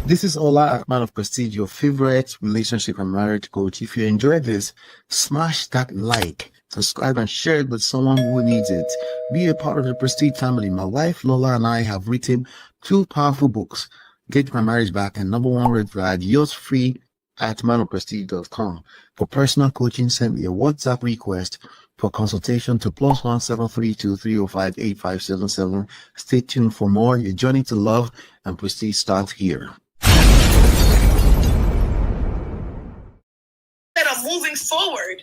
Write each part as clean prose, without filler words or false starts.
This is Ola, man of prestige, your favorite relationship and marriage coach. If you enjoyed this, smash that like, subscribe, and share it with someone who needs it. Be a part of the Prestige family. My wife Lola and I have written two powerful books, Get My Marriage Back and Number One Red Flag. Yours free at manofprestige.com. For personal coaching, send me a WhatsApp request for consultation to +17323058577. Stay tuned for more. Your journey to love and prestige starts here. That are moving forward.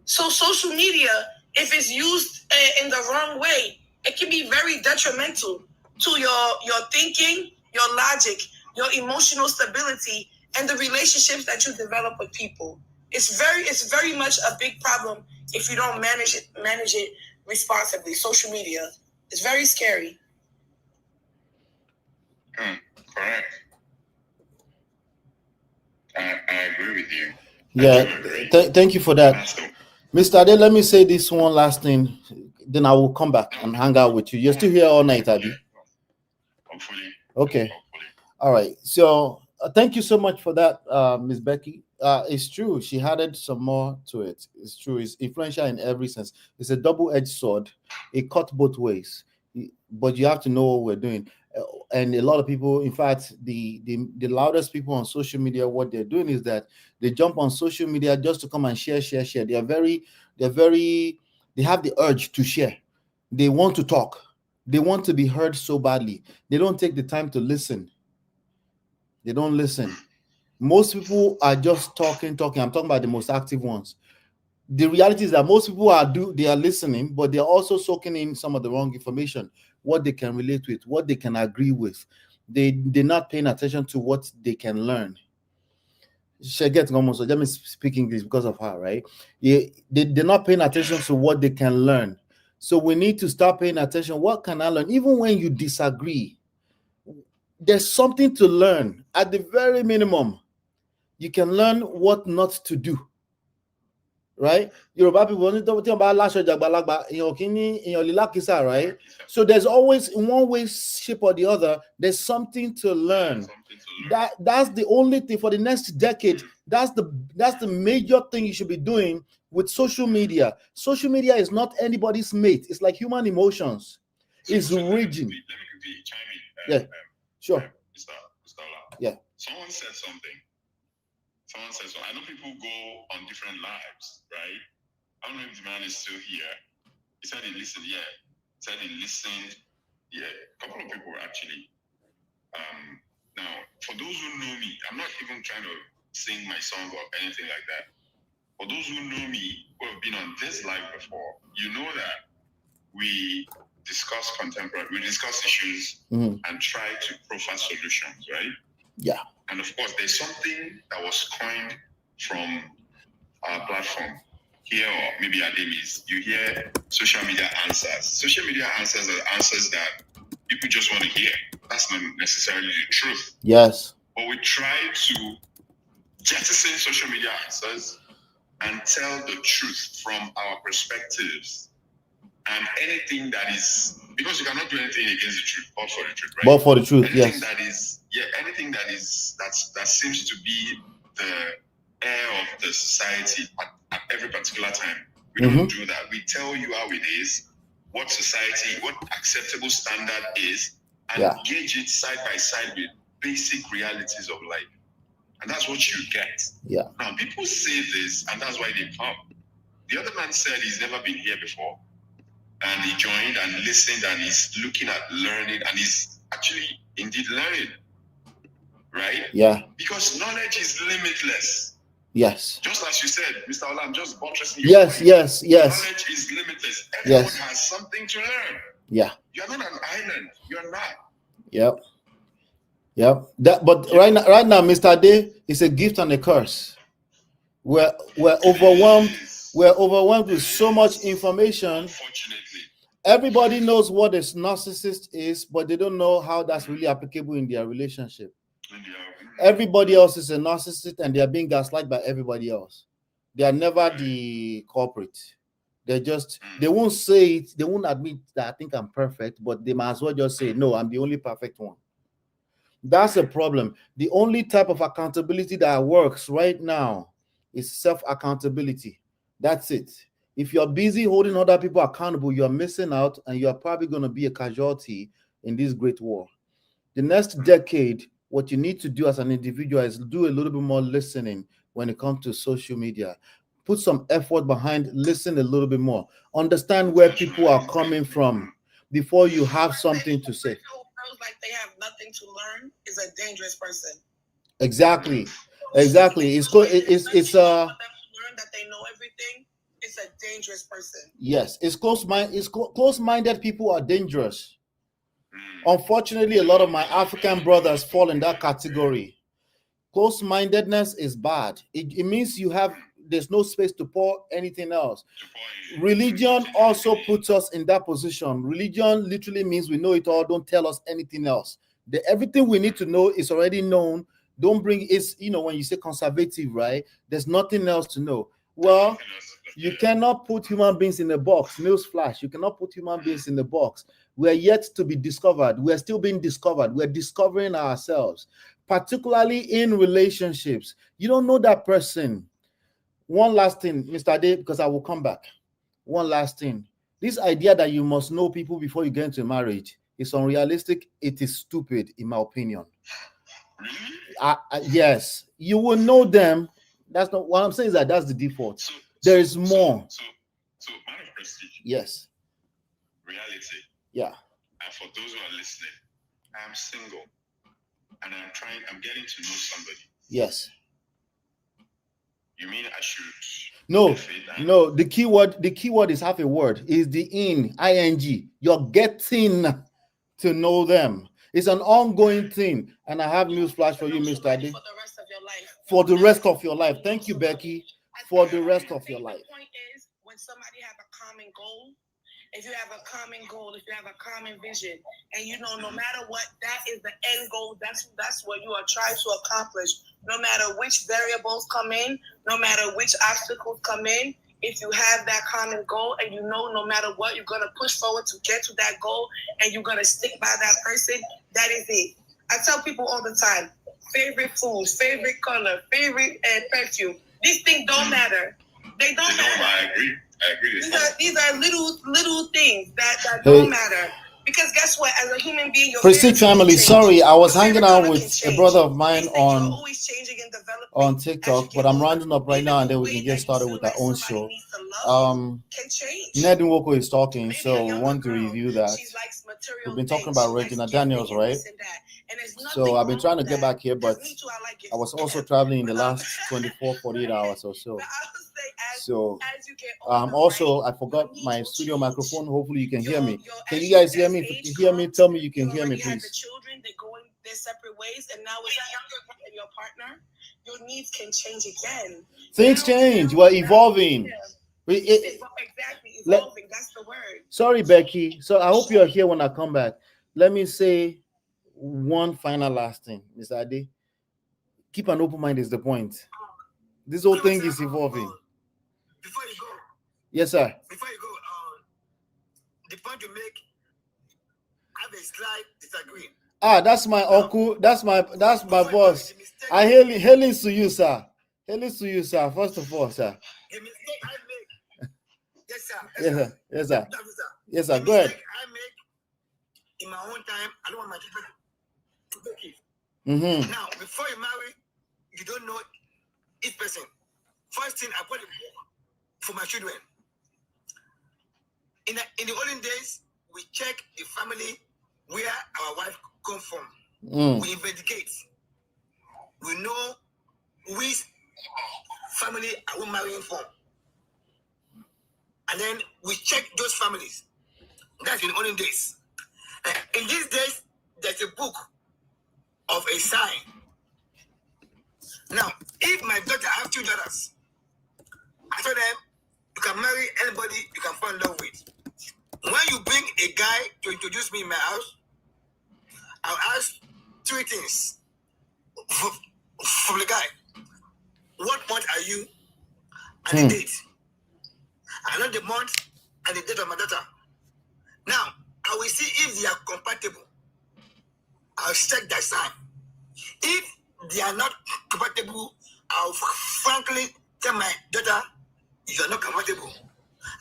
So social media, if it's used in the wrong way, it can be very detrimental to your thinking, your logic, your emotional stability, and the relationships that you develop with people. It's very much a big problem if you don't manage it responsibly. Social media, it's very scary. Correct. I agree with you. Yeah, thank you for that. Mr. Ade, let me say this one last thing, then I will come back and hang out with you. You're still here all night, Abi? Hopefully. Okay. All right. So thank you so much for that, Miss Becky. It's true. She added some more to it. It's true. It's influential in every sense. It's a double-edged sword. It cuts both ways. But you have to know what we're doing. And a lot of people, in fact, the loudest people on social media, what they're doing is that they jump on social media just to come and share. They have the urge to share. They want to talk. They want to be heard so badly. They don't take the time to listen. They don't listen. Most people are just talking. I'm talking about the most active ones. The reality is that most people are listening, but they're also soaking in some of the wrong information, what they can relate with, what they can agree with. They're not paying attention to what they can learn. She gets almost, so let me speak English because of her, right? They're not paying attention to what they can learn. So we need to start paying attention. What can I learn? Even when you disagree, there's something to learn. At the very minimum, you can learn what not to do. Right? Yoruba people talking about right? So there's always, in one way, shape or the other, there's something to learn. That's the only thing for the next decade. That's the major thing you should be doing with social media. Social media is not anybody's mate. It's like human emotions. It's rigid. Let me quickly chime in. Yeah, sure. Mr. Ola. Yeah. Someone said something. So I know people go on different lives, right? I don't know if the man is still here. He said he listened, yeah. He said he listened, yeah. A couple of people actually. Now, for those who know me, I'm not even trying to sing my song or anything like that. For those who know me, who have been on this live before, you know that we discuss issues and try to profile solutions, right? Yeah. And of course, there's something that was coined from our platform here, or maybe Ademi's. You hear social media answers. Social media answers are answers that people just want to hear. That's not necessarily the truth. Yes. But we try to jettison social media answers and tell the truth from our perspectives. And anything that is, because you cannot do anything against the truth, but for the truth, right? But for the truth, anything yes. Anything that seems to be the air of the society at every particular time. We don't do that. We tell you how it is, what acceptable standard is, and gauge it side by side with basic realities of life. And that's what you get. Yeah. Now, people say this, and that's why they come. The other man said he's never been here before. And he joined and listened, and he's looking at learning, and he's actually indeed learning. Right? Yeah. Because knowledge is limitless. Yes. Just as you said, Mr. Ola, I'm just buttressing you. Yes. Knowledge is limitless. Everyone has something to learn. Yeah. You're not an island. You're not. Yep. But right now, Mr. Day, it's a gift and a curse. We're overwhelmed. We're overwhelmed with so much information. Unfortunately. Everybody knows what a narcissist is, but they don't know how that's really applicable in their relationship. Everybody else is a narcissist, and they are being gaslighted by everybody else. They are never the culprit. They won't say it. They won't admit that I think I'm perfect, but they might as well just say, no, I'm the only perfect one. That's a problem. The only type of accountability that works right now is self accountability. That's it. If you're busy holding other people accountable, you're missing out and you're probably going to be a casualty in this great war. The next decade, what you need to do as an individual is do a little bit more listening when it comes to social media. Put some effort behind, listen a little bit more, understand where people are coming from before you have something to say. Who feels like they have nothing to learn is a dangerous person. Exactly. Exactly. It's For them to learn that they know everything, it's a dangerous person. yes, it's close-minded people are dangerous. Unfortunately, a lot of my African brothers fall in that category. Close-mindedness is bad. It means there's no space to pour anything else. Religion also puts us in that position. Religion literally means we know it all, don't tell us anything else. Everything we need to know is already known. Don't bring it's when you say conservative, right? There's nothing else to know. Well, you cannot put human beings in a box. Newsflash, you cannot put human beings in a box. We're yet to be discovered. We're still being discovered. We're discovering ourselves, particularly in relationships. You don't know that person. One last thing, Mr. Day, because I will come back. One last thing. This idea that you must know people before you get into marriage is unrealistic. It is stupid, in my opinion. Yes, you will know them. That's not what I'm saying. Is that that's the default. There is more. So man of prestige. Yes. Reality. Yeah. And for those who are listening, I'm single, and I'm getting to know somebody. Yes. You mean I should? No. The keyword is half a word. Is the ing. You're getting to know them. It's an ongoing thing. And I have news flash for you, Mr. Ade. For the rest of your life. For the rest of your life. Thank you, Becky. For the rest of your life. The point is, when somebody have a common goal, if you have a common goal, if you have a common vision, and you know no matter what, that is the end goal. That's what you are trying to accomplish. No matter which variables come in, no matter which obstacles come in, if you have that common goal and you know no matter what, you're going to push forward to get to that goal and you're going to stick by that person, that is it. I tell people all the time, favorite foods, favorite color, favorite perfume. These things don't matter. They don't matter. I agree. These are little things that don't matter. Because guess what? As a human being, your Prestige family, sorry, I was hanging out with a brother of mine on TikTok, but I'm rounding up right now and then we can get started with our own show. Ned Nwoko is talking, so we want to review that. We've been talking about Regina Daniels, right? So I've been trying to get back here, but I was also traveling in the last 48 hours or so. So also I forgot my studio microphone. Hopefully you can hear me. Can you guys hear me? If you can hear me, tell me you can hear me, please. The children, they go in their separate ways, and now with your partner, your needs can change again. Things change. We're evolving. Exactly, evolving. That's the word. Sorry, Becky. So I hope you're here when I come back. Let me say one final last thing, Mr. Ade. Keep an open mind is the point. This whole thing is evolving. Before you go. Yes, sir. Before you go, the point you make, I have a slight disagree. That's my uncle. That's my boss. I hailings to you, sir. Hailings to you, sir. First of all, sir. The mistake I make. Yes, sir. Yes, sir. Yes, sir. Go ahead. I make in my own time. I don't want my children to make it. Mm-hmm. Now, before you marry, you don't know each person. First thing, I put a book for my children. In the olden days, we check the family where our wife come from. We investigate. We know which family are we marrying from. And then we check those families. That's in olden days. In these days, there's a book of a sign. Now, if my daughter have 2 daughters, I told them, you can marry anybody you can fall in love with. When you bring a guy to introduce me in my house, I'll ask 3 things from the guy. What month are you? And the date. I know the month and the date of my daughter. Now, I will see if they are compatible. I'll check that sign. If they are not compatible, I'll frankly tell my daughter, you are not compatible.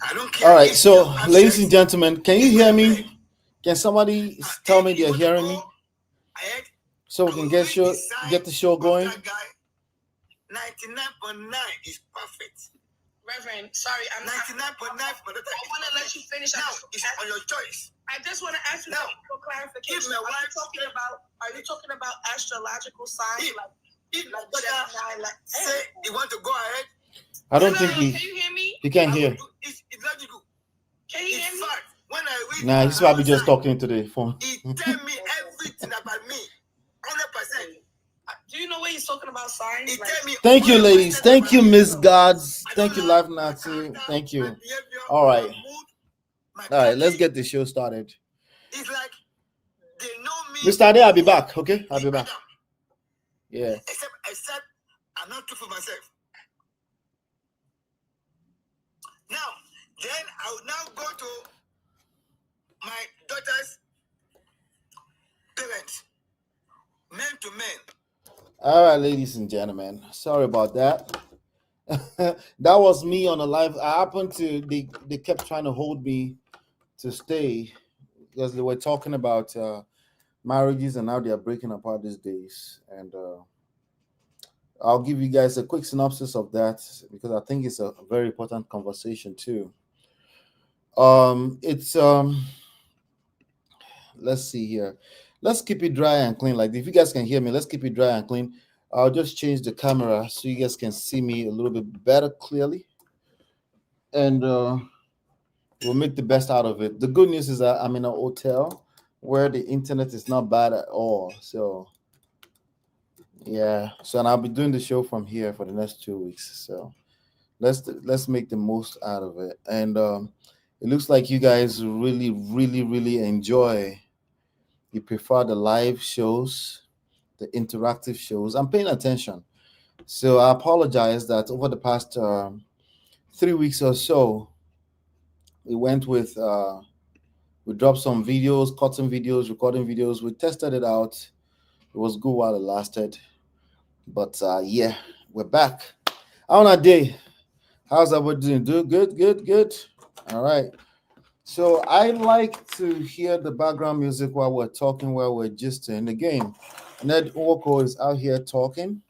I don't care. All right, so ladies and gentlemen, can you hear me? Can somebody tell me they're hearing me? So we can get the show going. 99.9 is perfect. Reverend, sorry, I'm 99.9. I want to let you finish. Now it's on your choice. I just want to ask you Now, for clarification. if my wife Are you talking about astrological signs? If my daughter say you want to go ahead, I don't think can you hear me? he can't hear. It's logical. Can you hear me? Fact, when I read, Nah, he's probably just talking to the phone. He tell me everything about me, 100%. Do you know what he's talking about signs? He tell me. Thank you, ladies. Thank you, Miss Gods. Thank you, Live Nazi. Thank you. All right. All right, let's get the show started. It's like they know me. Mr. Ade, I'll be back, okay? I'll be back. Yeah. Except I'm not true for myself. Now, then I will now go to my daughter's parents, men to men. All right, ladies and gentlemen. Sorry about that. That was me on a live. I happened to they kept trying to hold me to stay because they were talking about marriages and how they are breaking apart these days. And I'll give you guys a quick synopsis of that because I think it's a very important conversation too. It's let's see here. Let's keep it dry and clean. Like if you guys can hear me, let's keep it dry and clean. I'll just change the camera so you guys can see me a little bit better clearly. And we'll make the best out of it. The good news is that I'm in a hotel where the internet is not bad at all. So yeah. So and I'll be doing the show from here for the next 2 weeks. So let's make the most out of it. And it looks like you guys really enjoy. You prefer the live shows, the interactive shows. I'm paying attention. So I apologize that over the past 3 weeks or so, we went with we dropped some videos, cut some videos, recording videos. We tested it out. It was good while it lasted. But yeah, we're back. How on a day? How's everybody doing? Good. All right. So I like to hear the background music while we're talking, while we're gisting. Again, Ned Nwoko is out here talking.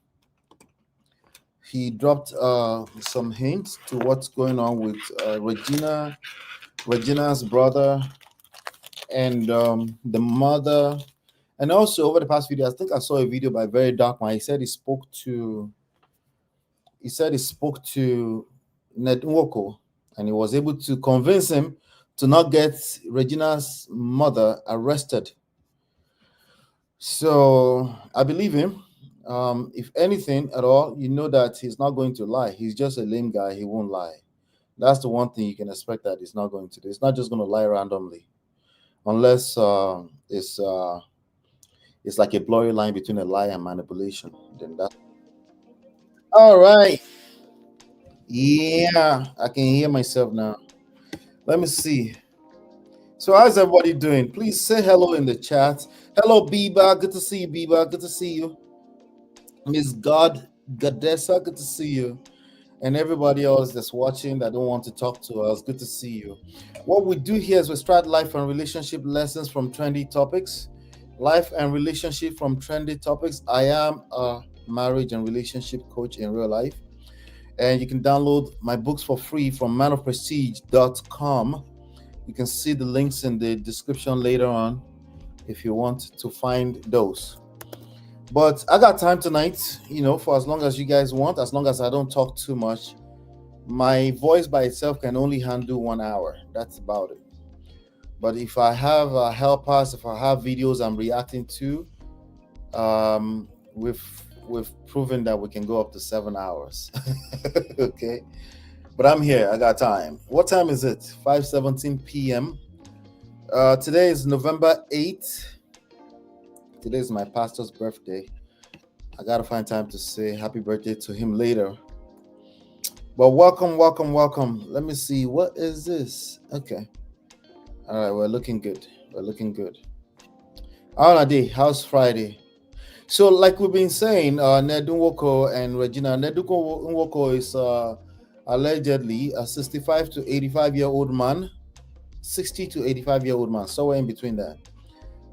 He dropped some hints to what's going on with Regina's brother, and the mother. And also over the past video, I think I saw a video by Very Dark Man. He said he spoke to Ned Nwoko, and he was able to convince him to not get Regina's mother arrested. So I believe him. If anything at all, you know that he's not going to lie. He's just a lame guy. He won't lie. That's the one thing you can expect that he's not going to do. He's not just going to lie randomly, unless it's like a blurry line between a lie and manipulation. Then that's all right. Yeah, I can hear myself now. Let me see. So how's everybody doing? Please say hello in the chat. Hello, Biba. Good to see you, Biba. Good to see you. Miss Godessa, good to see you. And everybody else that's watching that don't want to talk to us, good to see you. What we do here is we start life and relationship lessons from trendy topics. Life and relationship from trendy topics. I am a marriage and relationship coach in real life. And you can download my books for free from manofprestige.com. You can see the links in the description later on if you want to find those. But I got time tonight, for as long as you guys want, as long as I don't talk too much. My voice by itself can only handle 1 hour. That's about it. But if I have helpers, if I have videos I'm reacting to, we've proven that we can go up to 7 hours. Okay. But I'm here. I got time. What time is it? 5:17 p.m. Today is November 8th. Today is my pastor's birthday. I got to find time to say happy birthday to him later. But welcome. Let me see. What is this? Okay. All right. We're looking good. How on a day? How's Friday? So, like we've been saying, Ned Nwoko and Regina. Ned Nwoko is allegedly a 65 to 85-year-old man, 60 to 85-year-old man, somewhere in between that.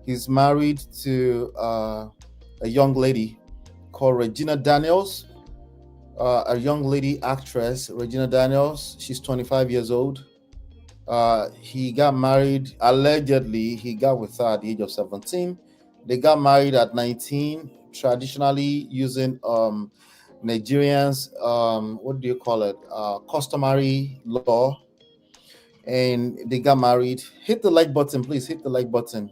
He's married to a young lady called Regina Daniels, a young lady actress, Regina Daniels. She's 25 years old. He got married, allegedly, he got with her at the age of 17. They got married at 19, traditionally using Nigerians, what do you call it? Customary law. And they got married. Hit the like button, please. Hit the like button.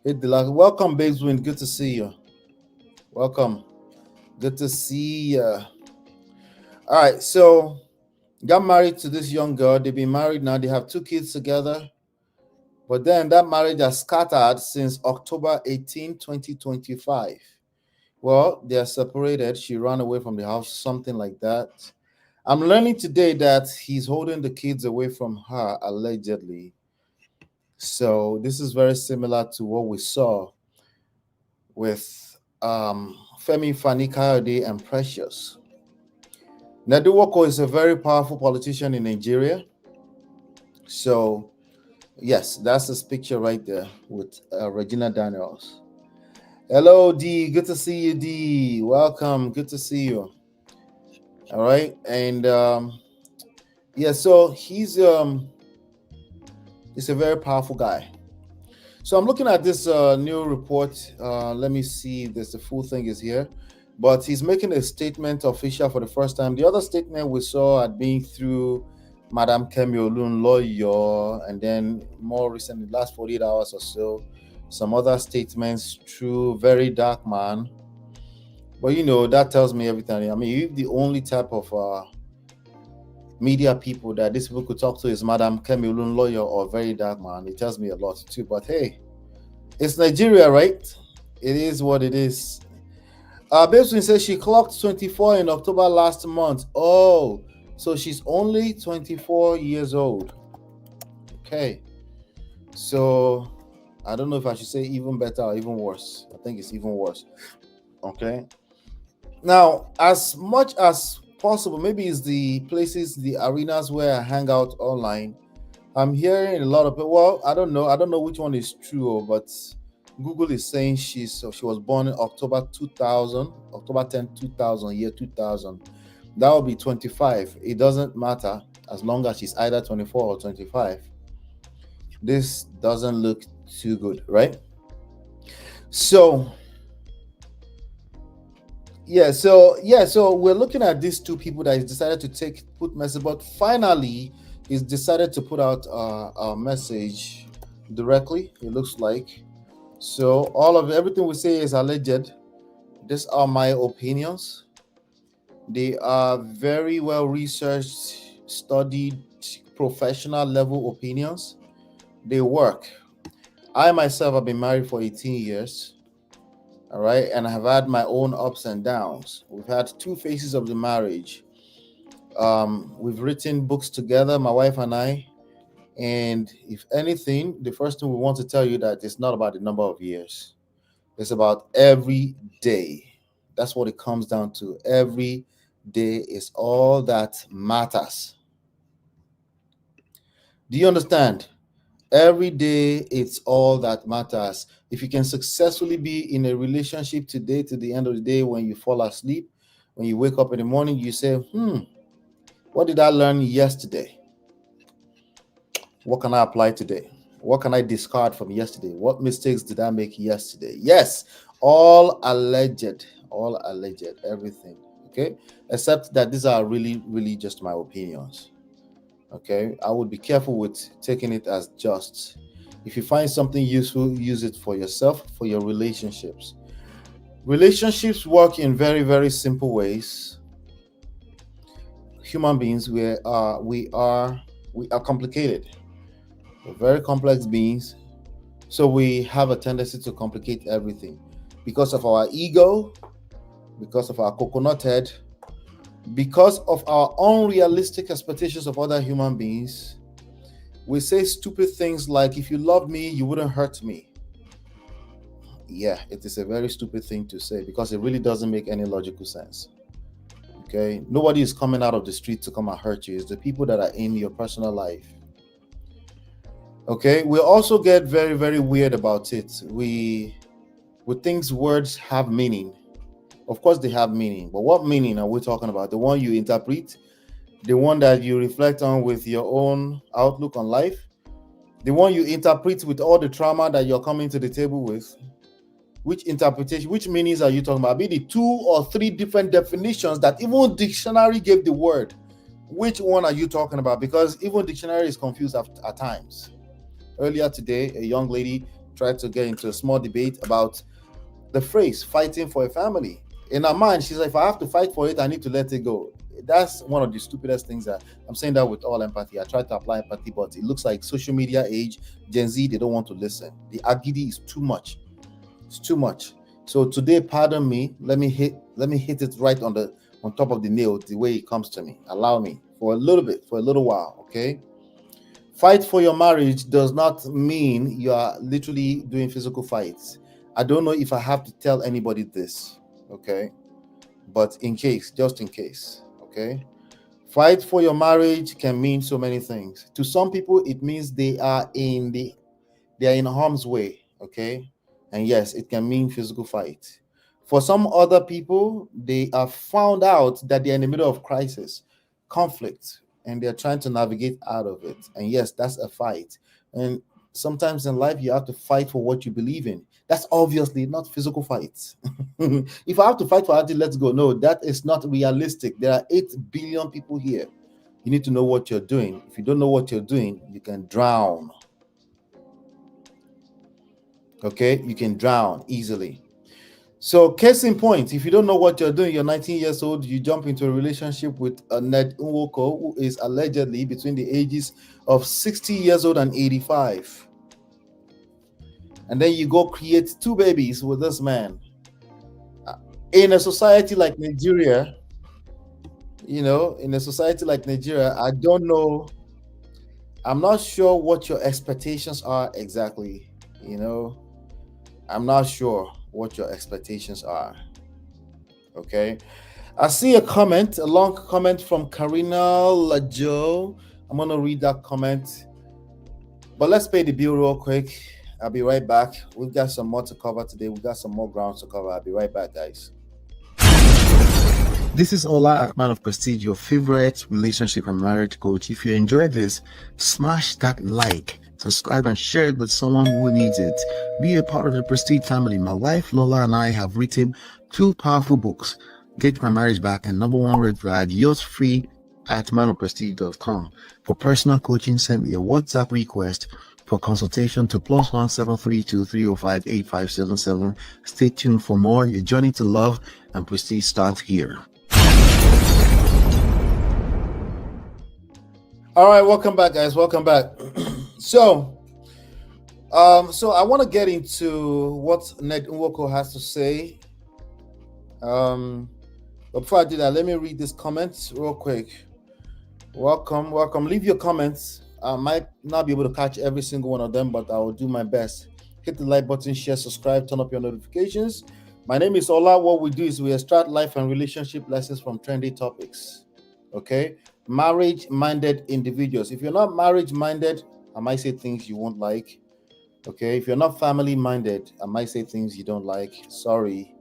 Hit the like. Welcome, Babes Win. Good to see you. Welcome. Good to see you. All right, so got married to this young girl. They've been married now. They have 2 kids together. But then that marriage has scattered since October 18, 2025. Well, they are separated. She ran away from the house, something like that. I'm learning today that he's holding the kids away from her, allegedly. So this is very similar to what we saw with Femi Fani-Kayode and Precious. Ned Nwoko is a very powerful politician in Nigeria. So yes, that's this picture right there with Regina Daniels. Hello, D. Good to see you, D. Welcome. Good to see you. All right, and yeah, so he's a very powerful guy. So I'm looking at this new report. Let me see if the full thing is here. But he's making a statement official for the first time. The other statement we saw had been through Madam Kemi Olun lawyer, and then more recently, last 48 hours or so, some other statements through Very Dark Man. But that tells me everything. I mean, if the only type of media people that these people could talk to is Madam Kemi Olun lawyer or Very Dark Man, it tells me a lot too. But hey, it's Nigeria, right? It is what it is. Babeswin says she clocked 24 in October last month. Oh, so she's only 24 years old. Okay. So I don't know if I should say even better or even worse. I think it's even worse. Okay. Now, as much as possible, maybe it's the places, the arenas where I hang out online, I'm hearing a lot of people. Well, I don't know which one is true, but Google is saying she was born in October 2000, October 10, 2000, year 2000. That would be 25. It doesn't matter as long as she's either 24 or 25. This doesn't look too good, right? So we're looking at these 2 people that he's decided to put message, but finally he's decided to put out a message directly, it looks like. So everything we say is alleged. These are my opinions. They are very well researched, studied, professional level opinions. They work. I myself have been married for 18 years. All right, and I have had my own ups and downs. We've had 2 phases of the marriage. We've written books together, my wife and I. And if anything, the first thing we want to tell you that it's not about the number of years. It's about every day. That's what it comes down to. Every day is all that matters. Do you understand? Every day, it's all that matters. If you can successfully be in a relationship today to the end of the day, when you fall asleep, when you wake up in the morning, you say, what did I learn yesterday? What can I apply today? What can I discard from yesterday? What mistakes did I make yesterday? Yes, all alleged, everything. Okay, except that these are really, really just my opinions. Okay, I would be careful with taking it as just. If you find something useful, use it for yourself, for your relationships. Relationships work in very, very simple ways. Human beings, we are complicated. We're very complex beings, so we have a tendency to complicate everything because of our ego, because of our coconut head, because of our unrealistic expectations of other human beings. We say stupid things like, if you loved me, you wouldn't hurt me. Yeah, it is a very stupid thing to say because it really doesn't make any logical sense. Okay, nobody is coming out of the street to come and hurt you. It's the people that are in your personal life. Okay, we also get very, very weird about it. We think words have meaning. Of course, they have meaning, but what meaning are we talking about? The one you interpret, the one that you reflect on with your own outlook on life, the one you interpret with all the trauma that you're coming to the table with. Which interpretation, which meanings are you talking about? Be the 2 or 3 different definitions that even dictionary gave the word. Which one are you talking about? Because even dictionary is confused at times. Earlier today, a young lady tried to get into a small debate about the phrase fighting for a family. In her mind, she's like, if I have to fight for it, I need to let it go. That's one of the stupidest things. That I'm saying that with all empathy. I try to apply empathy, but it looks like social media age, Gen Z, they don't want to listen. The agidi is too much. It's too much. So today, pardon me. Let me hit it right on top of the nail, the way it comes to me. Allow me for a little bit, for a little while, okay? Fight for your marriage does not mean you are literally doing physical fights. I don't know if I have to tell anybody this, okay? But in case, just in case, okay? Fight for your marriage can mean so many things. To some people, it means they are in harm's way, okay? And yes, it can mean physical fight. For some other people, they have found out that they're in the middle of crisis, conflict, and they're trying to navigate out of it. And yes, that's a fight. And sometimes in life, you have to fight for what you believe in. That's obviously not physical fights. If I have to fight for it, let's go. No, that is not realistic. There are 8 billion people here. You need to know what you're doing. If you don't know what you're doing, you can drown. Okay, you can drown easily. So, case in point, if you don't know what you're doing, you're 19 years old, you jump into a relationship with a Ned Nwoko, who is allegedly between the ages of 60 years old and 85. And then you go create 2 babies with this man. In a society like Nigeria, in a society like Nigeria, I don't know, I'm not sure what your expectations are exactly. You know, I'm not sure what your expectations are. Okay. I see a long comment from Karina Lajo. I'm going to read that comment. But let's pay the bill real quick. I'll be right back. We've got some more to cover today. We've got some more grounds to cover. I'll be right back, guys. This is Ola, man of prestige, your favorite relationship and marriage coach. If you enjoyed this, smash that like, subscribe, and share it with someone who needs it. Be a part of the Prestige family. My wife Lola and I have written 2 powerful books, Get My Marriage Back and Number One Red Flag. Yours free at manofprestige.com. For personal coaching, send me a WhatsApp request for consultation to +1 732 305 8577. Stay tuned for more. Your journey to love and prestige starts here. All right, welcome back, guys. Welcome back. So I want to get into what Ned Nwoko has to say. But before I do that, let me read these comments real quick. Welcome. Leave your comments. I might not be able to catch every single one of them, but I will do my best. Hit the like button, share, subscribe, turn up your notifications. My name is Ola. What we do is we extract life and relationship lessons from trendy topics. Okay? Marriage-minded individuals. If you're not marriage-minded, I might say things you won't like. Okay? If you're not family-minded, I might say things you don't like. Sorry.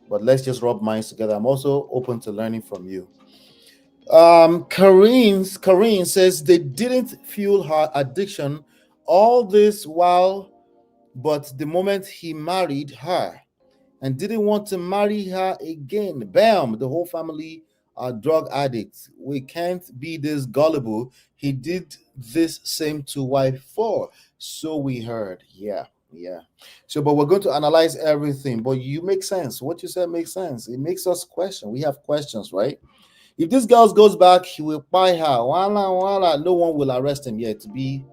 But let's just rub minds together. I'm also open to learning from you. Karine says they didn't fuel her addiction all this while, but the moment he married her and didn't want to marry her again, bam, the whole family are drug addicts. We can't be this gullible. He did this same to wife 4. So we heard. Yeah. So, but we're going to analyze everything. But you make sense. What you said makes sense. It makes us question. We have questions, right? If this girl goes back, he will buy her. Wala. No one will arrest him yet to be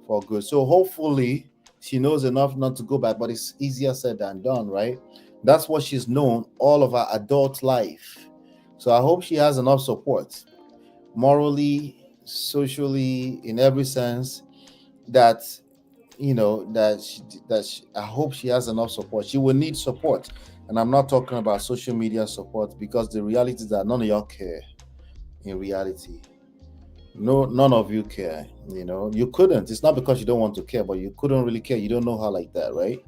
for good. So hopefully she knows enough not to go back, but it's easier said than done, right? That's what she's known all of her adult life. So I hope she has enough support, morally, socially, in every sense, that I hope she has enough support. She will need support, and I'm not talking about social media support, because the reality is that none of y'all care. In reality, no, none of you care. You couldn't. It's not because you don't want to care, but you couldn't really care. You don't know how like that, right?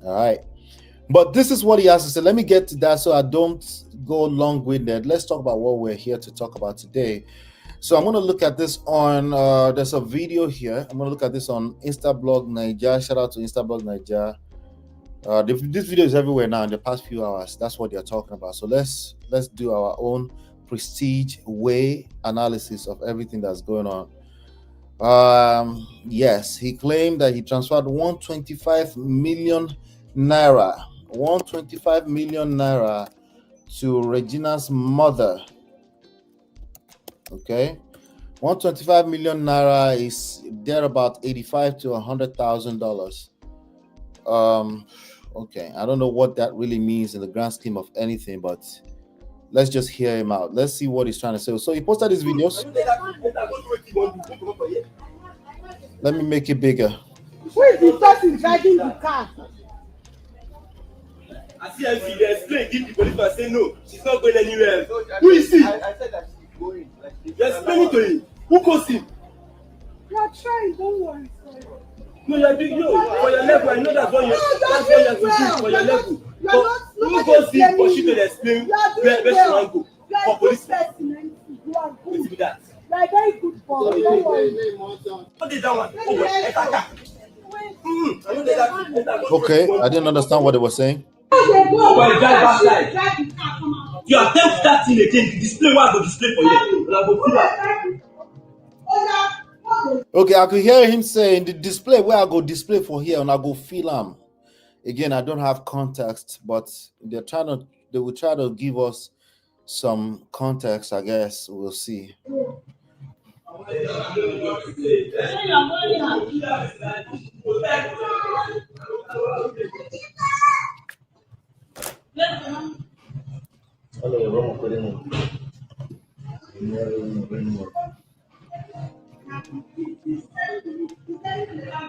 All right. But this is what he has to say. Let me get to that so I don't go long-winded. Let's talk about what we're here to talk about today. So I'm going to look at this on, there's a video here. I'm going to look at this on Instablog Niger. Shout out to Instablog Niger. This video is everywhere now in the past few hours. That's what they're talking about. So let's do our own prestige way analysis of everything that's going on. Yes, he claimed that he transferred 125 million naira 125 million naira to Regina's mother. Okay, 125 million naira is there about 85 to $100,000. Okay, I don't know what that really means in the grand scheme of anything, but let's just hear him out. Let's see what he's trying to say. So he posted his videos. Let me make it bigger. Who is the person driving the car? I see her, they explain, give the policeman, say no, she's not going anywhere. Who is he? I said that she's going. You're explaining to him. Who calls him? You are trying, don't worry. No, you're doing, for your level, I know that's what you have to do, for your level. But who goes him for she to explain where she want to go? For police. Let's do that. You are very good boy, don't worry. What is that one? Okay, I didn't understand what they were saying. You attempt that thing again, display what I go display for you. And I go feel that. Okay, I could hear him saying the display where I go display for here and I go feel him. Again, I don't have context, but they will try to give us some context, I guess. We'll see.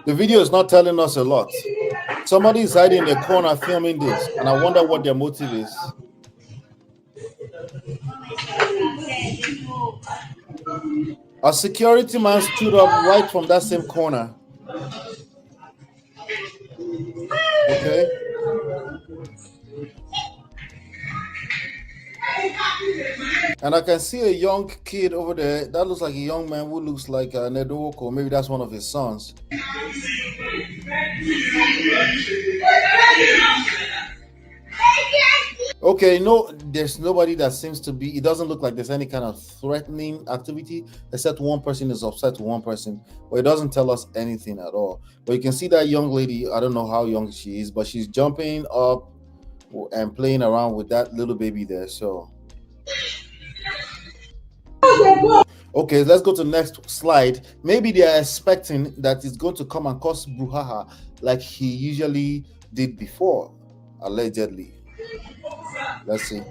The video is not telling us a lot. Somebody is hiding in a corner filming this, and I wonder what their motive is. A security man stood up right from that same corner. Okay. And I can see a young kid over there. That looks like a young man who looks like Ned Nwoko. Maybe that's one of his sons. Okay, no, there's nobody that seems to be. It doesn't look like there's any kind of threatening activity, except one person is upset to one person. But it doesn't tell us anything at all. But you can see that young lady. I don't know how young she is, but she's jumping up and playing around with that little baby there. So. Okay, let's go to the next slide. Maybe they are expecting that it's going to come and cause brouhaha like he usually did before, allegedly. Let's see.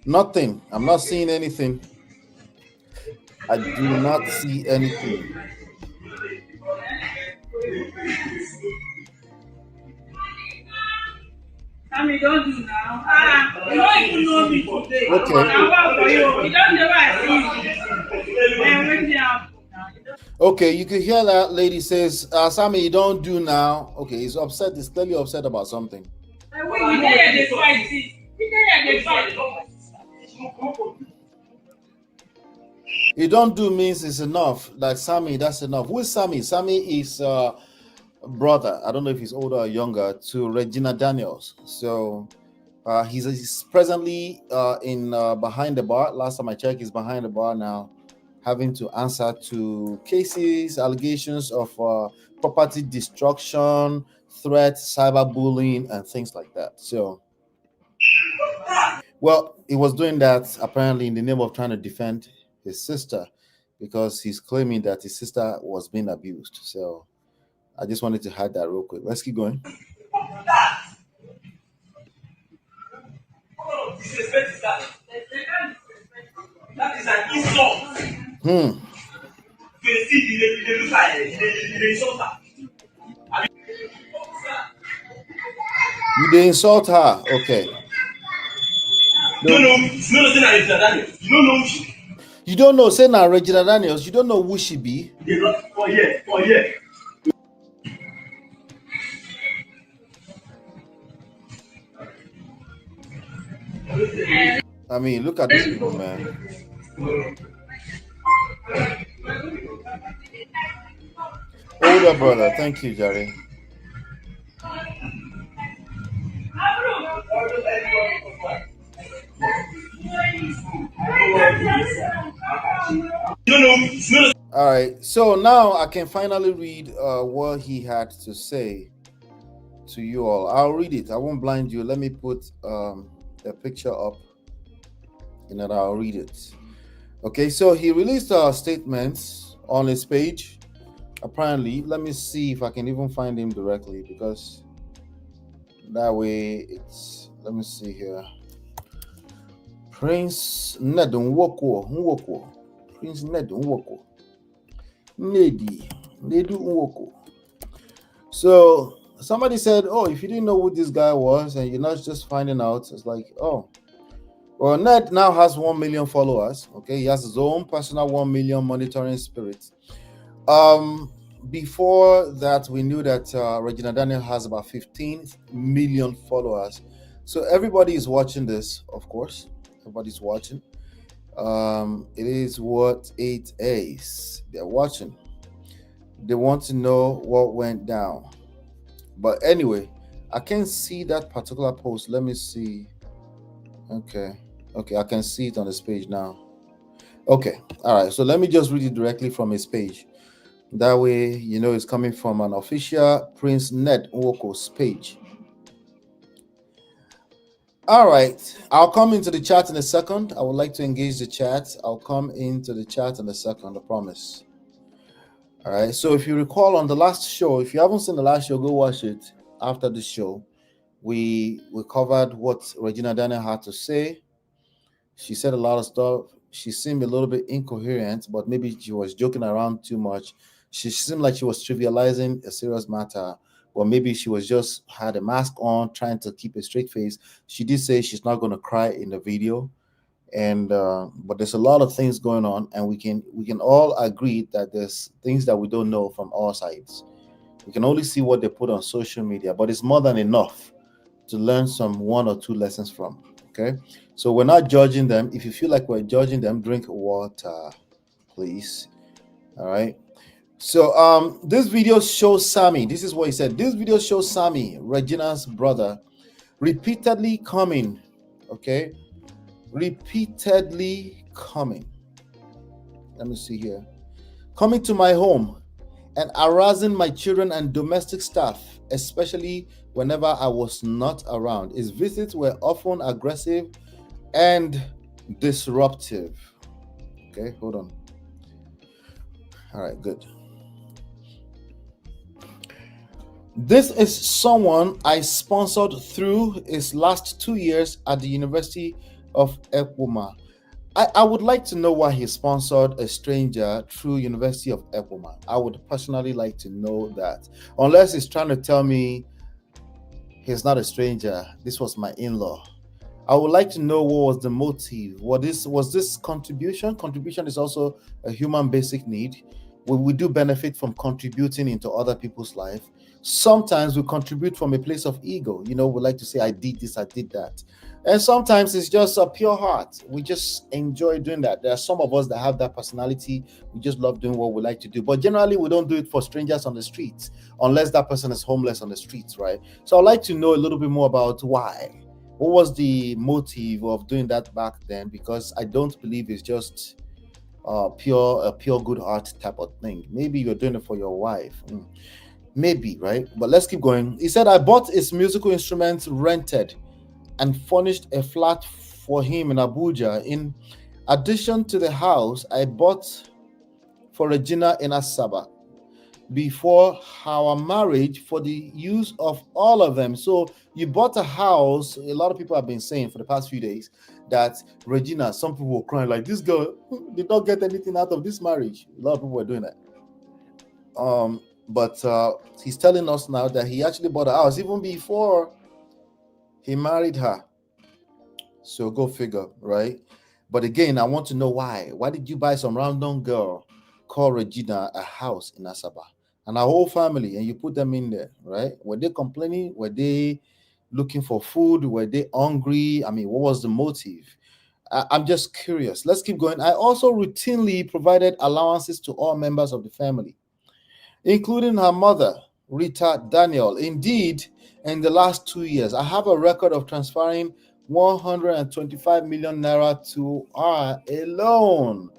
Nothing. I'm not seeing anything. I do not see anything. I mean, don't do now. You don't even know me today. Okay. You don't know I see. Okay, you can hear that lady says, Sammy, you don't do now. Okay, he's upset. He's clearly upset about something. You don't do means it's enough. Like Sammy, that's enough. Who is Sammy? Sammy is brother. I don't know if he's older or younger to Regina Daniels. So he's presently in behind the bar. Last time I checked, he's behind the bar now, having to answer to cases, allegations of property destruction, threats, cyberbullying, and things like that. So, well, he was doing that apparently in the name of trying to defend his sister, because he's claiming that his sister was being abused. So I just wanted to hide that real quick. Let's keep going. Disrespect is that. That is an insult. They see, they look like they insult her. They insult her. Okay. You don't know Regina Daniels. You don't know who she. You don't know, say now Regina Daniels. You don't know who she be. They not for here. I mean, look at these people, man. Older brother, thank you, Jerry. All right, so now I can finally read what he had to say to you all. I'll read it. I won't blind you. Let me put the picture up, and then I'll read it. Okay, so he released statements on his page. Apparently, let me see if I can even find him directly, because that way it's. Let me see here. Prince Ned Nwoko. Prince Ned Nwoko. Nwoko. So somebody said, "Oh, if you didn't know who this guy was, and you're not just finding out, it's like, oh, well, Ned now has 1 million followers. Okay, he has his own personal 1 million monitoring spirit. Before that, we knew that Regina Daniel has about 15 million followers. So everybody is watching this, of course. Everybody's watching. It is what it is. They're watching. They want to know what went down. But anyway, I can't see that particular post. Let me see. Okay, I can see it on this page now. Okay, all right. So let me just read it directly from his page. That way, you know, it's coming from an official Prince Ned Nwoko's page. All right, I'll come into the chat in a second. I would like to engage the chat. I'll come into the chat in a second, I promise. All right, so if you recall on the last show, if you haven't seen the last show, go watch it after the show. We covered what Regina Daniel had to say. She said a lot of stuff. She seemed a little bit incoherent, but maybe she was joking around too much. She seemed like she was trivializing a serious matter, or maybe she was just had a mask on, trying to keep a straight face. She did say she's not going to cry in the video, and but there's a lot of things going on, and we can all agree that there's things that we don't know from all sides. We can only see what they put on social media, but it's more than enough to learn some 1 or 2 lessons from. Okay, so we're not judging them. If you feel like we're judging them, drink water, please. All right. So this video shows Sammy. This is what he said. This video shows Sammy, Regina's brother, repeatedly coming. Okay, repeatedly coming. Let me see here. Coming to my home and harassing my children and domestic staff, especially whenever I was not around. His visits were often aggressive and disruptive. Okay, hold on. All right, good. This is someone I sponsored through his last 2 years at the University of Ekpoma. I would like to know why he sponsored a stranger through University of Ekpoma. I would personally like to know that. Unless he's trying to tell me he's not a stranger, this was my in-law. I would like to know what was the motive. Was this contribution? Contribution is also a human basic need. We do benefit from contributing into other people's life. Sometimes we contribute from a place of ego. You know, we like to say, I did this, I did that. And sometimes it's just a pure heart. We just enjoy doing that. There are some of us that have that personality. We just love doing what we like to do. But generally, we don't do it for strangers on the streets, unless that person is homeless on the streets, right? So I'd like to know a little bit more about why. What was the motive of doing that back then? Because I don't believe it's just a pure good heart type of thing. Maybe you're doing it for your wife. Maybe, right? But let's keep going. He said, I bought his musical instruments rented and furnished a flat for him in Abuja. In addition to the house I bought for Regina in Asaba. before our marriage for the use of all of them. So you bought a house. A lot of people have been saying for the past few days that Regina, some people were crying like, this girl did not get anything out of this marriage. A lot of people were doing that. But he's telling us now that he actually bought a house even before he married her. So go figure, right? But again, I want to know why. Why did you buy some random girl called Regina a house in Asaba and a whole family, and you put them in there, right? Were they complaining? Were they looking for food? Were they hungry? I mean, what was the motive? I'm just curious. Let's keep going. I also routinely provided allowances to all members of the family, including her mother, Rita Daniel. Indeed, in the last 2 years, I have a record of transferring 125 million naira to her alone.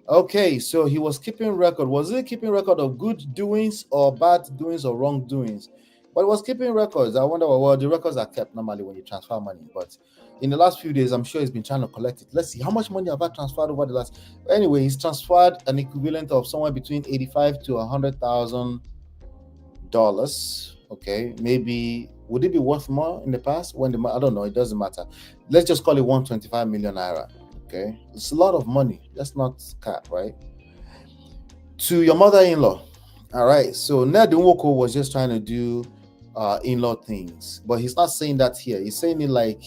Okay, so he was keeping record. Was he keeping record of good doings or bad doings or wrongdoings? But he was keeping records. I wonder, well, the records are kept normally when you transfer money. But in the last few days, I'm sure he's been trying to collect it. Let's see, how much money have I transferred over the last? Anyway, he's transferred an equivalent of somewhere between 85 to $100,000. Okay, maybe would it be worth more in the past? I don't know. It doesn't matter. Let's just call it 125 million naira. Okay, it's a lot of money. Let's not cap, right? To your mother-in-law. All right. So Ned Nwoko was just trying to do in-law things, but he's not saying that here. He's saying it like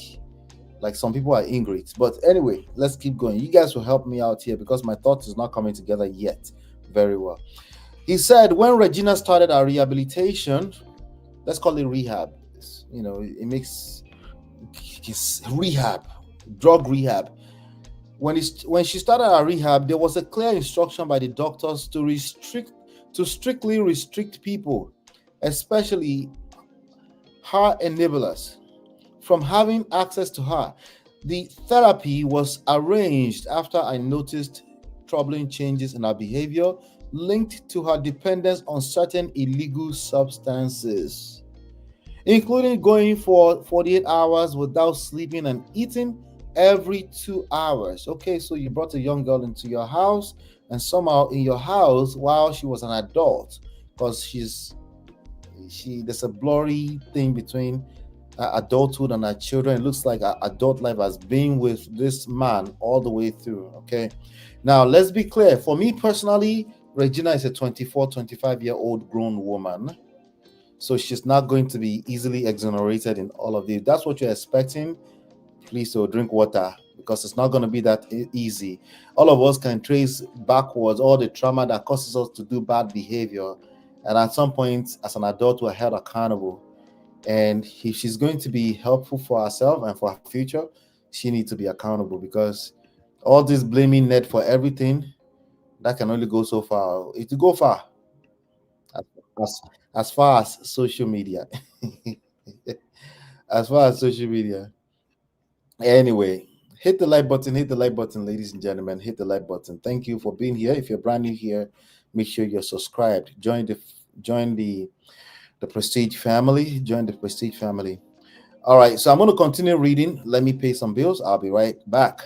some people are ingrates. But anyway, let's keep going. You guys will help me out here because my thoughts is not coming together yet very well. He said when Regina started our rehabilitation, let's call it rehab. It makes rehab, drug rehab. When she started our rehab, there was a clear instruction by the doctors to strictly restrict people, especially her enablers, from having access to her. The therapy was arranged after I noticed troubling changes in her behavior linked to her dependence on certain illegal substances, including going for 48 hours without sleeping and eating every 2 hours. Okay, so you brought a young girl into your house, and somehow in your house while she was an adult, because there's a blurry thing between adulthood and her children. It looks like her adult life has been with this man all the way through. Okay, now let's be clear. For me personally, Regina is a 25-year-old grown woman, so she's not going to be easily exonerated in all of this. That's what you're expecting. Please, so drink water, because it's not going to be that easy. All of us can trace backwards all the trauma that causes us to do bad behavior, and at some point as an adult we're held accountable. And if she's going to be helpful for herself and for her future, she needs to be accountable, because all this blaming Ned for everything, that can only go so far. It will go far, as far as social media. As far as social media. Anyway, hit the like button, ladies and gentlemen. Hit the like button. Thank you for being here. If you're brand new here, make sure you're subscribed. Join the Prestige family. Join the Prestige family. All right, so I'm going to continue reading. Let me pay some bills. I'll be right back.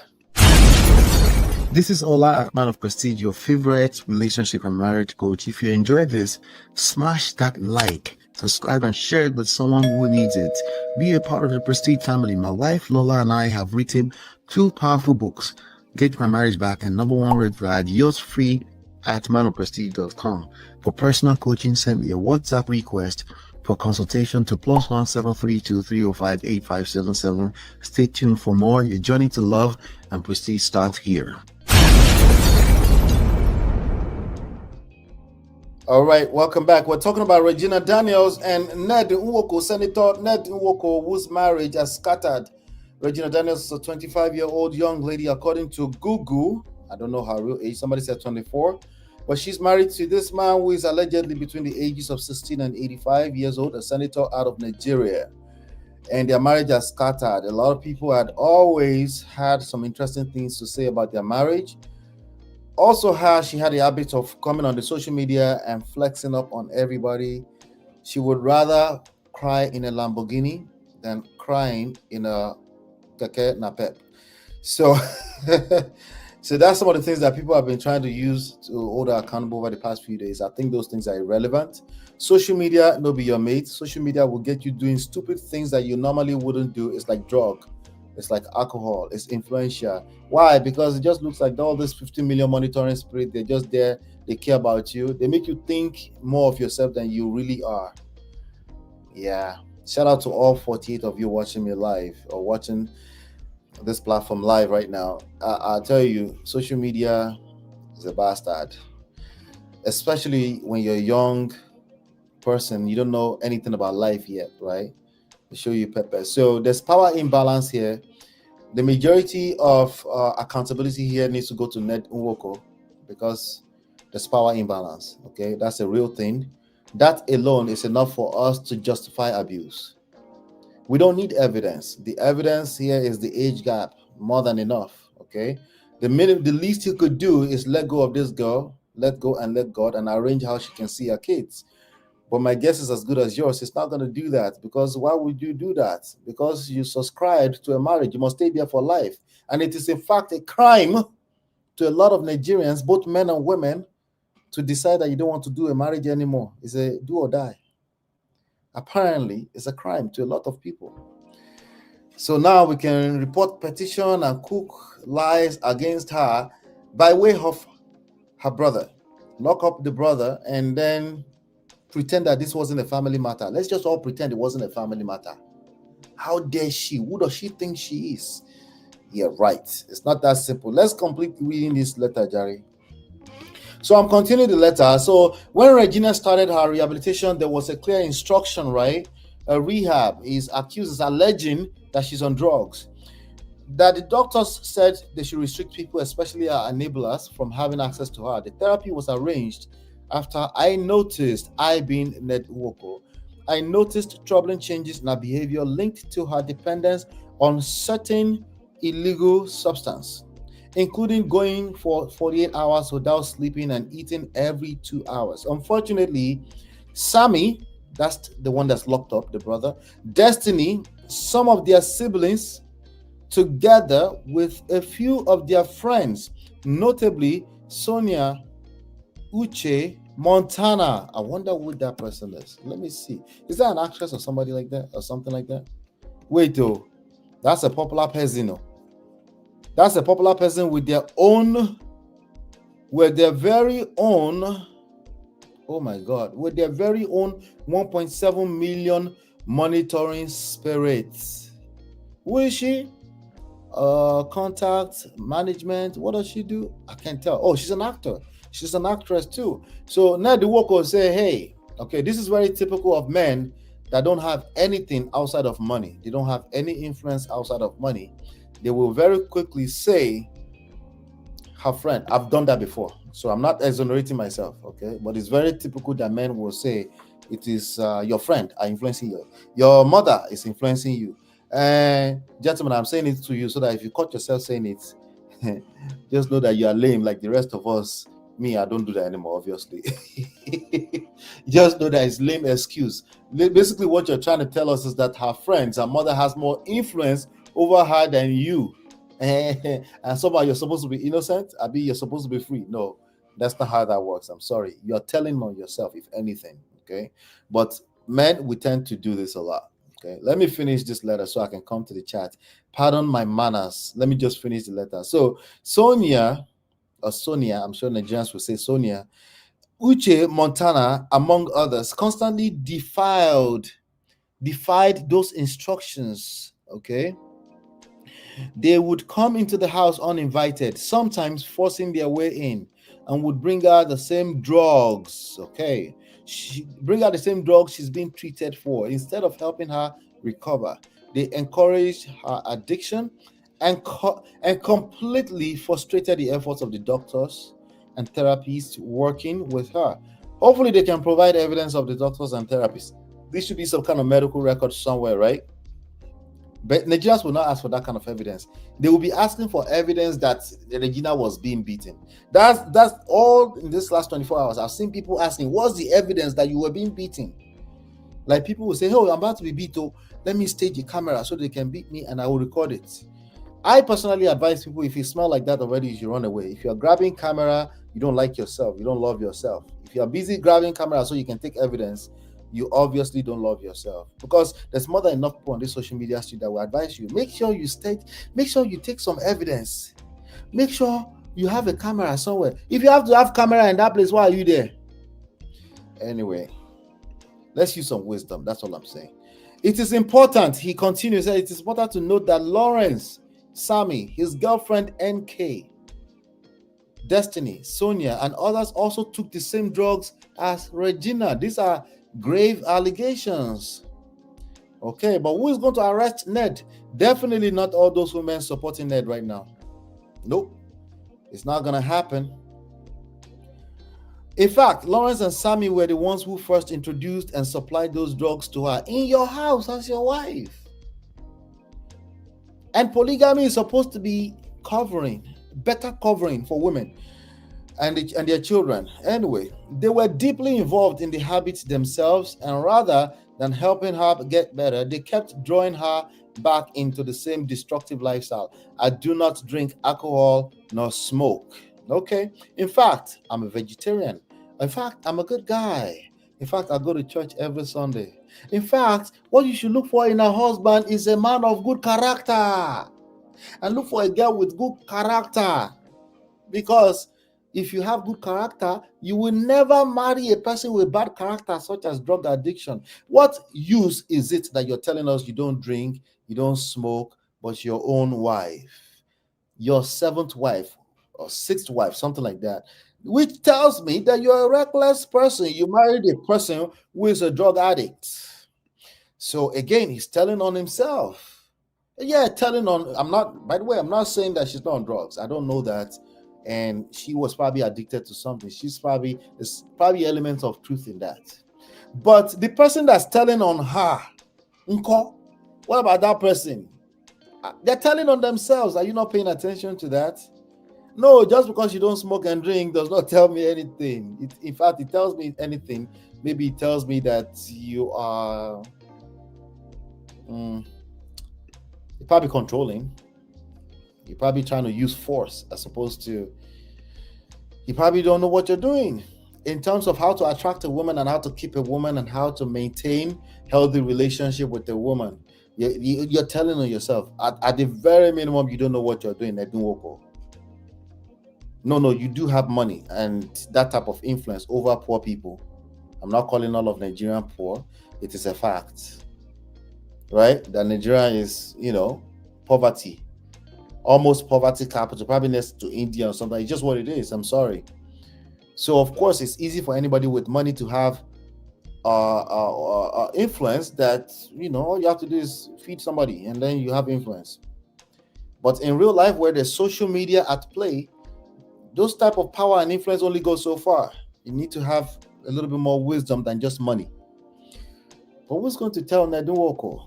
This is Ola, man of Prestige, your favorite relationship and marriage coach. If you enjoyed this, smash that like, subscribe, and share it with someone who needs it. Be a part of the Prestige family. My wife Lola and I have written 2 powerful books, Get My Marriage Back and Number 1 Red Flag, yours free at manofprestige.com. For personal coaching, send me a WhatsApp request for consultation to +1 732 305 8577. Stay tuned for more. Your journey to love and prestige starts here. All right, welcome back. We're talking about Regina Daniels and Ned Nwoko, Senator Ned Nwoko, whose marriage has scattered. Regina Daniels is a 25-year-old young lady, according to Google. I don't know her real age. Somebody said 24. But she's married to this man who is allegedly between the ages of 16 and 85 years old, a senator out of Nigeria. And their marriage has scattered. A lot of people had always had some interesting things to say about their marriage. Also, she had the habit of coming on the social media and flexing up on everybody. She would rather cry in a Lamborghini than crying in a keke napep. So So that's some of the things that people have been trying to use to hold her accountable over the past few days. I think those things are irrelevant. Social media, no be your mate. Social media will get you doing stupid things that you normally wouldn't do. It's like drug. It's like alcohol. It's influential. Why? Because it just looks like all this 15 million monitoring spirit. They're just there. They care about you. They make you think more of yourself than you really are. Yeah. Shout out to all 48 of you watching me live or watching this platform live right now. I'll tell you, social media is a bastard, especially when you're a young person. You don't know anything about life yet, right? They show you pepper. So there's power imbalance here. The majority of accountability here needs to go to Ned Nwoko because there's power imbalance. Okay, that's a real thing. That alone is enough for us to justify abuse. We don't need evidence. The evidence here is the age gap, more than enough. Okay, the least he could do is let go of this girl, let go and let God, and arrange how she can see her kids. But my guess is as good as yours. It's not going to do that, because why would you do that? Because you subscribed to a marriage. You must stay there for life. And it is in fact a crime to a lot of Nigerians, both men and women, to decide that you don't want to do a marriage anymore. It's a do or die. Apparently, it's a crime to a lot of people. So now we can report petition and cook lies against her by way of her brother. Lock up the brother and then pretend that this wasn't a family matter. Let's just all pretend it wasn't a family matter. How dare she? Who does she think she is? Yeah, right. It's not that simple. Let's complete reading this letter, Jerry. So I'm continuing the letter. So when Regina started her rehabilitation, there was a clear instruction, right? Rehab is alleging that she's on drugs. That the doctors said they should restrict people, especially her enablers, from having access to her. The therapy was arranged after I being Ned Nwoko, I noticed troubling changes in her behavior linked to her dependence on certain illegal substance, including going for 48 hours without sleeping and eating every 2 hours. Unfortunately, Sammy, that's the one that's locked up, the brother, Destiny, some of their siblings, together with a few of their friends, notably Sonia, Uche, Montana. I wonder who that person is. Let me see. Is that an actress or somebody like that or something like that? Wait, though. That's a popular person. No? That's a popular person with their very own, oh my God, with their very own 1.7 million monitoring spirits. Who is she? Contact management. What does she do? I can't tell. Oh, she's an actor. She's an actress too. So Ned Nwoko say, hey, okay, this is very typical of men that don't have anything outside of money. They don't have any influence outside of money. They will very quickly say, her friend, I've done that before. So I'm not exonerating myself, okay? But it's very typical that men will say, it is your friend are influencing you. Your mother is influencing you. Gentlemen, I'm saying it to you so that if you caught yourself saying it, just know that you are lame like the rest of us. Me, I don't do that anymore, obviously. Just know that it's lame excuse. Basically, what you're trying to tell us is that her friends, her mother has more influence over her than you. And somehow you're supposed to be innocent. You're supposed to be free. No, that's not how that works. I'm sorry. You're telling on yourself, if anything. Okay. But men, we tend to do this a lot. Okay. Let me finish this letter so I can come to the chat. Pardon my manners. Let me just finish the letter. So Sonia, I'm sure Nigerians will say Sonia, Uche, Montana, among others, constantly defied those instructions. Okay. They would come into the house uninvited, sometimes forcing their way in, and would bring her the same drugs. Okay. Bring her the same drugs she's been treated for. Instead of helping her recover, they encouraged her addiction and completely frustrated the efforts of the doctors and therapists working with her. Hopefully, they can provide evidence of the doctors and therapists. This should be some kind of medical record somewhere, right? But Nigerians will not ask for that kind of evidence. They will be asking for evidence that Regina was being beaten. That's all in this last 24 hours. I've seen people asking, what's the evidence that you were being beaten? Like people will say, oh, I'm about to be beat. Oh, let me stage a camera so they can beat me and I will record it. I personally advise people, if you smell like that already, you should run away. If you're grabbing camera, you don't like yourself, you don't love yourself. If you're busy grabbing camera so you can take evidence, you obviously don't love yourself, because there's more than enough people on this social media street that will advise you. Make sure you take some evidence. Make sure you have a camera somewhere. If you have to have camera in that place, why are you there? Anyway, let's use some wisdom. That's all I'm saying. It is important, he continues, it is important to note that Lawrence, Sammy, his girlfriend NK, Destiny, Sonia, and others also took the same drugs as Regina. These are grave allegations. Okay, but who is going to arrest Ned? Definitely not all those women supporting Ned right now. Nope, it's not going to happen. In fact, Lawrence and Sammy were the ones who first introduced and supplied those drugs to her in your house as your wife. And polygamy is supposed to be better covering for women and their children. Anyway, they were deeply involved in the habits themselves, and rather than helping her get better, they kept drawing her back into the same destructive lifestyle. I do not drink alcohol nor smoke. Okay? In fact, I'm a vegetarian. In fact, I'm a good guy. In fact, I go to church every Sunday. In fact, what you should look for in a husband is a man of good character. And look for a girl with good character. Because if you have good character, you will never marry a person with bad character, such as drug addiction. What use is it that you're telling us you don't drink, you don't smoke, but your own wife, your seventh wife or sixth wife, something like that, which tells me that you're a reckless person. You married a person who is a drug addict. So again, he's telling on himself. Yeah, by the way, I'm not saying that she's not on drugs. I don't know that. And she was probably addicted to something. There's probably elements of truth in that. But the person that's telling on her, what about that person? They're telling on themselves. Are you not paying attention to that? No, just because you don't smoke and drink does not tell me anything. In fact, it tells me anything. Maybe it tells me that you are you're probably controlling. You're probably trying to use force as opposed to, you probably don't know what you're doing in terms of how to attract a woman and how to keep a woman and how to maintain healthy relationship with a woman. You're telling on yourself. At the very minimum, you don't know what you're doing, Ned Nwoko. No, you do have money and that type of influence over poor people. I'm not calling all of Nigerian poor. It is a fact, right? That Nigeria is, poverty, almost poverty capital, probably next to India or something. It's just what it is. I'm sorry. So of course, it's easy for anybody with money to have influence. That all you have to do is feed somebody, and then you have influence. But in real life, where there's social media at play, those type of power and influence only go so far. You need to have a little bit more wisdom than just money. But who's going to tell Ned Nwoko?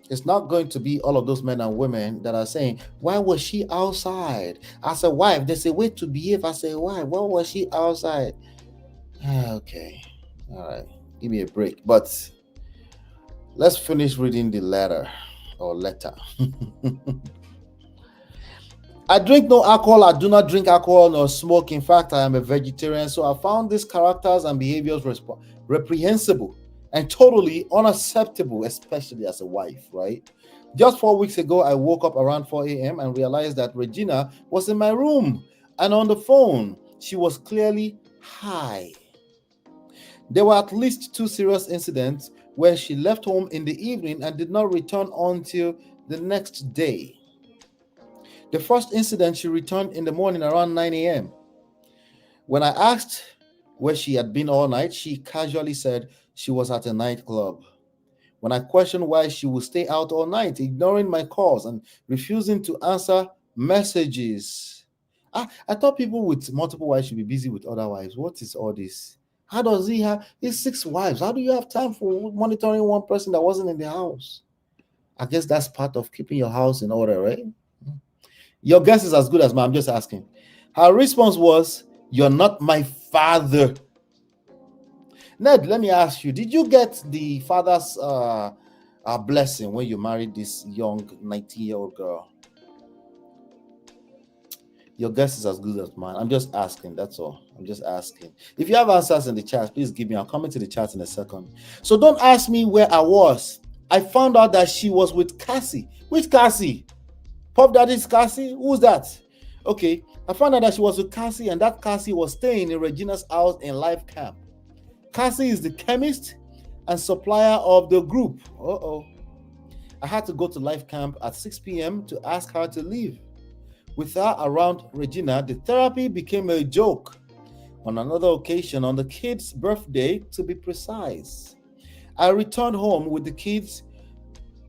It's not going to be all of those men and women that are saying, why was she outside? As a wife, there's a way to behave as a wife. Why was she outside? Okay. All right. Give me a break. But let's finish reading the letter. I drink no alcohol. I do not drink alcohol nor smoke. In fact, I am a vegetarian. So I found these characters and behaviors reprehensible and totally unacceptable, especially as a wife, right? Just 4 weeks ago, I woke up around 4 a.m. and realized that Regina was in my room and on the phone. She was clearly high. There were at least 2 serious incidents where she left home in the evening and did not return until the next day. The first incident, she returned in the morning around 9 a.m. When I asked where she had been all night, she casually said she was at a nightclub. When I questioned why she would stay out all night, ignoring my calls and refusing to answer messages. I thought people with multiple wives should be busy with other wives. What is all this? How does he have his 6 wives? How do you have time for monitoring one person that wasn't in the house? I guess that's part of keeping your house in order, right? Your guess is as good as mine. I'm just asking. Her response was, "You're not my father." Ned, let me ask you, did you get the father's blessing when you married this young 19-year-old girl? Your guess is as good as mine. I'm just asking. That's all. I'm just asking. If you have answers in the chat, please give me. I'll comment to the chat in a second. So don't ask me where I was. I found out that she was with Cassie. Which Cassie? Pop Daddy's Cassie? Who's that? Okay. I found out that she was with Cassie, and that Cassie was staying in Regina's house in life camp. Cassie is the chemist and supplier of the group. I had to go to life camp at 6 p.m. to ask her to leave. With her around Regina, the therapy became a joke. On another occasion, on the kid's birthday, to be precise, I returned home with the kids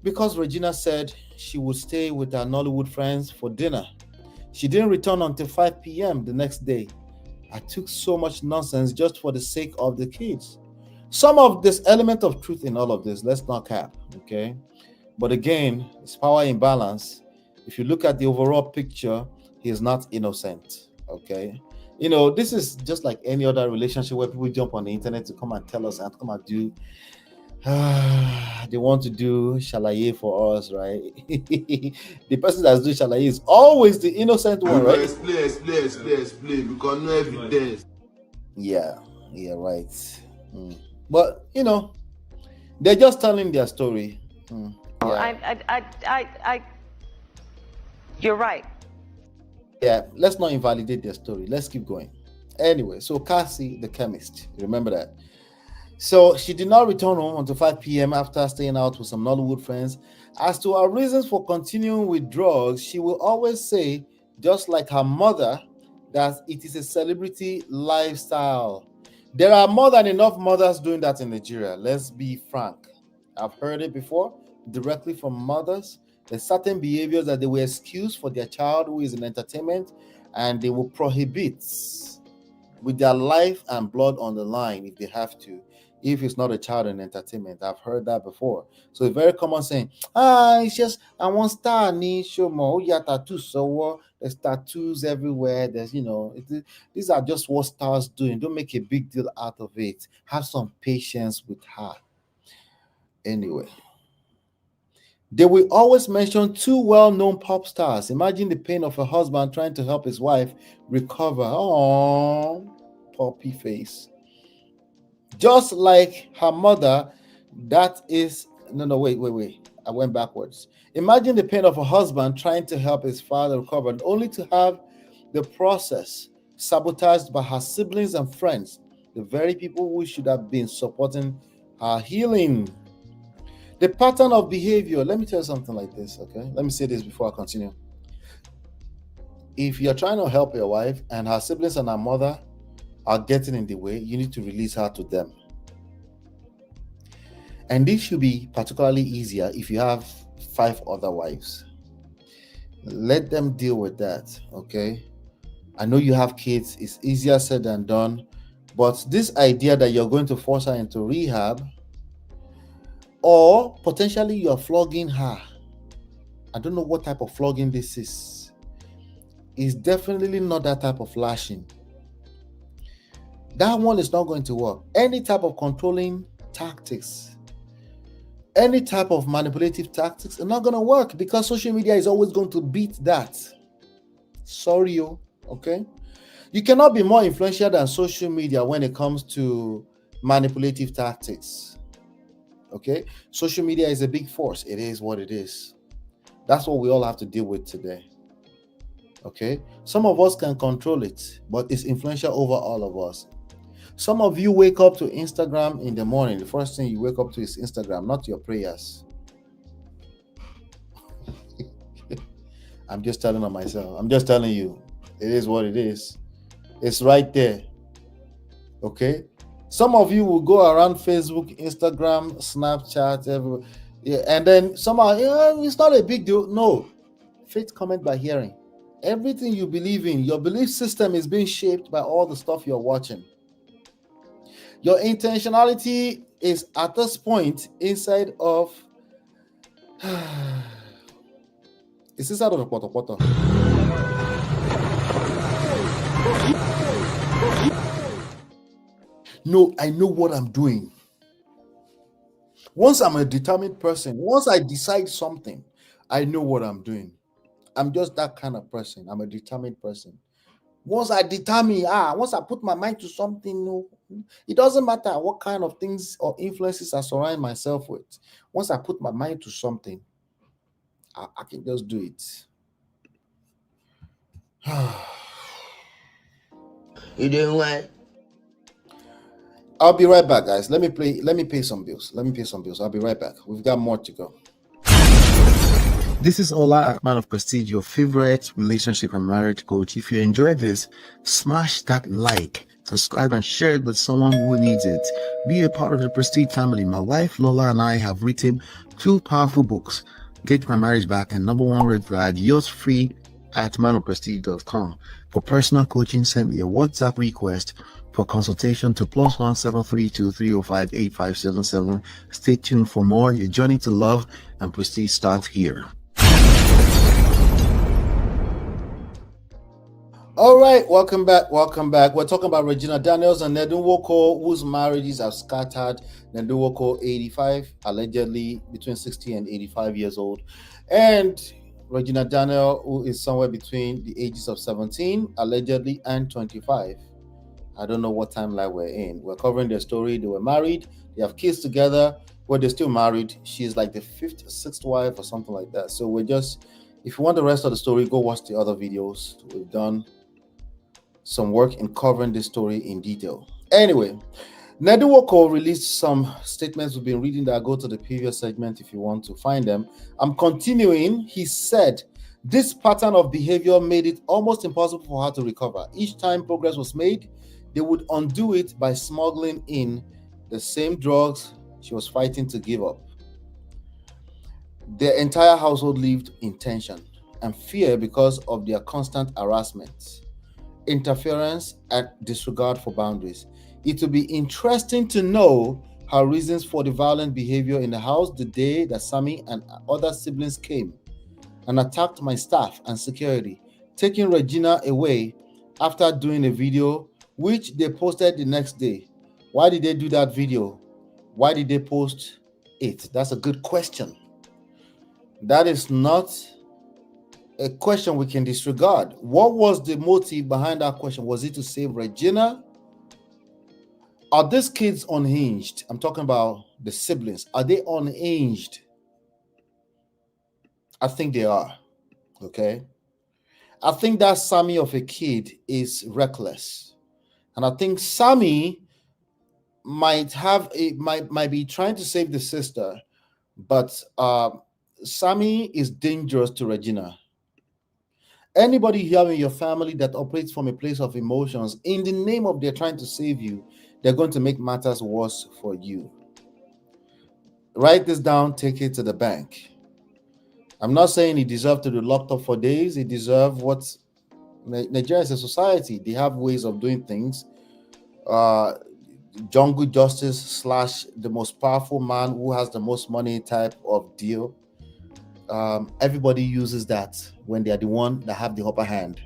because Regina said she would stay with her Nollywood friends for dinner. She didn't return until 5 p.m. the next day. I took so much nonsense just for the sake of the kids. Some of this element of truth in all of this, let's not cap, okay? But again, it's power imbalance. If you look at the overall picture, he is not innocent, okay? This is just like any other relationship where people jump on the internet to come and tell us and come and do they want to do shalaye for us, right? The person that's doing shalaye is always the innocent one, right? Explain, because no evidence. Yeah, right. But they're just telling their story. Yeah. You're right. Yeah, let's not invalidate their story. Let's keep going. Anyway, so Cassie, the chemist, remember that. So she did not return home until 5 p.m. after staying out with some Nollywood friends. As to her reasons for continuing with drugs, she will always say, just like her mother, that it is a celebrity lifestyle. There are more than enough mothers doing that in Nigeria. Let's be frank. I've heard it before, directly from mothers. There's certain behaviors that they will excuse for their child who is in entertainment, and they will prohibit with their life and blood on the line if they have to, if it's not a child in entertainment. I've heard that before. So it's very common saying, it's just, I want star ni show more. Yeah, tattoos. So there's tattoos everywhere. There's, these are just what stars doing. Don't make a big deal out of it. Have some patience with her. Anyway, they will always mention two well-known pop stars. Imagine the pain of a husband trying to help his wife recover. Oh, puppy face. Just like her mother, that is... No, wait. I went backwards. Imagine the pain of a husband trying to help his father recover, only to have the process sabotaged by her siblings and friends, the very people who should have been supporting her healing. The pattern of behavior, let me tell you something like this, okay? Let me say this before I continue. If you're trying to help your wife and her siblings and her mother are getting in the way, you need to release her to them. And this should be particularly easier if you have 5 other wives. Let them deal with that, okay? I know you have kids, it's easier said than done, but this idea that you're going to force her into rehab, or potentially you're flogging her, I don't know what type of flogging this is. It's definitely not that type of lashing. That one is not going to work. Any type of controlling tactics, any type of manipulative tactics are not going to work, because social media is always going to beat that. Sorry, okay? You cannot be more influential than social media when it comes to manipulative tactics. Okay? Social media is a big force. It is what it is. That's what we all have to deal with today. Okay? Some of us can control it, but it's influential over all of us. Some of you wake up to Instagram in the morning. The first thing you wake up to is Instagram, not your prayers. I'm just telling on myself. I'm just telling you. It is what it is. It's right there. Okay? Some of you will go around Facebook, Instagram, Snapchat, everywhere. Yeah, and then somehow, it's not a big deal. No. Faith cometh by hearing. Everything you believe in, your belief system is being shaped by all the stuff you're watching. Your intentionality is at this point inside of... it's inside of the poto. No, I know what I'm doing. Once I'm a determined person, once I decide something, I know what I'm doing. I'm just that kind of person. I'm a determined person. Once I determine, once I put my mind to something, no, it doesn't matter what kind of things or influences I surround myself with. Once I put my mind to something, I can just do it. You doing what? I'll be right back, guys. Let me pay some bills. I'll be right back. We've got more to go. This is Ola, man of Prestige, your favorite relationship and marriage coach. If you enjoy this, smash that like, subscribe, and share it with someone who needs it. Be a part of the Prestige family. My wife Lola and I have written 2 powerful books, Get My Marriage Back and Number 1 Red Flag. Yours free at manofprestige.com. For personal coaching, send me a WhatsApp request for consultation to +1 732 305 8577. Stay tuned for more. Your journey to love and prestige starts here. All right, welcome back. We're talking about Regina Daniels and Ned Nwoko, whose marriages have scattered. Ned Nwoko, 85, allegedly between 60 and 85 years old. And Regina Daniel, who is somewhere between the ages of 17, allegedly, and 25. I don't know what timeline we're in. We're covering their story. They were married. They have kids together. Well, they're still married. She's like the 5th or 6th wife or something like that. So if you want the rest of the story, go watch the other videos. We've done some work in covering this story in detail. Anyway, Ned Nwoko released some statements we've been reading that go to the previous segment if you want to find them. I'm continuing. He said, this pattern of behavior made it almost impossible for her to recover. Each time progress was made, they would undo it by smuggling in the same drugs she was fighting to give up. Their entire household lived in tension and fear because of their constant harassment, interference, and disregard for boundaries. It will be interesting to know her reasons for the violent behavior in the house the day that Sammy and other siblings came and attacked my staff and security, taking Regina away after doing a video which they posted the next day. Why did they do that video? Why did they post it? That's a good question. That is not a question we can disregard. What was the motive behind that question? Was it to save Regina? Are these kids unhinged? I'm talking about the siblings. Are they unhinged? I think they are. Okay. I think that Sammy of a kid is reckless. And I think Sammy might be trying to save the sister, but Sammy is dangerous to Regina. Anybody here in your family that operates from a place of emotions, in the name of they're trying to save you, they're going to make matters worse for you. Write this down, take it to the bank. I'm not saying he deserved to be locked up for days. He deserved what Nigeria is a society. They have ways of doing things. Jungle justice / the most powerful man who has the most money type of deal. Everybody uses that when they are the one that have the upper hand.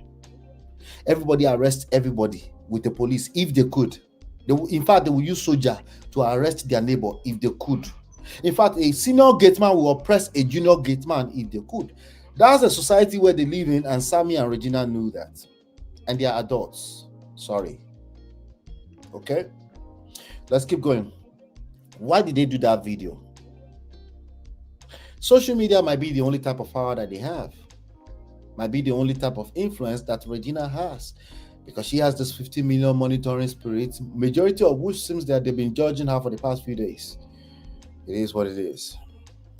Everybody arrests everybody with the police if they could. In fact, they will use soldier to arrest their neighbor if they could. In fact, a senior gateman will oppress a junior gateman if they could. That's a society where they live in, and Sammy and Regina knew that. And they are adults. Sorry. Okay? Let's keep going. Why did they do that video? Social media might be the only type of power that they have. Might be the only type of influence that Regina has. Because she has this 50 million monitoring spirit, majority of which seems that they've been judging her for the past few days. It is what it is.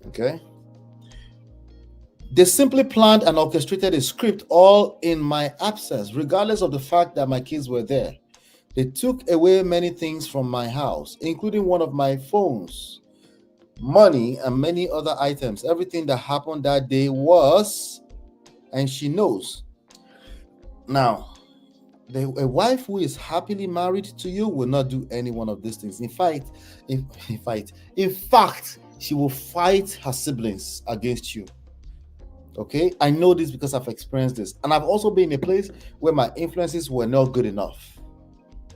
Okay? They simply planned and orchestrated a script all in my absence, regardless of the fact that my kids were there. They took away many things from my house, including one of my phones, money, and many other items. Everything that happened that day was, and she knows. Now, a wife who is happily married to you will not do any one of these things. In fact, she will fight her siblings against you. Okay, I know this because I've experienced this, and I've also been in a place where my influences were not good enough,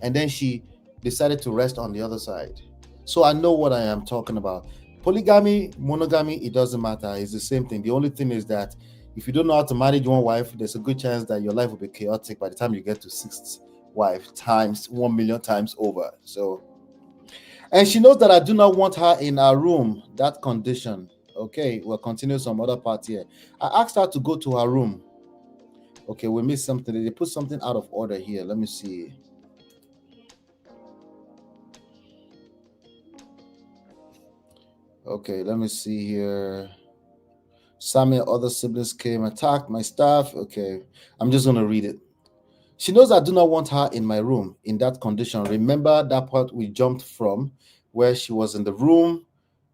and then she decided to rest on the other side. So I know what I am talking about. Polygamy, monogamy, it doesn't matter. It's the same thing. The only thing is that If you don't know how to manage one wife, there's a good chance that your life will be chaotic by the time you get to sixth wife times 1 million times over. So, and she knows that I do not want her in our room. That condition. Okay, we'll continue some other part here. I asked her to go to her room. Okay, we missed something. They put something out of order here. Let me see. Okay, let me see here. Sammy and other siblings came, attacked my staff. Okay, I'm just going to read it. She knows I do not want her in my room in that condition. Remember that part we jumped from where she was in the room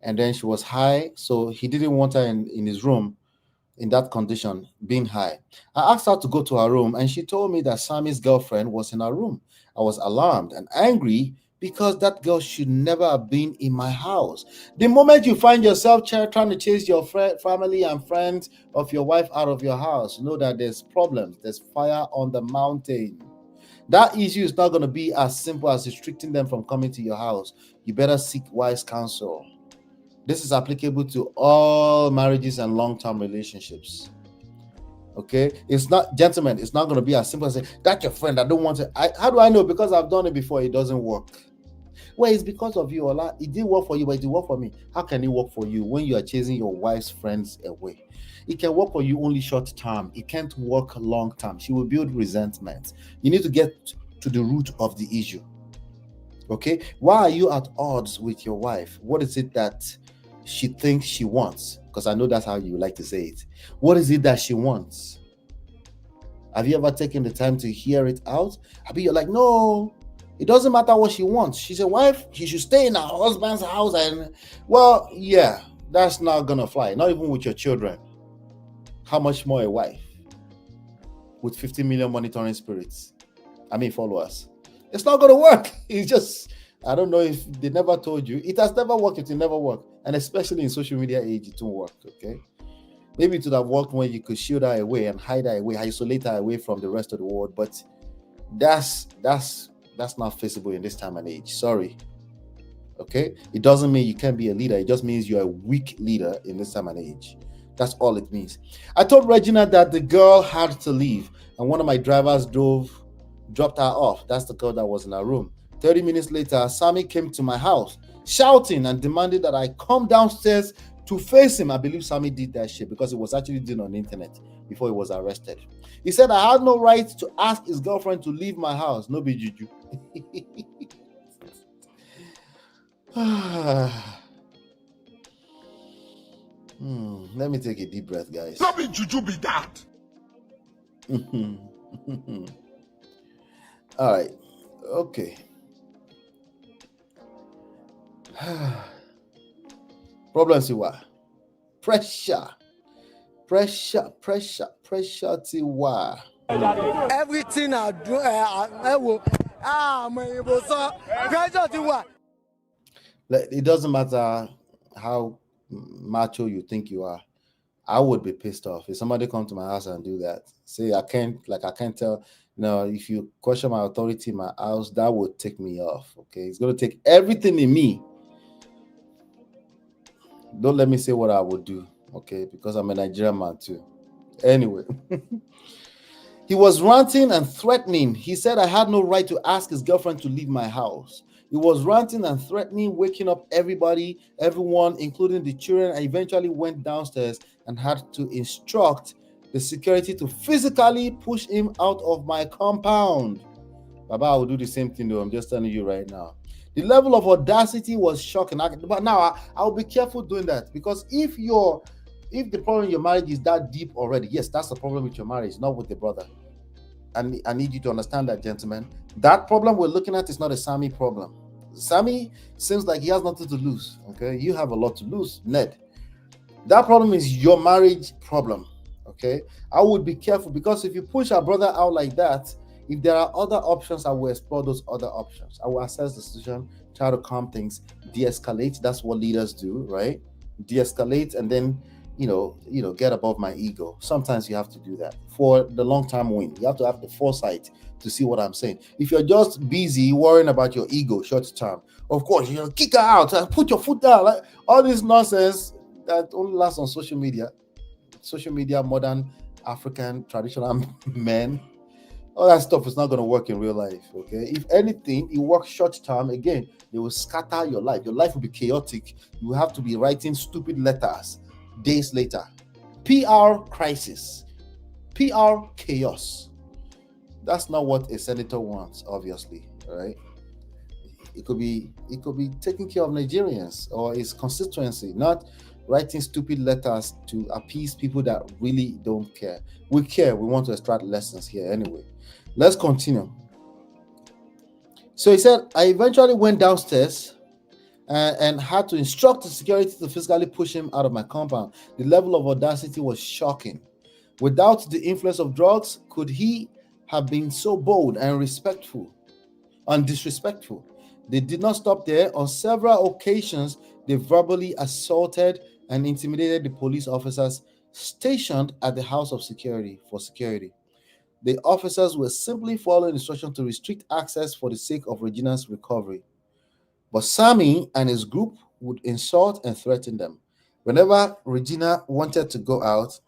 and then she was high. So he didn't want her in his room in that condition, being high. I asked her to go to her room and she told me that Sammy's girlfriend was in her room. I was alarmed and angry because that girl should never have been in my house. The moment you find yourself trying to chase your family and friends of your wife out of your house, know that there's problems. There's fire on the mountain. That issue is not going to be as simple as restricting them from coming to your house. You better seek wise counsel. This is applicable to all marriages and long-term relationships. Okay, it's not, gentlemen, it's not going to be as simple as saying, that's your friend, I don't want to. How do I know? Because I've done it before. It doesn't work. Well, it's because of you, Ola. It didn't work for you, but it did work for me. How can it work for you when you are chasing your wife's friends away? It can work for you only short term. It can't work long term. She will build resentment. You need to get to the root of the issue. Okay, why are you at odds with your wife? What is it that she thinks she wants? Because I know that's how you like to say it. What is it that she wants? Have you ever taken the time to hear it out? Maybe you're like, no, it doesn't matter what she wants. She's a wife. She should stay in her husband's house. And, well, yeah, that's not going to fly. Not even with your children. How much more a wife with 50 million monitoring spirits? Followers. It's not going to work. It's just, I don't know if they never told you. It has never worked. It will never work. And especially in social media age, it won't work, okay? Maybe it would have worked when you could shield her away and hide her away, isolate her away from the rest of the world. But that's not feasible in this time and age. Sorry. Okay? It doesn't mean you can't be a leader. It just means you're a weak leader in this time and age. That's all it means. I told Regina that the girl had to leave, and one of my drivers dropped her off. That's the girl that was in her room. 30 minutes later, Sammy came to my house, shouting and demanded that I come downstairs to face him. I believe Sammy did that shit because it was actually done on the internet before he was arrested. He said I had no right to ask his girlfriend to leave my house. No be juju. Let me take a deep breath, guys. No be juju be that. All right. Okay. Problems you are. Pressure tiwa. Everything I do, I will. Pressure tiwa. It doesn't matter how macho you think you are. I would be pissed off if somebody come to my house and do that. Say I can't tell. No, if you question my authority in my house, that would take me off. Okay, it's gonna take everything in me. Don't let me say what I would do, okay? Because I'm a Nigerian man too. Anyway, he was ranting and threatening. He said I had no right to ask his girlfriend to leave my house. He was ranting and threatening, waking up everyone, including the children. I eventually went downstairs and had to instruct the security to physically push him out of my compound. Baba, I will do the same thing though. I'm just telling you right now. The level of audacity was shocking. But now I'll be careful doing that, because if the problem in your marriage is that deep already, yes, that's the problem with your marriage, not with the brother. And I need you to understand that, gentlemen. That problem we're looking at is not a Sammy problem. Sammy seems like he has nothing to lose. Okay, you have a lot to lose, Ned. That problem is your marriage problem. Okay, I would be careful, because if you push our brother out like that, if there are other options, I will explore those other options. I will assess the situation, try to calm things, de-escalate. That's what leaders do, right? De-escalate and then, get above my ego. Sometimes you have to do that for the long-term win. You have to have the foresight to see what I'm saying. If you're just busy worrying about your ego short-term, of course, kick her out, put your foot down. Like, all this nonsense that only lasts on social media. social media, modern African traditional men, all that stuff is not going to work in real life. Okay, if anything, it works short term. Again, they will scatter your life. Your life will be chaotic. You will have to be writing stupid letters days later. PR crisis, PR chaos. That's not what a senator wants, obviously, right? It could be taking care of Nigerians or his constituency, not writing stupid letters to appease people that really don't care. We care. We want to extract lessons here anyway. Let's continue. So he said, I eventually went downstairs and had to instruct the security to physically push him out of my compound. The level of audacity was shocking. Without the influence of drugs, could he have been so bold and disrespectful? They did not stop there. On several occasions, they verbally assaulted and intimidated the police officers stationed at the house of security for security. The officers were simply following instructions to restrict access for the sake of Regina's recovery. But Sammy and his group would insult and threaten them. Whenever Regina wanted to go out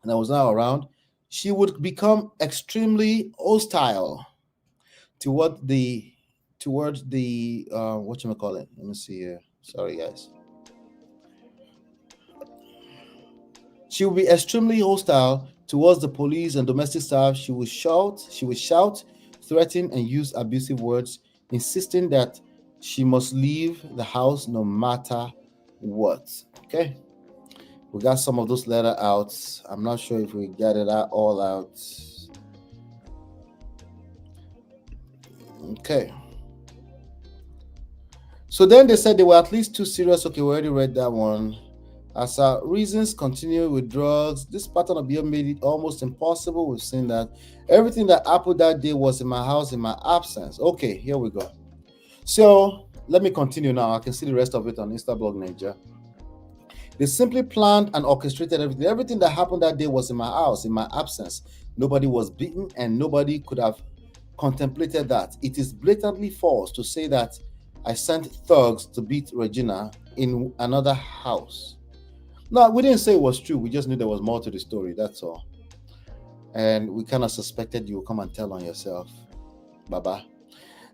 and I was not around, she would become extremely hostile towards the whatchamacallit. Let me see here. Sorry, guys. She would be extremely hostile towards the police and domestic staff. She would shout, threaten, and use abusive words, insisting that she must leave the house no matter what. Okay. We got some of those letters out. I'm not sure if we get it all out. Okay. So then they said they were at least too serious. Okay, we already read that one. As our reasons continue with drugs, this pattern of behavior made it almost impossible. We've seen that. Everything that happened that day was in my house in my absence. Okay, here we go. So let me continue now. I can see the rest of it on Instablog Ninja. They simply planned and orchestrated everything. Everything that happened that day was in my house, in my absence. Nobody was beaten and nobody could have contemplated that. It is blatantly false to say that I sent thugs to beat Regina in another house. No, we didn't say it was true. We just knew there was more to the story. That's all. And we kind of suspected you would come and tell on yourself. Bye-bye.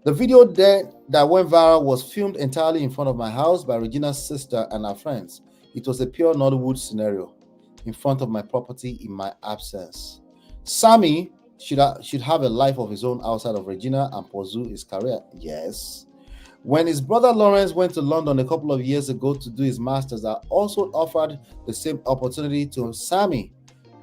The video that went viral was filmed entirely in front of my house by Regina's sister and her friends. It was a pure Nollywood scenario in front of my property in my absence. Sammy should have a life of his own outside of Regina and pursue his career. Yes. When his brother Lawrence went to London a couple of years ago to do his master's, I also offered the same opportunity to Sammy,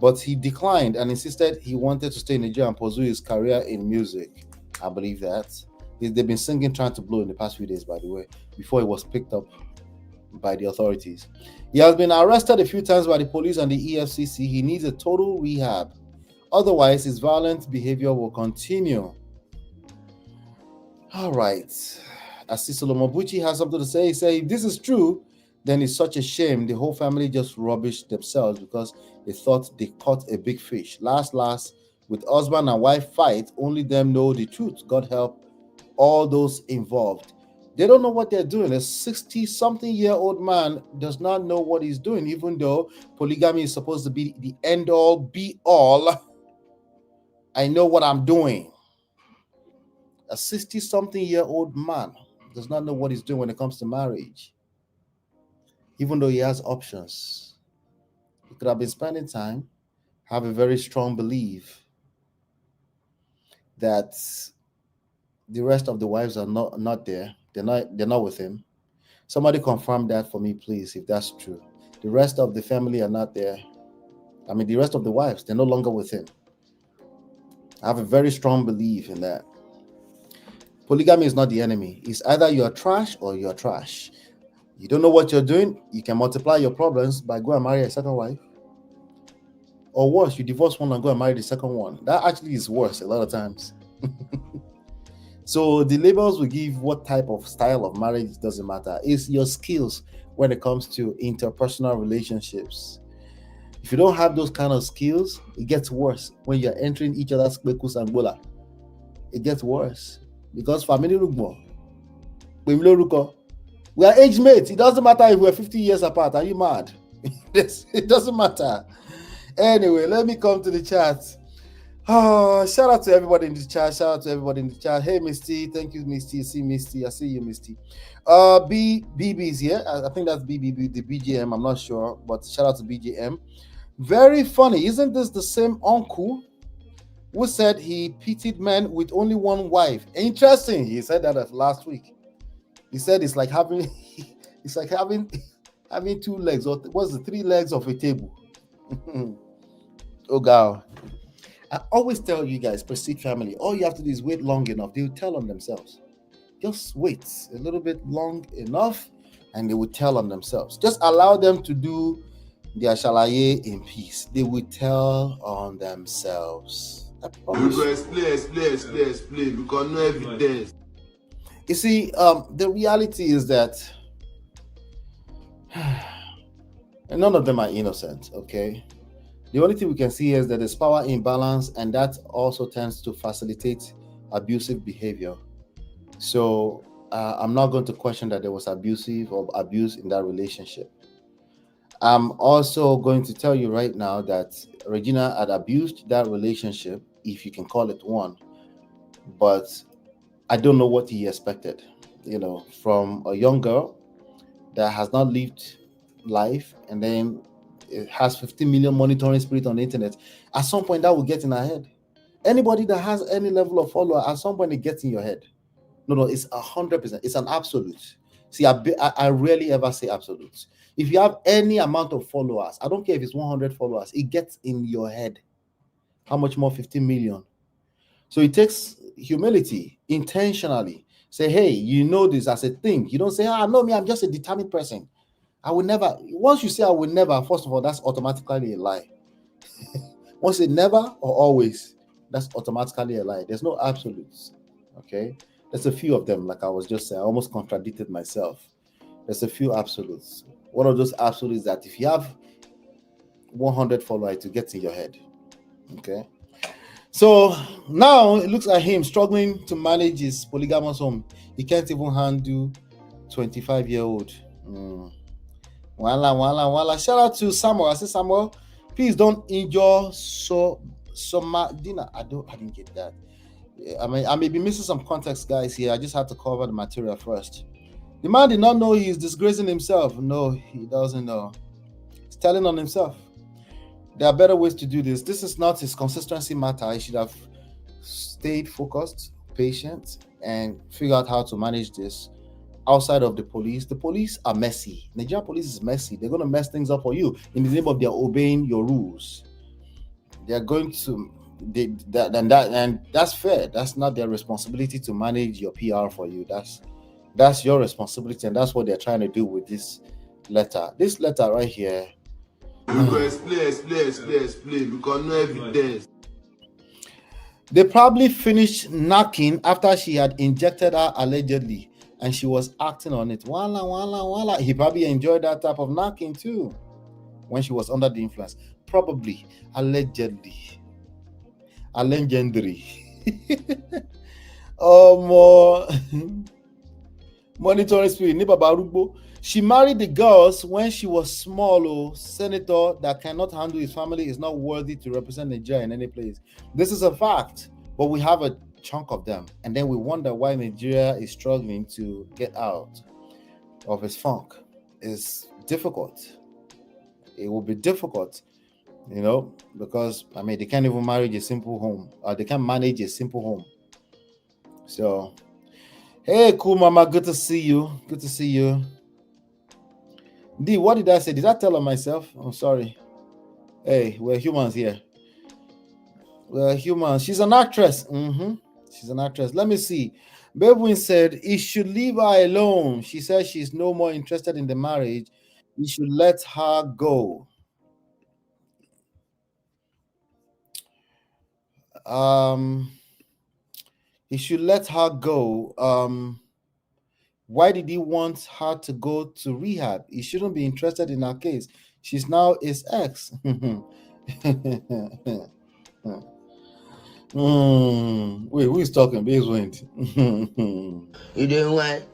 but he declined and insisted he wanted to stay in Nigeria and pursue his career in music. I believe that. They've been singing Trying to Blow in the past few days, by the way, before he was picked up by the authorities. He has been arrested a few times by the police and the EFCC. He needs a total rehab. Otherwise, his violent behavior will continue. All right. Asisolo Mobuchi has something to say. He said, if this is true, then it's such a shame. The whole family just rubbished themselves because they thought they caught a big fish. Last, with husband and wife fight, only them know the truth. God help all those involved. They don't know what they're doing. A 60-something-year-old man does not know what he's doing, even though polygamy is supposed to be the end-all, be-all. I know what I'm doing. A 60-something-year-old man does not know what he's doing when it comes to marriage, even though he has options. He could have been spending time, have a very strong belief that the rest of the wives are not there. They're not with him. Somebody confirm that for me, please, if that's true. The rest of the family are not there. I mean, the rest of the wives, they're no longer with him. I have a very strong belief in that. Polygamy is not the enemy. It's either you're trash or you're trash. You don't know what you're doing, you can multiply your problems by go and marry a second wife. Or worse, you divorce one and go and marry the second one. That actually is worse a lot of times. So the labels we give what type of style of marriage doesn't matter. It's your skills when it comes to interpersonal relationships. If you don't have those kind of skills, it gets worse when you're entering each other's kwekus and bola. It gets worse because family we are age mates. It doesn't matter if we're 50 years apart. Are you mad? It doesn't matter. Anyway, let me come to the chat. Oh, shout out to everybody in the chat. Shout out to everybody in the chat. Hey, Misty. Thank you, Misty. I see Misty. I see you, Misty. BB's here. I think that's BBB, the BGM. I'm not sure, but shout out to BGM. Very funny. Isn't this the same uncle who said he pitied men with only one wife? Interesting. He said that last week. He said it's like having having two legs, or what's the 3 legs of a table? Oh God. I always tell you guys, Prestige family, all you have to do is wait long enough. They will tell on themselves. Just wait a little bit long enough and they will tell on themselves. Just allow them to do their shalaye in peace. They will tell on themselves. I promise. You go explain because no evidence. You see, the reality is that none of them are innocent, okay? The only thing we can see is that there's power imbalance, and that also tends to facilitate abusive behavior. So I'm not going to question that there was abuse in that relationship. I'm also going to tell you right now that Regina had abused that relationship, if you can call it one, but I don't know what he expected, from a young girl that has not lived life, and then it has 15 million monitoring spirit on the internet. At some point, that will get in her head. Anybody that has any level of follower, at some point, it gets in your head. No, it's 100%. It's an absolute. See, I rarely ever say absolutes. If you have any amount of followers, I don't care if it's 100 followers, it gets in your head. How much more 15 million? So it takes humility, intentionally. Say, hey, you know this as a thing. You don't say, no, me, I'm just a determined person. I will never. Once you say I will never, first of all, that's automatically a lie. Once you say never or always, that's automatically a lie. There's no absolutes. Okay? There's a few of them, like I was just saying. I almost contradicted myself. There's a few absolutes. One of those absolutes is that if you have 100 followers, it gets in your head. Okay? So now it looks like him struggling to manage his polygamous home. He can't even handle 25-year-old. Wala. Shout out to Samuel. I say, Samuel, please don't injure Somadina. I didn't get that. I may be missing some context, guys, here. I just had to cover the material first. The man did not know he's disgracing himself. No, he doesn't know. He's telling on himself. There are better ways to do this. This is not his consistency matter. He should have stayed focused, patient, and figure out how to manage this outside of the police. The police are messy. Nigerian police is messy. They're going to mess things up for you in the name of their obeying your rules. They're going to, and that's fair. That's not their responsibility to manage your PR for you. That's your responsibility, and that's what they're trying to do with this letter. This letter right here. You go explain because no evidence. They probably finished knocking after she had injected her allegedly, and she was acting on it. Wala. He probably enjoyed that type of knocking too when she was under the influence. Probably, allegedly. More monitoring spirit. She married the girls when she was small. Senator that cannot handle his family is not worthy to represent Nigeria in any place. This is a fact, but we have a chunk of them, and then we wonder why Nigeria is struggling to get out of its funk. It's difficult. It will be difficult, because they can't even manage a simple home, or they can't manage a simple home. So, hey, cool mama, good to see you. D, what did I say? Did I tell her myself? I'm sorry. Hey, we're humans here. We're humans. She's an actress. She's an actress. Let me see. Bedwin said he should leave her alone. She says she's no more interested in the marriage. He should let her go. He should let her go. Why did he want her to go to rehab? He shouldn't be interested in her case. She's now his ex. Wait, who is talking? Base went. You doing what?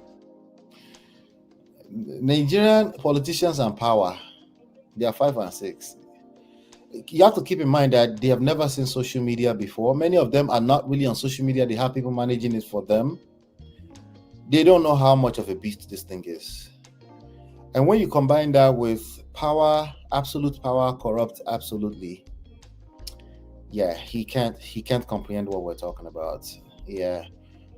Nigerian politicians and power. They are 5 and 6. You have to keep in mind that they have never seen social media before. Many of them are not really on social media. They have people managing it for them. They don't know how much of a beast this thing is. And when you combine that with power, absolute power corrupt absolutely. Yeah, he can't comprehend what we're talking about. Yeah.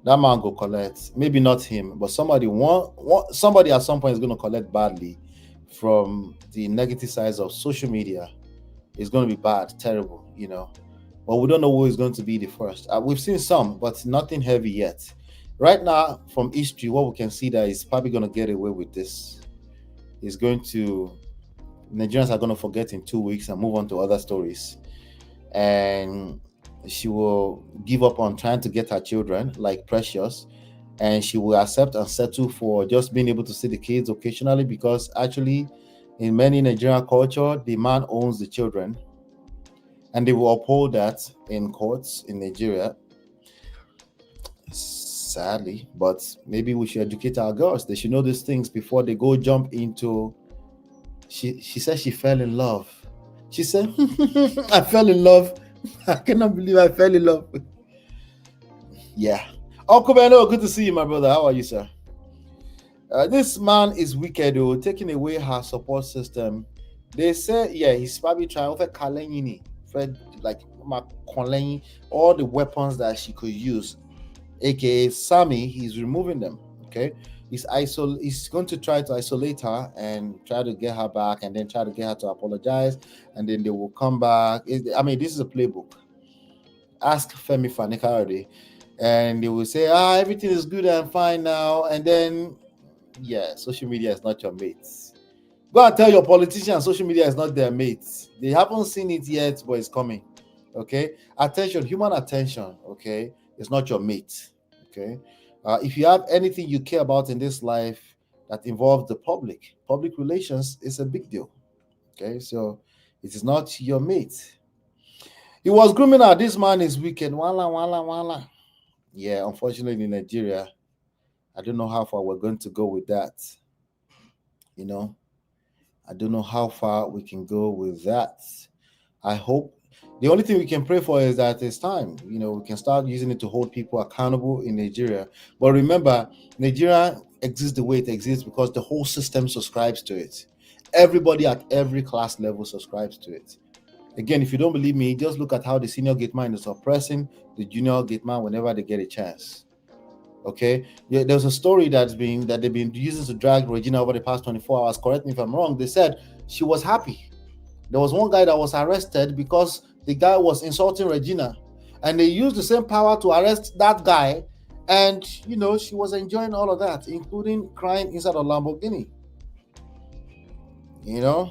That man go collect. Maybe not him, but somebody at some point is going to collect badly from the negative sides of social media. It's going to be bad, terrible, But we don't know who is going to be the first. We've seen some, but nothing heavy yet. Right now, from history, what we can see that he's probably going to get away with this. Nigerians are going to forget in 2 weeks and move on to other stories. And she will give up on trying to get her children, like Precious, and she will accept and settle for just being able to see the kids occasionally, because actually, in many Nigerian culture, the man owns the children, and they will uphold that in courts in Nigeria. Sadly, but maybe we should educate our girls. They should know these things before they go jump into. She said she fell in love. She said, I fell in love. I cannot believe I fell in love. Yeah. Uncle Beno, good to see you, my brother. How are you, sir? This man is wicked, though, taking away her support system. They say, yeah, he's probably trying to like all the weapons that she could use, aka Sammy. He's removing them. Okay, he's going to try to isolate her and try to get her back, and then try to get her to apologize, and then they will come back. This is a playbook. Ask Femi Fanikari, and they will say, everything is good and fine now, and then, yeah, social media is not your mates. Go and tell your politicians social media is not their mates. They haven't seen it yet, but it's coming. Okay, attention, human attention. Okay, it's not your mate. Okay, if you have anything you care about in this life that involves the public relations, is a big deal. Okay, so it is not your mate. He was grooming her. This man is wicked. Wala. Yeah, unfortunately, in Nigeria, I don't know how far we're going to go with that. I don't know how far we can go with that. I hope the only thing we can pray for is that it's time. We can start using it to hold people accountable in Nigeria. But remember, Nigeria exists the way it exists because the whole system subscribes to it. Everybody at every class level subscribes to it. Again, if you don't believe me, just look at how the senior gate man is oppressing the junior gate man whenever they get a chance. Okay, yeah, there's a story that they've been using to drag Regina over the past 24 hours. Correct me if I'm wrong. They said she was happy. There was one guy that was arrested because the guy was insulting Regina, and they used the same power to arrest that guy. And she was enjoying all of that, including crying inside a Lamborghini. It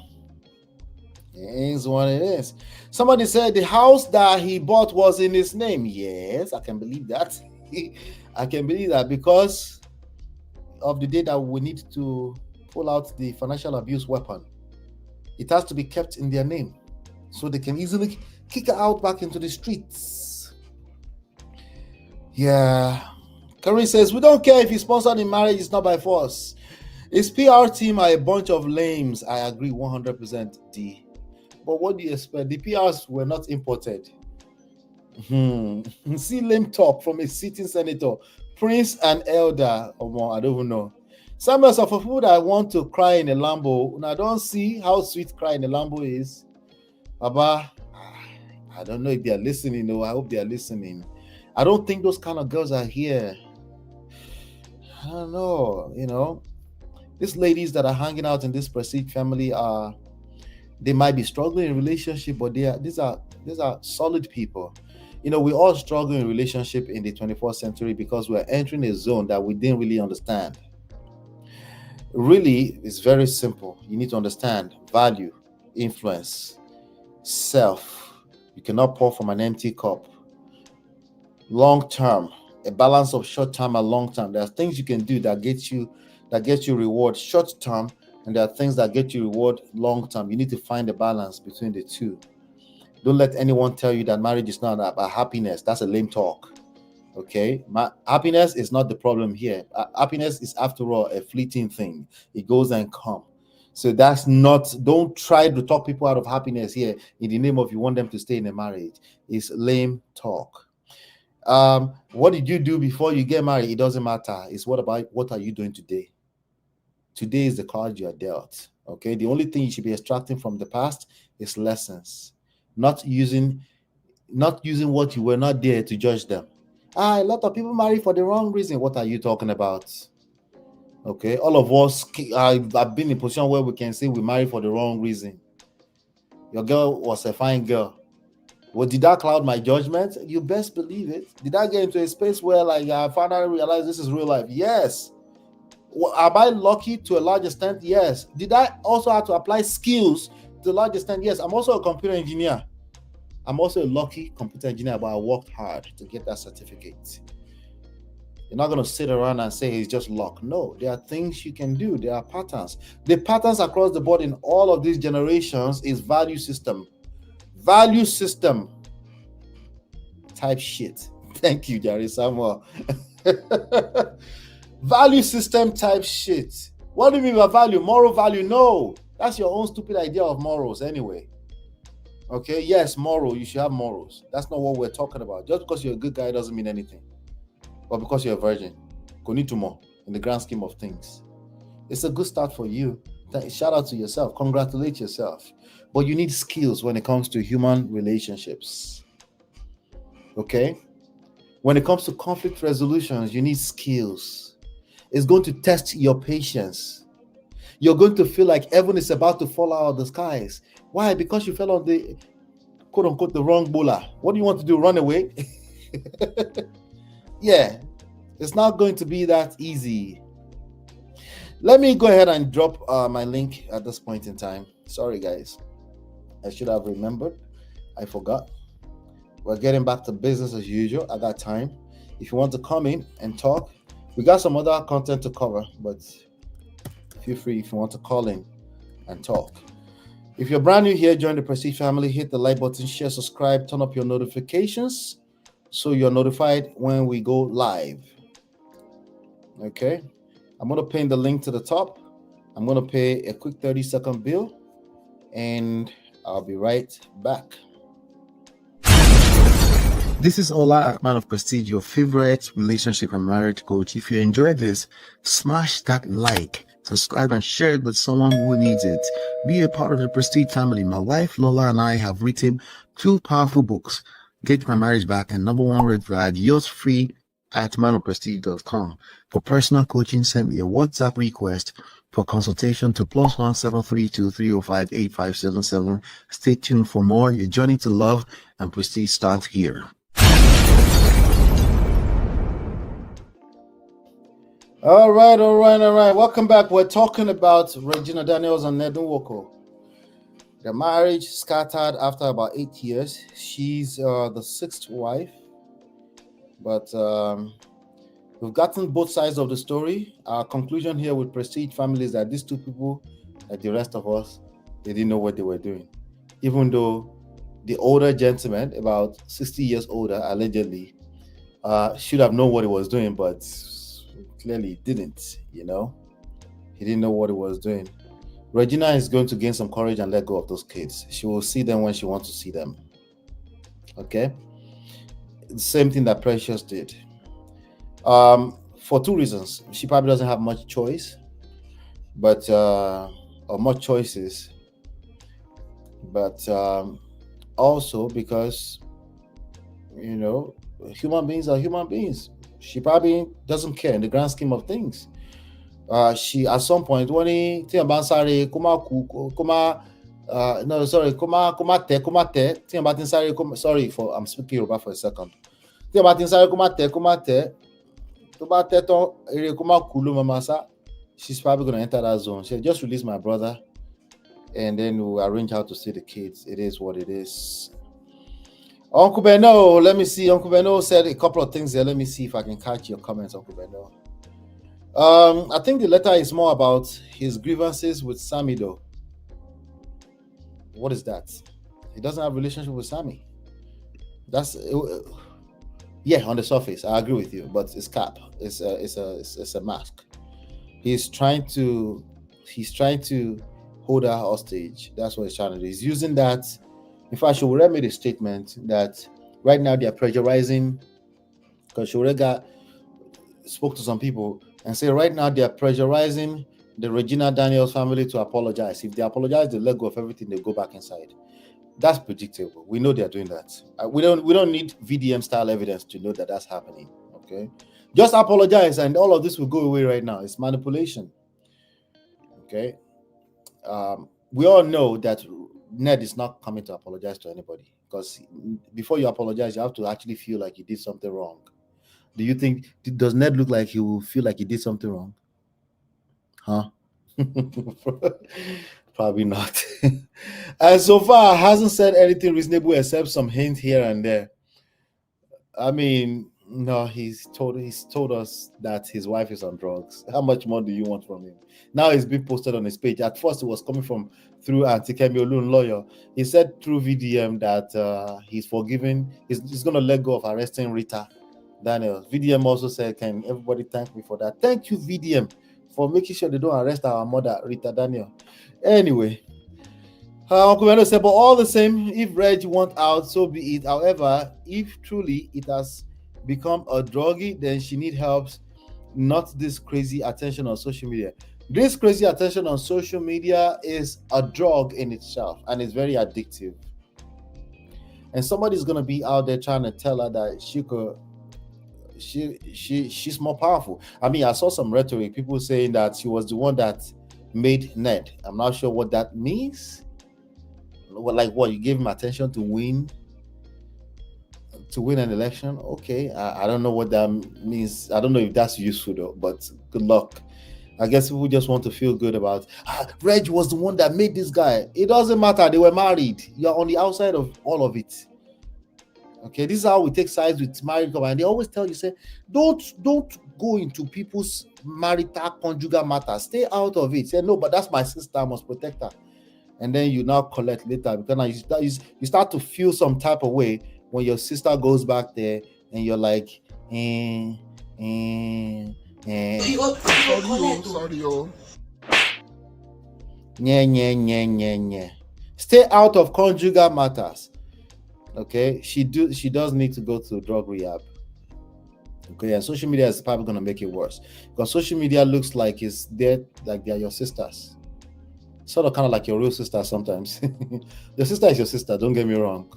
is what it is. Somebody said the house that he bought was in his name. Yes, I can believe that. I can believe that because of the day that we need to pull out the financial abuse weapon. It has to be kept in their name so they can easily kick her out back into the streets. Yeah. Karim says, we don't care if he's sponsored in marriage, it's not by force. His PR team are a bunch of lames. I agree 100%, D. But what do you expect? The PRs were not imported. See lame talk from a sitting senator, Prince and Elder. I don't even know. Some of the people that want to cry in a Lambo, and I don't see how sweet cry in a Lambo is. Baba, I don't know if they are listening. No, I hope they are listening. I don't think those kind of girls are here. I don't know. These ladies that are hanging out in this Prestige family they might be struggling in relationship, but these are solid people. We all struggle in relationship in the 21st century because we're entering a zone that we didn't really understand. Really, it's very simple. You need to understand value, influence, self. You cannot pour from an empty cup. Long term, a balance of short term and long term. There are things you can do that get you reward short term, and there are things that get you reward long term. You need to find a balance between the two. Don't let anyone tell you that marriage is not about happiness. That's a lame talk. Okay, happiness is not the problem here. Happiness is, after all, a fleeting thing. It goes and comes. So that's not, don't try to talk people out of happiness here in the name of you want them to stay in a marriage. It's lame talk. What did you do before you get married? It doesn't matter. It's what are you doing today? Today is the card you are dealt. Okay. The only thing you should be extracting from the past is lessons, not using what you were not there to judge them. A lot of people marry for the wrong reason. What are you talking about? Okay, all of us, I've been in a position where we can say we married for the wrong reason. Your girl was a fine girl. Well, did that cloud my judgment? You best believe it. Did I get into a space where like I finally realized this is real life? Yes. Well, am I lucky to a large extent? Yes. Did I also have to apply skills to a large extent? Yes. I'm also a computer engineer. I'm also a lucky computer engineer, but I worked hard to get that certificate. You're not going to sit around and say it's just luck. No, there are things you can do. There are patterns. The patterns across the board in all of these generations is value system. Value system type shit. Thank you, Jerry Samuel. Value system type shit. What do you mean by value? Moral value? No, that's your own stupid idea of morals anyway. Okay, yes, moral. You should have morals. That's not what we're talking about. Just because you're a good guy doesn't mean anything. But because you're a virgin, konitumo in the grand scheme of things. It's a good start for you. Shout out to yourself. Congratulate yourself. But you need skills when it comes to human relationships. Okay? When it comes to conflict resolutions, you need skills. It's going to test your patience. You're going to feel like heaven is about to fall out of the skies. Why? Because you fell on the quote unquote the wrong bola. What do you want to do? Run away? Yeah, it's not going to be that easy. Let me go ahead and drop my link at this point in time. Sorry, guys. I should have remembered. I forgot. We're getting back to business as usual. I got time. If you want to come in and talk, we got some other content to cover, but feel free if you want to call in and talk. If you're brand new here, join the Prestige family, hit the like button, share, subscribe, turn up your notifications so you're notified when we go live. Okay, I'm going to pin the link to the top. I'm going to pay a quick 30-second bill and I'll be right back. This is Ola, man of Prestige, your favorite relationship and marriage coach. If you enjoyed this, smash that like, subscribe, and share it with someone who needs it. Be a part of the Prestige family. My wife, Lola, and I have written 2 powerful books, Get My Marriage Back and Number 1 Red Flag, yours free at manofprestige.com. For personal coaching, send me a WhatsApp request for consultation to +1 732 305 8577. Stay tuned for more. Your journey to love and prestige starts here. All right. Welcome back. We're talking about Regina Daniels and Ned Nwoko. Their marriage scattered after about 8 years. She's the 6th wife. But we've gotten both sides of the story. Our conclusion here with Prestige family is that these 2 people, like the rest of us, they didn't know what they were doing. Even though the older gentleman, about 60 years older, allegedly, should have known what he was doing, but clearly didn't, He didn't know what he was doing. Regina is going to gain some courage and let go of those kids. She will see them when she wants to see them. Okay? The same thing that Precious did. For 2 reasons. She probably doesn't have much choice, or much choices. But also because, human beings are human beings. She probably doesn't care in the grand scheme of things. She at some point when he sorry for I'm speaking Yoruba for a second. She's probably gonna enter that zone. She'll just release my brother and then we'll arrange how to see the kids. It is what it is. Uncle Beno, let me see. Uncle Beno said a couple of things there. Let me see if I can catch your comments, Uncle Beno. I think the letter is more about his grievances with Sammy, though. What is that? He doesn't have a relationship with Sammy. That's on the surface, I agree with you, but it's cap. It's a mask. He's trying to hold her hostage. That's what he's trying to do. He's using that. In fact, Showore made a statement that right now they are pressurizing, because Showore spoke to some people and say right now they are pressurizing the Regina Daniels family to apologize. If they apologize, they let go of everything, they go back inside. That's predictable. We know they are doing that. We don't need VDM style evidence to know that that's happening. Okay, just apologize and all of this will go away right now. It's manipulation. Okay, we all know that Ned is not coming to apologize to anybody, because before you apologize, you have to actually feel like you did something wrong. Do you think, does Ned look like he will feel like he did something wrong? Huh? Probably not. And so far hasn't said anything reasonable except some hint here and there. I mean, no, he's told us that his wife is on drugs. How much more do you want from him? Now it's been posted on his page. At first, it was coming from through Antikemi Olun lawyer. He said through VDM that he's forgiven. He's going to let go of arresting Rita Daniels. VDM also said, "Can everybody thank me for that?" Thank you, VDM, for making sure they don't arrest our mother, Rita Daniel. Anyway, Uncle Beno said, but all the same, if Reg want out, so be it. However, if truly it has become a druggie, then she need help, not this crazy attention on social media. This crazy attention on social media is a drug in itself, and it's very addictive. And somebody's gonna be out there trying to tell her that she's more powerful. I mean, I saw some rhetoric, people saying that she was the one that made Ned. I'm not sure what that means. Like what, you gave him attention to win an election? Okay, I don't know what that means. I don't know if that's useful though, but good luck. I guess people just want to feel good about Reg was the one that made this guy. It doesn't matter, they were married. You're on the outside of all of it. Okay, this is how we take sides with married couple, and they always tell you, say, don't go into people's marital conjugal matters. Stay out of it. Say, no, but that's my sister, I must protect her. And then you now collect later, because now you start to feel some type of way when your sister goes back there and you're like, Sorry, yeah. Stay out of conjugal matters. Okay, she does need to go to drug rehab. Okay, and social media is probably gonna make it worse, because social media looks like it's there, like they're your sisters. Sort of kind of like your real sister sometimes. Your sister is your sister, don't get me wrong,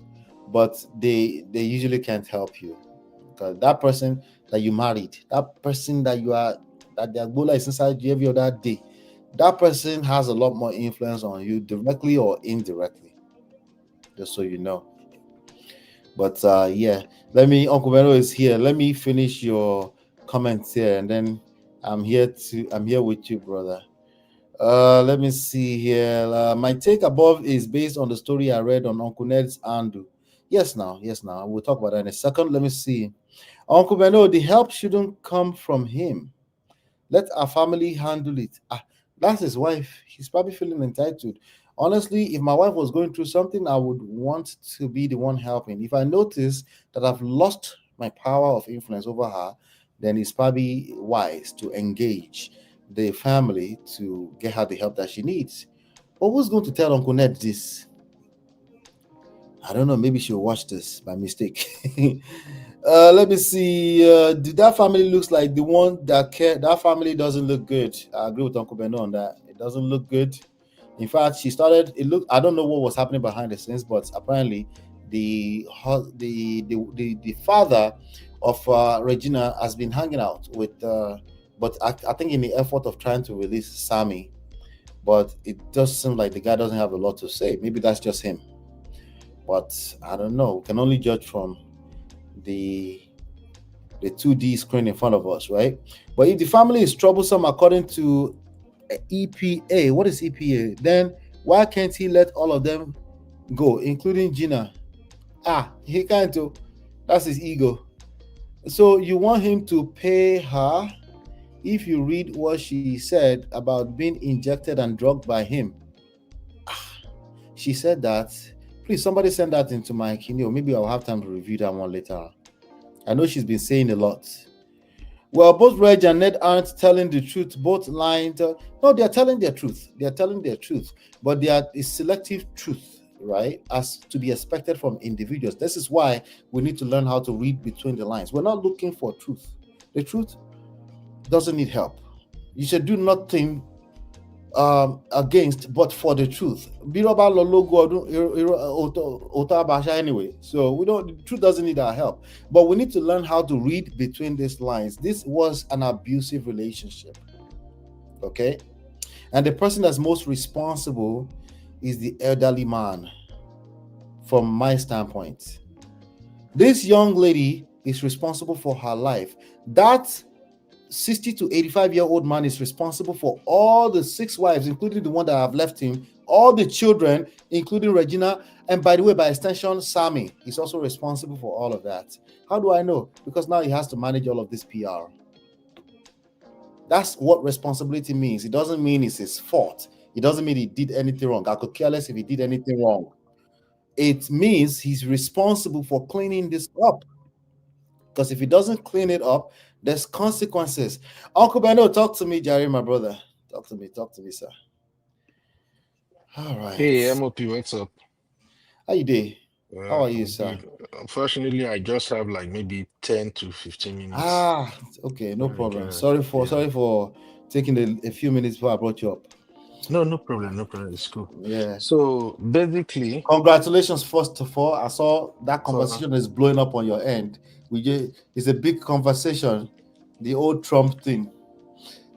but they usually can't help you, because that person that you married, that person that the Ebola is inside you every other day, that person has a lot more influence on you, directly or indirectly, just so you know. But yeah, Uncle Vero is here. Let me finish your comments here, and then I'm here with you, brother. Let me see here. My take above is based on the story I read on Uncle Ned's Andu. Yes, now. We'll talk about that in a second. Let me see. Uncle Beno, the help shouldn't come from him. Let our family handle it. That's his wife. He's probably feeling entitled. Honestly, if my wife was going through something, I would want to be the one helping. If I notice that I've lost my power of influence over her, then it's probably wise to engage the family to get her the help that she needs. But who's going to tell Uncle Ned this? I don't know. Maybe she'll watch this by mistake. Let me see. That family looks like the one that care. That family doesn't look good. I agree with Uncle Beno on that. It doesn't look good. In fact, she started. It looked. I don't know what was happening behind the scenes, but apparently, the father of Regina has been hanging out with. But I think in the effort of trying to release Sammy, but it does seem like the guy doesn't have a lot to say. Maybe that's just him. But I don't know. We can only judge from the 2D screen in front of us, right? But if the family is troublesome according to EPA, what is EPA? Then why can't he let all of them go, including Gina? He can't do. That's his ego. So you want him to pay her? If you read what she said about being injected and drugged by him, she said that. Please, somebody send that into my Kindle. Maybe I'll have time to review that one later. I know she's been saying a lot. Well, both Reg and Ned aren't telling the truth. Both lying. No, they are telling their truth. They are telling their truth, but they are a selective truth, right? As to be expected from individuals. This is why we need to learn how to read between the lines. We're not looking for truth. The truth doesn't need help. You should do nothing against but for the truth. Anyway, so we don't, the truth doesn't need our help, but we need to learn how to read between these lines. This was an abusive relationship, okay, and the person that's most responsible is the elderly man. From my standpoint, this young lady is responsible for her life. That 60 to 85-year-old man is responsible for all the 6 wives, including the one that have left him, all the children, including Regina, and by the way, by extension, Sammy is also responsible for all of that. How do I know? Because now he has to manage all of this PR. That's what responsibility means. It doesn't mean it's his fault. It doesn't mean he did anything wrong. I could care less if he did anything wrong. It means he's responsible for cleaning this up. Because if he doesn't clean it up, there's consequences. Uncle Beno, talk to me, Jerry, my brother. Talk to me, sir. All right. Hey, MOP, what's up? How you doing? How are you, I'm sir? good. Unfortunately, I just have like maybe 10 to 15 minutes. Okay, no problem. Yeah. Sorry for taking a few minutes before I brought you up. No problem. It's cool. Yeah. So basically, congratulations, first of all. I saw that conversation is blowing up on your end. It's a big conversation, the old Trump thing.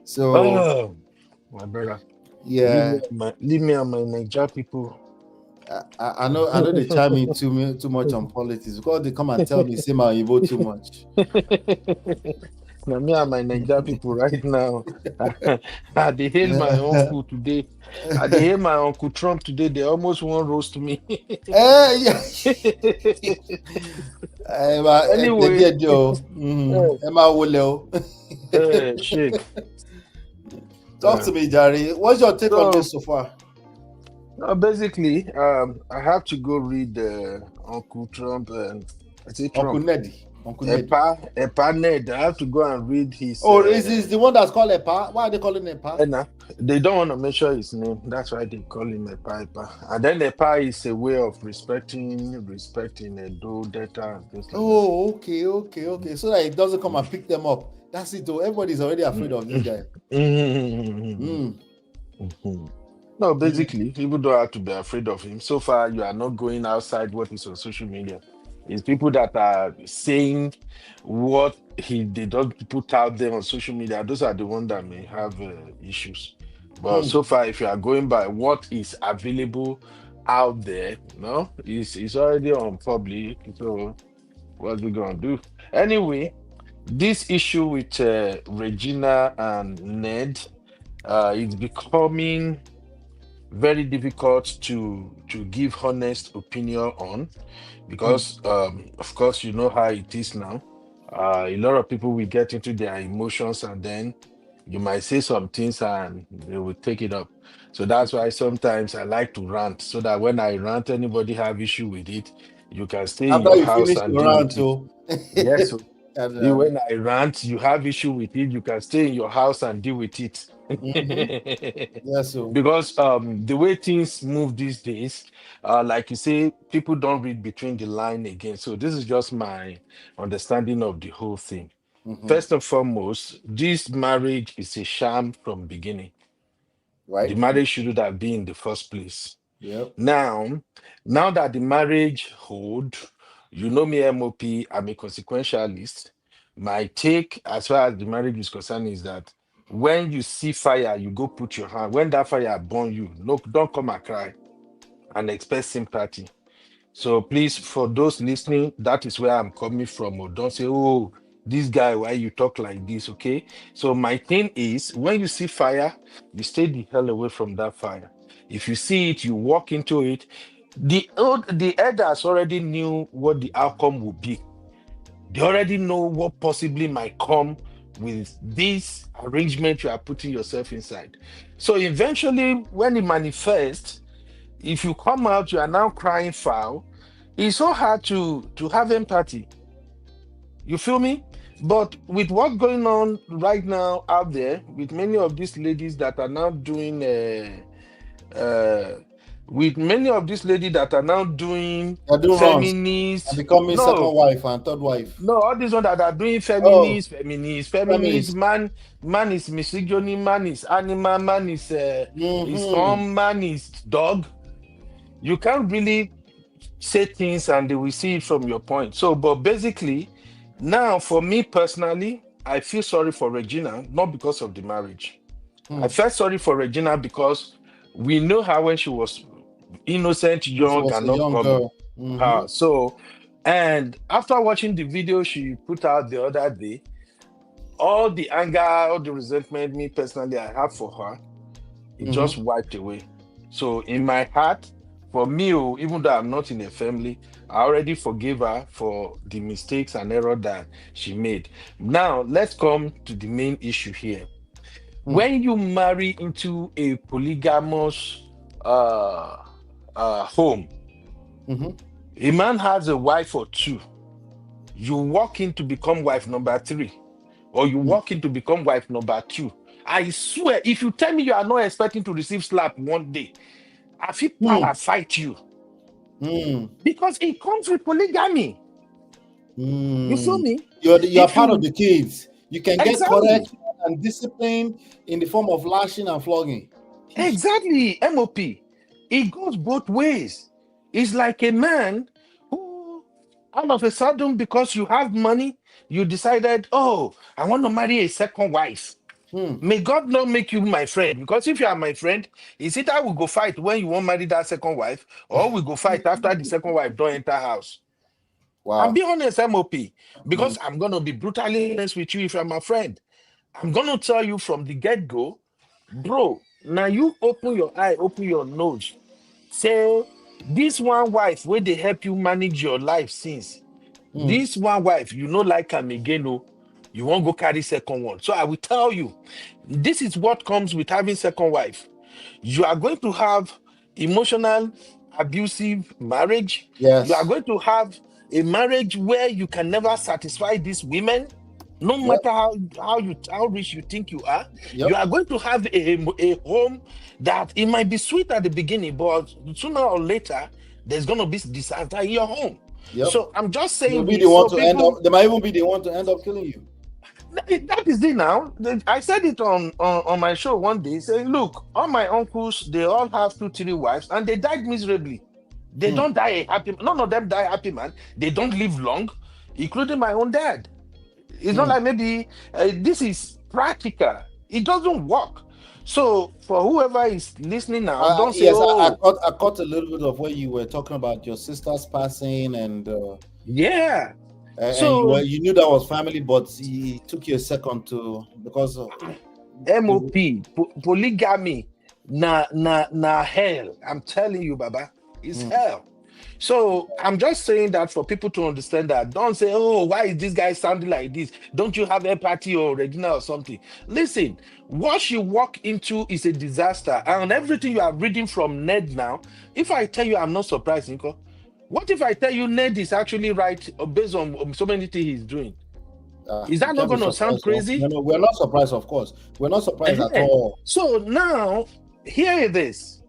So, my brother, yeah, leave me and my Niger people. I know they chime in too much on politics because they come and tell me, say my you vote too much. Now me and my Niger people right now. I they hail my uncle today. I they hail my uncle Trump today. They almost won't roast me. Yeah. Anyway, shake. Talk to me, Jerry. What's your take on this so far? Basically, I have to go read Uncle Trump and I say Trump. Uncle Ned. Epa Ned. I have to go and read his. Is this the one that's called Epa? Why are they calling Epa? They don't want to mention his name. That's why they call him Epa. And then Epa is a way of respecting Edo data and things like that. Okay. So that it doesn't come and pick them up. That's it. Though. Everybody's already afraid of this guy. No, basically, people don't have to be afraid of him. So far, you are not going outside what is on social media. It's people that are saying what they don't put out there on social media. Those are the ones that may have issues. But so far, if you are going by what is available out there, it's already on public. So what we gonna do? Anyway, this issue with Regina and Ned is becoming very difficult to give honest opinion on because of course you know how it is now. A lot of people will get into their emotions and then you might say some things and they will take it up. So that's why sometimes I like to rant so that when I rant, anybody have issue with it, you can stay in your house and deal with it. Yes. So when I rant, you have issue with it, you can stay in your house and deal with it. Yes, so. Because the way things move these days, like you say, people don't read between the line again. So this is just my understanding of the whole thing. First and foremost, this marriage is a sham from beginning. Right. The marriage shouldn't have been in the first place. Yep. Now that the marriage hold, you know me, MOP, I'm a consequentialist. My take as far as the marriage is concerned is that when you see fire, you go put your hand. When that fire burn you, no, don't come and cry and expect sympathy. So please, for those listening, that is where I'm coming from. Or don't say, oh, this guy, why you talk like this, okay? So my thing is, when you see fire, you stay the hell away from that fire. If you see it, you walk into it. The elders already knew what the outcome would be. They already know what possibly might come with this arrangement you are putting yourself inside. So eventually, when it manifests, if you come out, you are now crying foul. It's so hard to have empathy. You feel me? But with what's going on right now out there, with many of these ladies that are now doing, uh, with many of these ladies that are now doing They're doing runs and feminist, becoming second no, wife and third wife. no, all these ones that are doing Oh, feminist, feminist. man is misogyny, man is animal, man is Mm-hmm. man is dog. You can't really say things and they will see it from your point. So, but basically, now for me personally, I feel sorry for Regina, not because of the marriage. I felt sorry for Regina because we know her when she was innocent, This young, was and a young upcoming. girl. Mm-hmm. So, and after watching the video she put out the other day, all the anger, all the resentment, me personally, I have for her, it just Mm-hmm. wiped away. So in my heart, for me, oh, even though I'm not in a family, I already forgave her for the mistakes and error that she made. Now let's come to the main issue here. When you marry into a polygamous uh, home, Mm-hmm. a man has a wife or two. You walk in to become wife number three, or you walk in to become wife number two. I swear, if you tell me you are not expecting to receive slap one day, I feel para fight you because it comes with polygamy. You feel me? You're If part of you the kids. You can get exactly, correction and discipline in the form of lashing and flogging. exactly, MOP, it goes both ways. It's like a man who, all of a sudden, because you have money, you decided, oh, I want to marry a second wife. May God not make you my friend, because if you are my friend, it's either we go fight when you won't marry that second wife, or we go fight after the second wife don't enter house. I'm Wow. being honest, MOP, because I'm gonna be brutally honest with you. If you're my friend, I'm gonna tell you from the get-go, bro. Now you open your eye, open your nose. Say this one wife where they help you manage your life since. This one wife, you know, like am again, oh, you won't go carry second one. So I will tell you, this is what comes with having second wife. You are going to have emotional abusive marriage. You are Yes. going to have a marriage where you can never satisfy these women, no Yep. matter how rich you think you are. Yep. You are going to have a home that it might be sweet at the beginning, but sooner or later there's going to be disaster in your home. Yep. So I'm just They'll saying be the this one so to end up. people. They might even be the one to end up killing you. That is it now. I said it on my show one day, saying, look, all my uncles, they all have two, three wives, and they died miserably. They don't die a happy, none of them die happy, man. They don't live long, including my own dad. It's not like maybe this is practical. It doesn't work. So for whoever is listening now, don't say, Yes, oh, I caught a little bit of where you were talking about your sister's passing, yeah. and So you knew that was family, but it took you a second to because MOP, polygamy, na hell. I'm telling you, Baba, it's hell. So I'm just saying that for people to understand that. Don't say, oh, why is this guy sounding like this? Don't you have empathy or Regina or something? Listen, what you walk into is a disaster. And everything you are reading from Ned now, if I tell you I'm not surprised, Nico, what if I tell you Ned is actually right based on so many things he's doing? Is you that not can't be going to sound surprised. No, crazy? no, we're not surprised, of course. We're not surprised at all. So now, here it is.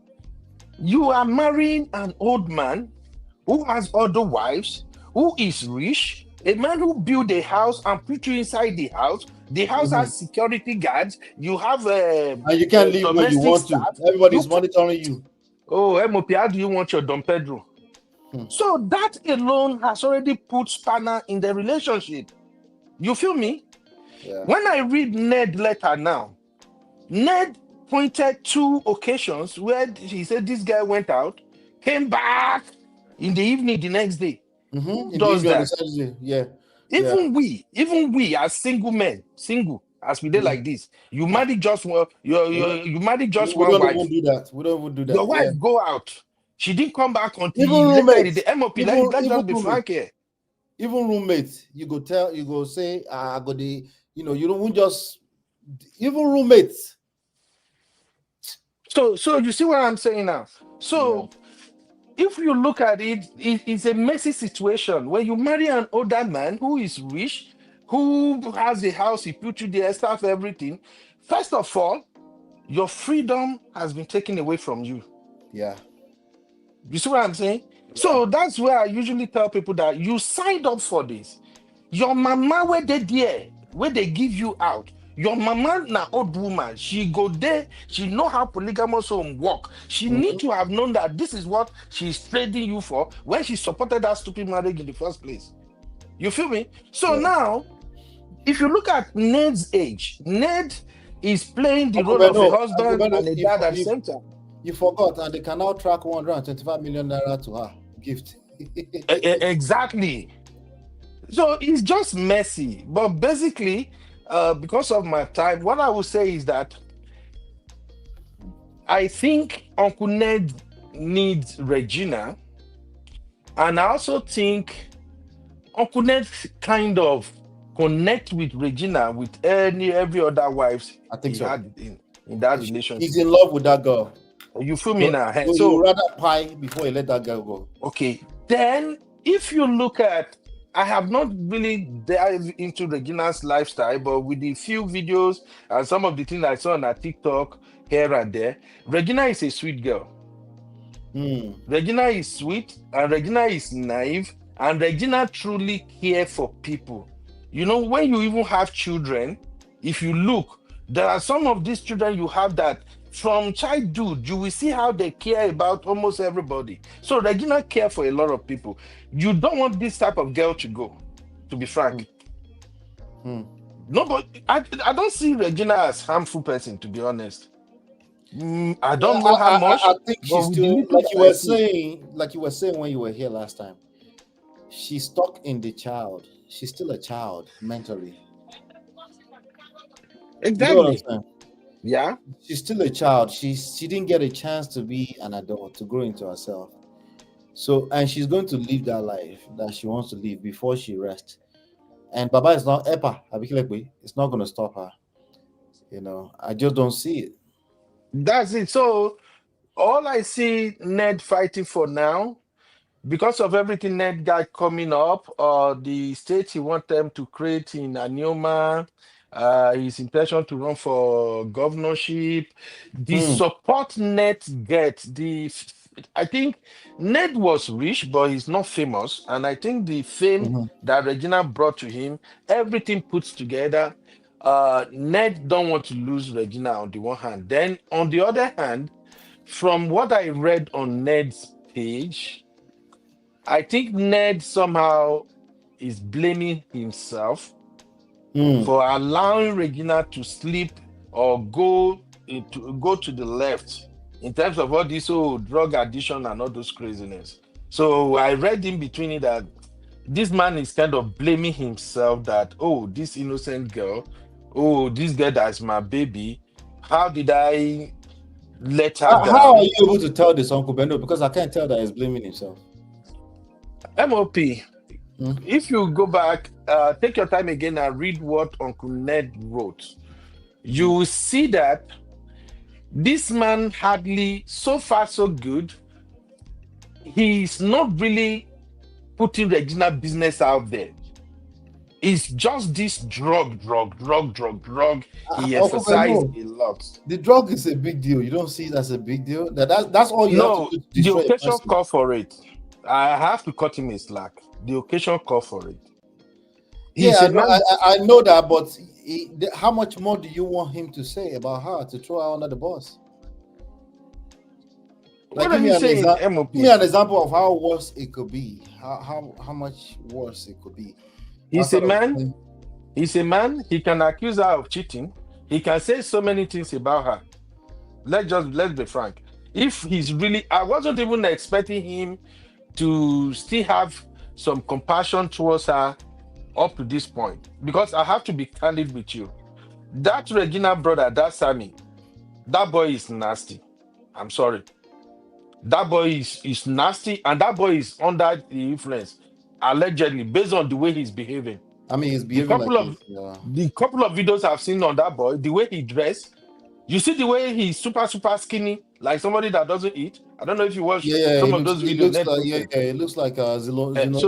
You are marrying an old man who has other wives, who is rich, a man who built a house and put you inside the house. The house has security guards. You have And you can't leave when you domestic want to. staff. You Everybody's can, monitoring you. oh, MOP, how do you want your Dom Pedro? So that alone has already put spanner in the relationship. You feel me? Yeah. When I read Ned letter now, Ned pointed two occasions where he said this guy went out, came back in the evening the next day. Who In the does evening on the that? Saturday. Yeah. Even we as single men, single as we did like this, you marry just one, you marry just We one don't even wife. do that. We don't even do Your that. Yeah. wife go out. She didn't come back until Even later in roommates. the MOP. Even Let's even just be roommates. frank here. Even roommates. You go say, I go the, you don't just even roommates. So you see what I'm saying now. So if you look at it, it's a messy situation. When you marry an older man who is rich, who has a house, he put you there, staff, everything. First of all, your freedom has been taken away from you. Yeah. You see what I'm saying? So that's where I usually tell people that you signed up for this. Your mama, where they there, where they give you out. Your mama na old woman. She go there. She know how polygamous home work. She need to have known that this is what she's trading you for when she supported that stupid marriage in the first place. You feel me? So now, if you look at Ned's age, Ned is playing the role of a husband and a dad at the same time. You forgot, and they can now track 125 million naira to her gift. Exactly. So it's just messy. But basically, because of my time, what I will say is that I think Uncle Ned needs Regina. And I also think Uncle Ned kind of connect with Regina with every other wives I think he so. had in that relationship. He's in love with that girl. You feel me now? So you would rather pie before you let that girl go. Okay. Then if you look at, I have not really dived into Regina's lifestyle, but with the few videos and some of the things I saw on her TikTok here and there, Regina is a sweet girl. Regina is sweet, and Regina is naive, and Regina truly cares for people. You know, when you even have children, if you look, there are some of these children you have that from childhood, you will see how they care about almost everybody. So Regina cares for a lot of people. You don't want this type of girl to go, to be frank. No, but I don't see Regina as harmful person, to be honest. I don't know how much. I think she's still, like you were saying when you were here last time. She's stuck in the child. She's still a child mentally. Exactly. Yeah. She's still a child. She didn't get a chance to be an adult, to grow into herself. So, and she's going to live that life that she wants to live before she rests. And Baba is not Epa. It's not going to stop her. You know, I just don't see it. That's it. So all I see Ned fighting for now, because of everything Ned got coming up, the state he wants them to create in Anioma, his intention to run for governorship, the support Ned gets, I think Ned was rich, but he's not famous. And I think the fame that Regina brought to him, everything puts together, Ned don't want to lose Regina on the one hand. Then on the other hand, from what I read on Ned's page, I think Ned somehow is blaming himself for allowing Regina to slip or go to the left in terms of all this drug addiction and all those craziness. So I read in between it that this man is kind of blaming himself that, this innocent girl, this girl that's my baby, how did I let her down? How are you able to tell this, Uncle Bendo? Because I can't tell that he's blaming himself. MOP, if you go back, take your time again and read what Uncle Ned wrote, you will see that this man hardly, so far so good, he's not really putting Regina business out there. It's just this drug. He exercised a lot. The drug is a big deal. You don't see it as a big deal. That's all you have to do. The occasion call for it. I have to cut him a slack. The occasion call for it. I know that, but how much more do you want him to say about her to throw her under the bus? Like, what are you saying, MOP? Give me an example of how worse it could be. How much worse it could be. He's a man. He's a man. He can accuse her of cheating. He can say so many things about her. Let's be frank. If he's really, I wasn't even expecting him to still have some compassion towards her up to this point, because I have to be candid with you. That Regina brother, that Sammy, that boy is nasty. I'm sorry. That boy is nasty, and that boy is under the influence, allegedly, based on the way he's behaving. I mean, he's behaving the couple of videos I've seen on that boy, the way he dressed, you see the way he's super skinny, like somebody that doesn't eat. I don't know if you watch some of those videos. It looks like so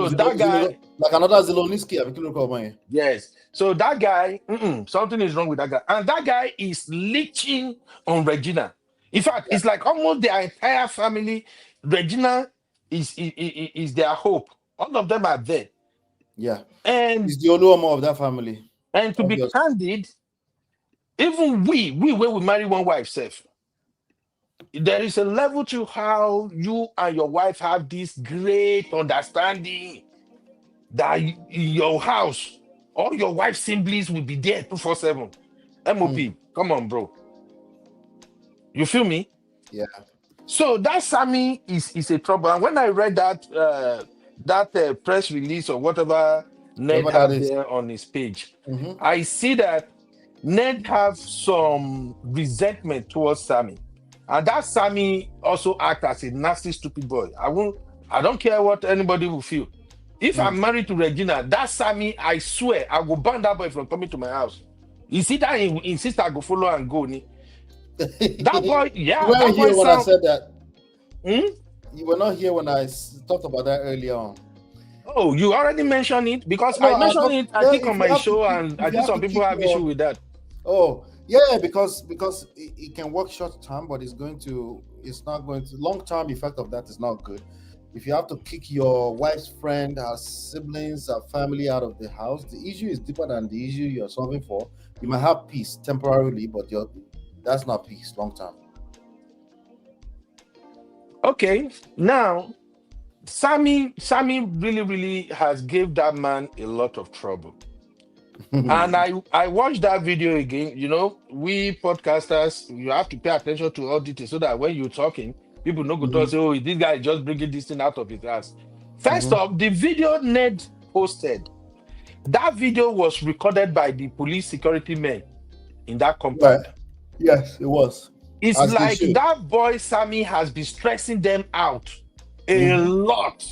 that guy, Like another Zeloniski. Yes. So that guy, something is wrong with that guy. And that guy is leeching on Regina. In fact, it's like almost their entire family. Regina is their hope. All of them are there. Yeah. And He's the only one of that family. And to be candid, even we when we marry one wife, self, there is a level to how you and your wife have this great understanding that in your house, all your wife's siblings will be there 247. MOP, come on, bro. You feel me? Yeah. So that Sammy is a trouble. And when I read that press release or whatever Ned had there on his page, I see that Ned have some resentment towards Sammy. And that Sammy also act as a nasty, stupid boy. I don't care what anybody will feel. If I'm married to Regina, that Sammy, I swear, I will ban that boy from coming to my house. You see that he insists I go follow and go. That boy, yeah. You weren't here when I said that. You were not here when I talked about that earlier on. Oh, you already mentioned it? Because I mentioned it, I think, on my show, and I think some people have issue with that. Oh, yeah, because it can work short term, but it's not going to, long term effect of that is not good. If you have to kick your wife's friend, her siblings, her family out of the house, the issue is deeper than the issue you're solving for. You might have peace temporarily, but that's not peace long term. Okay, now Sammy really, really has gave that man a lot of trouble. And I watched that video again. You know, we podcasters, you have to pay attention to all details so that when you're talking, people know go say, oh, this guy is just bringing this thing out of his ass. First off, the video Ned posted, that video was recorded by the police security men in that compound. Right. Yes, it was. It's like that boy Sammy has been stressing them out a lot.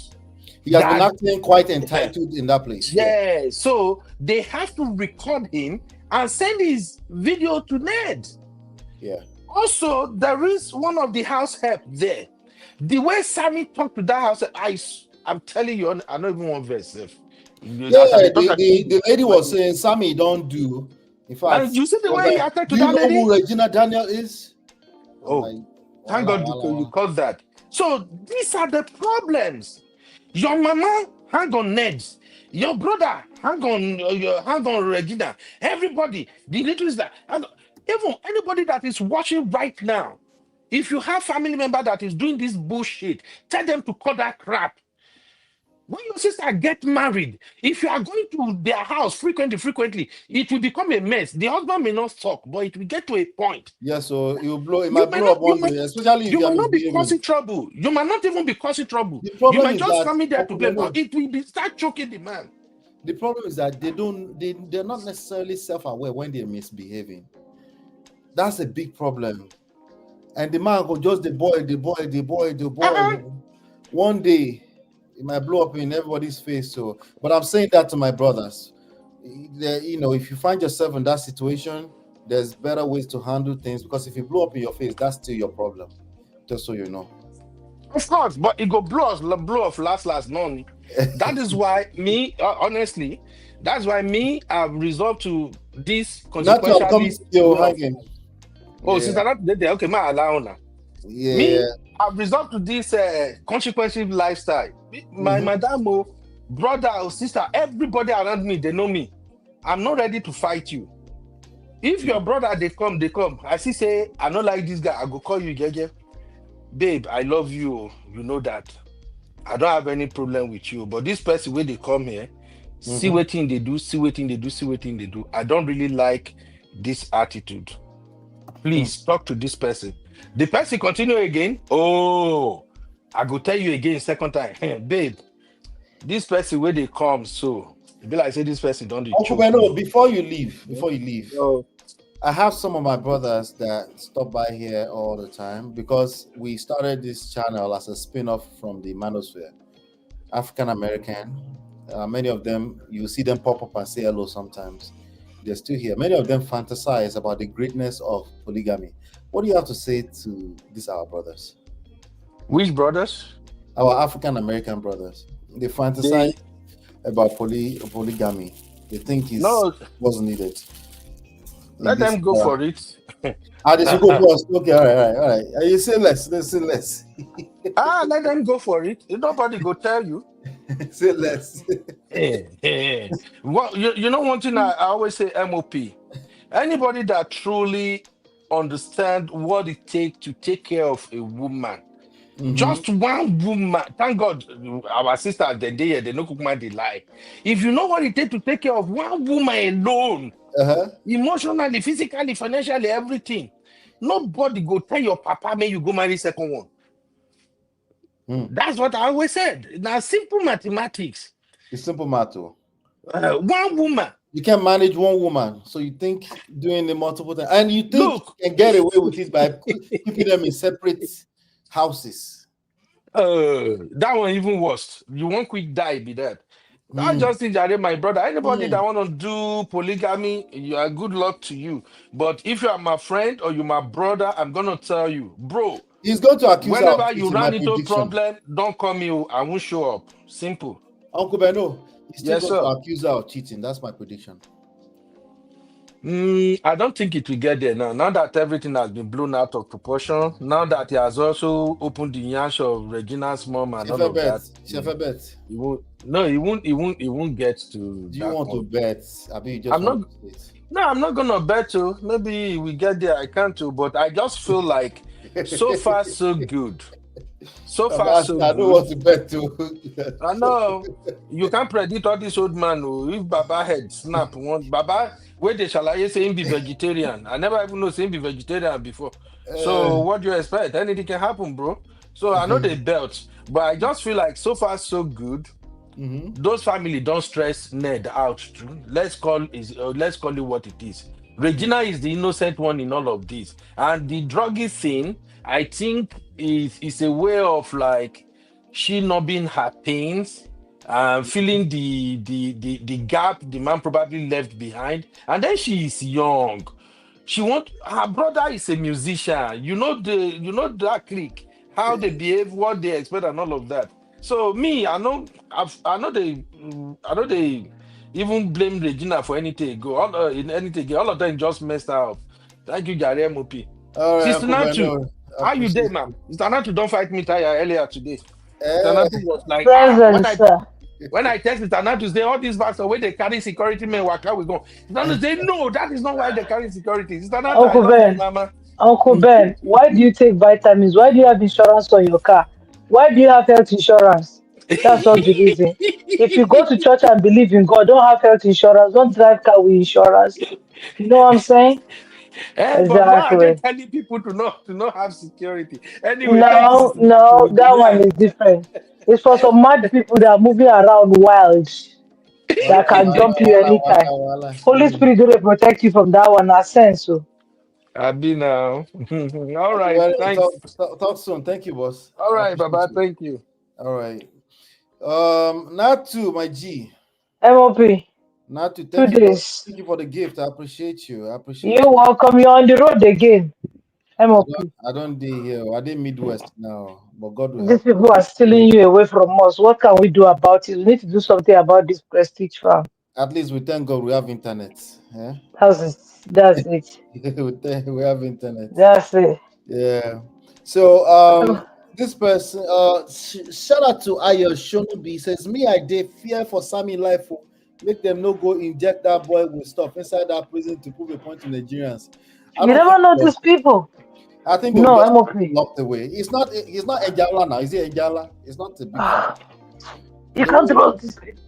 He has been acting quite entitled in that place. Yeah, so they have to record him and send his video to Ned. Yeah. Also, there is one of the house help there. The way Sammy talked to that house, I'm telling you, I don't even want verse. The lady was saying, Sammy, don't do. In fact, and you see the way he acted to that lady? Do you know who Regina Daniel is? Thank God you caught that. So these are the problems. Your mama hang on Ned. Your brother hang on Regina. Everybody, the little is that. Even anybody that is watching right now, if you have family member that is doing this bullshit, tell them to cut that crap. When your sister get married, if you are going to their house frequently, it will become a mess. The husband may not talk, but it will get to a point. Yeah, so it might blow up one day, especially if you might not be causing trouble. You might not even be causing trouble. You might just come in there to play, but it will start choking the man. The problem is that they're not necessarily self-aware when they're misbehaving. That's a big problem. And the man go just the boy. One day it might blow up in everybody's face. So, but I'm saying that to my brothers. If you find yourself in that situation, there's better ways to handle things, because if it blow up in your face, that's still your problem. Just so you know. Of course, but it go blow off last none. That is why me, honestly, that's why me I've resolved to this consequentially. Oh, since I'm not there, okay, my allow now. Yeah. Me, I've resolved to this consequential lifestyle. My madam, brother or sister, everybody around me, they know me. I'm not ready to fight you. If your brother they come. I say, I don't like this guy, I go call you, Gege. Babe, I love you. You know that. I don't have any problem with you. But this person, when they come here, see what thing they do. I don't really like this attitude. Please talk to this person. The person continue again. Oh, I go tell you again second time. Hey, babe, this person where they come, so it be like say this person don't do. Before you leave, I have some of my brothers that stop by here all the time, because we started this channel as a spin-off from the Manosphere. African American. Many of them, you see them pop up and say hello sometimes. They're still here. Many of them fantasize about the greatness of polygamy. What do you have to say to these our brothers? Which brothers? Our African American brothers. They fantasize. about polygamy. They think it No, wasn't needed in let this them go era. for it. They should go first. Okay, all right. You say less. Let's say less. Let them go for it. Nobody go tell you. Say less. Well, you know one thing I always say, MOP. Anybody that truly understand what it takes to take care of a woman, just one woman. Thank God, our sisters they there, they no cook man they lie. If you know what it takes to take care of one woman alone, emotionally, physically, financially, everything, nobody go tell your papa, may you go marry second one. That's what I always said. Now, simple mathematics. It's simple matter. One woman. You can manage one woman, so you think doing the multiple things, and you think Look, you can get away with it by keeping them in separate houses. That one even worse. You won't quick die, be that. I just think that my brother, anybody that want to do polygamy, you are good luck to you. But if you are my friend or you my brother, I'm gonna tell you, bro. He's going to accuse her of Whenever you cheating, run my into a prediction. problem, don't call me. I won't show up. Simple. Uncle Beno, he's still Yes, going sir. to accuse her of cheating. That's my prediction. I don't think it will get there now. Now that everything has been blown out of proportion, now that he has also opened the yash of Regina's mom and all of that, he won't. No, he won't. He won't get to. Do you want to bet? I mean, you just I'm want not. to bet. No, I'm not gonna bet to. Maybe we get there. I can't to, but I just feel like so far so good. So far so I good. don't want to bet too. I know you can't predict all this old man. Oh, if Baba head snap, one Baba where they shall I say him be vegetarian. I never even know say him be vegetarian before. So what do you expect? Anything can happen, bro. So I know they belt, but I just feel like so far so good. Those family don't stress Ned out. Let's call it what it is. Regina is the innocent one in all of this, and the druggy thing, I think, is a way of like she not being her pains, feeling the gap the man probably left behind, and then she is young. Her brother is a musician. You know that clique, how they behave, what they expect, and all of that. So me, I know they even blame Regina for anything. In anything. All of them just messed her up. Thank you, Gary MOP. All right, Sister Natu, how you doing, ma'am? Sister Natu, don't fight me tire earlier today. Sister Natu was like, when I text Sister Natu say all these backs where they carry security men, waka we go. Sister Natu say no, that is not why they carry security. Sister Natu, Uncle Ben, Uncle Ben, why do you take vitamins? Why do you have insurance on your car? Why do you have health insurance? That's not the reason. If you go to church and believe in God, don't have health insurance, don't drive car with insurance. You know what I'm saying? But why are they telling people to not have security? Anyway, No, that one is different. It's for some mad people that are moving around wild that can jump you anytime. Holy Spirit will protect you from that one. Sense so. I'll be now. All right. Thanks. Talk soon. Thank you, boss. All right, Baba. Thank you. All right. Natu, my G. MOP. Natu, 2 days. Thank you for the gift. I appreciate you. You're welcome. You're on the road again. MOP. I don't do here. I did Midwest now, but God will These help. people are stealing you away from us. What can we do about it? We need to do something about this prestige farm. At least we thank God we have internet. Yeah? That's it. We have internet. That's it. Yeah. So this person, shout out to Ayo Shonubi. He says, me, I did fear for Sammy life. Make them no go inject that boy with stuff inside that prison to prove a point to Nigerians. You never notice people. I think no, I'm okay. Locked away. He's not Ejala now. Is he Ejala? It's not a big You can't trust these people.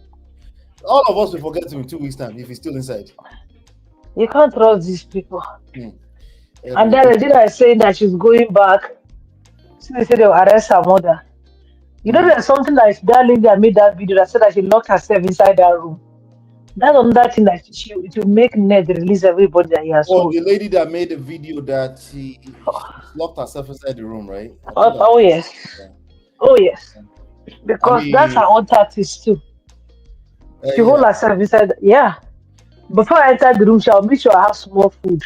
All of us will forget him in 2 weeks' time if he's still inside. You can't trust these people. And then Regina is saying that she's going back. So they said they'll arrest her mother. You know, there's something like that lady that made that video that said that she locked herself inside that room. That's another thing that it will make Ned release everybody that he has sold. The lady that made the video that she locked herself inside the room, right? Oh yes. Oh yes. Because that's her own tactics too. She hold herself inside. Yeah. Before I enter the room, I'll make sure I have small food.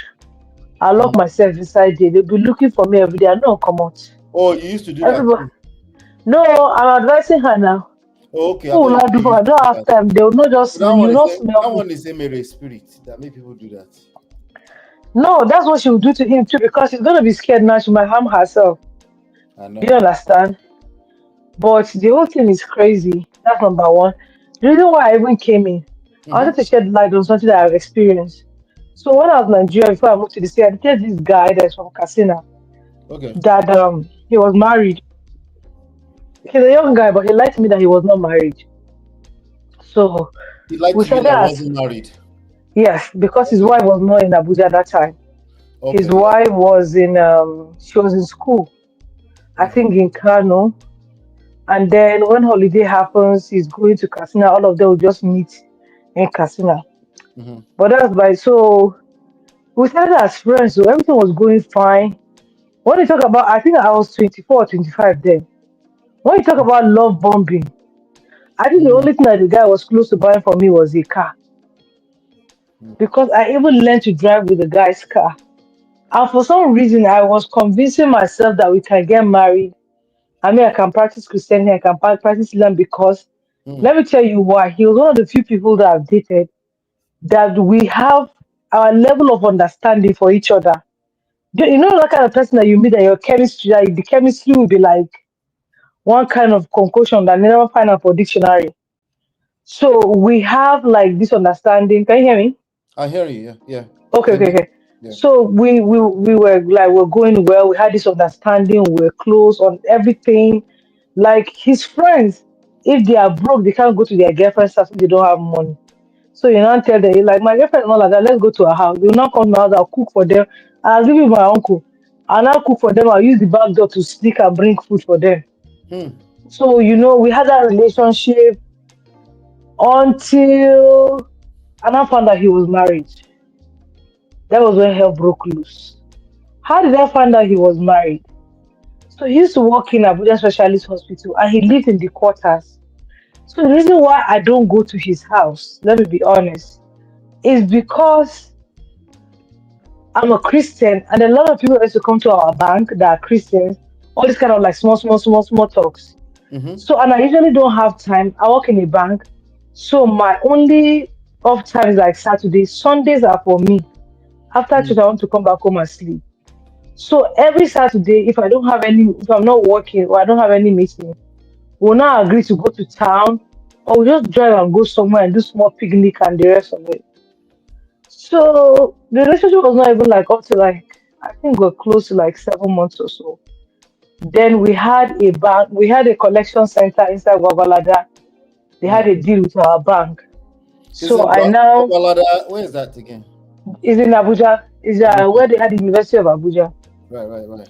I'll lock myself inside there. They'll be looking for me every day. I know come out. Oh, you used to do Everybody. that too? No, I'm advising her now. Okay, I Who thought will I do you for? I used don't to do have that. time. They will not just, So that you one is not that smell me. one is a mere spirit that make people do that. No, that's what she will do to him too, because she's gonna be scared now. She might harm herself. I Do know. you understand? But the whole thing is crazy. That's number one. The reason why I even came in, I wanted to shed light on something that I've experienced. So when I was in Nigeria before I moved to the city, I dated this guy that's from Casina Okay. that he was married. He's a young guy, but he lied to me that he was not married. So He lied we to you started that he as wasn't married. yes, because his Okay. wife was not in Abuja at that time. His Okay. wife was in she was in school, I Okay. think in Kano. And then when holiday happens, he's going to Casina. All of them will just meet in Casina. Mm-hmm. But that's by so we started as friends, so everything was going fine. When you talk about, I think I was 24 or 25 then. When you talk about love bombing, I think the Mm-hmm. only thing that the guy was close to buying for me was a car. Because I even learned to drive with the guy's car. And for some reason, I was convincing myself that we can get married. I mean, I can practice Christianity, I can practice Islam because Mm-hmm. let me tell you why. He was one of the few people that I've dated that we have our level of understanding for each other. You know that kind of person that you meet and your chemistry, like the chemistry will be like one kind of concoction that you never find out for dictionary. So we have like this understanding. Can you hear me? I hear you. Yeah. Yeah. Okay, The okay, next. okay. Yeah. So we were like we're going well. We had this understanding. We were close on everything. Like his friends, if they are broke, they can't go to their girlfriend's house if they don't have money. So you now tell them, like my girlfriend, not like that. Let's go to her house. They will not come to my house. I'll cook for them. I'll give you my uncle. I'll now cook for them. I'll use the back door to sneak and bring food for them. Hmm. So we had that relationship until and I found out he was married. That was when hell broke loose. How did I find out he was married? So he used to work in Abuja Specialist Hospital and he lived in the quarters. So the reason why I don't go to his house, let me be honest, is because I'm a Christian and a lot of people used to come to our bank that are Christians, all this kind of like small talks. Mm-hmm. So, and I usually don't have time. I work in a bank. So my only off time is like Saturdays. Sundays are for me. After church, I want to come back home and sleep. So every Saturday, if I'm not working or I don't have any meeting, we'll now agree to go to town or we'll just drive and go somewhere and do small picnic and the rest of it. So the relationship was not even like up to like, I think we're close to like 7 months or so. Then we had a collection center inside Wabalada. They had a deal with our bank. So Isn't I now Babalada? Where is that again? is in Abuja, is Abuja. where they had the University of Abuja. Right. Right. Right.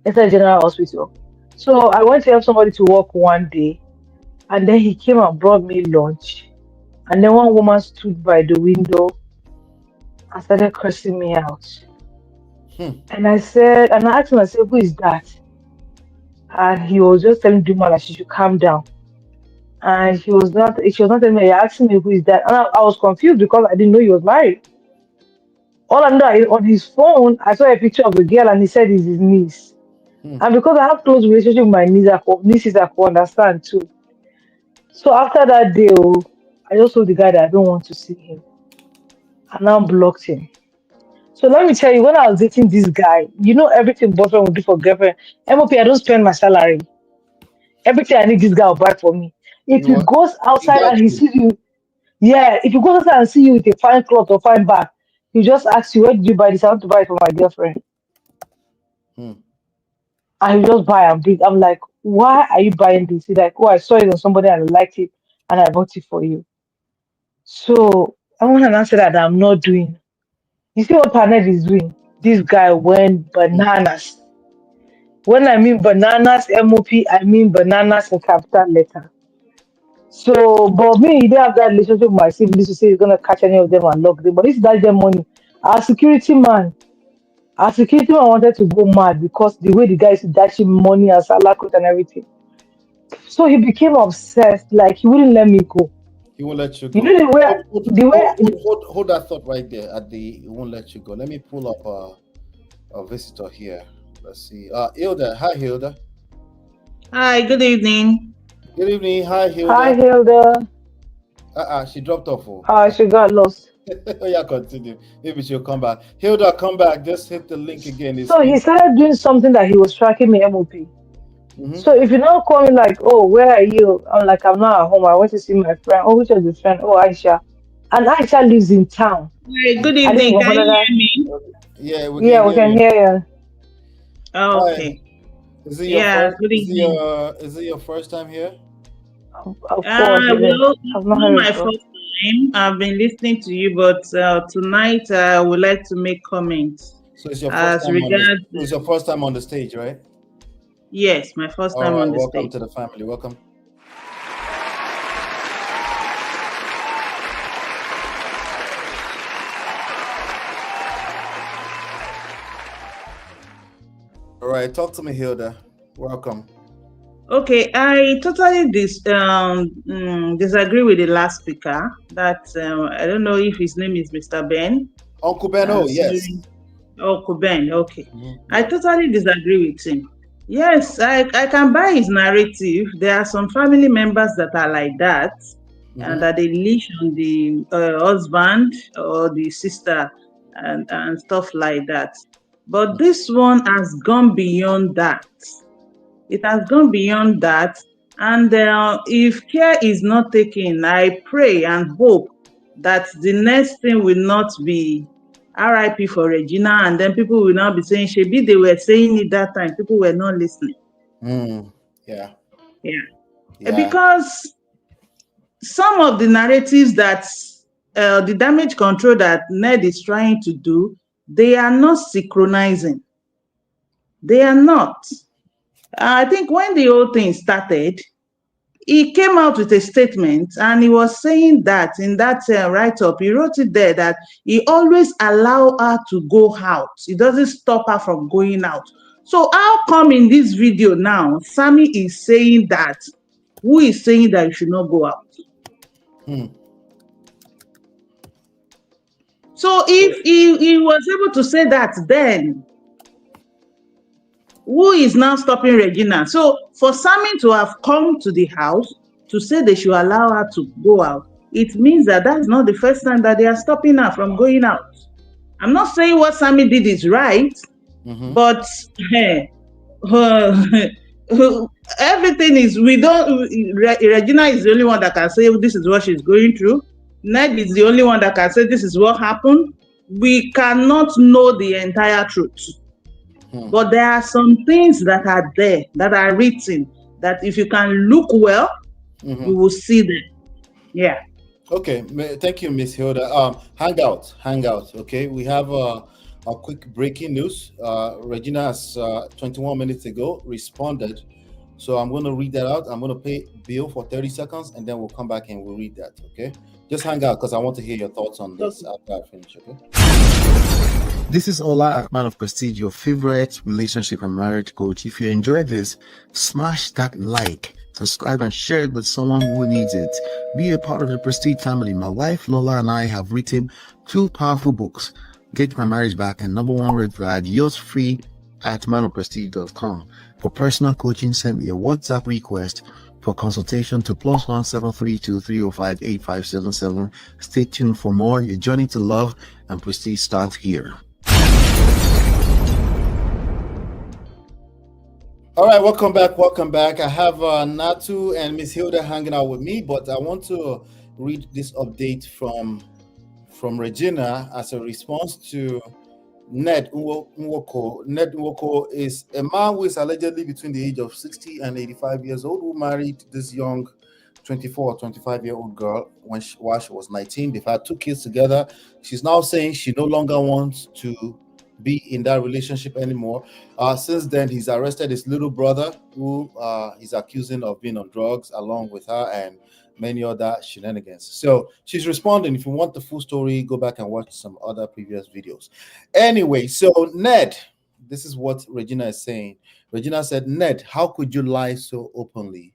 It's a general hospital. So I went to help somebody to work one day, and then he came and brought me lunch. And then one woman stood by the window and started cursing me out. Hmm. And I asked him, I said, who is that? And he was just telling the woman that she should calm down. And she was not telling me, he asked me who is that. And I was confused because I didn't know he was married. All I know is on his phone, I saw a picture of the girl and he said it's his niece. Hmm. And because I have close relationship with my nieces, I could understand too. So after that day, I just told the guy that I don't want to see him. I now blocked him. So let me tell you, when I was dating this guy, everything boyfriend would do for girlfriend. MOP, I don't spend my salary. Everything I need, this guy will buy for me. If You he what? goes Is outside that and he true? sees you, yeah, if he goes outside and see you with a fine cloth or fine bag, he just asks you, where did you buy this? I want to buy it for my girlfriend. Hmm. And he just buy and bring. I'm like, why are you buying this? He's like, oh, I saw it on somebody and I liked it and I bought it for you. So I want an answer that I'm not doing. You see what Panel is doing? This guy went bananas. When I mean bananas, MOP, I mean bananas in capital letter. So, but me, he didn't have that relationship with my siblings to say he's gonna catch any of them and lock them. But this that's their money. Our security man, our security man wanted to go mad because the way the guy is dashing money and salary and everything. So he became obsessed, like he wouldn't let me go. He won't let you You go. know Hold, hold, the hold, way hold that thought right there. At the he won't let you go. Let me pull up a visitor here. Let's see. Hilda. Hi, Hilda. Hi, good evening. Good evening. Hi, Hilda. Hi, Hilda. She dropped off. She got lost. Oh, yeah, continue. Maybe she'll come back. Hilda, come back. Just hit the link again. It's So he started doing something that he was tracking me MOP. So if you now call me like, oh, where are you? I'm like, I'm not at home. I went to see my friend. Oh, which is the friend? Oh, Aisha. And Aisha lives in town. Hi, good I didn't evening. even Can bother you that. hear me? Yeah, we Yeah, can we hear can you. hear you. Oh, Hi. okay. Is it your Yeah, first? good evening. Is it your first time here? Of course it is. Well, I've it's not not heard it my before. first time. I've been listening to you, but tonight I would like to make comments So it's your first as time on the. regards. So it's your first time on the stage, right? Yes, my first All time right. on the Welcome stage. to the family. Welcome. All right. Talk to me, Hilda. Welcome. Okay, I totally disagree with the last speaker. That I don't know if his name is Mr. Ben. Uncle Ben. Oh, yes. Uncle Ben. Okay, Mm-hmm. I totally disagree with him. Yes, I can buy his narrative. There are some family members that are like that, and that they leash on the husband or the sister and stuff like that. But this one has gone beyond that. It has gone beyond that. And if care is not taken, I pray and hope that the next thing will not be RIP for Regina, and then people will now be saying, Shebi, they were saying it that time. People were not listening. Yeah. Yeah. Because some of the narratives that the damage control that Ned is trying to do, they are not synchronizing. They are not. I think when the whole thing started, he came out with a statement and he was saying that in that write-up, he wrote it there that he always allow her to go out. He doesn't stop her from going out. So how come in this video now, Sammy is saying that, who is saying that you should not go out? So if he was able to say that then, who is now stopping Regina? So for Sammy to have come to the house to say they should allow her to go out, it means that that's not the first time that they are stopping her from going out. I'm not saying what Sammy did is right, but everything is, Regina is the only one that can say this is what she's going through. Ned is the only one that can say this is what happened. We cannot know the entire truth. But there are some things that are there, that are written, that if you can look well, you will see them. Yeah. Okay, thank you, Miss Hilda. Hangout. Okay, we have a quick breaking news. Regina has 21 minutes ago responded, so I'm going to read that out. I'm going to pay Bill for 30 seconds, and then we'll come back and we'll read that. Okay, just hang out because I want to hear your thoughts on this after I finish. Okay. This is Ola, man of Prestige, your favorite relationship and marriage coach. If you enjoy this, smash that like, subscribe, and share it with someone who needs it. Be a part of the Prestige family. My wife Lola and I have written 2 powerful books, Get My Marriage Back and Number 1 Red Flag, yours free at manofprestige.com. For personal coaching, send me a WhatsApp request for consultation to +1 732 305 8577. Stay tuned for more. Your journey to love and prestige starts here. All right, welcome back. I have Natu and Miss Hilda hanging out with me, but I want to read this update from Regina as a response to Ned Nwoko. Ned Nwoko is a man who is allegedly between the age of 60 and 85 years old, who married this young 24 or 25-year-old girl while she was 19. They've had 2 kids together. She's now saying she no longer wants to be in that relationship anymore. Since then, he's arrested his little brother, who he's accusing of being on drugs along with her and many other shenanigans. So she's responding. If you want the full story, go back and watch some other previous videos. Anyway, so Ned, this is what Regina is saying. Regina said, Ned, how could you lie so openly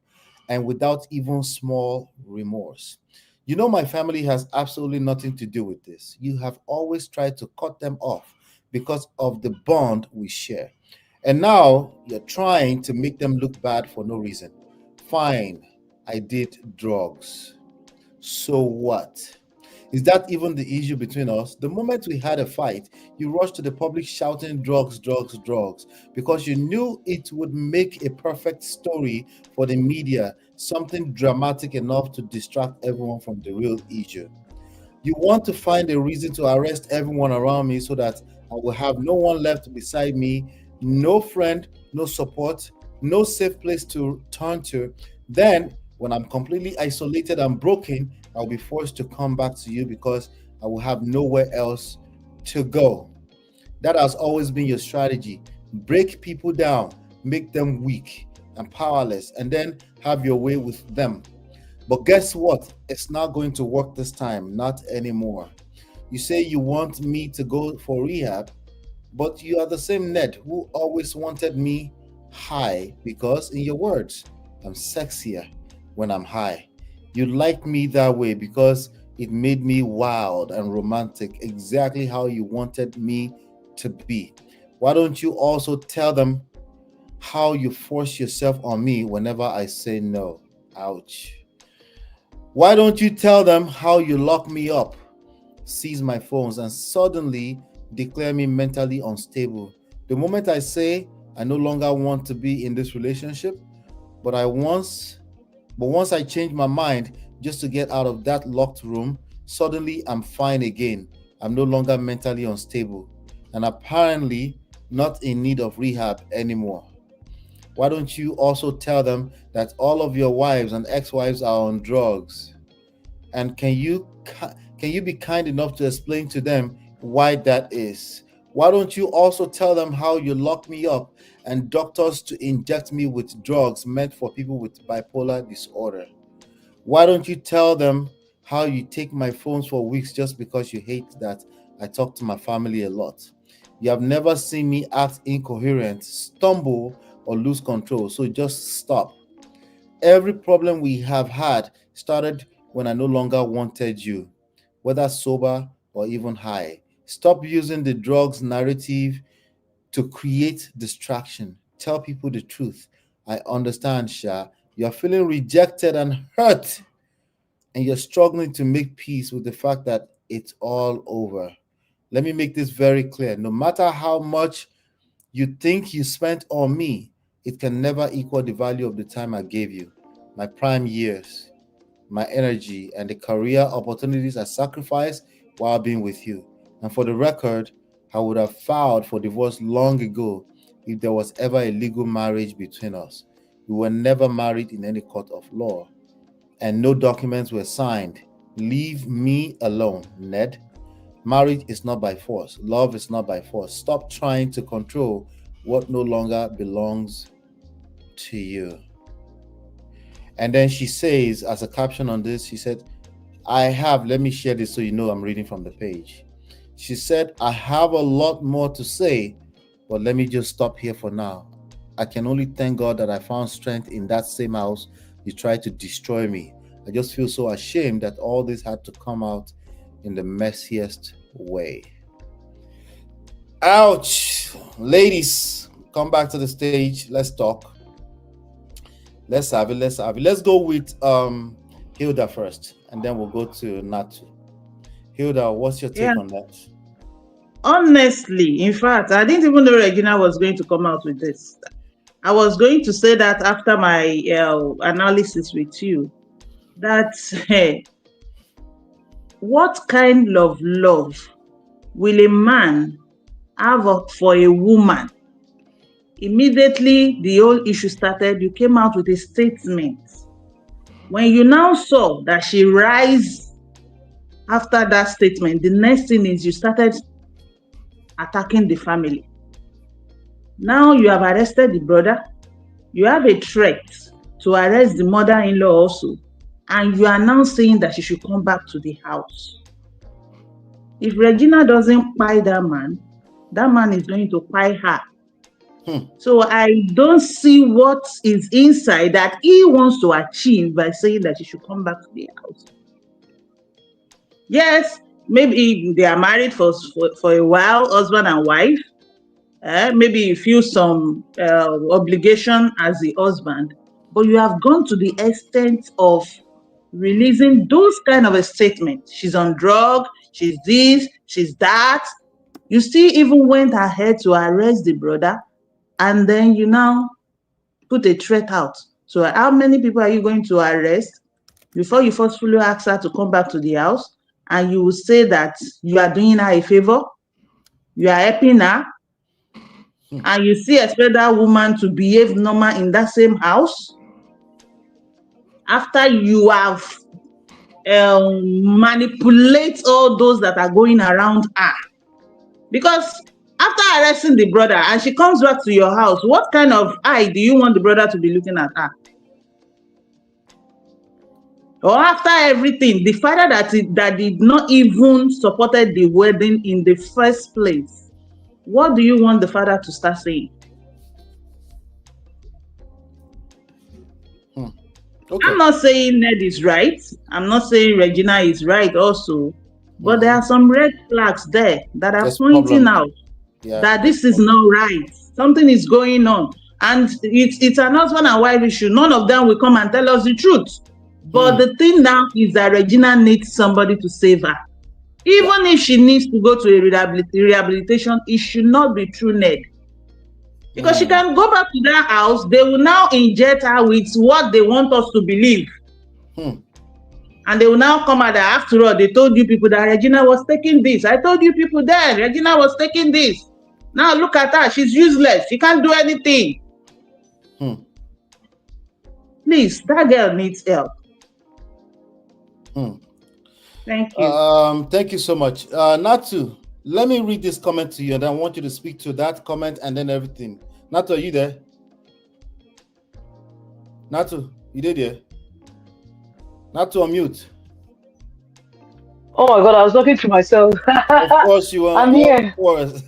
and without even small remorse? You know, my family has absolutely nothing to do with this. You have always tried to cut them off because of the bond we share. And now you're trying to make them look bad for no reason. Fine. I did drugs. So what? Is that even the issue between us? The moment we had a fight, you rushed to the public shouting drugs, drugs, drugs, because you knew it would make a perfect story for the media, something dramatic enough to distract everyone from the real issue. You want to find a reason to arrest everyone around me so that I will have no one left beside me, no friend, no support, no safe place to turn to. Then, when I'm completely isolated and broken, I'll be forced to come back to you because I will have nowhere else to go. That has always been your strategy. Break people down, make them weak and powerless, and then have your way with them. But guess what? It's not going to work this time, not anymore. You say you want me to go for rehab, but you are the same Ned who always wanted me high because, in your words, I'm sexier when I'm high. You like me that way because it made me wild and romantic, exactly how you wanted me to be. Why don't you also tell them how you force yourself on me whenever I say no? Ouch. Why don't you tell them how you lock me up, seize my phones, and suddenly declare me mentally unstable? The moment I say I no longer want to be in this relationship, but I once but once I change my mind just to get out of that locked room, suddenly I'm fine again. I'm no longer mentally unstable and apparently not in need of rehab anymore. Why don't you also tell them that all of your wives and ex-wives are on drugs? And can you be kind enough to explain to them why that is? Why don't you also tell them how you lock me up and doctors to inject me with drugs meant for people with bipolar disorder? Why don't you tell them how you take my phones for weeks just because you hate that I talk to my family a lot? You have never seen me act incoherent, stumble, or lose control, so just stop. Every problem we have had started when I no longer wanted you, whether sober or even high. Stop using the drugs narrative to create distraction. Tell people the truth. I understand, Sha. You're feeling rejected and hurt, and you're struggling to make peace with the fact that it's all over. Let me make this very clear. No matter how much you think you spent on me, it can never equal the value of the time I gave you, my prime years, my energy, and the career opportunities I sacrificed while being with you. And for the record, I would have filed for divorce long ago if there was ever a legal marriage between us. We were never married in any court of law, and no documents were signed. Leave me alone, Ned. Marriage is not by force. Love is not by force. Stop trying to control what no longer belongs to you. And then she says, as a caption on this, she said, let me share this so you know I'm reading from the page. She said, I have a lot more to say, but let me just stop here for now. I can only thank God that I found strength in that same house you tried to destroy me. I just feel so ashamed that all this had to come out in the messiest way. Ouch. Ladies, come back to the stage. Let's talk. Let's have it. Let's go with Hilda first, and then we'll go to Natu. Hilda, what's your take on that? Honestly, in fact, I didn't even know Regina was going to come out with this. I was going to say that after my analysis with you, that what kind of love will a man have for a woman? Immediately, the whole issue started. You came out with a statement. When you now saw that she rise after that statement, the next thing is you started attacking the family. Now you have arrested the brother. You have a threat to arrest the mother-in-law also. And you are now saying that she should come back to the house. If Regina doesn't buy that man is going to buy her. So I don't see what is inside that he wants to achieve by saying that she should come back to the house. Yes, maybe they are married for a while, husband and wife. Maybe you feel some obligation as the husband. but you have gone to the extent of releasing those kind of a statement. She's on drug, she's this, she's that. You still even went ahead to arrest the brother, and then you now put a threat out. So how many people are you going to arrest before you forcefully ask her to come back to the house? And you will say that you are doing her a favor, you are helping her, and you still expect that woman to behave normal in that same house after you have manipulate all those that are going around her. Because after arresting the brother and she comes back to your house, what kind of eye do you want the brother to be looking at her? Or after everything, the father that did not even supported the wedding in the first place, what do you want the father to start saying? Okay. I'm not saying Ned is right. I'm not saying Regina is right also. But there are some red flags there that are pointing out that this is not right. Something is going on. And it's an husband and wife issue. None of them will come and tell us the truth. But the thing now is that Regina needs somebody to save her. Even if she needs to go to a rehabilitation, it should not be through Ned. Because she can go back to that house, they will now inject her with what they want us to believe. And they will now come at her. After all, they told you people that Regina was taking this. I told you people then, Regina was taking this. Now look at her, she's useless. She can't do anything. Please, that girl needs help. Thank you. Thank you so much. Natu, let me read this comment to you, and I want you to speak to that comment and then everything. Natu, are you there? Natu, you did here? Natu, on mute. Oh my God, I was talking to myself. Of course you are. I'm here. Of course.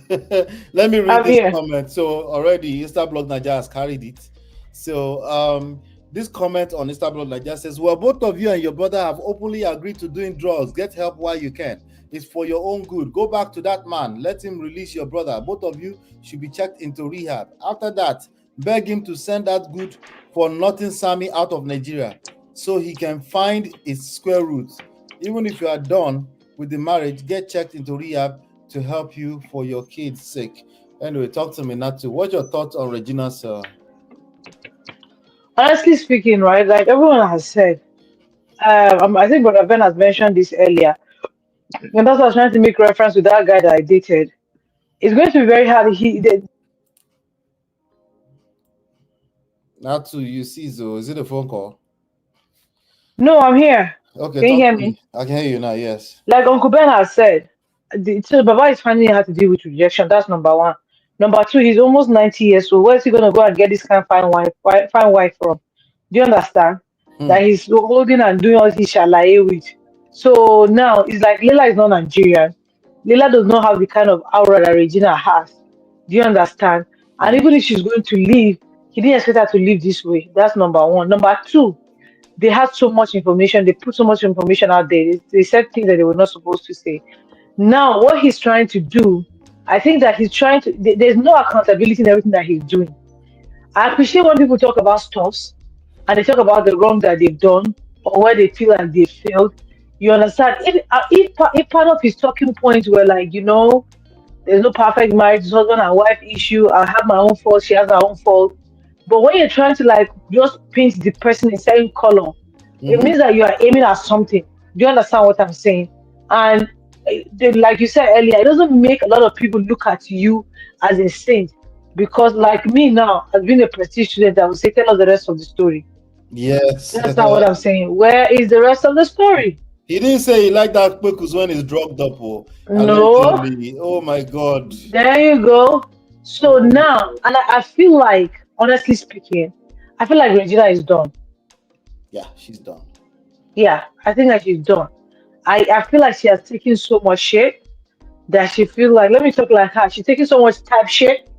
Let me read this comment. So already Instablog Nigeria has carried it. So this comment on Instablog Nigeria says, well, both of you and your brother have openly agreed to doing drugs. Get help while you can. It's for your own good. Go back to that man. Let him release your brother. Both of you should be checked into rehab. After that, beg him to send that good for nothing Sammy out of Nigeria so he can find its square roots. Even if you are done with the marriage, get checked into rehab to help you for your kids' sake. Anyway, talk to me, Natu. What's your thoughts on Regina's? Honestly speaking, right, like everyone has said, I think Brother Ben has mentioned this earlier. And that's why I was trying to make reference to that guy that I dated. It's going to be very hard. Natu, you see, so is it a phone call? No, I'm here. Okay, can you hear me? I can hear you now, yes. Like Uncle Ben has said, so Baba is finding how to deal with rejection. That's number one. Number two, he's almost 90 years old. Where is he going to go and get this kind of fine wife from? Do you understand? That he's holding and doing all this shalaye with. So now it's like Leila is not Nigerian. Leila does not have the kind of aura that Regina has. Do you understand? And even if she's going to leave, he didn't expect her to leave this way. That's number one. Number two, they had so much information. They put so much information out there. They said things that they were not supposed to say. Now, what he's trying to do, I think that he's trying to, there's no accountability in everything that he's doing. I appreciate when people talk about stuffs and they talk about the wrong that they've done or where they feel like they failed. You understand? If part of his talking points were like, you know, there's no perfect marriage, husband and wife issue, I have my own fault, she has her own fault. But when you're trying to like just paint the person in certain color, it means that you are aiming at something. Do you understand what I'm saying? And like you said earlier, it doesn't make a lot of people look at you as a saint. Because like me now, as being a prestige student, I would say, tell us the rest of the story. Yes. That's not what I'm saying. Where is the rest of the story? He didn't say he liked that because when he's drugged up. No. Allegedly. Oh my God. There you go. So now, and I feel like, honestly speaking, I feel like Regina is done. Yeah, she's done. Yeah, I think that she's done. I feel like she has taken so much shit that she feels like, let me talk like her, she's taking so much type shit.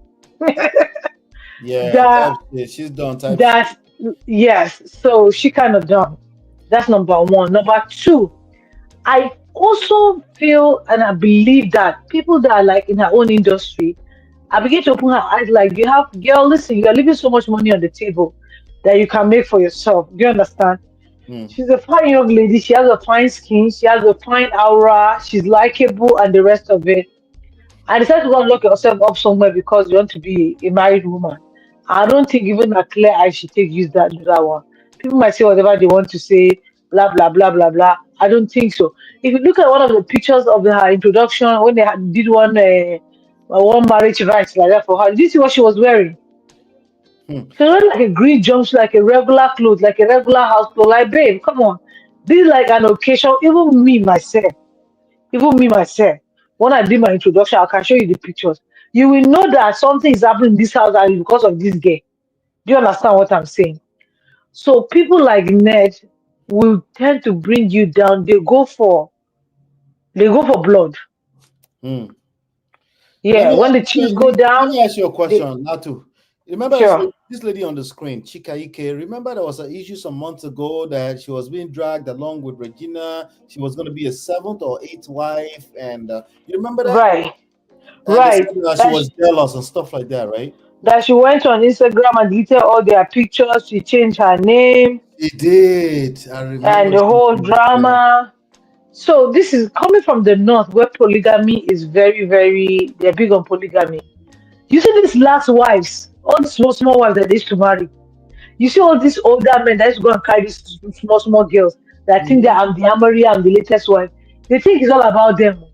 Yeah, she's done. Yes, so she kind of done. That's number one. Number two, I also feel and I believe that people that are like in her own industry, I begin to open her eyes like, girl, listen, you're leaving so much money on the table. that you can make for yourself. Do you understand? Mm. She's a fine young lady. She has a fine skin. She has a fine aura. She's likable and the rest of it. I decided to go and lock yourself up somewhere because you want to be a married woman. I don't think even a clear eye should take use that do that one. People might say whatever they want to say, blah blah blah blah blah. I don't think so. If you look at one of the pictures of her introduction when they did one marriage rites like that for her, did you see what she was wearing? Mm. She was wearing like a green jumpsuit, like a regular clothes, like a regular house clothes. Like, babe, come on. This is like an occasion. Even me myself, when I did my introduction, I can show you the pictures. You will know that something is happening in this house and it's because of this girl. Do you understand what I'm saying? So people like Ned will tend to bring you down. They go for blood. Mm. Let Yeah, me when the chips go let down, me ask you a they question, Latu. Remember sure. this lady on the screen, Chika Ike? Remember there was an issue some months ago that she was being dragged along with Regina. She was going to be a seventh or eighth wife, and you remember that? Right, And they said right. she was jealous and stuff like that, right? That she went on Instagram and deleted all their pictures, she changed her name She did. I remember and the she whole did. Yeah. drama. So this is coming from the north where polygamy is very, very, they're big on polygamy. You see these last wives, all the small, small wives that they used to marry. You see all these older men that used to go and carry these small, small girls that think that Mm-hmm. I'm the latest wife. They think it's all about them.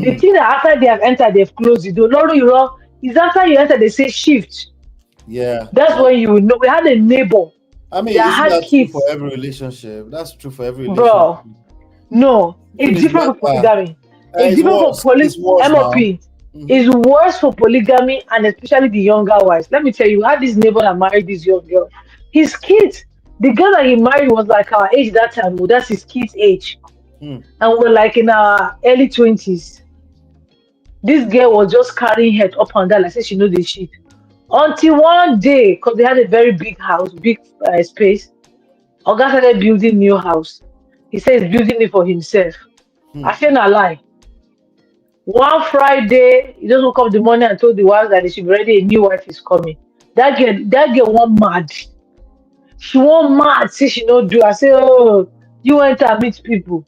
They Hmm. think that after they have entered, they've closed the door. No, no, you know, it's after you enter, they say shift. Yeah. That's Yeah. when you will know. We had a neighbor I mean, that isn't had that true for kids, every relationship? That's true for every relationship. bro. No, Even it's it's different for better. polygamy. It's It's different for worse. It's worse now. MOP. Mm-hmm. It's worse for polygamy and especially the younger wives. Let me tell you, I had this neighbor that married this young girl. His kids, the girl that he married was like our age that time. Well, that's his kids' age. Hmm. And we're like in our early 20s. This girl was just carrying head up and down, like say she know the shit. Until one day, because they had a very big house, big space, Oga started building new house. He said he's building it for himself. Hmm. I feel a lie. One Friday, he just woke up the morning and told the wife that they should be ready, a new wife is coming. That girl went mad. She went mad, say she no do. I say, oh, you went to meet people.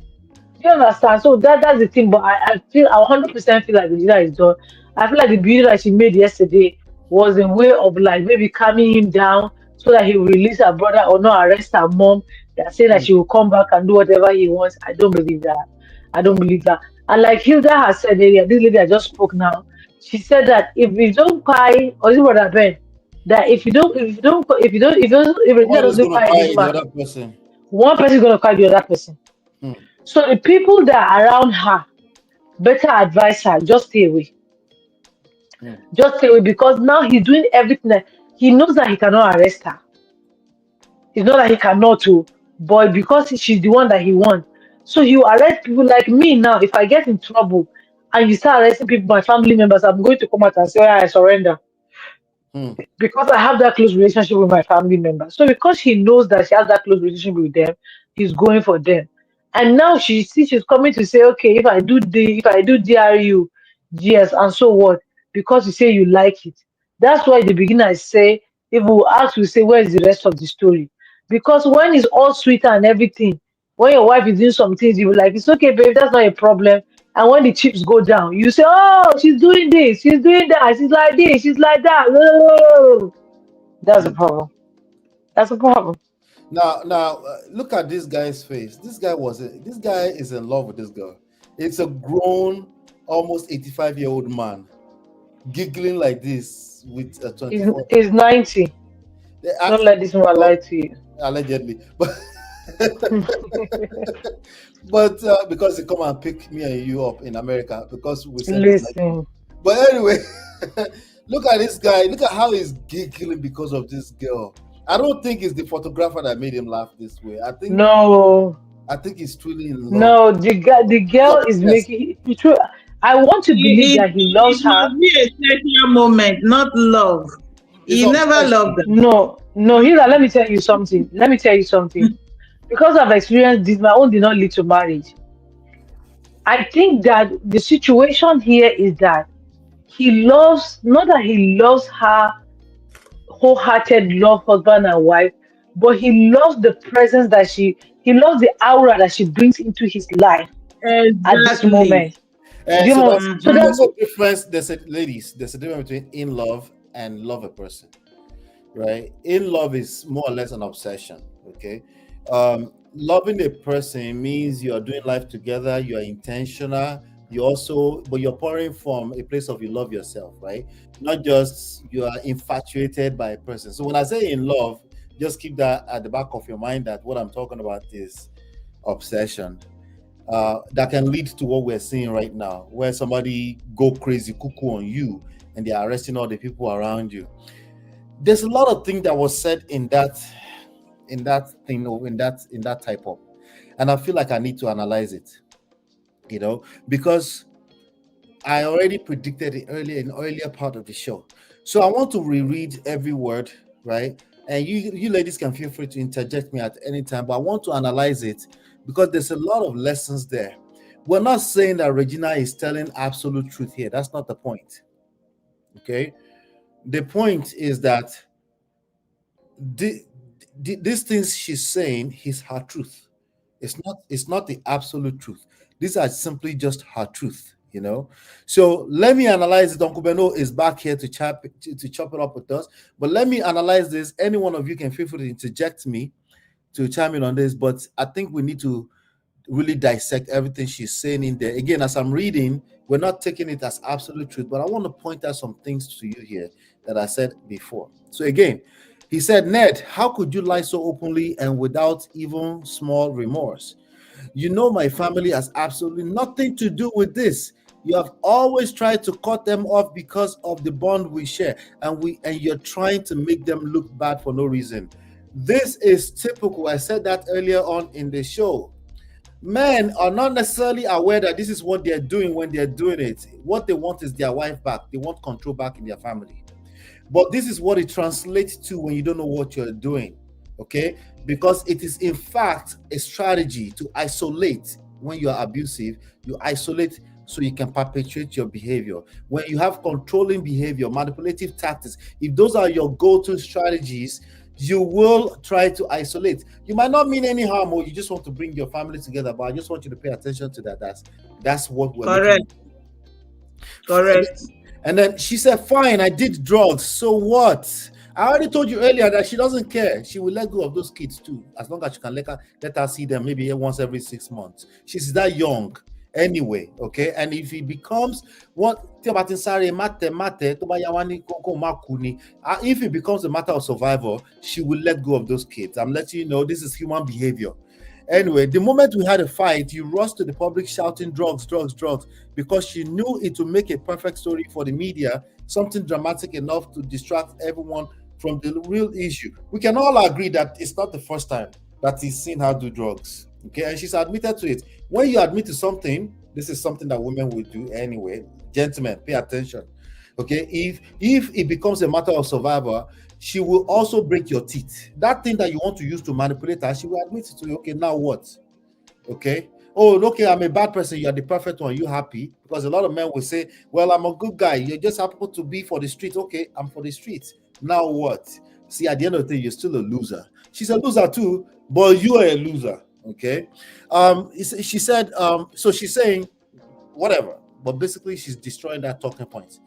Do you understand? So that's the thing. But I feel I 100% feel like Regina is done. I feel like the video that she made yesterday was a way of like maybe calming him down so that he will release her brother or not arrest her mom. That saying that Hmm. she will come back and do whatever he wants. I don't believe that. I don't Hmm. believe that. And like Hilda has said earlier, this lady I just spoke now, she said that if you don't buy, or is it what I Ben? That if Regina Somebody's doesn't gonna buy cry this the man, other person. one person is gonna cry the other person. Hmm. So the people that are around her better advise her, just stay away. Hmm. Just stay away because now he's doing everything that he knows that he cannot arrest her. It's not that he cannot to, but because she's the one that he wants. So you arrest people like me now. If I get in trouble and you start arresting people, my family members, I'm going to come out and say, "Oh, I surrender." Hmm. Because I have that close relationship with my family members. So because he knows that she has that close relationship with them, he's going for them. And now she's coming to say, okay, if I do DRU, yes, and so what? Because you say you like it. That's why the beginner say, if we ask, we say, where is the rest of the story? Because when it's all sweet and everything, when your wife is doing some things, you will like, it's okay, babe, that's not a problem. And when the chips go down, you say, oh, she's doing this, she's doing that, she's like this, she's like that. That's a Hmm. problem. That's a problem. Now, look at this guy's face. This guy is in love with this girl. It's a grown, almost 85-year-old man giggling like this with a He's, 24. he's 90. Don't let this one lie Well, to you. allegedly, but because they come and pick me and you up in America because we send it like. Listen, But anyway, look at this guy. Look at how he's giggling because of this girl. I don't think it's the photographer that made him laugh this way. no, I think he's truly in love. no, the girl is Yes, making it true. I want to believe It, that he it loves her. must be a sexual moment, not love. it's He never obsession. loved her. No, no, Hila, let me tell you something. Let me tell you something. Because I've experienced this, my own did not lead to marriage. I think that the situation here is that he loves, not that he loves her wholehearted love husband and wife, but he loves the presence that he loves the aura that she brings into his life at this Exactly. moment. Do you So know? So there's that's a difference. Ladies, there's a difference between in love and love a person, right? In love is more or less an obsession. Okay, loving a person means you are doing life together. You are intentional. You also, but you're pouring from a place of you love yourself, right? Not just you are infatuated by a person. So when I say in love, just keep that at the back of your mind that what I'm talking about is obsession. That can lead to what we're seeing right now, where somebody go crazy cuckoo on you and they are arresting all the people around you. There's a lot of things that was said in that thing, or in that type of, and I feel like I need to analyze it, because I already predicted it earlier in earlier part of the show. So I want to reread every word, right? And you ladies can feel free to interject me at any time, but I want to analyze it because there's a lot of lessons there. We're not saying that Regina is telling absolute truth here. That's not the point. Okay? The point is that these things she's saying is her truth. It's not the absolute truth. These are simply just her truth. So let me analyze it. Uncle Beno is back here to chop it up with us. But let me analyze this. Any one of you can feel free to interject me to chime in on this. But I think we need to really dissect everything she's saying in there. Again, as I'm reading, we're not taking it as absolute truth, but I want to point out some things to you here that I said before. So again, he said, Ned, how could you lie so openly and without even small remorse? You know my family has absolutely nothing to do with this. You have always tried to cut them off because of the bond we share, and you're trying to make them look bad for no reason. This is typical. I said that earlier on in the show. Men are not necessarily aware that this is what they're doing when they're doing it. What they want is their wife back. They want control back in their family. But this is what it translates to when you don't know what you're doing, okay? Because it is in fact a strategy to isolate. When you are abusive, you isolate so you can perpetuate your behavior. When you have controlling behavior, manipulative tactics, if those are your go-to strategies, you will try to isolate. You might not mean any harm, or you just want to bring your family together, but I just want you to pay attention to that. That's what we're looking at. Correct. And then she said, fine, I did drugs. So what? I already told you earlier that she doesn't care. She will let go of those kids too, as long as she can let her see them maybe once every 6 months. She's that young anyway, okay? And if it becomes if it becomes a matter of survival, she will let go of those kids. I'm letting you know this is human behavior. Anyway, the moment we had a fight, you rushed to the public shouting drugs, drugs, drugs, because she knew it would make a perfect story for the media, something dramatic enough to distract everyone from the real issue. We can all agree that it's not the first time that he's seen her do drugs. Okay, and she's admitted to it. When you admit to something, this is something that women will do anyway. Gentlemen, pay attention. Okay, if it becomes a matter of survival, she will also break your teeth. That thing that you want to use to manipulate her, she will admit it to you. Okay, now what? Okay. Oh, okay, I'm a bad person. You are the perfect one. You happy? Because a lot of men will say, well, I'm a good guy. You just happen to be for the streets. Okay, I'm for the streets. Now what? See, at the end of the day, you're still a loser. She's a loser too, but you are a loser. Okay. She said, so she's saying, whatever. But basically, she's destroying that talking point.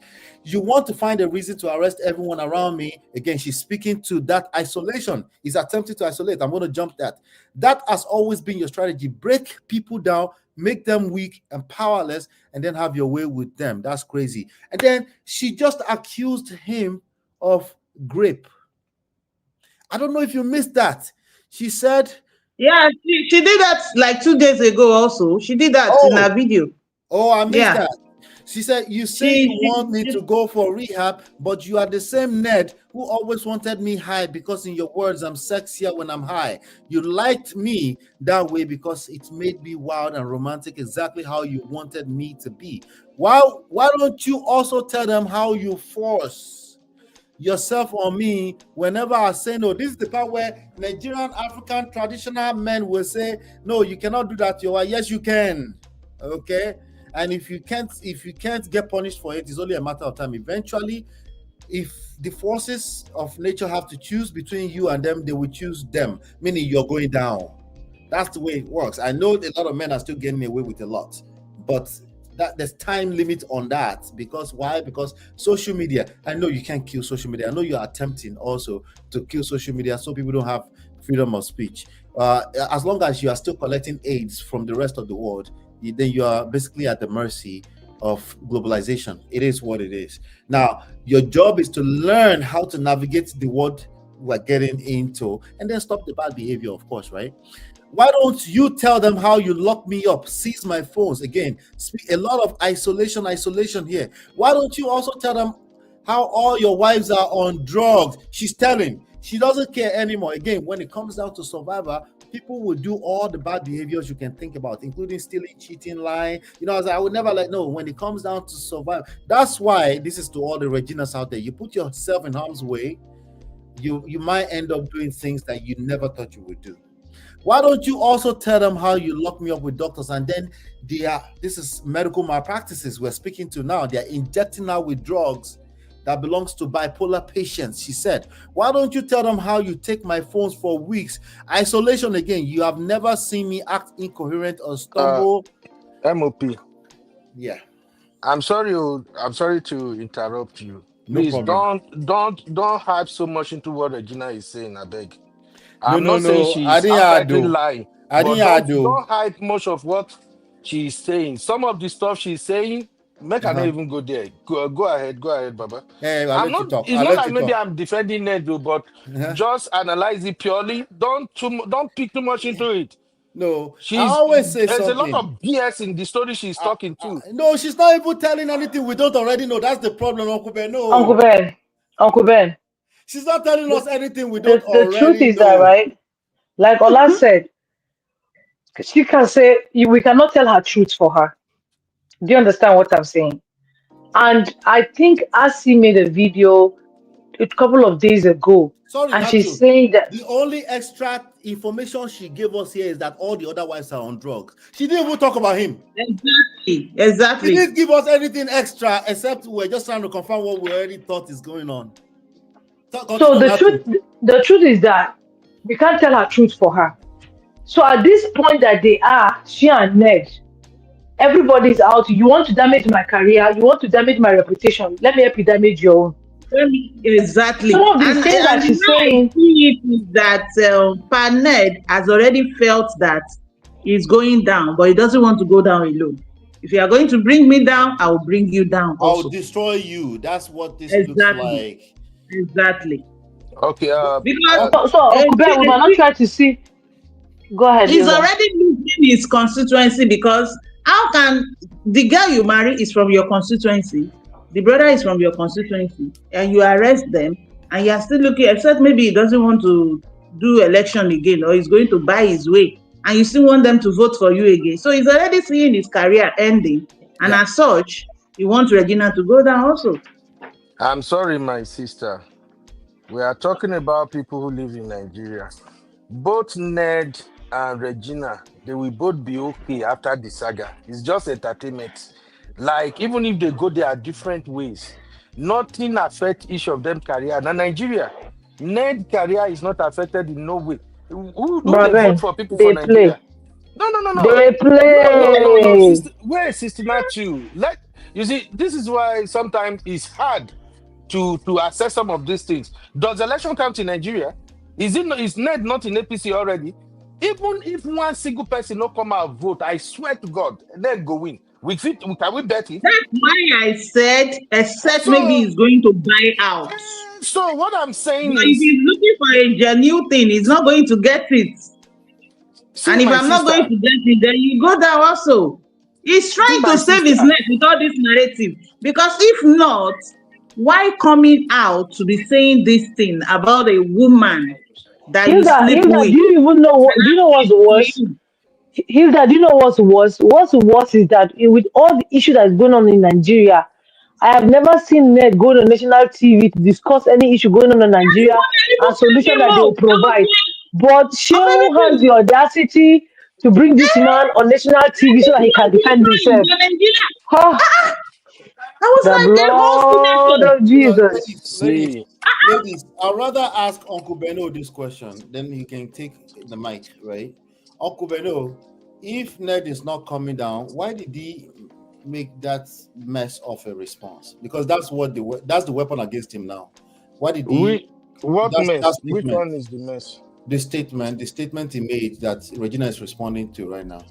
You want to find a reason to arrest everyone around me. Again, she's speaking to that isolation. He's attempting to isolate. I'm going to jump that. That has always been your strategy. Break people down, make them weak and powerless, and then have your way with them. That's crazy. And then she just accused him of grape. I don't know if you missed that. She said... Yeah, she did that like 2 days ago also. She did that in her video. Oh, I missed that. She said, you say you want me to go for rehab, but you are the same Ned who always wanted me high because in your words, I'm sexier when I'm high. You liked me that way because it made me wild and romantic, exactly how you wanted me to be. Why don't you also tell them how you force yourself on me whenever I say no? This is the part where Nigerian, African, traditional men will say, no, you cannot do that. Yes, you can. Okay. And if you can't get punished for it, it's only a matter of time. Eventually, if the forces of nature have to choose between you and them, they will choose them, meaning you're going down. That's the way it works. I know a lot of men are still getting away with a lot, but that there's time limit on that. Because why? Because social media. I know you can't kill social media. I know you're attempting also to kill social media so people don't have freedom of speech. As long as you are still collecting aids from the rest of the world, then you are basically at the mercy of globalization. It is what it is. Now, your job is to learn how to navigate the world we're getting into and then stop the bad behavior, of course, right? Why don't you tell them how you lock me up, seize my phones? Again, a lot of isolation here. Why don't you also tell them how all your wives are on drugs? She's telling. She doesn't care anymore. Again, when it comes down to survivor, people will do all the bad behaviors you can think about, including stealing, cheating, lying. I would never no. When it comes down to survive, that's why this is to all the Reginas out there. You put yourself in harm's way, you might end up doing things that you never thought you would do. Why don't you also tell them how you lock me up with doctors and then this is medical malpractices we're speaking to now. They're injecting her with drugs that belongs to bipolar patients, she said. Why don't you tell them how you take my phones for weeks? Isolation again. You have never seen me act incoherent or stumble. MOP. Yeah. I'm sorry to interrupt you. No Please problem. don't hype so much into what Regina is saying, I beg. I'm No. not saying I she's didn't outrightly do. lying, I but didn't don't hype much of what she's saying. Some of the stuff she's saying, make I not even go there. Go ahead, Baba. Hey, I'll I'm let you not. talk. It's I'll not let like you maybe talk. I'm defending Ned, though, but just analyze it purely. Don't pick too much into it. No, I always say There's a lot something. of BS in the story she's talking to. No, she's not even telling anything we don't already know. That's the problem, Uncle Ben. No. Uncle Ben. She's not telling us anything we don't The truth already is that, know. right? Like Ola said, she can say we cannot tell her truth for her. Do you understand what I'm saying? And I think Asi made a video a couple of days ago, Sorry, and not she's true. saying that The only extra information she gave us here is that all the other wives are on drugs. She didn't even talk about him. Exactly. She didn't give us anything extra except we're just trying to confirm what we already thought is going on. so the truth is that we can't tell her truth for her. So at this point that they are, she and Ned, everybody's out. You want to damage my career, you want to damage my reputation. Let me help you damage your own. Exactly. Some of these And things that she's now I saying. see it is that Pa Ned has already felt that he's going down, but he doesn't want to go down alone. If you are going to bring me down, I will bring you down also. I'll destroy you. That's what this looks Exactly. like. Exactly. Okay. Because So Uncle Ben, we might not try to see. Go ahead. he's already losing his constituency, because how can the girl you marry is from your constituency, the brother is from your constituency, and you arrest them, and you are still looking, except maybe he doesn't want to do election again, or he's going to buy his way, and you still want them to vote for you again. So he's already seeing his career ending, and as such, he wants Regina to go down also. I'm sorry, my sister. We are talking about people who live in Nigeria. Both Ned and Regina, they will both be okay after the saga. It's just entertainment. Like, even if they go their different ways, nothing affects each of them career. Now, Nigeria, Ned's career is not affected in no way. Who they vote for people for Nigeria? No. They play. No. Where is Sister Matthew? You see, this is why sometimes it's hard to assess some of these things. Does election count in Nigeria? Is Ned not in APC already? Even if one single person not come out vote, I swear to God, Ned go win. Can we bet it? That's why I said, except maybe he's going to buy out. So what I'm saying but is, if he's looking for a genuine thing, he's not going to get it. And if I'm not going to get it, then you go there also. He's trying to save his neck with all this narrative. Because if not, why coming out to be saying this thing about a woman that you sleep with? Do you even know what? Do you know what's worse? Hilda, do you know what's worse? What's worse is that with all the issue that's going on in Nigeria, I have never seen Ned go to national TV to discuss any issue going on in Nigeria and solution that they will provide. But Shehu has the audacity to bring this man on national TV so that he can defend himself. I was The like, a whole blood senator. of Jesus. See, Ladies, I'd rather ask Uncle Beno this question, then he can take the mic, right? Uncle Beno, if Ned is not coming down, why did he make that mess of a response? Because that's the weapon against him now. Why did he? what That mess? Which statement, one is the mess? the statement he made that Regina is responding to right now.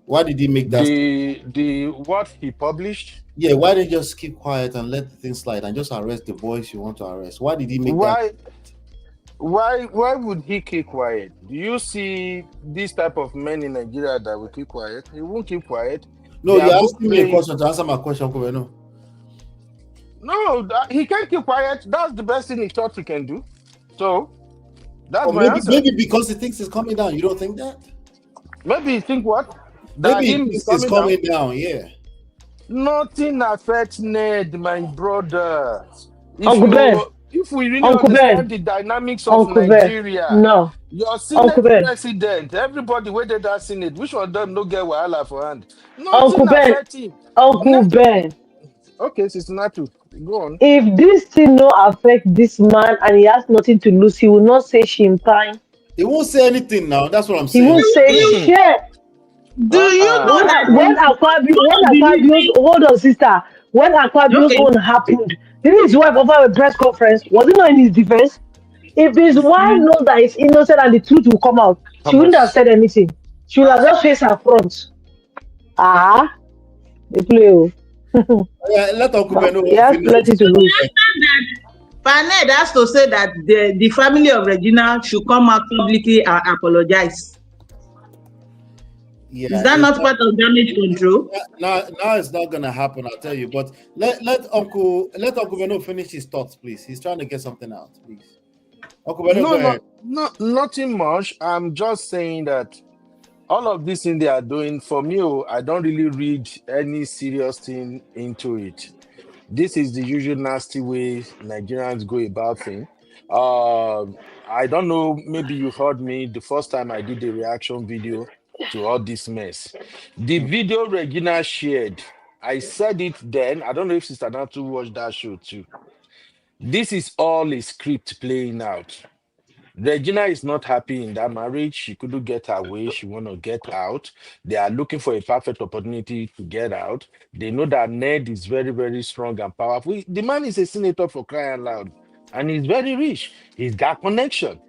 Why did he make that? The what he published? Yeah, why didn't you just keep quiet and let the thing slide and just arrest the boys you want to arrest? Why did he make that? Why would he keep quiet? Do you see this type of men in Nigeria that will keep quiet? He won't keep quiet. No, They are you're both asking me a playing. question to answer my question, Uncle Beno. No, he can't keep quiet. That's the best thing he thought he can do. So that's Or my answer. maybe because he thinks it's coming down. You don't think that? Maybe you think what? That Maybe he him is thinks it's coming coming down. Yeah. Nothing affects Ned, my brother. Uncle Ben, If we really Uncle Ben, understand the dynamics of Uncle Ben. Nigeria, No, your Uncle Senate Ben, president, everybody waited that Senate, which one of them no get wahala for hand? Uncle Nothing Ben, affects him. Uncle Ben. Okay, Sister Natu, go on. If this thing no affect this man and he has nothing to lose, he will not say champagne. He won't say anything now. That's what I'm He saying. won't say shit. Do you know that When Aquabius, hold on, sister. When Aquabius okay? own happened, didn't his wife offer a press conference? Was it not in his defense? If his wife knows that he's innocent and the truth will come out, she wouldn't have Thomas. said anything. She would have just faced her front. They play. Yeah, let Uncle Beno He has finish. plenty to lose. Paned has to say that the family of Regina should come out publicly and apologize. Yeah, Is that not part of damage control? Now it's not gonna happen. I'll tell you. But let Uncle Beno finish his thoughts, please. He's trying to get something out, please. Uncle Beno, go ahead. Nothing much. I'm just saying that all of this thing they are doing, for me, I don't really read any serious thing into it. This is the usual nasty way Nigerians go about things. I don't know, maybe you heard me the first time I did the reaction video to all this mess. The video Regina shared, I said it then. I don't know if Sister Natu watched that show too. This is all a script playing out. Regina is not happy in that marriage. She couldn't get her way. She want to get out. They are looking for a perfect opportunity to get out. They know that Ned is very, very strong and powerful. The man is a senator for crying loud, and he's very rich. He's got connection.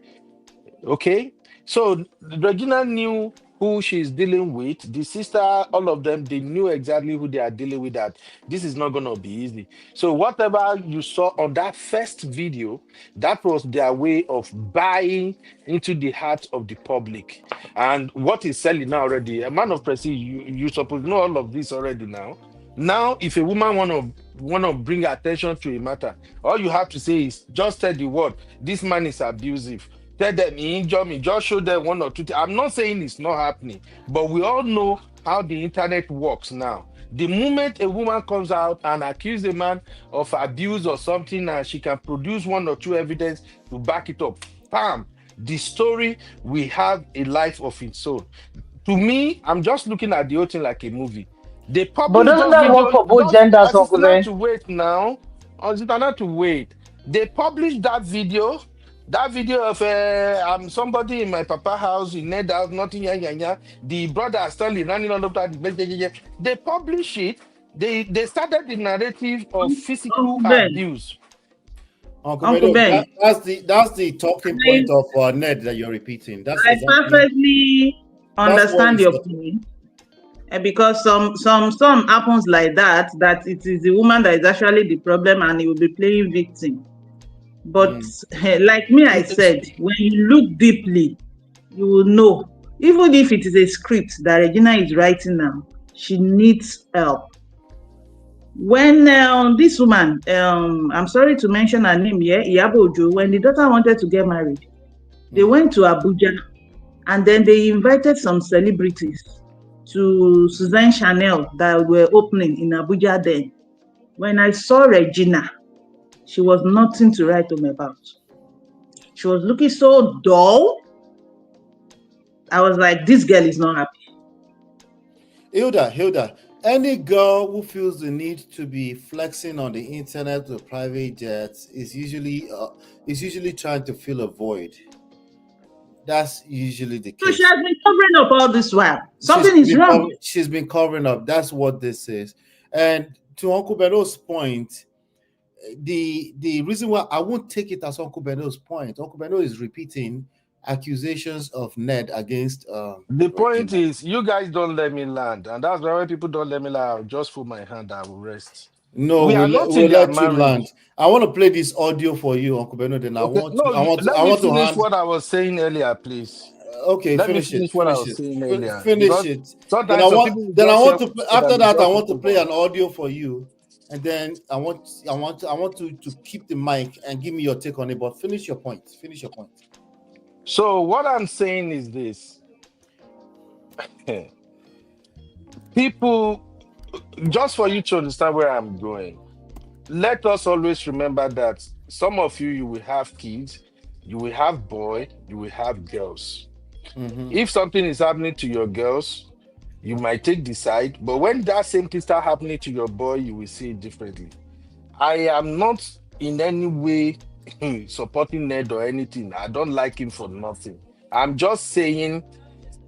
Okay, so Regina knew who she's dealing with. The sister, all of them, they knew exactly who they are dealing with. That this is not gonna be easy. So whatever you saw on that first video, that was their way of buying into the heart of the public. And what is selling now already? A man of prestige, you supposed to know all of this already now. Now, if a woman wanna bring attention to a matter, all you have to say is just tell the word. This man is abusive. Tell them he injured me. Just show them one or two. I'm not saying it's not happening, but we all know how the internet works now. The moment a woman comes out and accuses a man of abuse or something, and she can produce one or two evidence to back it up, bam, the story will have a life of its own. To me, I'm just looking at the whole thing like a movie. They But publish doesn't those that work videos. for both Just genders, as it's Uncle not Ben? to wait now. Or is it not to wait? They published that video. That video of somebody in my papa house in Ned house, nothing, the brother Stanley running all over the place. They publish it. They started the narrative of physical Uncle Ben, abuse. Uncle Uncle Beno, Ben, that's the talking point of Ned that you're repeating. That's I exactly perfectly that's what understand he's your talking. point. Because some happens like that it is the woman that is actually the problem and he will be playing victim. But like me, I said, when you look deeply, you will know. Even if it is a script that Regina is writing now, she needs help. When this woman, I'm sorry to mention her name here, Iyabojo, when the daughter wanted to get married, they went to Abuja and then they invited some celebrities to Suzanne Chanel that were opening in Abuja then. When I saw Regina, she was nothing to write home about. She was looking so dull. I was like, this girl is not happy. Hilda, Any girl who feels the need to be flexing on the internet with private jets is usually trying to fill a void. That's usually the So she case. has been covering up all this while. Something is wrong. She's been covering up. That's what this is. And to Uncle Beno's point, the reason why I won't take it as Uncle Beno's point, Uncle Beno is repeating accusations of Ned against The point Regina. is, you guys don't let me land, and that's why when people don't let me land, I'll just put my hand. I will rest. No, We are not in we'll their let you land. marriage. I want to play this audio for you, Uncle Beno. Then Okay. No, let I me want to finish hand. what I was saying earlier, please. Okay, Let me finish it. finish what I Finish was it. saying earlier. Finish Because it. sometimes some people will Then I just want help to. so that After they that, I just want to move play on. an audio for you, and then I want to keep the mic and give me your take on it. But finish your point. Finish your point. So what I'm saying is this. People, just for you to understand where I'm going, let us always remember that some of you will have kids, you will have boy, you will have girls. Mm-hmm. If something is happening to your girls, you might take the side, but when that same thing start happening to your boy, you will see it differently. I am not in any way supporting Ned or anything. I don't like him for nothing. I'm just saying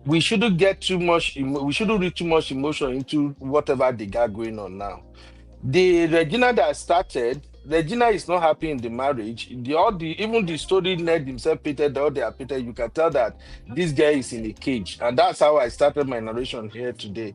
we shouldn't get too much. We shouldn't read too much emotion into whatever they got going on now. The Regina that started, Regina is not happy in the marriage. Even the story Ned himself painted, all they are painted, you can tell that this girl is in a cage, and that's how I started my narration here today.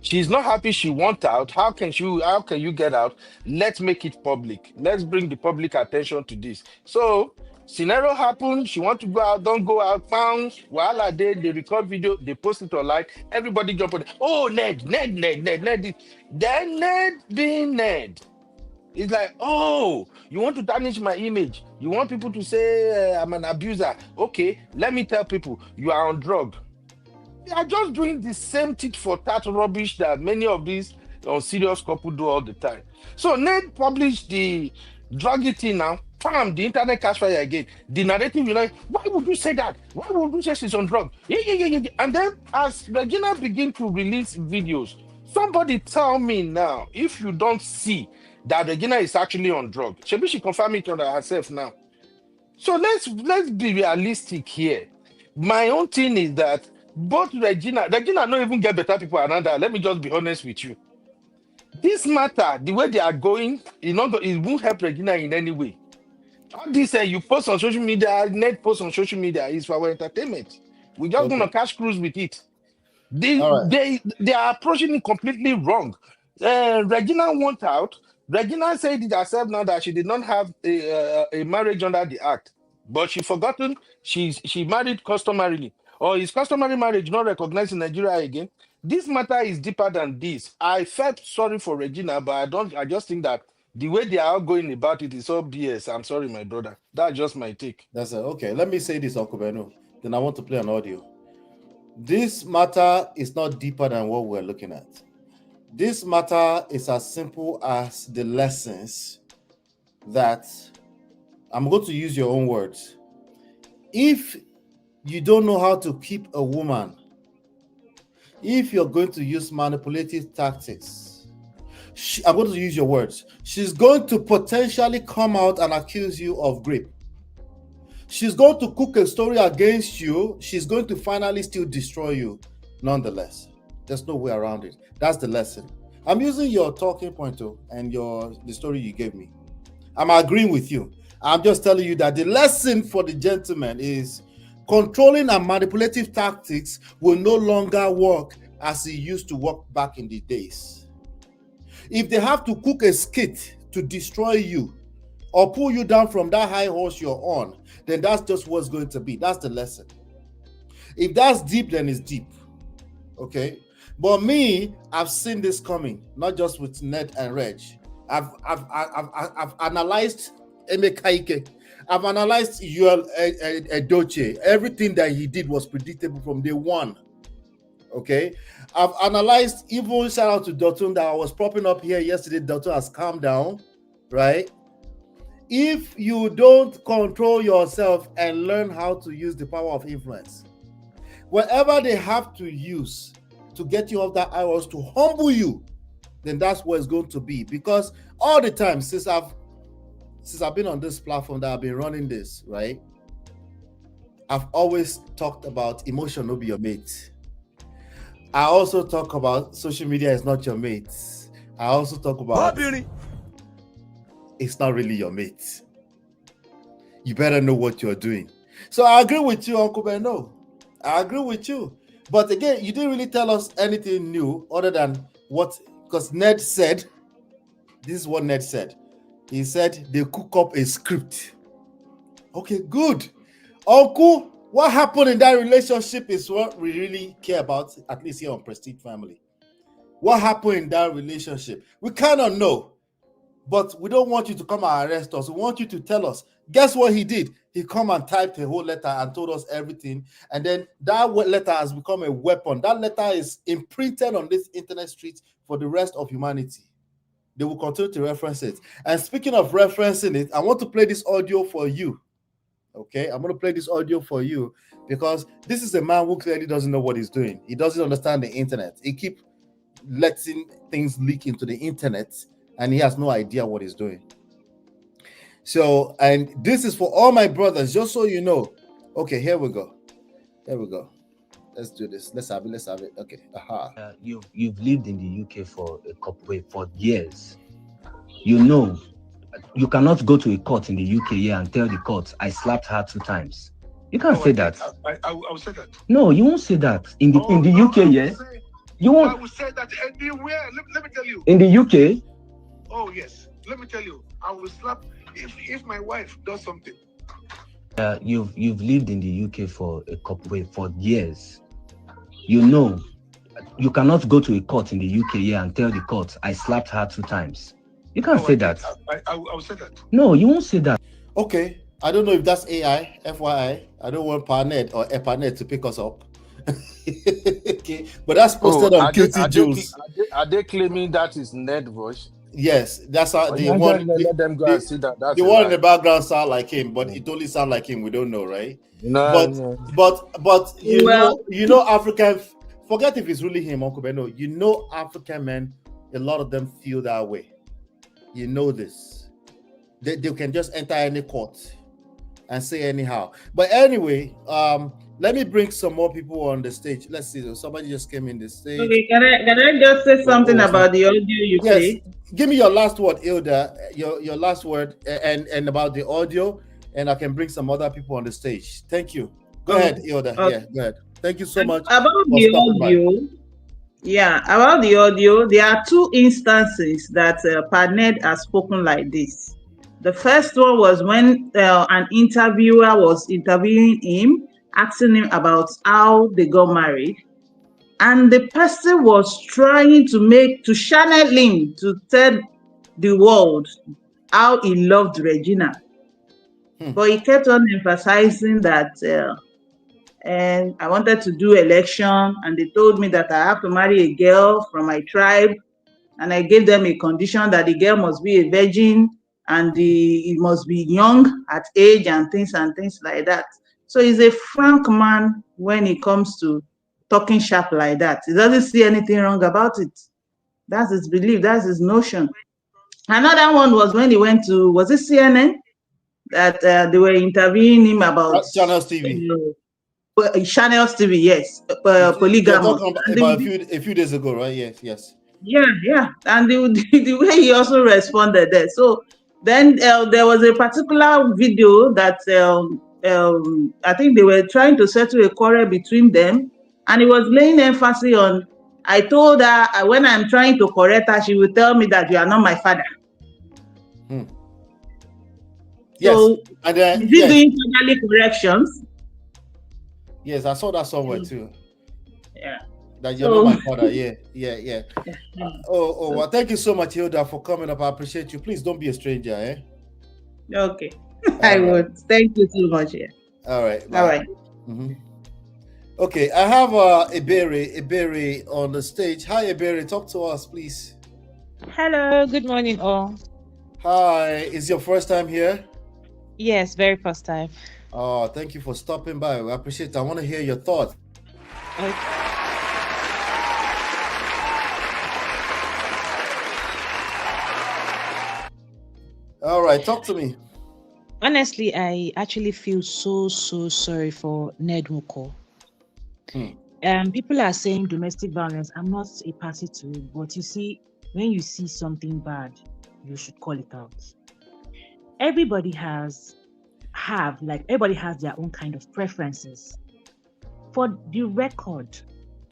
She's not happy. She wants out. How can you get out? Let's make it public. Let's bring the public attention to this. So scenario happened. She want to go out. Don't go out. Found while they record video. They post it online. Everybody jump on it. Oh, Ned. Then Ned being Ned. It's like, oh, you want to tarnish my image. You want people to say I'm an abuser. Okay, let me tell people you are on drug. They are just doing the same tit for tat rubbish that many of these serious couple do all the time. So Ned published the drug it in now. Bam, the internet catch fire again. The narrative, you're like, why would you say that? Why would you say she's on drug? Yeah. And then as Regina begin to release videos, somebody tell me now if you don't see that Regina is actually on drug. Maybe she confirm it on herself now. So let's be realistic here. My own thing is that both Regina not even get better people around her. Let me just be honest with you. This matter, the way they are going, it won't help Regina in any way. All this you post on social media, Net post on social media is for our entertainment. We're just gonna cash cruise with it. All right. They are approaching it completely wrong. Regina went out. Regina said it herself now that she did not have a marriage under the act, but she forgotten she married customarily, or is customary marriage not recognized in Nigeria again? This matter is deeper than this. I felt sorry for Regina, but I don't. I just think that the way they are going about it is all BS. I'm sorry, my brother. That's just my take. That's it. Okay. Let me say this, Uncle Beno. Then I want to play an audio. This matter is not deeper than what we're looking at. This matter is as simple as the lessons that I'm going to use your own words. If you don't know how to keep a woman, if you're going to use manipulative tactics, I'm going to use your words. She's going to potentially come out and accuse you of rape. She's going to cook a story against you. She's going to finally still destroy you. Nonetheless, there's no way around it. That's the lesson. I'm using your talking point too, and the story you gave me. I'm agreeing with you. I'm just telling you that the lesson for the gentleman is controlling and manipulative tactics will no longer work as it used to work back in the days. If they have to cook a skit to destroy you or pull you down from that high horse you're on, then that's just what's going to be. That's the lesson. If that's deep, then it's deep. Okay? But me, I've seen this coming, not just with Ned and Reg. I've analyzed Emekaike. I've analyzed Yuel Edochie. Everything that he did was predictable from day one. Okay? I've analyzed, even shout out to Dotun that I was propping up here yesterday. Dotun has calmed down, right? If you don't control yourself and learn how to use the power of influence, whatever they have to use to get you off that high horse, to humble you, then that's what it's going to be. Because all the time since I've been on this platform that I've been running this, right? I've always talked about emotion will be your mate. I also talk about social media is not your mate. I also talk about it's not really your mate. You better know what you're doing. So I agree with you, Uncle Beno. I agree with you. But again, you didn't really tell us anything new other than what, because Ned said, this is what Ned said. He said they cook up a script. Okay, good. Uncle, what happened in that relationship is what we really care about, at least here on Prestige Family. What happened in that relationship? We cannot know, but we don't want you to come and arrest us. We want you to tell us. Guess what he did? He come and typed a whole letter and told us everything. And then that letter has become a weapon. That letter is imprinted on this internet street for the rest of humanity. They will continue to reference it. And speaking of referencing it, I want to play this audio for you. Okay, I'm going to play this audio for you because this is a man who clearly doesn't know what he's doing. He doesn't understand the internet. He keeps letting things leak into the internet and he has no idea what he's doing. So, and this is for all my brothers, just so you know. Okay, here we go. Here we go. Let's do this. Let's have it. Okay. Aha. You've lived in the UK for years. You know, you cannot go to a court in the UK here and tell the court I slapped her 2 times. You can't say that. I will say that. No, you won't say that in the UK. Yeah, you won't. I will say that anywhere. Let me tell you. In the UK. Oh yes. Let me tell you. I will slap if my wife does something. You've lived in the UK for years. You know, you cannot go to a court in the UK here and tell the court I slapped her 2 times. You can't say that. I will say that. No, you won't say that. Okay. I don't know if that's AI, FYI. I don't want Parnet or Epanet to pick us up. Okay. But that's posted on QT Jules. Are they claiming that is Ned voice? Yes, that's how the one. Let them go and see that. That's the one in the background sound like him, but it only sound like him. We don't know, right? No. But you know, African. Forget if it's really him, Uncle Beno. You know, African men. A lot of them feel that way. You know this. They can just enter any court and say anyhow. But anyway, let me bring some more people on the stage. Let's see. Somebody just came in the stage. Okay, can I just say something about the audio you play? Give me your last word, Hilda. Your last word and about the audio, and I can bring some other people on the stage. Thank you. Go ahead, Hilda. Okay. Yeah, go ahead. Thank you so much. About the audio, there are 2 instances that Parnet has spoken like this. The first one was when an interviewer was interviewing him, asking him about how they got married. And the person was trying to channel him to tell the world how he loved Regina. But he kept on emphasizing that and I wanted to do election, and they told me that I have to marry a girl from my tribe, and I gave them a condition that the girl must be a virgin and it must be young at age and things like that. So he's a frank man when it comes to talking sharp like that. He doesn't see anything wrong about it. That's his belief. That's his notion. Another one was when he went to, was it CNN? That they were interviewing him about Channels TV. Channels TV, yes. Polygamy. About a few days ago, right? Yes. Yeah. And the way he also responded there. So then there was a particular video that I think they were trying to settle a quarrel between them, and he was laying emphasis on, I told her when I'm trying to correct her, she will tell me that you are not my father. Yes. So and is he doing family corrections? Yes, I saw that somewhere too. Yeah. That you're not my father. Yeah. Well, thank you so much, Hilda, for coming up. I appreciate you. Please don't be a stranger, eh? Okay. I would. Thank you so much. Yeah. All right. All right. Okay, I have Ebere on the stage. Hi, Ebere. Talk to us, please. Hello. Good morning, all. Hi. Is your first time here? Yes, very first time. Oh, thank you for stopping by. I appreciate it. I want to hear your thoughts. right, talk to me. Honestly, I actually feel so sorry for Ned Nwoko. People are saying domestic violence. I'm not a party to it, but you see, when you see something bad, you should call it out. Everybody has their own kind of preferences. For the record,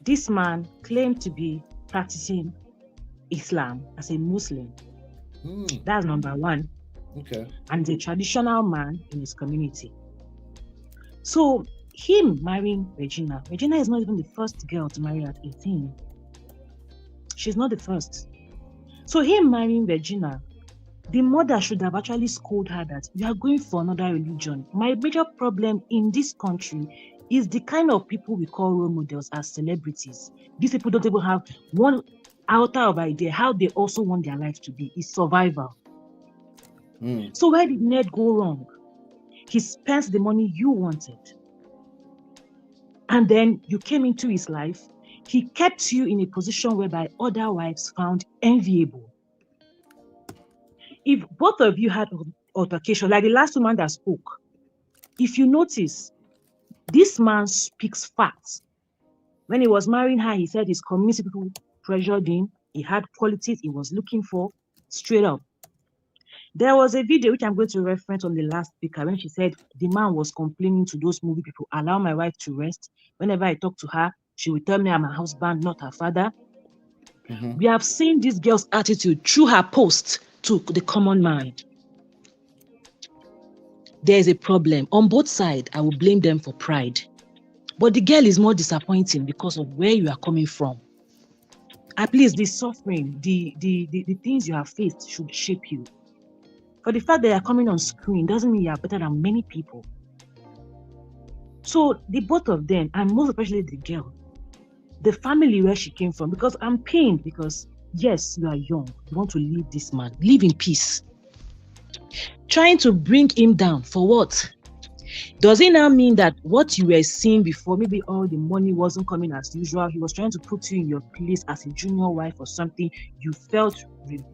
this man claimed to be practicing Islam as a Muslim. That's number one. Okay. And a traditional man in his community. So him marrying Regina is not even the first girl to marry at 18. She's not the first. So him marrying Regina, the mother should have actually scolded her that you are going for another religion. My major problem in this country is the kind of people we call role models as celebrities. These people don't even have one iota of idea how they also want their life to be. It's survival. So where did Ned go wrong? He spent the money you wanted. And then you came into his life. He kept you in a position whereby other wives found enviable. If both of you had altercation, like the last woman that spoke, if you notice, this man speaks facts. When he was marrying her, he said his community people pressured him. He had qualities he was looking for, straight up. There was a video which I'm going to reference on the last speaker when she said the man was complaining to those movie people, allow my wife to rest. Whenever I talk to her, she will tell me I'm her husband, not her father. We have seen this girl's attitude through her post to the common man. There's a problem. On both sides, I will blame them for pride. But the girl is more disappointing because of where you are coming from. At least the suffering, the things you have faced should shape you. For the fact that you're coming on screen doesn't mean you're better than many people. So the both of them, and most especially the girl, the family where she came from, because I'm pained because, yes, you are young. You want to leave this man. Live in peace. Trying to bring him down for what? Does it now mean that what you were seeing before, maybe all the money wasn't coming as usual, he was trying to put you in your place as a junior wife or something, you felt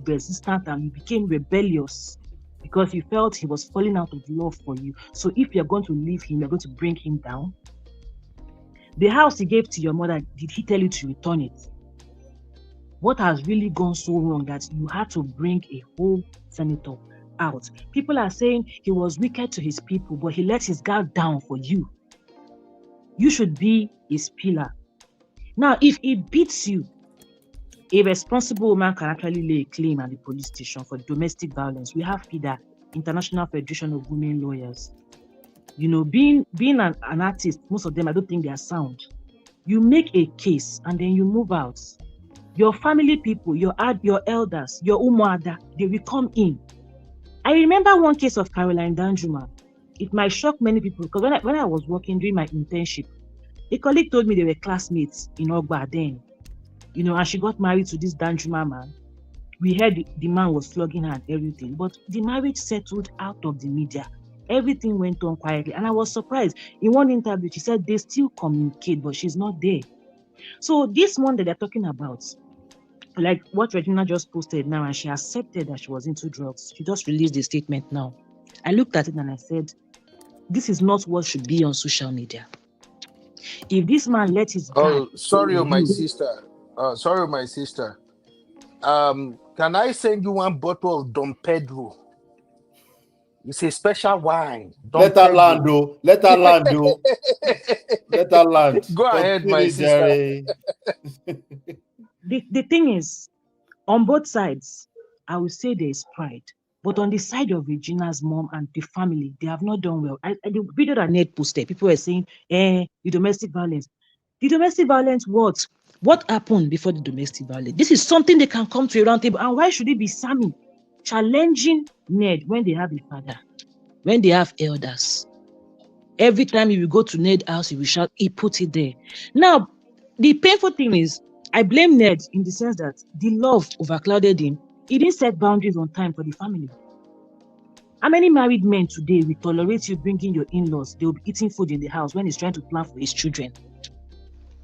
resistant and you became rebellious because you felt he was falling out of love for you. So if you're going to leave him, you're going to bring him down? The house he gave to your mother, did he tell you to return it? What has really gone so wrong that you had to bring a whole senator out? People are saying he was wicked to his people, but he let his guard down for you. You should be his pillar. Now, if he beats you, a responsible woman can actually lay a claim at the police station for domestic violence. We have FIDA, International Federation of Women Lawyers. You know, being an artist, most of them, I don't think they are sound. You make a case and then you move out. Your family people, your elders, your umuada, they will come in. I remember one case of Caroline Danjuma. It might shock many people because when I was working during my internship, a colleague told me they were classmates in Ogba then. You know, and she got married to this Danjuma man. We heard the man was flogging her and everything, but the marriage settled out of the media. Everything went on quietly, and I was surprised. In one interview, she said they still communicate, but she's not there. So this one that they're talking about, like what Regina just posted now, and she accepted that she was into drugs. She just released a statement now. I looked at it and I said, this is not what should be on social media. If this man let his guard... Sorry, my sister. Sorry, my sister. Can I send you one bottle of Dom Pedro? It's a special wine. Let her land, though. Let her land, though. Let her land. Go ahead, my sister. The thing is, on both sides, I will say there is pride. But on the side of Regina's mom and the family, they have not done well. The video that Ned posted, people were saying, the domestic violence. The domestic violence, what? What happened before the domestic violence? This is something they can come to a round table. And why should it be Sammy challenging Ned when they have a father, when they have elders? Every time he will go to Ned's house, he will shout, he put it there. Now, the painful thing is, I blame Ned in the sense that the love overclouded him. He didn't set boundaries on time for the family. How many married men today will tolerate you bringing your in-laws? They'll be eating food in the house when he's trying to plan for his children.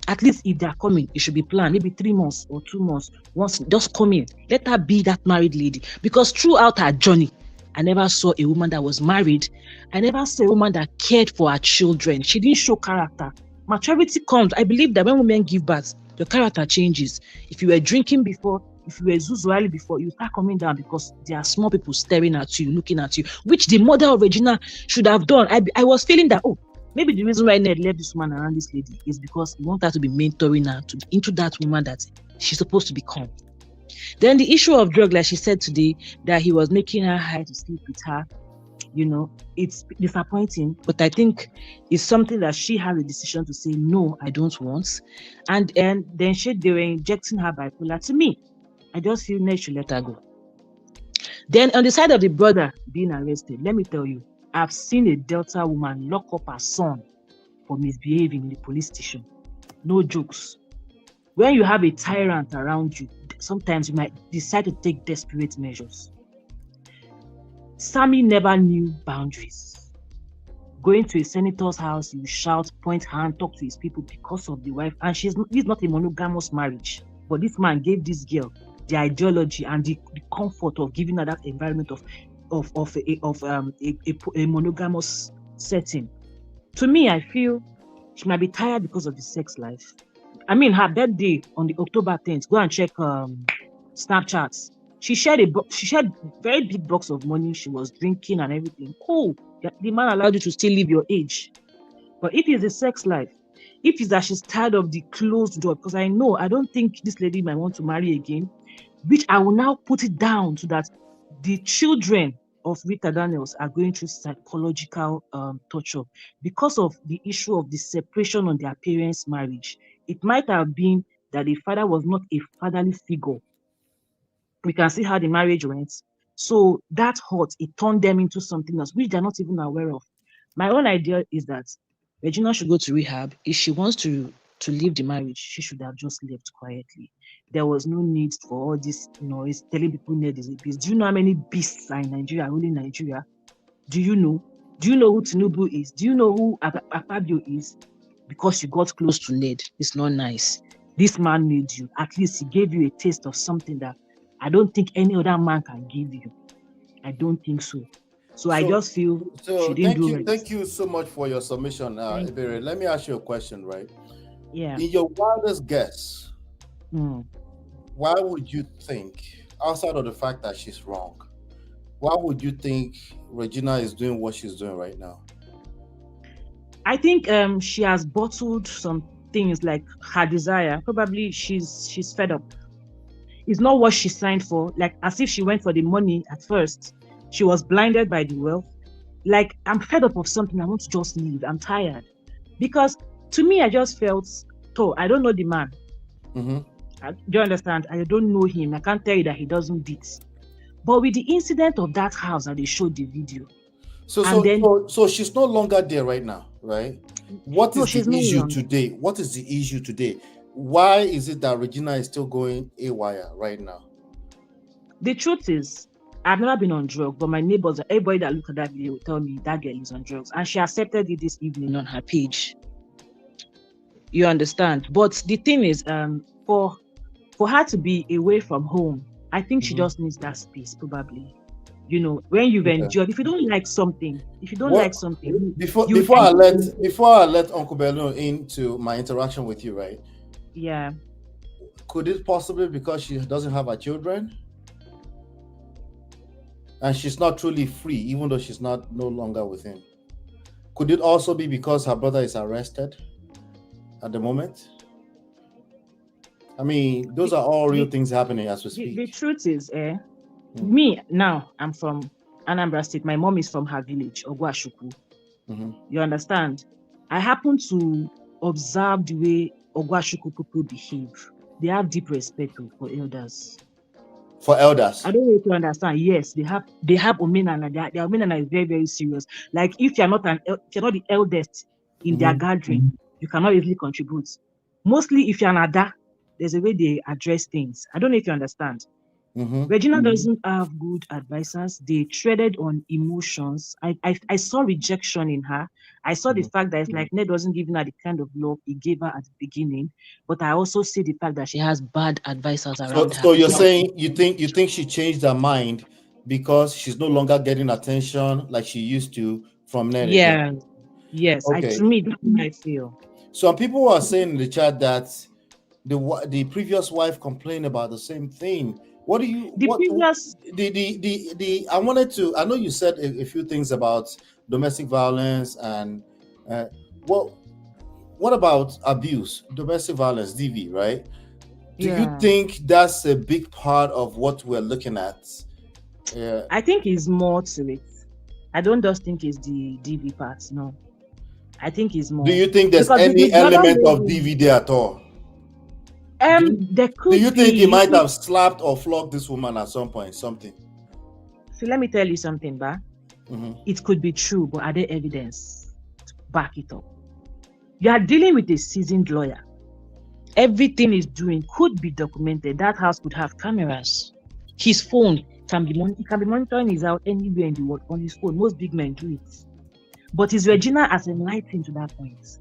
At least if they're coming, it should be planned, maybe 3 months or 2 months. Once, just come in. Let her be that married lady. Because throughout her journey, I never saw a woman that was married. I never saw a woman that cared for her children. She didn't show character. Maturity comes. I believe that when women give birth, your character changes. If you were drinking before, if you were Zuzuali before, you start coming down because there are small people staring at you, looking at you, which the mother of Regina should have done. I was feeling that, oh, maybe the reason why Ned left this woman around this lady is because he wants her to be mentoring her into that woman that she's supposed to become. Then the issue of drug, like she said today, that he was making her high to sleep with her, it's disappointing, but I think it's something that she has a decision to say, no, I don't want. And then they were injecting her bipolar. To me, I just feel Ned should let her go. Then on the side of the brother being arrested, let me tell you, I've seen a Delta woman lock up her son for misbehaving in the police station. No jokes. When you have a tyrant around you, sometimes you might decide to take desperate measures. Sammy never knew boundaries. Going to a senator's house, you shout, point hand, talk to his people because of the wife. And he's not a monogamous marriage. But this man gave this girl the ideology and the comfort of giving her that environment of a monogamous setting. To me, I feel she might be tired because of the sex life. I mean, her birthday on the October 10th, go and check Snapchats. She shared very big box of money. She was drinking and everything. Cool. The man allowed you to still live your age. But if it's a sex life, if it's that she's tired of the closed door, because I don't think this lady might want to marry again, which I will now put it down to that the children of Rita Daniels are going through psychological torture because of the issue of the separation on their parents' marriage. It might have been that the father was not a fatherly figure. We can see how the marriage went. So that hurt, it turned them into something else, which they're not even aware of. My own idea is that Regina should go to rehab. If she wants to leave the marriage, she should have just left quietly. There was no need for all this noise, telling people Ned is a beast. Do you know how many beasts are in Nigeria, ruling Nigeria? Do you know? Do you know who Tinubu is? Do you know who Akpabio is? Because you got close to Ned. It's not nice. This man made you. At least he gave you a taste of something that I don't think any other man can give you. I don't think so. So I just feel she didn't do right. Thank you so much for your submission, Ibere. Let me ask you a question, right? Yeah. In your wildest guess, why would you think, outside of the fact that she's wrong, why would you think Regina is doing what she's doing right now? I think she has bottled some things like her desire. Probably she's fed up. It's not what she signed for. Like as if she went for the money at first. She was blinded by the wealth. Like, I'm fed up of something. I want to just leave. I'm tired. Because to me, I just felt, I don't know the man. Do you understand? I don't know him. I can't tell you that he doesn't beat. But with the incident of that house and they showed the video. So she's no longer there right now, right? What is the issue today? What is the issue today? Why is it that Regina is still going AWire right now? The truth is, I've never been on drugs, but my neighbors, everybody that look at that video will tell me that girl is on drugs. And she accepted it this evening on her page. You understand? But the thing is, for her to be away from home, I think she just needs that space, probably. You know, when you've enjoyed, if you don't like something, before I let Uncle Bello into my interaction with you, right? Yeah. Could it possibly because she doesn't have her children? And she's not truly free, even though she's no longer with him. Could it also be because her brother is arrested at the moment? I mean, those are all real things happening as we speak. The truth is, me now, I'm from Anambra State. My mom is from her village, Ogwashuku. You understand? I happen to observe the way Ogwashuku people behave. They have deep respect for elders. For elders, I don't know if you understand. Yes, they have omenana. Their omenana is very, very serious. Like if you're not the eldest in their gathering, you cannot easily contribute. Mostly, if you're an ada, there's a way they address things. I don't know if you understand. Regina doesn't have good advisors. They treaded on emotions. I saw rejection in her. I saw the fact that it's like Ned wasn't giving her the kind of love he gave her at the beginning. But I also see the fact that she has bad advisors around her. So you're saying you think she changed her mind because she's no longer getting attention like she used to from Ned again. Yeah. Yes. Okay. To me, that's what I feel. Some people are saying in the chat that the previous wife complained about the same thing. What do you The previous the I wanted to, I know you said a few things about domestic violence and what about abuse, domestic violence, DV, right? Do you think that's a big part of what we're looking at? Yeah. I think it's more to it. I don't just think it's the DV part. No, I think it's more. Do you think there's any element of DV there at all? There could be. Do you think he might have slapped or flogged this woman at some point? Something. So let me tell you something, Ba. It could be true, but are there evidence to back it up? You are dealing with a seasoned lawyer. Everything he's doing could be documented. That house could have cameras. His phone can be monitoring his house anywhere in the world on his phone. Most big men do it. But is Regina as enlightened to that point?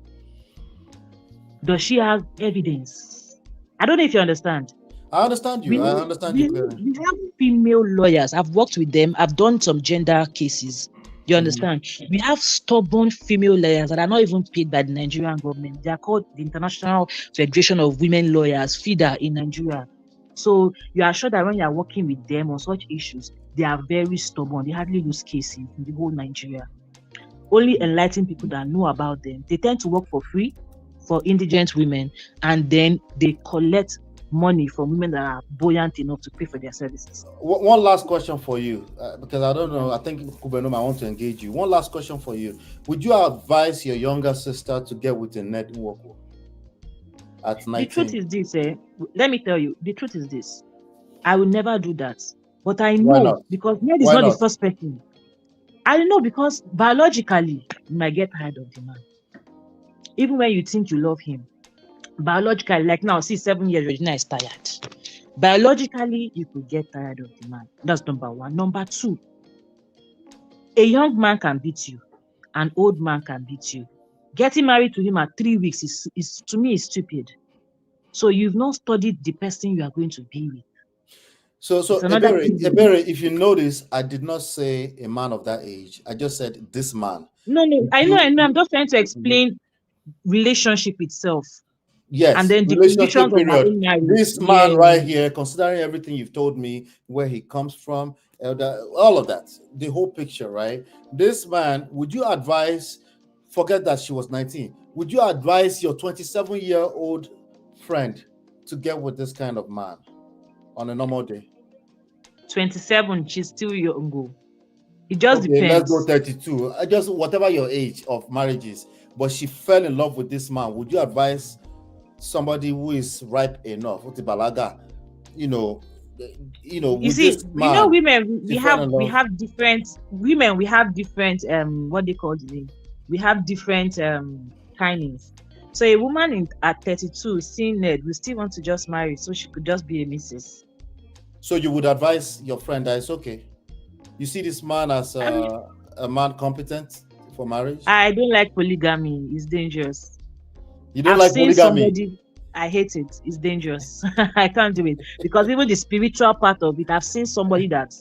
Does she have evidence? I don't know if you understand. I understand you. I understand you clearly. We have female lawyers. I've worked with them. I've done some gender cases. You understand? We have stubborn female lawyers that are not even paid by the Nigerian government. They are called the International Federation of Women Lawyers, FIDA, in Nigeria. So you are sure that when you are working with them on such issues, they are very stubborn. They hardly lose cases in the whole Nigeria. Only enlightened people that know about them. They tend to work for free for indigent women, and then they collect money from women that are buoyant enough to pay for their services. One last question for you, because I don't know, I think Kubenoma, I want to engage you. One last question for you. Would you advise your younger sister to get with a Ned Nwoko at 19? The truth is this, let me tell you, the truth is this. I will never do that. But I know, because Ned is not the first person. I know, because biologically, you might get tired of the man. Even when you think you love him, biologically, like now, see, 7 years, Regina is tired. Biologically, you could get tired of the man. That's number one. Number two, a young man can beat you. An old man can beat you. Getting married to him at 3 weeks is to me, is stupid. So you've not studied the person you are going to be with. So Ebere, if you notice, I did not say a man of that age. I just said this man. No, I know. I'm just trying to explain relationship itself. Yes, and then the relationship period. This man right here, considering everything you've told me, where he comes from, all of that, the whole picture, right? This man, would you advise, forget that she was 19, would you advise your 27-year-old friend to get with this kind of man on a normal day? 27, she's still young. It just depends. Let's go 32. Just whatever your age of marriage is. But she fell in love with this man. Would you advise somebody who is ripe enough, you see, women, we have different women, we have different what they call the name. We have different kindness. So a woman at 32 seeing Ned will still want to just marry, so she could just be a missus. So you would advise your friend that it's okay. You see this man as a man competent for marriage? I don't like polygamy. It's dangerous. You don't like polygamy? I hate it. It's dangerous. I can't do it, because even the spiritual part of it, I've seen somebody that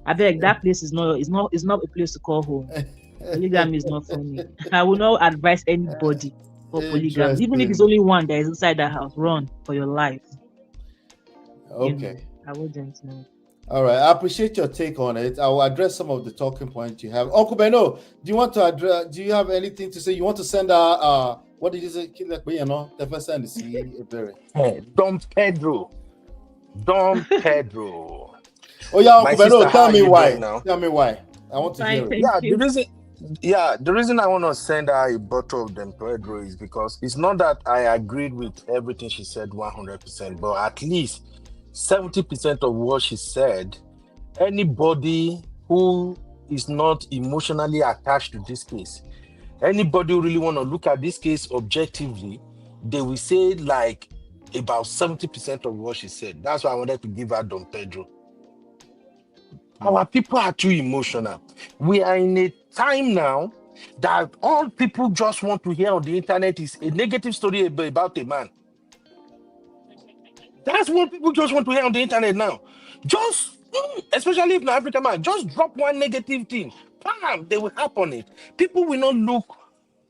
I beg, that place is not a place to call home. Polygamy is not for me. I will not advise anybody for polygamy, even if it's only one that is inside that house. Run for your life. Okay. I wouldn't know. All right, I appreciate your take on it. I will address some of the talking points you have. Uncle Beno, do you want to address? Do you have anything to say? You want to send what did you say? The first time to see Don Pedro. Oh yeah, Uncle Beno, tell me why. Tell me why. I want to hear it. The reason I want to send her a bottle of Don Pedro is because it's not that I agreed with everything she said 100%, but at least 70% of what she said, anybody who is not emotionally attached to this case, anybody who really want to look at this case objectively, they will say like about 70% of what she said. That's why I wanted to give her Don Pedro. Our people are too emotional. We are in a time now that all people just want to hear on the internet is a negative story about a man. That's what people just want to hear on the internet now. Just Especially if an African man, just drop one negative thing, bam, they will happen it. People will not look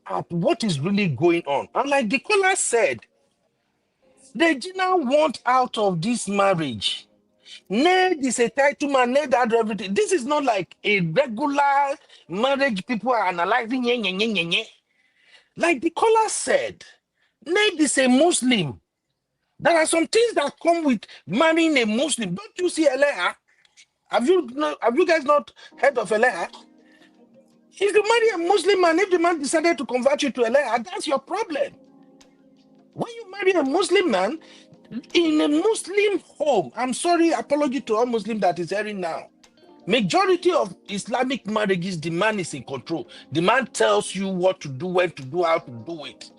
at what is really going on. And like the caller said, Regina want out of this marriage. Ned is a title man, Ned had everything. This is not like a regular marriage people are analyzing. Nye, nye, nye, nye, nye. Like the caller said, Ned is a Muslim. There are some things that come with marrying a Muslim. Don't you see Eleha? Have you guys not heard of Eleha? If you marry a Muslim man, if the man decided to convert you to Eleha, that's your problem. When you marry a Muslim man in a Muslim home, I'm sorry, apology to all Muslims that is hearing now. Majority of Islamic marriages, the man is in control. The man tells you what to do, when to do, how to do it.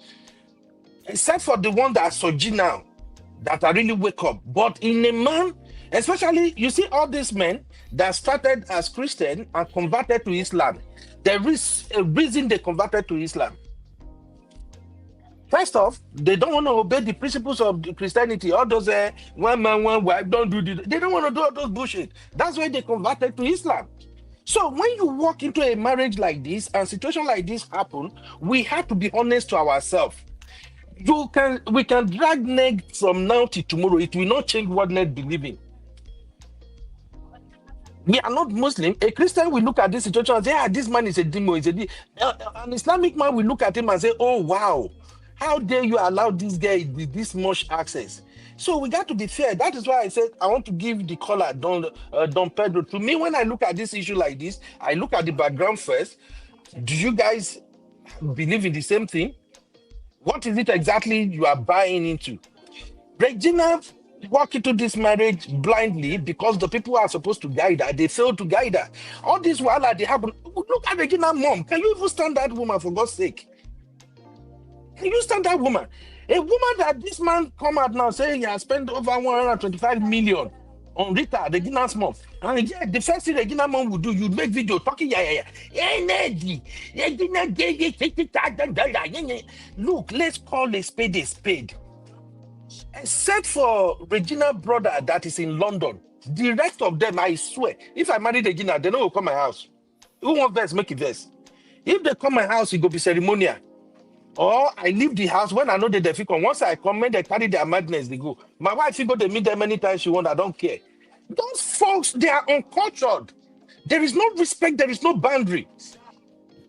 Except for the one that soji now, that I really wake up. But in a man, especially, you see all these men that started as Christian and converted to Islam. There is a reason they converted to Islam. First off, they don't want to obey the principles of Christianity. All those one man, one wife, don't do this. They don't want to do all those bullshit. That's why they converted to Islam. So when you walk into a marriage like this and situation like this happen, we have to be honest to ourselves. We can drag Ned from now to tomorrow. It will not change what Ned believes in. We are not Muslim. A Christian will look at this situation and say, this man is a demon. An Islamic man will look at him and say, oh, wow. How dare you allow this guy this much access? So we got to be fair. That is why I said I want to give the caller, Don Pedro. To me, when I look at this issue like this, I look at the background first. Do you guys believe in the same thing? What is it exactly you are buying into? Regina walk into this marriage blindly because the people who are supposed to guide her, they failed to guide her. All this while they happen. Look at Regina's mom. Can you even stand that woman, for God's sake? Can you stand that woman? A woman that this man come out now saying he has spent over 125 million on Rita, Regina's mom. And yeah, the first thing Regina's mom would do, you'd make video talking, Look, let's call a spade a spade. Except for Regina's brother that is in London. The rest of them, I swear, if I marry Regina, they don't come my house. Who want verse, make it verse. If they come my house, it go be ceremonial. Or I leave the house when I know they come. Once I come, when they carry their madness, they go. My wife, you go to meet them many times she want, I don't care. Those folks, they are uncultured. There is no respect, there is no boundary.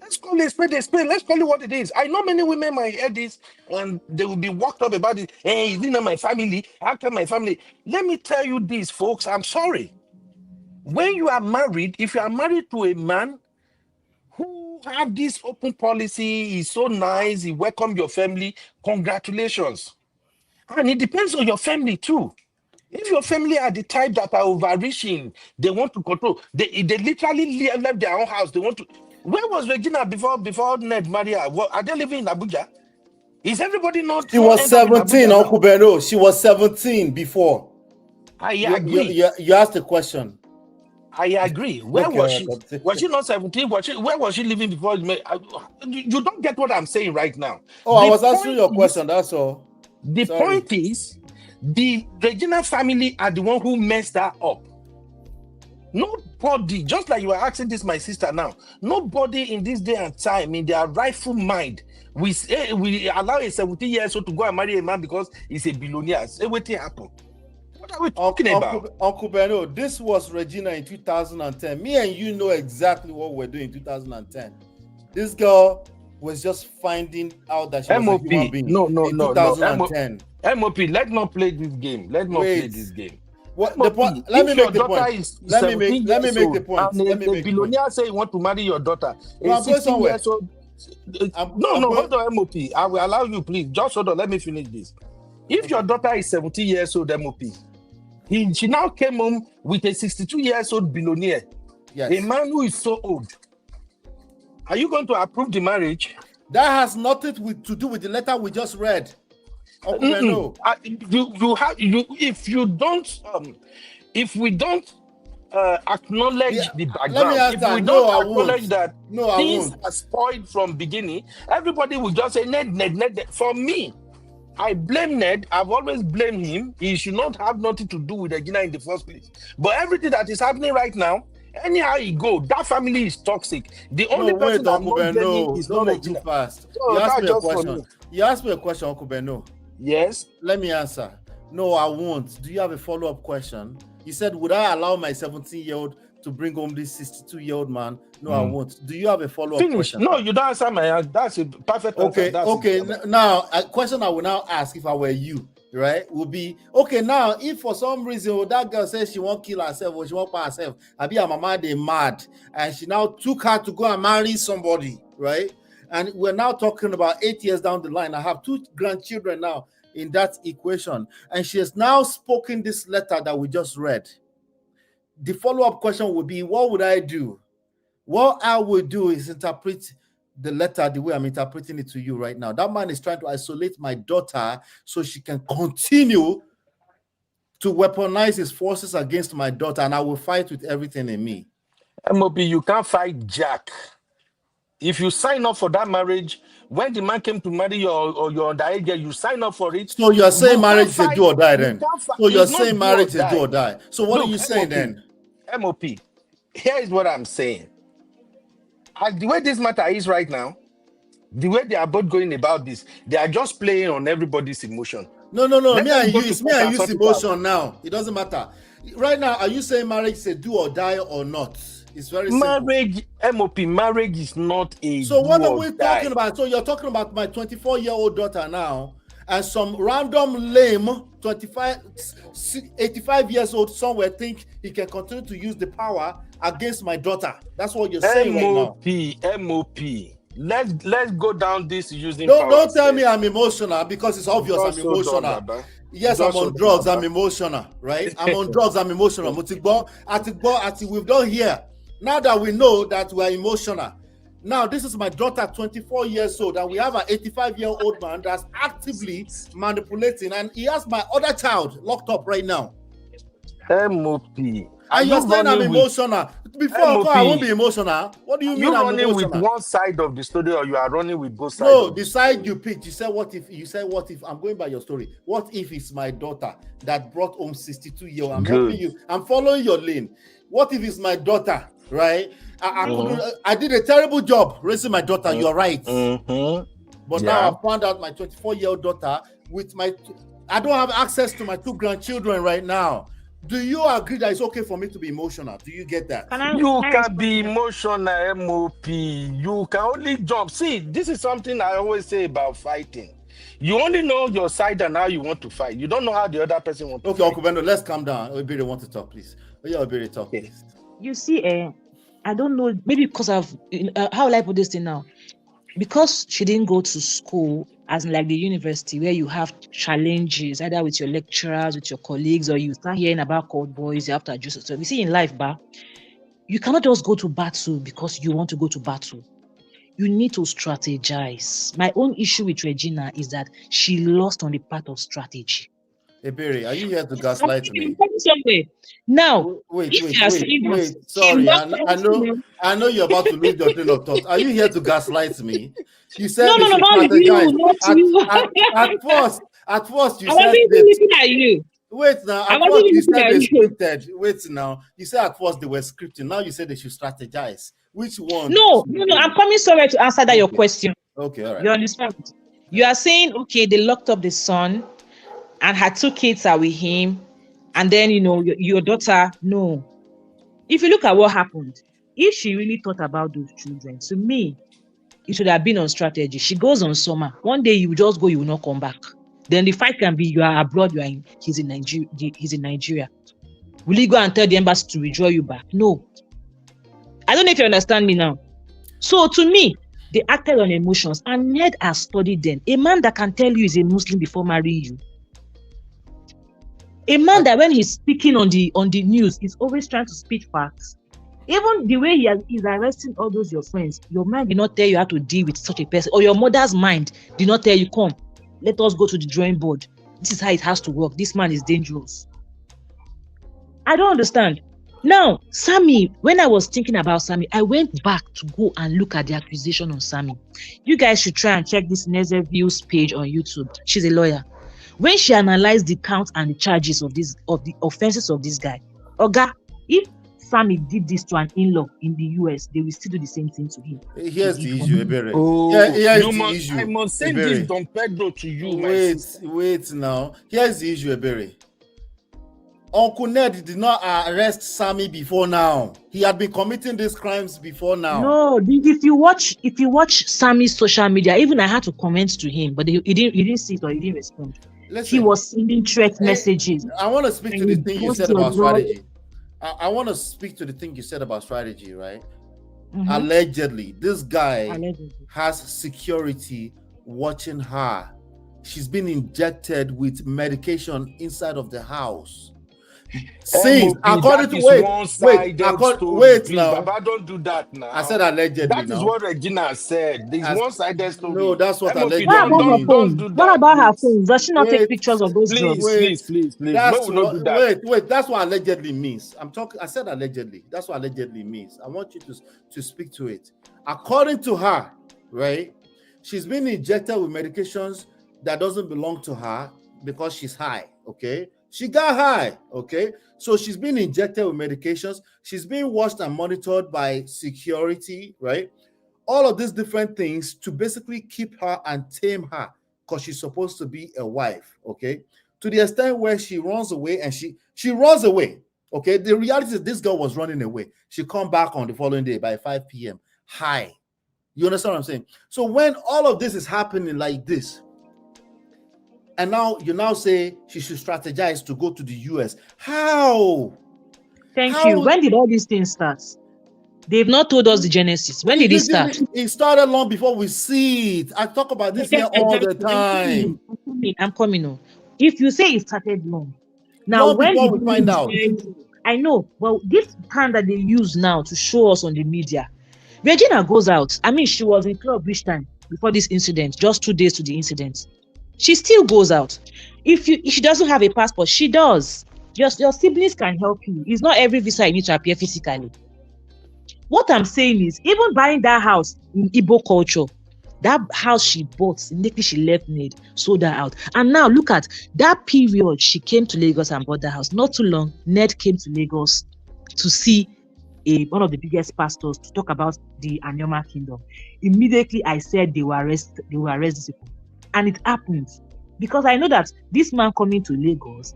Let's call it a spade a spade. Let's call it what it is. I know many women might hear this and they will be worked up about it. Hey, is it not my family? How can my family? Let me tell you this, folks. I'm sorry. When you are married, if you are married to a man who have this open policy, he's so nice, he welcomes your family, congratulations. And it depends on your family too. If your family are the type that are overreaching, they want to control, they literally left their own house. They want to. Where was Regina before Ned married her? Are they living in Abuja? Is everybody not? She was 17, Uncle Beno. She was 17 before. I agree. You asked the question. I agree. Where was she? Was she not 17? Where was she living before? You don't get what I'm saying right now. Oh, I was answering your question. That's all. The point is, the Regina family are the one who messed her up. Nobody, just like you were asking this, my sister now, nobody in this day and time, in their rightful mind, we allow a 17-year-old to go and marry a man because he's a billionaire. Say what happened? What are we talking about? Uncle Beno, this was Regina in 2010. Me and you know exactly what we're doing in 2010. This girl was just finding out that she was a human being. No. 2010. MOP, let's not play this game. Let's not play this game. What the point? Let me make the point. Let me make the point. The billionaire say you want to marry your daughter. No, I'm going somewhere. Hold on, MOP. I will allow you, please. Just hold on. Let me finish this. If your daughter is 17 years old, MOP, she now came home with a 62-year-old billionaire, a man who is so old. Are you going to approve the marriage? That has nothing to do with the letter we just read. No. If we don't acknowledge the background, if we don't acknowledge that things are spoiled from beginning, everybody will just say Ned. For me, I blame Ned. I've always blamed him. He should not have nothing to do with Regina in the first place. But everything that is happening right now, anyhow he go, that family is toxic. The only person I'm not blaming is don't not move too Regina. fast. So You asked that's me a just for question. me. You asked me a question, Uncle Beno. Yes. Let me answer. No, I won't. Do you have a follow-up question? You said, would I allow my 17-year-old to bring home this 62-year-old man? No, I won't. Do you have a follow-up Finish. question? No, you don't answer my. That's a perfect answer. Okay. Now, a question I will now ask if I were you, right, would be, okay, now, if for some reason that girl says she won't kill herself or she won't kill herself, I be her mama, they mad, and she now took her to go and marry somebody, right? And we're now talking about 8 years down the line. I have 2 grandchildren now in that equation, and she has now spoken this letter that we just read. The follow-up question would be, what would I do? What I would do is interpret the letter the way I'm interpreting it to you right now. That man is trying to isolate my daughter so she can continue to weaponize his forces against my daughter, and I will fight with everything in me. MOB, you can't fight Jack. If you sign up for that marriage, when the man came to marry you or your underage girl, you sign up for it. So you're saying marriage is a do or die then? So you're saying marriage is a do or die. So what are you saying then? MOP, here is what I'm saying. As the way this matter is right now, the way they are both going about this, they are just playing on everybody's emotion. No. Me and you, it's me and you's emotion now. It doesn't matter. Right now, are you saying marriage is a do or die or not? It's very simple. Marriage, MOP, marriage is not a So what are do we or die. talking about? So you're talking about my 24-year-old daughter now, and some random lame 85 years old somewhere think he can continue to use the power against my daughter. That's what you're saying right now. MOP. Let's go down this using Don't power. tell me I'm emotional, because it's obvious I'm emotional. Yes, I'm on drugs. I'm emotional, right? I'm on drugs. I'm emotional. We've done here. Now that we know that we are emotional, now this is my daughter, 24 years old, and we have an 85-year-old man that's actively manipulating, and he has my other child locked up right now. MOP. And you're saying I'm emotional. Before I won't be emotional. What do you mean I'm running emotional? with one side of the story, or you are running with both sides? No, the side you picked. You said what if I'm going by your story. What if it's my daughter that brought home 62-year-old? I'm helping you. I'm following your lane. What if it's my daughter, right? I did a terrible job raising my daughter. You're right. But now I found out my 24-year-old daughter with I don't have access to my 2 grandchildren right now. Do you agree that it's okay for me to be emotional? Do you get that? You can be emotional, MOP. You can only jump. See, this is something I always say about fighting. You only know your side and how you want to fight. You don't know how the other person wants to fight. Okay, Uncle Bendo, let's calm down. Obiri want to talk, please. Obiri, talk, please. You see, I don't know, maybe because of, how will I put this thing now? Because she didn't go to school, as in like the university, where you have challenges, either with your lecturers, with your colleagues, or you start hearing about cold boys, you have to adjust yourself. You see, in life, you cannot just go to battle because you want to go to battle. You need to strategize. My own issue with Regina is that she lost on the part of strategy. Ebere, are you here to gaslight me? Now, wait. Sorry, I know you're about to lose your train of thought. Are you here to gaslight me? You said no, not you. At first, you I said wasn't looking at you. Wait now. At first, you said they scripted. Wait now. You said at first they were scripting. Now you said they should strategize. Which one? No. I'm coming sorry to answer that your question. Okay, all right. You understand? You are saying, okay, they locked up the son, and her 2 kids are with him, and then your daughter. No. If you look at what happened, if she really thought about those children, to me, it should have been on strategy. She goes on summer. One day you just go, you will not come back. Then the fight can be you are abroad, he's in Nigeria. Will you go and tell the embassy to withdraw you back? No. I don't know if you understand me now. So to me, they acted on emotions, and Ned has studied them. A man that can tell you he's a Muslim before marrying you. A man that when he's speaking on the news, he's always trying to speak facts. Even the way he's arresting all those your friends, your mind did not tell you how to deal with such a person, or your mother's mind did not tell you, come, let us go to the drawing board. This is how it has to work. This man is dangerous. I don't understand. Now, Sammy, when I was thinking about Sammy, I went back to go and look at the accusation on Sammy. You guys should try and check this Nezeh Views page on YouTube. She's a lawyer. When she analyzed the count and the charges of the offenses of this guy, Oga, if Sammy did this to an in-law in the US, they will still do the same thing to him. Here's the issue, Ebere. Oh, Here's the issue. I must say Ebere. this Don Pedro to you, my sister. Wait now. Here's the issue, Ebere. Uncle Ned did not arrest Sammy before now. He had been committing these crimes before now. No, if you watch Sammy's social media, even I had to comment to him, but he didn't see it or he didn't respond. Listen, he was sending threat messages. I want to speak to the thing you said about strategy. I want to speak to the thing you said about strategy, right? Mm-hmm. Allegedly, this guy has security watching her. She's been injected with medication inside of the house. Since according to wait now, Baba, don't do that now. I said allegedly. That is what Regina said. There's one-sided story. No, that's what allegedly. Don't do that. What about her phone? Does she not take pictures of those drugs? Please. Wait. That's what allegedly means. I said allegedly. That's what allegedly means. I want you to speak to it. According to her, right? She's been injected with medications that doesn't belong to her because she's high. Okay. She got high, okay? So she's been injected with medications. She's being watched and monitored by security, right? All of these different things to basically keep her and tame her because she's supposed to be a wife, okay? To the extent where she runs away and she runs away, okay? The reality is this girl was running away. She come back on the following day by 5 p.m. high. You understand what I'm saying? So when all of this is happening like this, and now you say she should strategize to go to the US. How? Thank you. When did all these things start? They've not told us the genesis. When did it start? It started long before we see it. I talk about this here all the time. I'm coming on. If you say it started long, now when did we find out? I know. Well, this time that they use now to show us on the media, Regina goes out. I mean, she was in club which time before this incident? Just 2 days to the incident. She still goes out. If she doesn't have a passport, she does. Your siblings can help you. It's not every visa you need to appear physically. What I'm saying is, even buying that house in Igbo culture, that house she bought, immediately she left Ned, sold her out. And now look at that period she came to Lagos and bought the house. Not too long, Ned came to Lagos to see one of the biggest pastors to talk about the Anyoma Kingdom. Immediately I said they will arrest these people. And it happens because I know that this man coming to Lagos,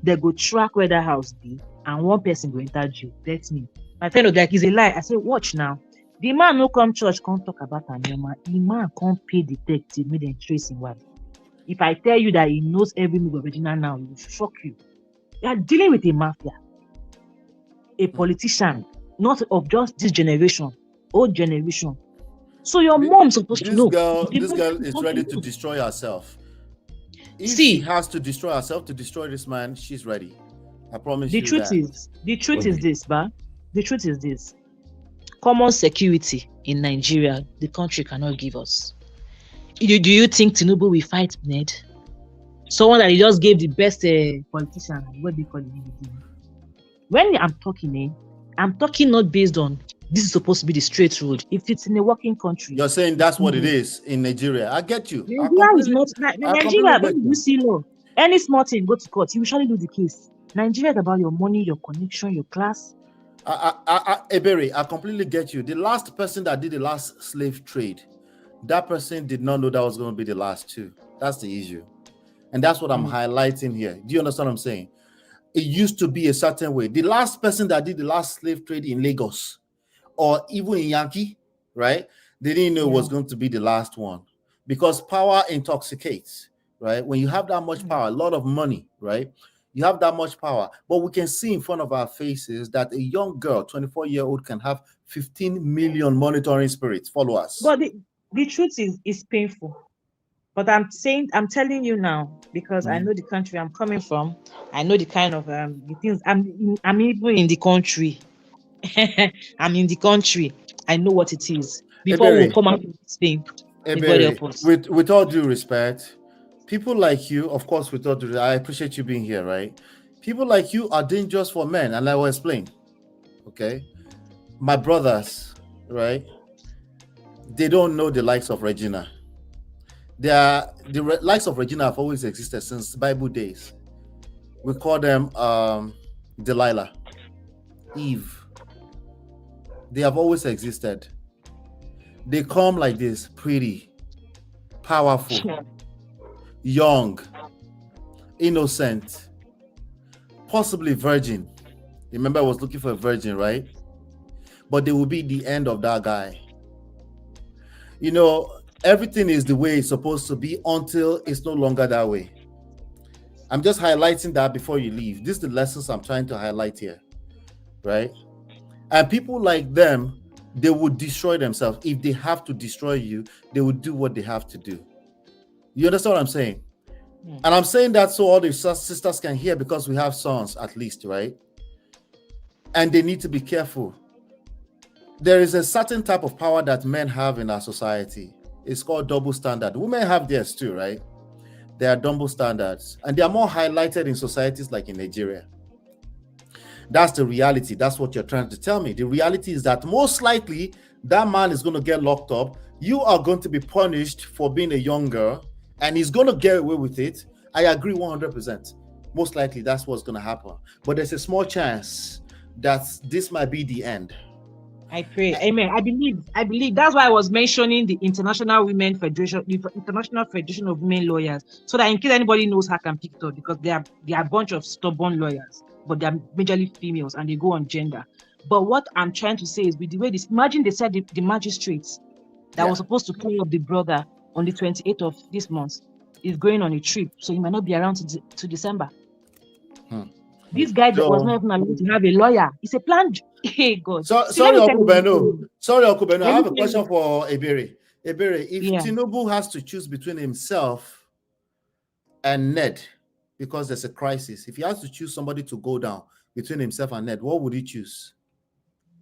they go track where that house be, and one person go enter jail. That's me. My friend was like, it's a lie. I said, watch now. The man who come church can't talk about Anyoma. The man can't pay detective, make them trace him wife. If I tell you that he knows every move of Regina now, it will shock you. They are dealing with a mafia, a politician, not of just this generation, old generation. So your mom's supposed to know. This girl is ready to destroy herself. If she has to destroy herself to destroy this man, she's ready. I promise you that. The truth is this, ba. The truth is this. Common security in Nigeria, the country cannot give us. Do you think Tinubu will fight Ned? Someone that he just gave the best politician, what they call it. When I'm talking not based on this is supposed to be the straight road. If it's in a working country, you're saying that's what it is in Nigeria. I get you. Nigeria is not Nigeria. When you see law, any small thing go to court, you usually lose the case. Nigeria is about your money, your connection, your class. Ebere, I completely get you. The last person that did the last slave trade, that person did not know that was going to be the last too. That's the issue, and that's what I'm highlighting here. Do you understand what I'm saying? It used to be a certain way. The last person that did the last slave trade in Lagos, or even in Yankee, right? They didn't know it was going to be the last one because power intoxicates, right? When you have that much power, a lot of money, right? You have that much power, but we can see in front of our faces that a young girl, 24-year-old, can have 15 million monitoring spirits followers. But the truth is painful. But I'm telling you now, because I know the country I'm coming from. I know the kind of the things. I'm even in the country. I'm in the country. I know what it is. Before we come out with this thing, with all due respect, people like you, of course, with all due respect, I appreciate you being here, right? People like you are dangerous for men, and I will explain. Okay, my brothers, right? They don't know the likes of Regina. The likes of Regina have always existed since Bible days. We call them Delilah, Eve. They have always existed. They come like this, pretty, powerful, young, innocent, possibly virgin. Remember, I was looking for a virgin, right? But they will be the end of that guy. You know, everything is the way it's supposed to be until it's no longer that way. I'm just highlighting that before you leave. This is the lessons I'm trying to highlight here, right? And people like them, they would destroy themselves. If they have to destroy you, they would do what they have to do. You understand what I'm saying? And I'm saying that so all the sisters can hear, because we have sons at least, right? And they need to be careful. There is a certain type of power that men have in our society. It's called double standard. Women have theirs too, right? There are double standards, and they are more highlighted in societies like in Nigeria. That's the reality. That's what you're trying to tell me. The reality is that most likely that man is going to get locked up. You are going to be punished for being a young girl, and he's going to get away with it. I agree 100%. Most likely that's what's going to happen. But there's a small chance that this might be the end. I pray. Amen. I believe that's why I was mentioning the International Women Federation, the International Federation of Women Lawyers, so that in case anybody knows how I can pick it up, because they are a bunch of stubborn lawyers, but they are majorly females and they go on gender. But what I'm trying to say is, with the way this, imagine they said the magistrates that was supposed to clean up the brother on the 28th of this month is going on a trip, so he might not be around to December. This guy that was not even allowed to have a lawyer. It's a plan. Hey, God. Sorry, Uncle Beno. I have a question for Ebere. Ebere, if Tinubu has to choose between himself and Ned, because there's a crisis, if he has to choose somebody to go down between himself and Ned, what would he choose?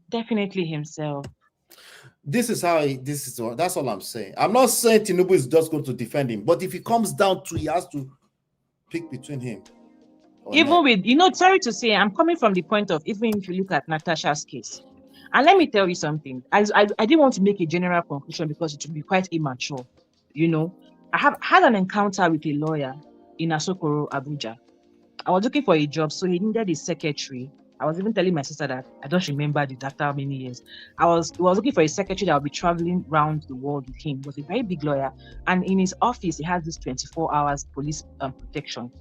Definitely himself. That's all I'm saying. I'm not saying Tinubu is just going to defend him, but if it comes down to, he has to pick between him. Even with, sorry to say, I'm coming from the point of, even if you look at Natasha's case, and let me tell you something, I didn't want to make a general conclusion because it would be quite immature. I have had an encounter with a lawyer in Asokoro, Abuja. I was looking for a job, so he needed a secretary. I was even telling my sister that I don't remember the data how many years. I was looking for a secretary that would be traveling around the world with him. He was a very big lawyer, and in his office, he has this 24 hours police protection.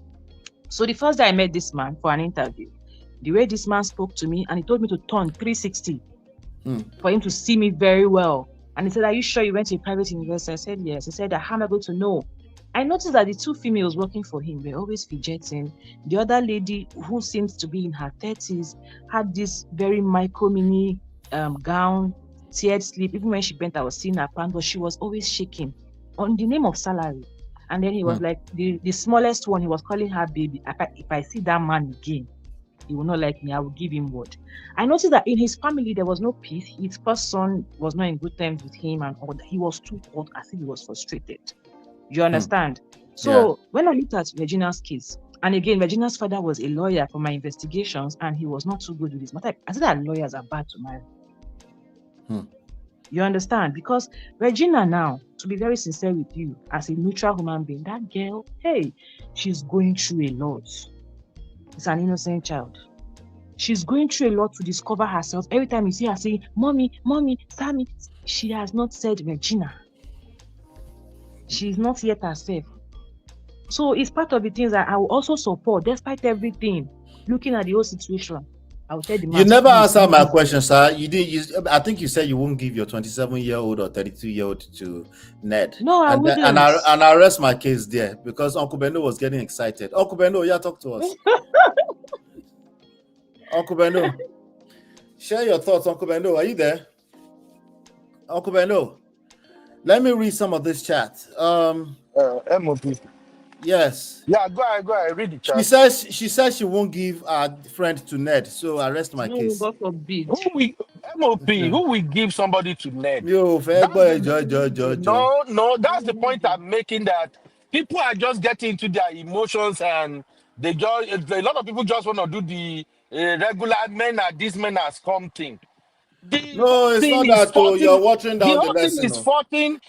So the first day I met this man for an interview, the way this man spoke to me, and he told me to turn 360 for him to see me very well. And he said, "Are you sure you went to a private university?" I said, "Yes." He said, "How am I going to know?" I noticed that the two females working for him were always fidgeting. The other lady, who seems to be in her 30s, had this very mini gown, tiered sleeve. Even when she bent, I was seeing her pan, but she was always shaking on the name of salary. And then he was like, the smallest one, he was calling her baby. If I see that man again, he will not like me. I will give him word. I noticed that in his family, there was no peace. His first son was not in good terms with him, and all that. He was too hot, as if he was frustrated. You understand? So when I looked at Regina's case, and again, Regina's father was a lawyer for my investigations, and he was not too good with this matter. I said that lawyers are bad to marry. You understand? Because Regina now, to be very sincere with you, as a neutral human being, that girl, hey, she's going through a lot. It's an innocent child. She's going through a lot to discover herself. Every time you see her saying, "Mommy, Mommy, Sammy," she has not said Regina. She's not yet herself. So it's part of the things that I will also support, despite everything, looking at the whole situation. I will tell the man. You never answered my question, sir. You did. I think you said you won't give your 27-year-old or 32-year-old to Ned. No, I wouldn't. And I rest my case there because Uncle Beno was getting excited. Uncle Beno, talk to us. Uncle Beno, share your thoughts. Uncle Beno, are you there? Uncle Beno, let me read some of this chat. MOP. Yes. Yeah, go ahead. Read the chat. She says she won't give her friend to Ned, so I rest my case. God forbid. Who will give somebody to Ned? No, that's the point I'm making, that people are just getting into their emotions and They just a lot of people just want to do the regular men are this, men are scum thing. The No, whole it's thing not is that too. You're 14. watering The down the whole thing lesson. is 14.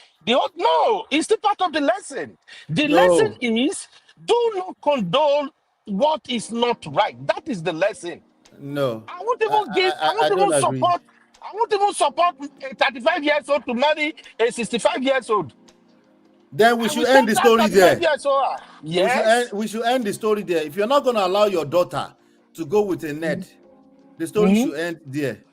No, it's still part of the lesson. The lesson No. is do not condone what is not right. That is the lesson. No. I won't even give, I I won't even don't agree. support, I won't even support a 35 years old to marry a 65 years old. Then we I should will end take the that story 35 there. years old. Yes. We should end the story there. If you're not going to allow your daughter to go with a Ned, the story should end there.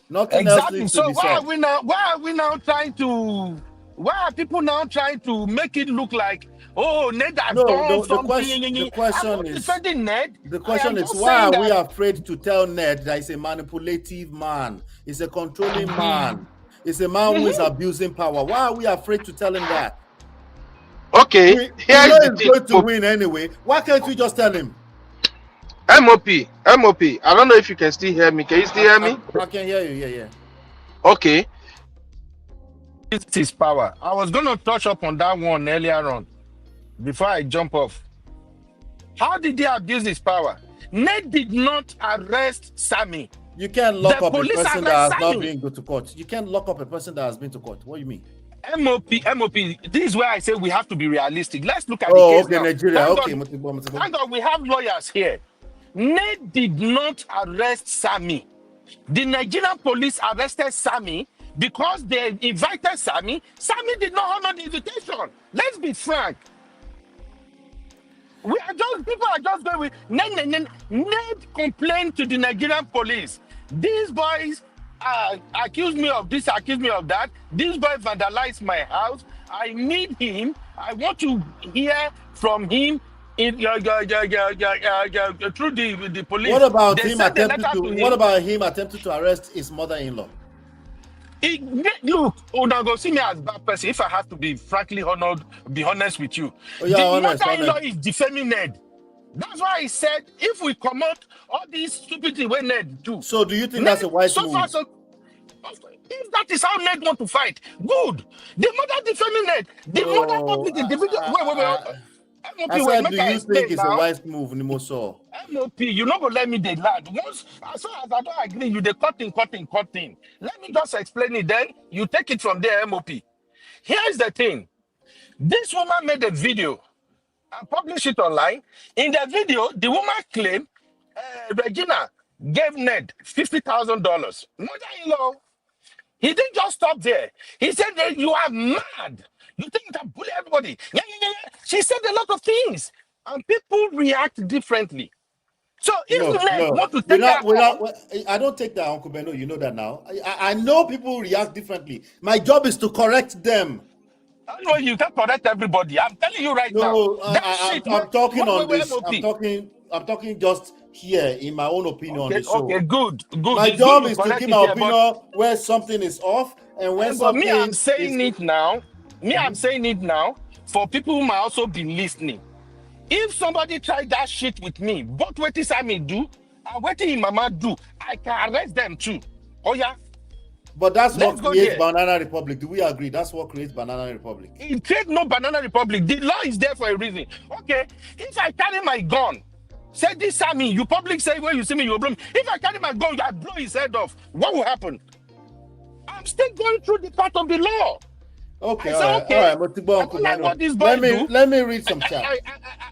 Nothing else Exactly. needs So to be said. why are we now trying to, why are people now trying to make it look like, oh, Ned has done something? The I'm not defending Ned. The I question am is, just why saying are we that afraid to tell Ned that he's a manipulative man? He's a controlling man. He's a man who is abusing power. Why are we afraid to tell him that? Okay, We here's know the he's thing. going to win anyway. Why can't we just tell him? MOP. I don't know if you can still hear me. Can you still hear me? I can hear you. Yeah. Okay. it's his power. I was going to touch up on that one earlier on before I jump off. How did he abuse his power? Ned did not arrest Sammy. You can't lock up a person that has Sammy. not been to court. You can't lock up a person that has been to court. What do you mean? MOP. This is where I say we have to be realistic. Let's look at the case now. Nigeria. Thank God we have lawyers here. Ned did not arrest Sammy. The Nigerian police arrested Sammy because they invited Sammy. Sammy did not honor the invitation. Let's be frank. People are just going with Ned complained to the Nigerian police. These boys accuse me of this, accuse me of that. These boys vandalized my house. I need him. I want to hear from him through the police. What about him attempting to arrest his mother-in-law? Look, now go see me as a bad person. If I have to be frankly be honest with you, the mother-in-law is defaming Ned. That's why I said if we come out all these stupidity when Ned do. So do you think that's a wise move? If that is how Ned want to fight, good. The mother defaming Ned. The mother public in the video. Wait. I said, do you think it's a wise move, Nimoso? MOP, you're not gonna let me the lad. Once as soon as I don't agree, you the cutting. Let me just explain it. Then you take it from there, MOP. Here's the thing. This woman made a video and published it online. In the video, the woman claimed Regina gave Ned $50,000. Mother-in-law. He didn't just stop there. He said that you are mad. You think you can bully everybody. Yeah. She said a lot of things. And people react differently. So if Ned want to take that I don't take that, Uncle Beno. You know that now. I know people react differently. My job is to correct them. I know you can't correct everybody. I'm telling you right now. I'm talking on this. I'm talking just here in my own opinion on the show. Okay, good. My job is to give my opinion where something is off and when something. Me, I'm saying it now. I'm saying it now for people who might also be listening. If somebody tried that shit with me, both what Sammy do and what his mama do, I can arrest them too. Oh yeah. But that's what creates Banana Republic. Do we agree? That's what creates Banana Republic. It creates no Banana Republic. The law is there for a reason. Okay, if I carry my gun, say this Sammy, you public say when you see me, you will blow me. If I carry my gun, I blow his head off. What will happen? I'm still going through the part of the law. Okay, all right. Let me read some chat.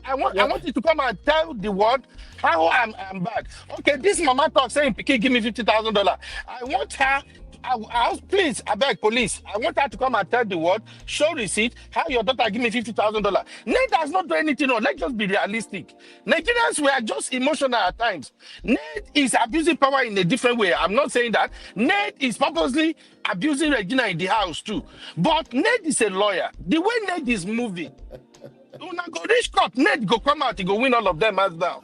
I want you to come and tell the world how I'm bad. Okay, this mama talk saying, "Pikin, give me $50,000." I want her. Please, I beg police. I want her to come and tell the world, show receipt, how your daughter give me $50,000. Ned does not do anything. No, let's just be realistic. Nigerians were just emotional at times. Ned is abusing power in a different way. I'm not saying that. Ned is purposely abusing Regina in the house too. But Ned is a lawyer. The way Ned is moving, when I go reach court, Ned go come out, he go win all of them as now.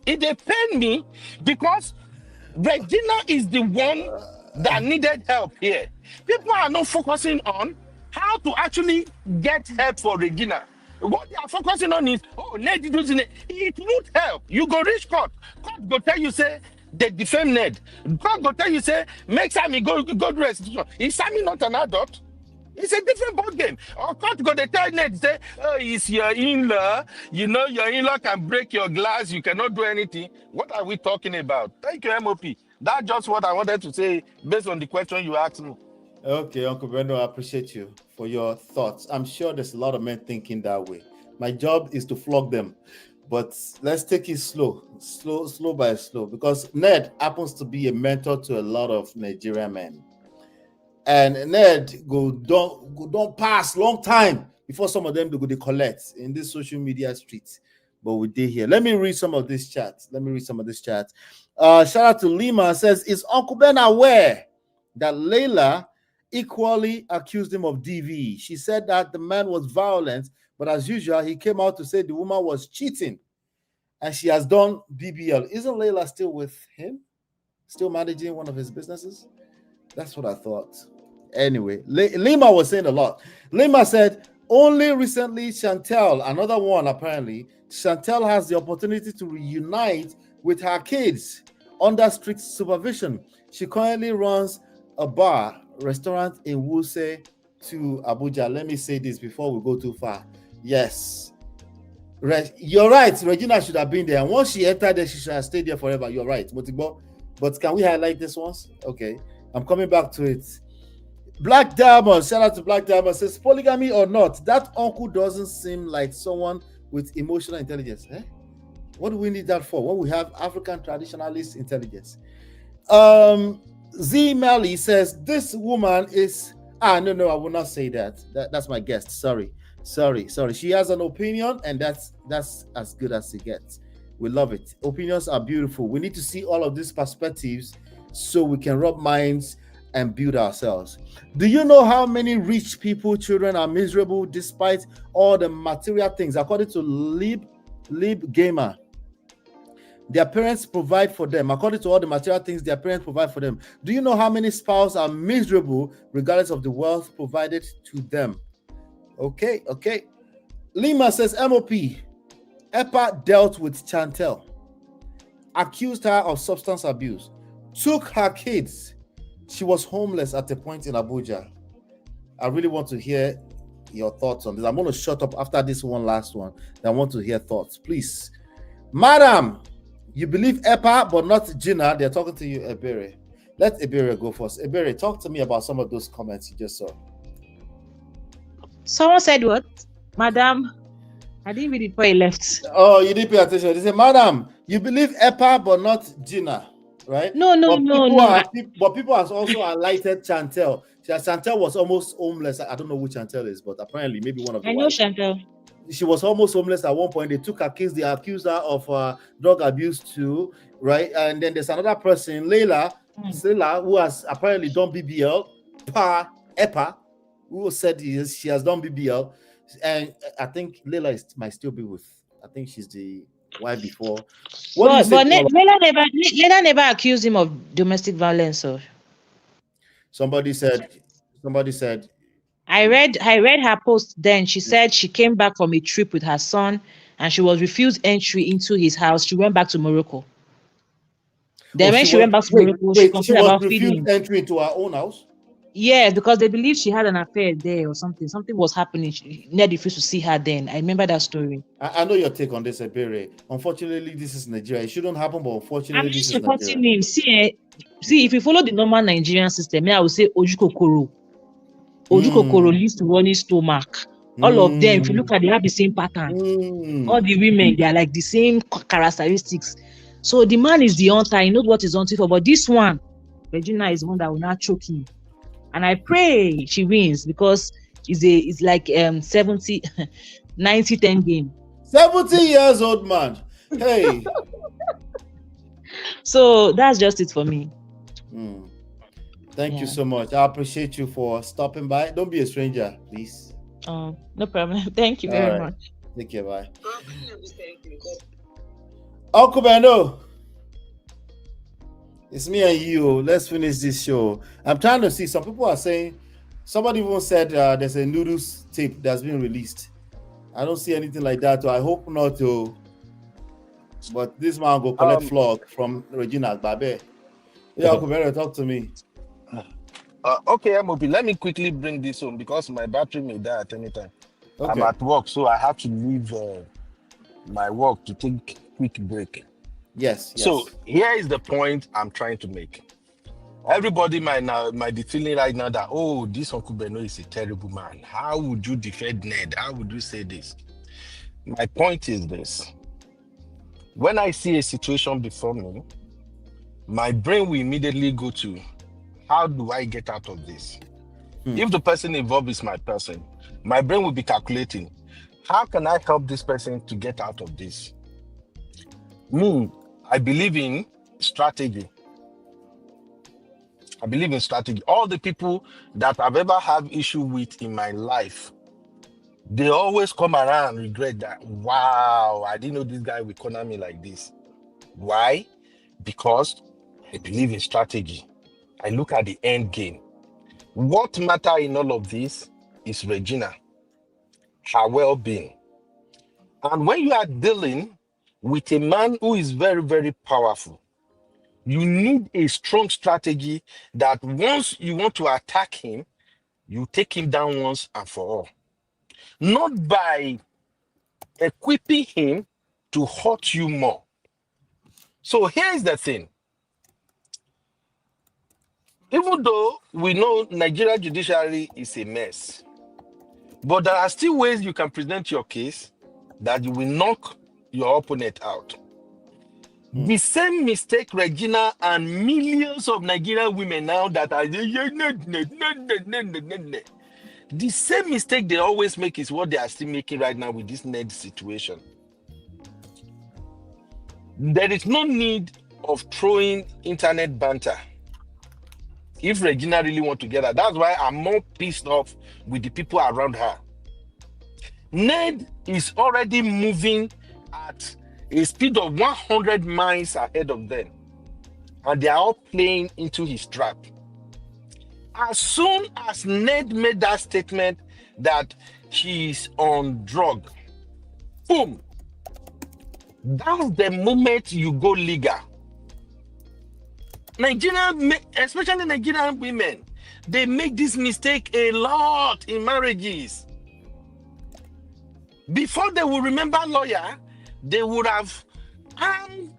It depends me because Regina is the one that needed help here. People are not focusing on how to actually get help for Regina. What they are focusing on is, Ned is using it. It won't help. You go reach court. Court go tell you, say, they defame Ned. Court go tell you, say, make Sammy go to restitution. Is Sammy not an adult? It's a different ball game. Of course, go they tell Ned, say, oh, it's your in-law. You know, your in-law can break your glass. You cannot do anything. What are we talking about? Thank you, MOP. That's just what I wanted to say based on the question you asked me. Okay, Uncle Brendo, I appreciate you for your thoughts. I'm sure there's a lot of men thinking that way. My job is to flog them, but let's take it slow by slow, because Ned happens to be a mentor to a lot of Nigerian men. And Ned don't pass long time before some of them go they collect in this social media street. But we did here. Let me read some of this chat. Shout out to Lima, says, is Uncle Ben aware that Layla equally accused him of DV? She said that the man was violent, but as usual, he came out to say the woman was cheating and she has done BBL. Isn't Layla still with him? Still managing one of his businesses? That's what I thought. Anyway, Lima was saying a lot. Lima said, only recently Chantel, another one apparently, Chantel has the opportunity to reunite with her kids under strict supervision. She currently runs a bar, restaurant in Wuse to Abuja. Let me say this before we go too far. Yes. You're right. Regina should have been there. And once she entered there, she should have stayed there forever. You're right. But can we highlight this once? Okay. I'm coming back to it. Black Diamond, shout out to Black Diamond, says, polygamy or not, that uncle doesn't seem like someone with emotional intelligence. What do we need that for? When we have African traditionalist intelligence. Z Melly says, this woman is... No, I will not say that. That's my guest. Sorry. She has an opinion, and that's as good as it gets. We love it. Opinions are beautiful. We need to see all of these perspectives so we can rub minds and build ourselves. Do you know how many rich people children are miserable despite all the material things? According to Lib Gamer, their parents provide for them. According to all the material things their parents provide for them. Do you know how many spouses are miserable regardless of the wealth provided to them? Okay. Lima says, MOP, Epa dealt with Chantel, accused her of substance abuse, took her kids. She was homeless at a point in Abuja. I really want to hear your thoughts on this. I'm going to shut up after this last one. I want to hear thoughts. Please. Madam, you believe Epa, but not Gina. They're talking to you, Ebere. Let Ebere go first. Ebere, talk to me about some of those comments you just saw. Someone said what? Madam, I didn't read it before he left. Oh, you didn't pay attention. They said, Madam, you believe Epa, but not Gina. Right? No. But people have also highlighted Chantel. Chantel was almost homeless. I don't know who Chantel is, but apparently maybe one of the I know Chantel. She was almost homeless at one point. They took her kids. They accused her of drug abuse too, right? And then there's another person, Layla, who has apparently done BBL. Epa, who said she has done BBL. And I think Layla might still be with. I think she's the wife before. But Layla never accused him of domestic violence. Or somebody said. I read her post. Then she said she came back from a trip with her son, and she was refused entry into his house. She went back to Morocco. Then when she went back to Morocco, she complained about refused entry into her own house. Yeah, because they believed she had an affair there or something. Something was happening. Ned refused to see her then. I remember that story. I know your take on this, Ebere. Unfortunately, this is Nigeria. It shouldn't happen, but unfortunately, this is Nigeria. See, if you follow the normal Nigerian system, I would say Ojukokoro. Ojukokoro leads to running stomach. All of them, if you look at, they have the same pattern. All the women, they are like the same characteristics. So the man is the hunter. He knows what he's hunting for. But this one, Regina, is one that will not choke him. And I pray she wins because it's like 70, 90, 10 game. 70 years old man. Hey. So that's just it for me. Thank you so much. I appreciate you for stopping by. Don't be a stranger, please. No problem. Thank you very much. Take care. Bye. Uncle Beno. It's me and you. Let's finish this show. I'm trying to see. Some people are saying, somebody even said there's a noodles tape that's been released. I don't see anything like that. So I hope not to. But this man go collect flog from Regina Babe. Yeah, Uncle Beno, talk to me. Okay, MOP, let me quickly bring this home because my battery may die at any time. I'm Okay. at work, so I have to leave my work to take quick break. Yes. So Yes. here is the point I'm trying to make. Everybody might be feeling right now that, oh, this Uncle Beno is a terrible man. How would you defend Ned? How would you say this? My point is this. When I see a situation before me, my brain will immediately go to, how do I get out of this? If the person involved is my person, my brain will be calculating, how can I help this person to get out of this? Me, I believe in strategy. I believe in strategy. All the people that I've ever had issue with in my life, they always come around and regret that, wow, I didn't know this guy would corner me like this. Why? Because I believe in strategy. I look at the end game. What matters in all of this is Regina, her well-being. And when you are dealing with a man who is very, very powerful, you need a strong strategy that once you want to attack him, you take him down once and for all. Not by equipping him to hurt you more. So here's the thing. Even though we know Nigeria judiciary is a mess, but there are still ways you can present your case that you will knock your opponent out. The same mistake Regina and millions of Nigerian women now that are the same mistake they always make is what they are still making right now with this Ned situation. There is no need of throwing internet banter if Regina really want to get her. That's why I'm more pissed off with the people around her. Ned is already moving at a speed of 100 miles ahead of them, and they are all playing into his trap. As soon as Ned made that statement that he's on drug, boom, that's the moment you go legal. Nigerian, especially Nigerian women, they make this mistake a lot in marriages. Before they will remember lawyer, they would have armed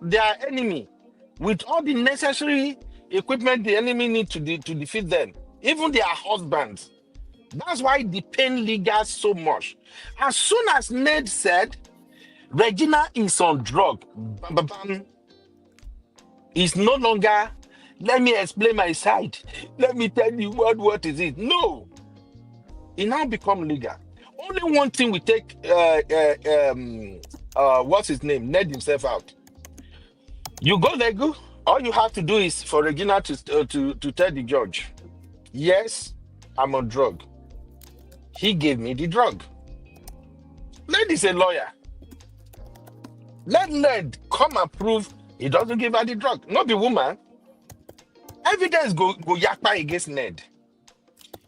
their enemy with all the necessary equipment the enemy needs to defeat them, even their husbands. That's why they pain legal so much. As soon as Ned said, Regina is on drug, bam, bam, bam, it's no longer, let me explain my side. Let me tell you what is it. No. It now become legal. Only one thing we take, what's his name? Ned himself out. You go legal. All you have to do is for Regina to tell the judge, yes, I'm on drug. He gave me the drug. Ned is a lawyer. Let Ned come and prove he doesn't give her the drug. Not the woman. Evidence go yakpa against Ned.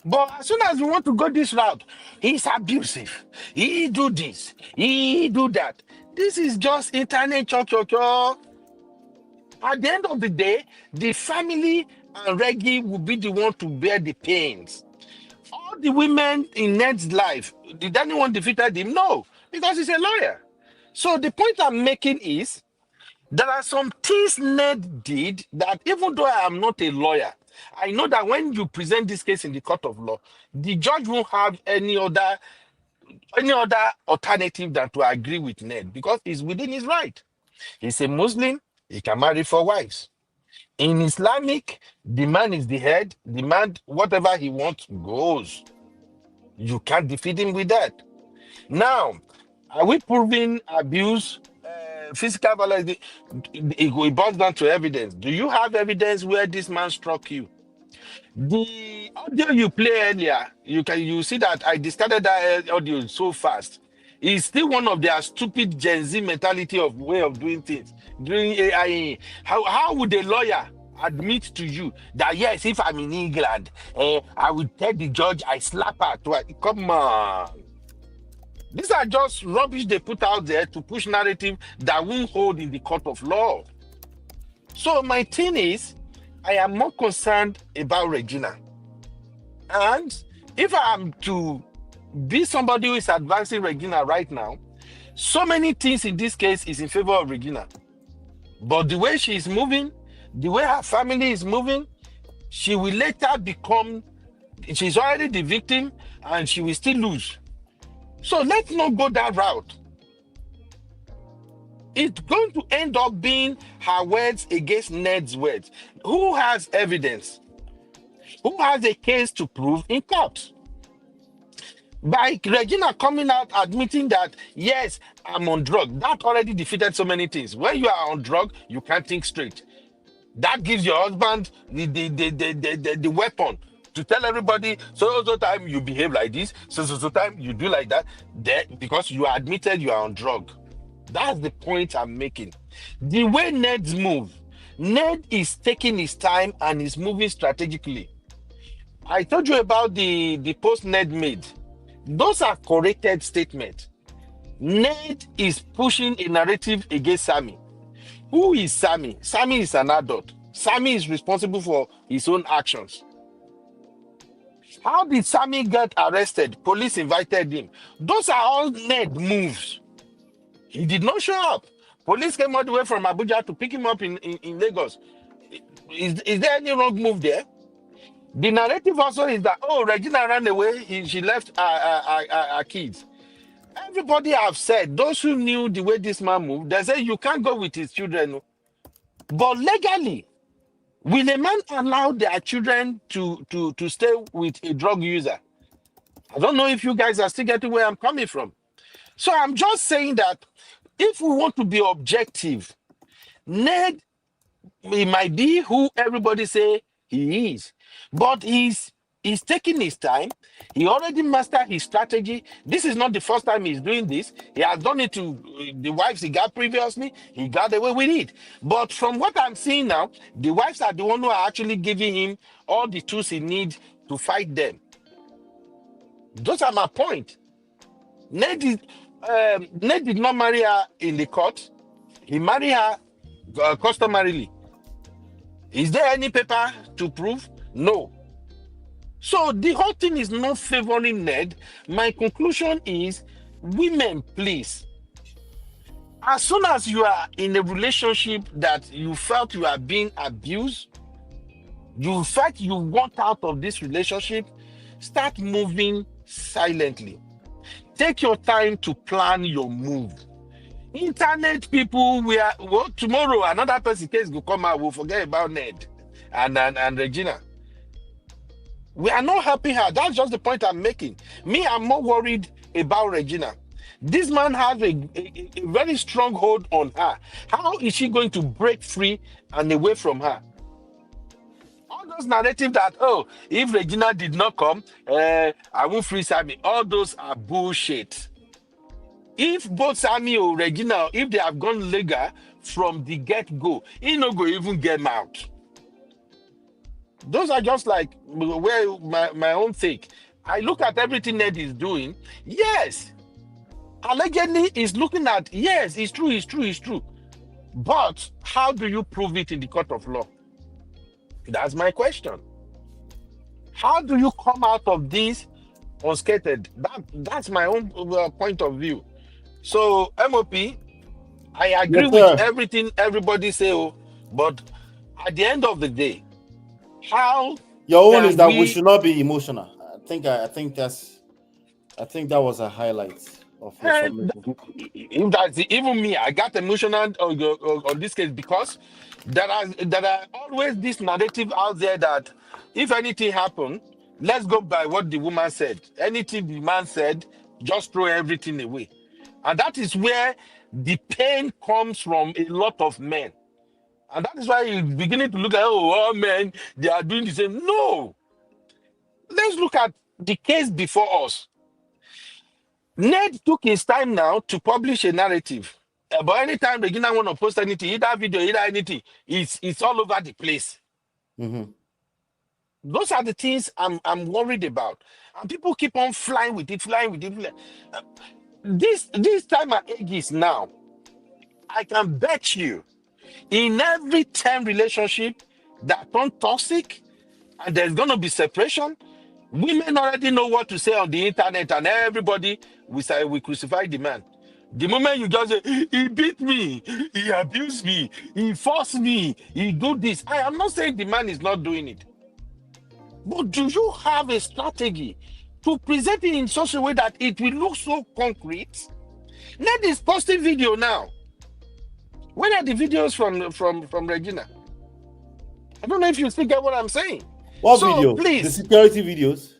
But as soon as we want to go this route, he's abusive. He do this. He do that. This is just internet cho. At the end of the day, the family and Reggie will be the one to bear the pains. All the women in Ned's life, did anyone defeat him? No, because he's a lawyer. So the point I'm making is, there are some things Ned did that even though I am not a lawyer, I know that when you present this case in the court of law, the judge won't have any other alternative than to agree with Ned because he's within his right. He's a Muslim, he can marry 4 wives. In Islamic, the man is the head, the man, whatever he wants goes. You can't defeat him with that. Now, are we proving abuse? Physical violence, it boils down to evidence. Do you have evidence where this man struck you? The audio you play earlier, you see that I discarded that audio so fast. It's still one of their stupid Gen Z mentality of way of doing things. Doing AI. How would a lawyer admit to you that yes, if I'm in England, I would tell the judge I slap her twice? Come on. These are just rubbish they put out there to push narrative that won't hold in the court of law. So my thing is, I am more concerned about Regina. And if I am to be somebody who is advancing Regina right now, so many things in this case is in favor of Regina. But the way she is moving, the way her family is moving, she will later become, she's already the victim and she will still lose. So let's not go that route. It's going to end up being her words against Ned's words. Who has evidence? Who has a case to prove in court? By Regina coming out admitting that, yes, I'm on drug, that already defeated so many things. When you are on drug, you can't think straight. That gives your husband the weapon to tell everybody, so time you behave like this, so time you do like that, because you admitted you are on drug. That's the point I'm making. The way Ned's move, Ned is taking his time and is moving strategically. I told you about the post Ned made. Those are corrected statements. Ned is pushing a narrative against Sammy. Who is Sammy? Sammy is an adult. Sammy is responsible for his own actions. How did Sammy get arrested? Police invited him. Those are all Ned moves. He did not show up. Police came all the way from Abuja to pick him up in Lagos. Is there any wrong move there? The narrative also is that, oh, Regina ran away. She left our kids. Everybody have said, those who knew the way this man moved, they say you can't go with his children. But legally, will a man allow their children to stay with a drug user? I don't know if you guys are still getting where I'm coming from. So I'm just saying that if we want to be objective, Ned, he might be who everybody say he is, but he's taking his time. He already mastered his strategy. This is not the first time he's doing this. He has done it to the wives he got previously. He got away with it. But from what I'm seeing now, the wives are the one who are actually giving him all the tools he needs to fight them. Those are my point. Ned did not marry her in the court. He married her customarily. Is there any paper to prove? No. So the whole thing is not favoring Ned. My conclusion is, women, please. As soon as you are in a relationship that you felt you are being abused, you felt you want out of this relationship, start moving silently. Take your time to plan your move. Internet people, tomorrow another person case will come out, we'll forget about Ned and Regina. We are not helping her. That's just the point I'm making. Me, I'm more worried about Regina. This man has a very strong hold on her. How is she going to break free and away from her? All those narratives that, oh, if Regina did not come, I won't free Sammy. All those are bullshit. If both Sammy or Regina, if they have gone legal from the get-go, he no go even get them out. Those are just like where my own take. I look at everything Ned is doing. Yes, allegedly he's looking at, yes, it's true. But how do you prove it in the court of law? That's my question. How do you come out of this unscathed? That's my own point of view. So, MOP, I agree with everything everybody say, but at the end of the day, how your own is that we should not be emotional. I think that was a highlight of your submission. Even me, I got emotional on this case because there are always this narrative out there that if anything happened, let's go by what the woman said. Anything the man said, just throw everything away. And that is where the pain comes from a lot of men. And that is why you're beginning to look at, all men, they are doing the same. No. Let's look at the case before us. Ned took his time now to publish a narrative. But anytime Regina want to post anything, either video, either anything, it's all over the place. Mm-hmm. Those are the things I'm worried about. And people keep on flying with it. This time and age is now. I can bet you, in every 10 relationship, that turn toxic, and there's gonna be separation. Women already know what to say on the internet, and everybody we say we crucify the man. The moment you just say he beat me, he abused me, he forced me, he do this. I am not saying the man is not doing it, but do you have a strategy to present it in such a way that it will look so concrete? Ned is posting video now. When are the videos from Regina? I don't know if you still get what I'm saying. What so video? Please, the security videos.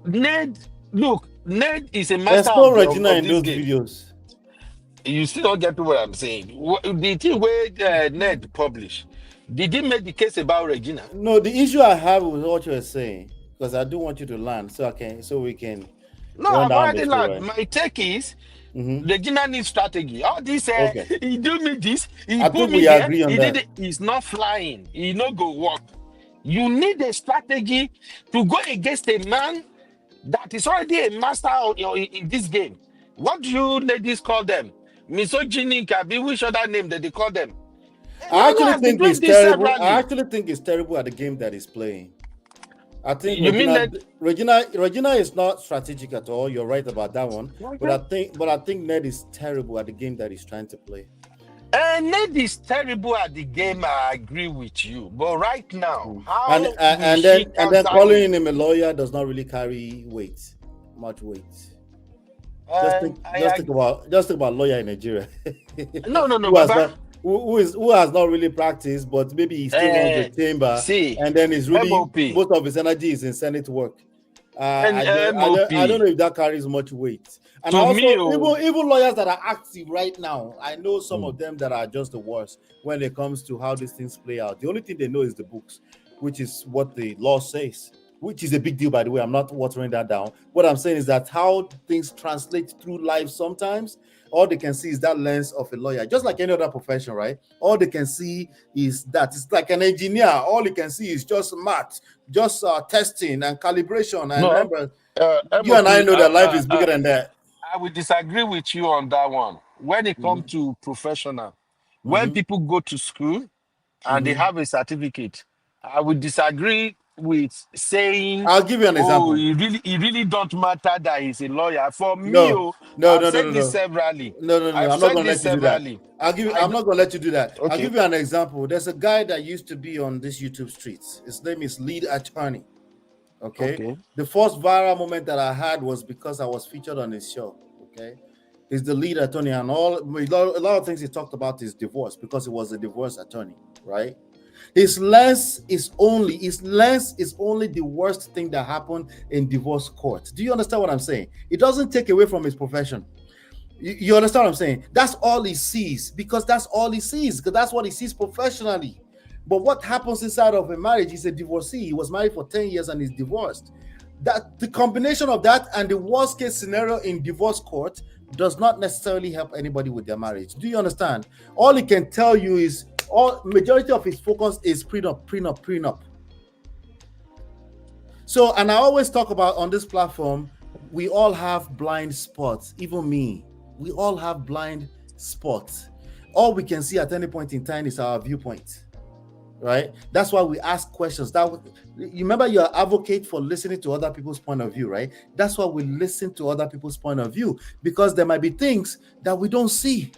Ned, look, Ned is a master There's no of Regina in this those game. videos. You still don't get to what I'm saying. The thing where Ned published, did he make the case about Regina? No, the issue I have with what you're saying, because I do want you to learn, so we can. No, I've already learned. My take is Regina needs strategy. All this, Okay. he do me this, he I put think me we here, agree on he that. did it. He's not flying. He not go work. You need a strategy to go against a man that is already a master in this game. What do you ladies call them? Misogynic, which other name that they call them? I actually think it's terrible. I actually think it's terrible at the game that he's playing. I think Regina is not strategic at all. You're right about that one. Okay. But I think Ned is terrible at the game that he's trying to play. Ned is terrible at the game. I agree with you. But right now, how and then calling him a lawyer does not really carry much weight. Just think about lawyer in Nigeria. No, Baba. Who has not really practiced, but maybe he still runs the chamber, and then is really MOP. Most of his energy is in Senate work. I don't know if that carries much weight. And even lawyers that are active right now, I know some of them that are just the worst when it comes to how these things play out. The only thing they know is the books, which is what the law says, which is a big deal, by the way. I'm not watering that down. What I'm saying is that how things translate through life sometimes, all they can see is that lens of a lawyer, just like any other profession, right? All they can see is that. It's like an engineer. All you can see is just math, just testing and calibration. And remember, you and I know that life is bigger than that. I will disagree with you on that one. When it comes to professional, when people go to school and they have a certificate, I would disagree with saying, I'll give you an example. It really don't matter that he's a lawyer. For me, I've said this severally. No. I'm not going to let you do that. I'm not going to let you do that. Okay. I'll give you an example. There's a guy that used to be on this YouTube streets. His name is Lead Attorney. Okay. The first viral moment that I had was because I was featured on his show. Okay. He's the lead attorney, and a lot of things he talked about is divorce, because he was a divorce attorney, right? His lens is only the worst thing that happened in divorce court. Do you understand what I'm saying? It doesn't take away from his profession. You understand what I'm saying? That's all he sees, because that's all he sees, because that's what he sees professionally. But what happens inside of a marriage? He's a divorcee. He was married for 10 years and he's divorced. That the combination of that and the worst case scenario in divorce court does not necessarily help anybody with their marriage. Do you understand? All he can tell you is majority of his focus is prenup. So, and I always talk about on this platform, we all have blind spots. Even me, we all have blind spots. All we can see at any point in time is our viewpoint. Right? That's why we ask questions. You remember, you're an advocate for listening to other people's point of view, right? That's why we listen to other people's point of view, because there might be things that we don't see.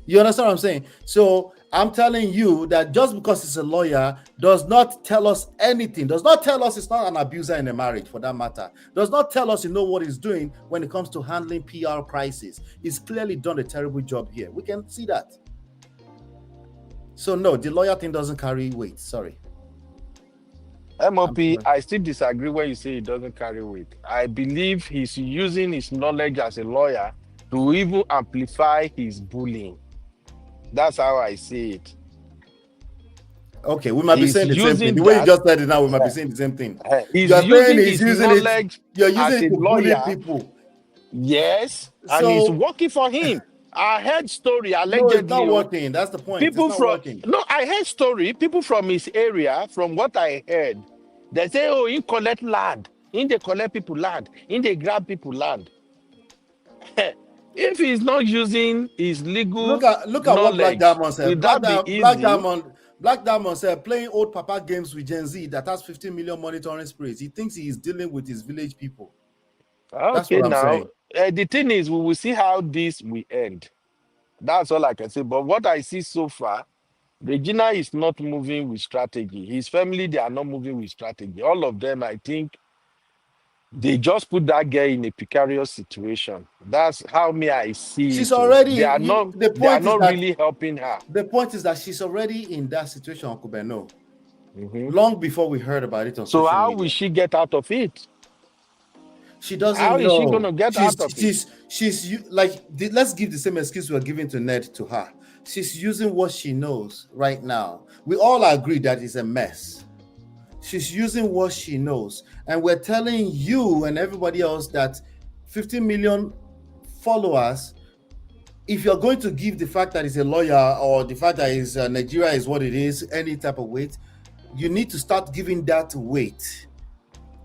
You understand what I'm saying? So I'm telling you that just because he's a lawyer does not tell us anything. Does not tell us it's not an abuser in a marriage, for that matter. Does not tell us what he's doing when it comes to handling PR crisis. He's clearly done a terrible job here. We can see that. So no, the lawyer thing doesn't carry weight. Sorry. MOP, I still disagree when you say it doesn't carry weight. I believe he's using his knowledge as a lawyer to even amplify his bullying. That's how I see it. Okay, we might be saying the same thing. The way you just said it now, we might be saying the same thing. He's using his knowledge you're using it to bully people. Yes, and it's working for him. I heard story allegedly. No, it's not working. That's the point. I heard story. People from his area, from what I heard, they say, "Oh, he collect land. He they collect people land. He they grab people land." If he's not using his legal look at what Black Diamond said. Black Black Diamond said playing old papa games with Gen Z that has 15 million monitoring sprays. He thinks he is dealing with his village people. That's Okay, what I'm now saying. the thing is, we will see how this will end. That's all I can say. But what I see so far, Regina is not moving with strategy. His family, they are not moving with strategy. All of them, I think, they just put that girl in a precarious situation. That's how I see She's it. Oh. already. The They are point is not that really helping her. the point is that she's already in that situation, Uncle Beno. Mm-hmm. Long before we heard about it on So social how media. will she get out of it? She doesn't How know. is she going to get out of it? She's like, let's give the same excuse we're giving to Ned to her. She's using what she knows right now. We all agree that it's a mess. She's using what she knows. And we're telling you and everybody else that 15 million followers, if you're going to give the fact that he's a lawyer or the fact that is Nigeria is what it is, any type of weight, you need to start giving that weight.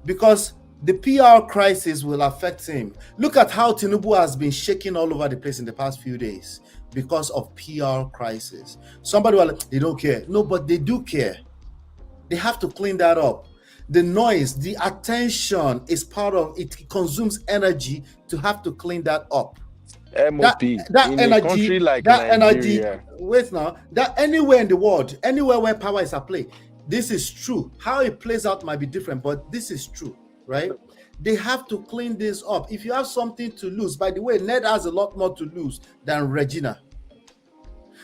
Because the PR crisis will affect him. Look at how Tinubu has been shaking all over the place in the past few days because of PR crisis. Somebody will like, they don't care. No, but they do care. They have to clean that up. The noise, the attention is part of it. It consumes energy to have to clean that up. MOP that in energy, a country like that Nigeria. energy. Wait now. That anywhere in the world, anywhere where power is at play, this is true. How it plays out might be different, but this is true, right? They have to clean this up. If you have something to lose, by the way, Ned has a lot more to lose than Regina.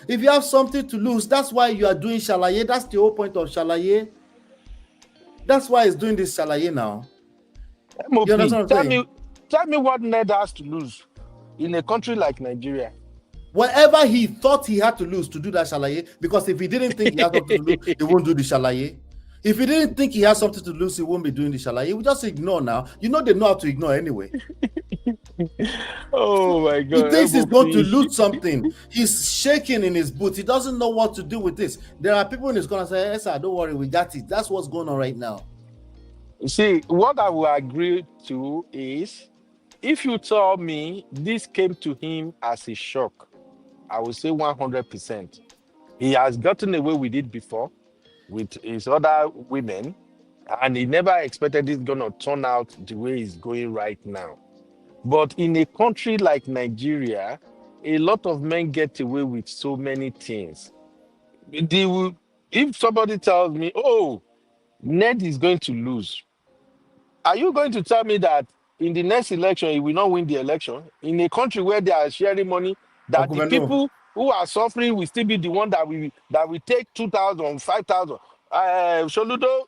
If you have something to lose, that's why you are doing Shalaye. That's the whole point of Shalaye. That's why he's doing this Shalaye now. MOP, tell me what Ned has to lose in a country like Nigeria. Whatever he thought he had to lose to do that Shalaye, because if he didn't think he had something to lose, he won't do the Shalaye. If he didn't think he has something to lose, he won't be doing the Shalaye. He will just ignore now. You know they know how to ignore anyway. Oh my God. He thinks he's going to lose something. He's shaking in his boots. He doesn't know what to do with this. There are people in his corner saying, "Yes, sir, don't worry, we got it." That's what's going on right now. You see, what I will agree to is, if you tell me this came to him as a shock, I will say 100%. He has gotten away with it before with his other women, and he never expected it's going to turn out the way it's going right now. But in a country like Nigeria, a lot of men get away with so many things. If somebody tells me, oh, Ned is going to lose, are you going to tell me that in the next election, he will not win the election? In a country where they are sharing money, that the people who are suffering will still be the one that will take 2,000, 5,000. Soludo,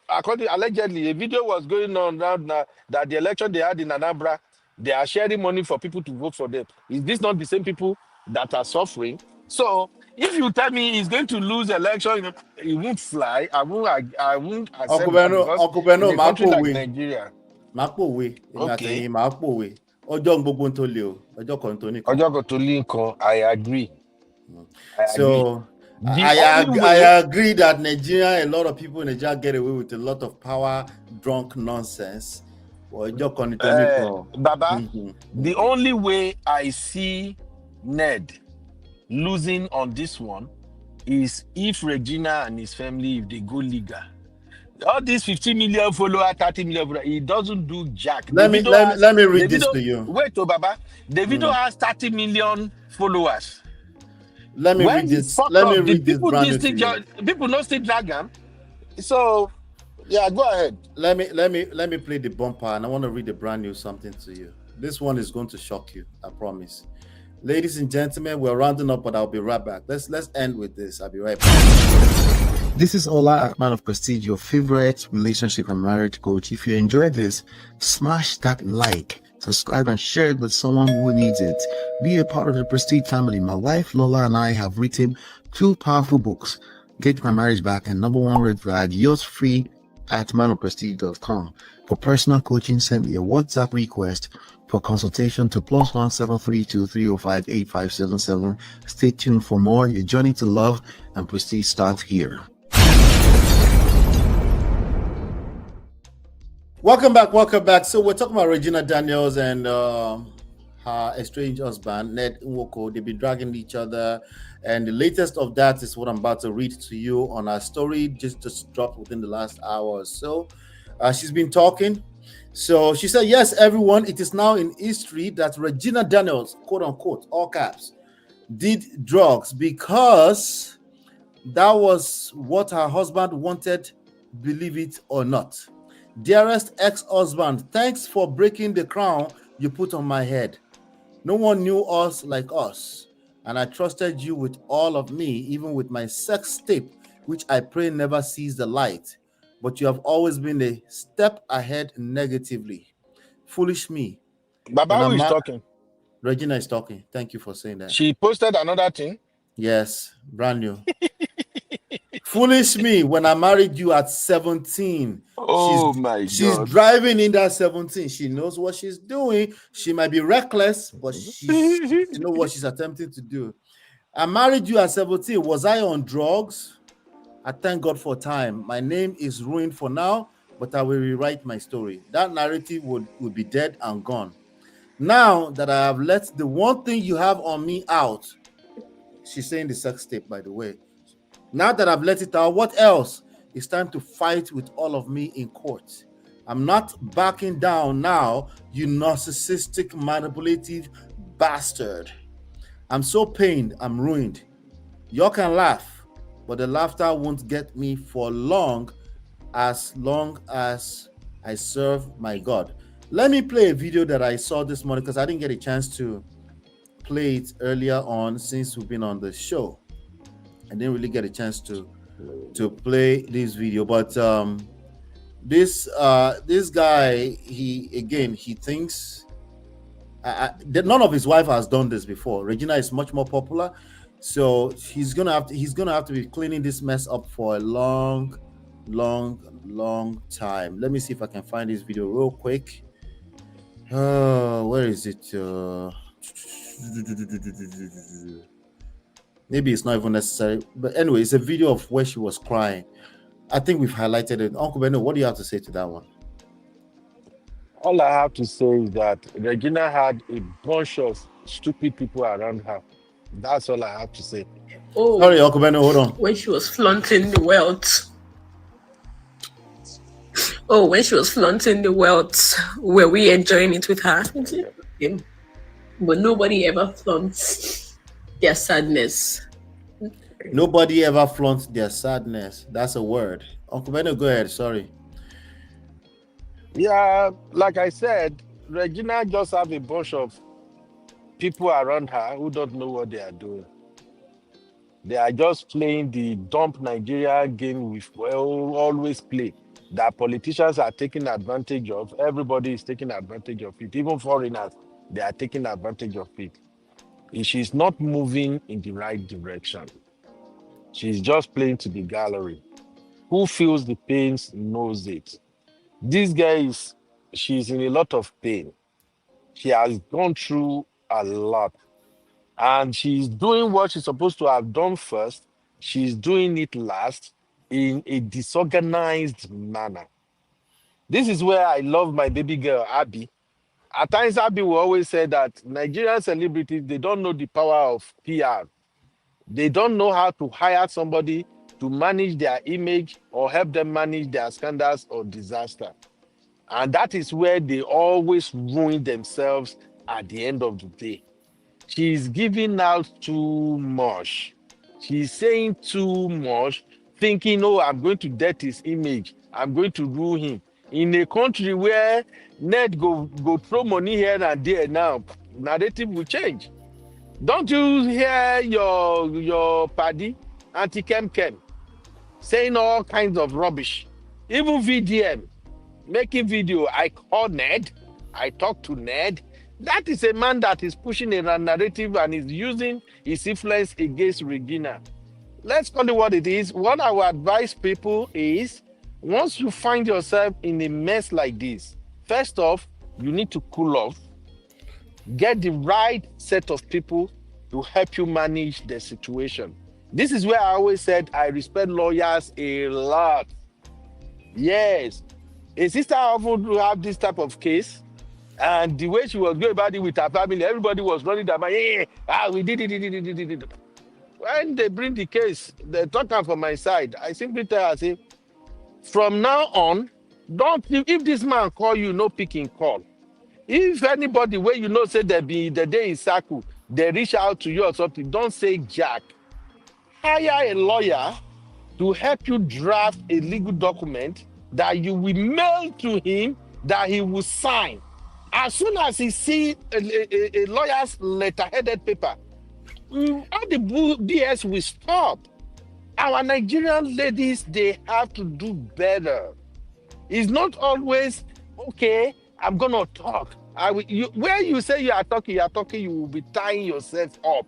allegedly, a video was going on around that the election they had in Anambra, they are sharing money for people to vote for them. Is this not the same people that are suffering? So if you tell me he's going to lose election, he won't fly. I won't accept that, because in a country like Nigeria. Okay. I agree. So I agree that Nigeria, a lot of people in Nigeria get away with a lot of power drunk nonsense. Baba, the only way I see Ned losing on this one is if Regina and his family, if they go legal. All these 50 million followers, 30 million, he doesn't do jack. Let me read this to you. Wait, Baba. The video has 30 million followers. Let me read this. Let me read this brand new to you. People don't still drag him. So, yeah, go ahead. Let me play the bumper, and I want to read the brand new something to you. This one is going to shock you, I promise. Ladies and gentlemen, we're rounding up, but I'll be right back. Let's end with this. I'll be right back. This is Ola, man of prestige, your favorite relationship and marriage coach. If you enjoyed this, smash that like, subscribe, and share it with someone who needs it. Be a part of the Prestige family. My wife Lola and I have written 2 powerful books, Get My Marriage Back and Number 1 Red Flag. Yours free at manofprestige.com. For personal coaching, send me a WhatsApp request for consultation to +1 732 305 8577. Stay tuned for more. Your journey to love and prestige starts here. Welcome back. So we're talking about Regina Daniels and her estranged husband, Ned Nwoko. They've been dragging each other. And the latest of that is what I'm about to read to you on our story, just dropped within the last hour or so. She's been talking. So she said, yes, everyone, it is now in history that Regina Daniels, quote unquote, all caps, did drugs because that was what her husband wanted, believe it or not. Dearest ex-husband, thanks for breaking the crown you put on my head. No one knew us like us, and I trusted you with all of me, even with my sex tape, which I pray never sees the light. But you have always been a step ahead negatively. Foolish me. Baba, who is talking? Regina is talking. Thank you for saying that. She posted another thing? Yes, brand new. Foolish me when I married you at 17. Oh my God. She's driving in that 17. She knows what she's doing. She might be reckless, but she knows what she's attempting to do. I married you at 17. Was I on drugs? I thank God for time. My name is ruined for now, but I will rewrite my story. That narrative would be dead and gone. Now that I have let the one thing you have on me out, she's saying the sex tape, by the way. Now that I've let it out, what else? It's time to fight with all of me in court. I'm not backing down now, you narcissistic, manipulative bastard. I'm so pained, I'm ruined. Y'all can laugh, but the laughter won't get me for long as I serve my God. Let me play a video that I saw this morning because I didn't get a chance to play it earlier on since we've been on the show. I didn't really get a chance to play this video, but this guy, he thinks that none of his wife has done this before. Regina is much more popular, so he's gonna have to be cleaning this mess up for a long time. Let me see if I can find this video real quick. Where is it? Maybe it's not even necessary, but anyway, it's a video of where she was crying. I think we've highlighted it. Uncle Benno, what do you have to say to that one? All I have to say is that Regina had a bunch of stupid people around her. That's all I have to say. Oh, sorry, Uncle Benno, hold on. When she was flaunting the wealth. Oh, when she was flaunting the wealth, were we enjoying it with her? But nobody ever flaunts their sadness. Nobody ever flaunts their sadness. That's a word. Uncle Benno, go ahead. Sorry. Yeah, like I said, Regina just have a bunch of people around her who don't know what they are doing. They are just playing the dump Nigeria game we always play. That politicians are taking advantage of. Everybody is taking advantage of it. Even foreigners, they are taking advantage of it. She's not moving in the right direction. She's just playing to the gallery. Who feels the pains knows it. This guy she's in a lot of pain. She has gone through a lot. And she's doing what she's supposed to have done first. She's doing it last in a disorganized manner. This is where I love my baby girl, Abby. At times, Abby will always say that Nigerian celebrities, they don't know the power of PR. They don't know how to hire somebody to manage their image or help them manage their scandals or disaster. And that is where they always ruin themselves at the end of the day. She's giving out too much. She's saying too much, thinking, oh, I'm going to dirt his image. I'm going to ruin him. In a country where Ned go throw money here and there now, narrative will change. Don't you hear your paddy, Auntie Kem, saying all kinds of rubbish? Even VDM, making video, I call Ned, I talk to Ned. That is a man that is pushing a narrative and is using his influence against Regina. Let's call it what it is. What I would advise people is, once you find yourself in a mess like this, first off, you need to cool off. Get the right set of people to help you manage the situation. This is where I always said I respect lawyers a lot. Yes. A sister often have this type of case. And the way she was going about it with her family, everybody was running their mind. We did it. When they bring the case, they talk am for my side. I simply tell her, say, from now on, don't if this man call you, no picking call. If anybody where you know say they be the day in circle, they reach out to you or something, don't say jack. Hire a lawyer to help you draft a legal document that you will mail to him that he will sign. As soon as he see a lawyer's letter-headed paper, all the BS will stop. Our Nigerian ladies, they have to do better. It's not always, okay, I'm going to talk. Where you say you are talking, you will be tying yourself up.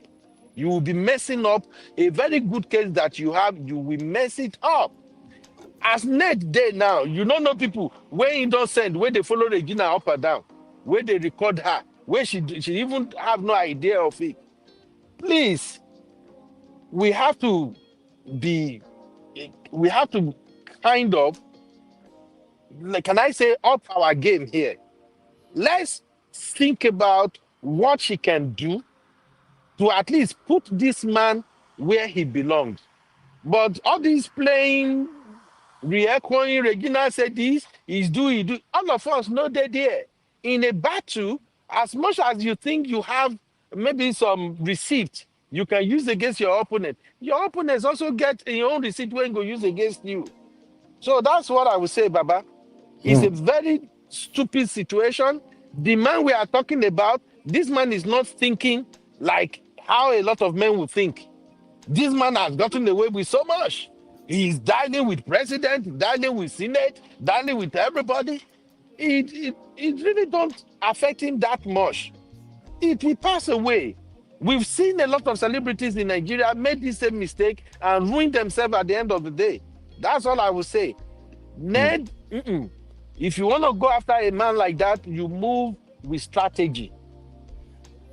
You will be messing up a very good case that you have, you will mess it up. As Ned Day now, you don't know people, when you don't send, where they follow Regina up and down, where they record her, where she even have no idea of it. Please, we have to kind of, like, can I say, up our game here. Let's think about what she can do to at least put this man where he belongs. But all these playing, re-echoing, Regina said this, he do. All of us know they're there. In a battle, as much as you think you have maybe some receipt you can use against your opponent, your opponents also get your own receipt when go use against you. So that's what I would say, Baba. It's a very stupid situation. The man we are talking about, this man is not thinking like how a lot of men would think. This man has gotten away with so much. He's dining with president, dining with senate, dining with everybody. It really don't affect him that much. If he pass away, we've seen a lot of celebrities in Nigeria make the same mistake and ruin themselves at the end of the day. That's all I will say. Ned, if you want to go after a man like that, you move with strategy.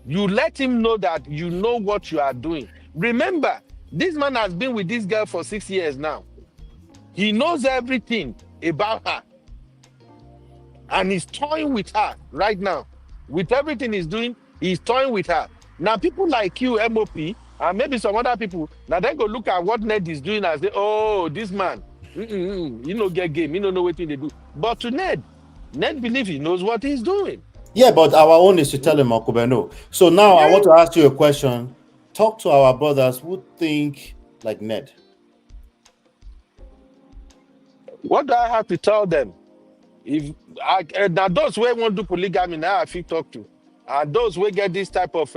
You let him know that you know what you are doing. Remember, this man has been with this girl for 6 years now. He knows everything about her. And he's toying with her right now. With everything he's doing, he's toying with her. Now, people like you, MOP, and maybe some other people, now they go look at what Ned is doing and say, oh, this man, you know, get game, you don't know what they do. But to Ned believe he knows what he's doing. Yeah, but our own is to tell him, Akubeno. So now I want to ask you a question. Talk to our brothers who think like Ned. What do I have to tell them? If now those who want to do polygamy now, I feel talk to. And those who get this type of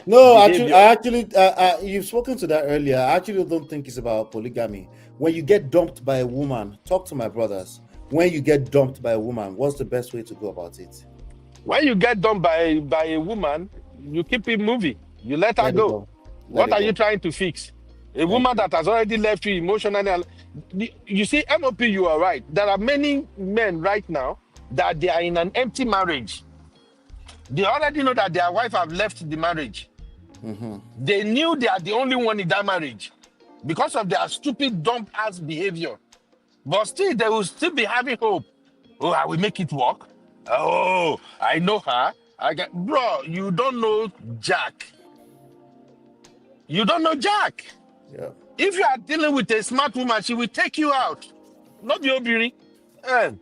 no, behavior. you've spoken to that earlier. I actually don't think it's about polygamy. When you get dumped by a woman, talk to my brothers. When you get dumped by a woman, what's the best way to go about it? When you get dumped by a woman, you keep it moving. You let her go. What are you trying to fix? A woman that has already left you emotionally. You see, MOP, you are right. There are many men right now that they are in an empty marriage. They already know that their wife have left the marriage. They knew they are the only one in that marriage because of their stupid, dumb-ass behavior. But still, they will still be having hope. Oh, I will make it work. Oh, I know her. Bro, you don't know Jack. You don't know Jack. Yeah. If you are dealing with a smart woman, she will take you out. Not the Obiri. And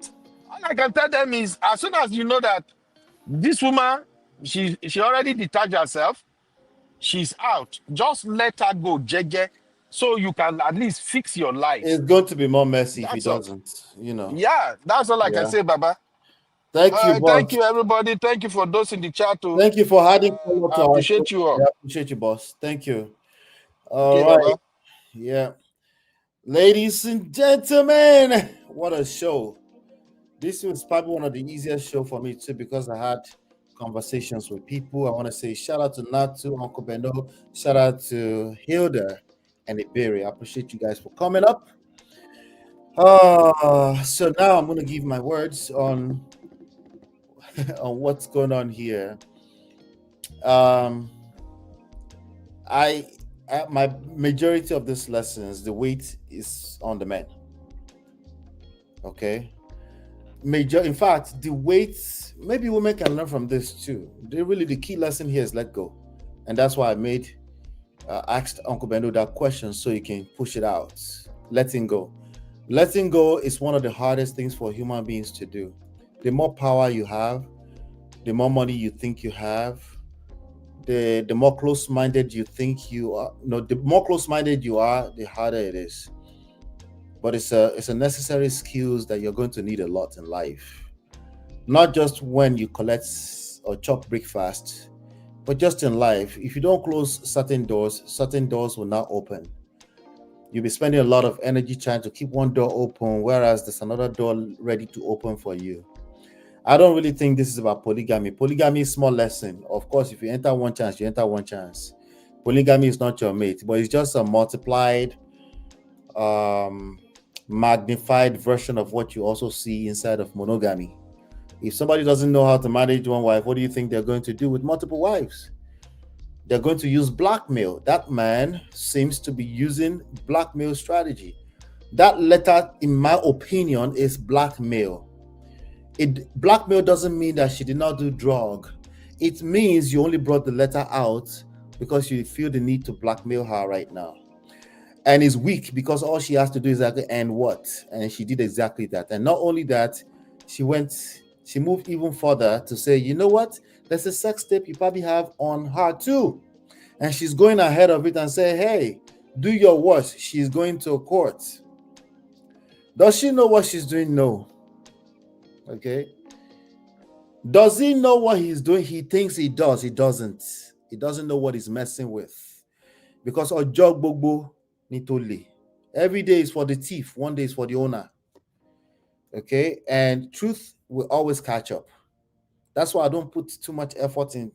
all I can tell them is, as soon as you know that this woman, she already detached herself, she's out. Just let her go, Jeje, so you can at least fix your life. It's going to be more messy if he doesn't, you know. Yeah, that's all I can say, Baba. Thank you, boss. Thank you, everybody. Thank you for those in the chat too. Thank you for adding follow-up to I appreciate you all. I appreciate you, boss. Thank you. All Okay, right. Baba. Yeah. Ladies and gentlemen, what a show. This was probably one of the easiest show for me too, because I had conversations with people. I want to say shout out to Natu, Uncle Bendo, shout out to Hilda and Iberi. I appreciate you guys for coming up. So now I'm going to give my words on what's going on here. My majority of these lessons, the weight is on the men. Okay, Major, in fact, the weights, maybe women can learn from this too. The key lesson here is let go. And that's why I asked Uncle Bendo that question so he can push it out. Letting go. Letting go is one of the hardest things for human beings to do. The more power you have, the more money you think you have, the more close-minded you think you are. No, the more close-minded you are, the harder it is. But it's a necessary skills that you're going to need a lot in life. Not just when you collect or chop breakfast, but just in life. If you don't close certain doors will not open. You'll be spending a lot of energy trying to keep one door open, whereas there's another door ready to open for you. I don't really think this is about polygamy. Polygamy is small lesson. Of course, if you enter one chance, you enter one chance. Polygamy is not your mate, but it's just a multiplied, magnified version of what you also see inside of monogamy. If somebody doesn't know how to manage one wife, what do you think they're going to do with multiple wives? They're going to use blackmail. That man seems to be using blackmail strategy. That letter, in my opinion, is blackmail. Blackmail doesn't mean that she did not do drug. It means you only brought the letter out because you feel the need to blackmail her right now. And is weak because all she has to do is exactly and what? And she did exactly that. And not only that, she moved even further to say, you know what? There's a sex tape you probably have on her too. And she's going ahead of it and say, hey, do your worst. She's going to court. Does she know what she's doing? No. Okay. Does he know what he's doing? He thinks he does. He doesn't. He doesn't know what he's messing with. Because Ojo Gbogbo Nitole. Every day is for the thief. One day is for the owner. Okay. And truth will always catch up. That's why I don't put too much effort in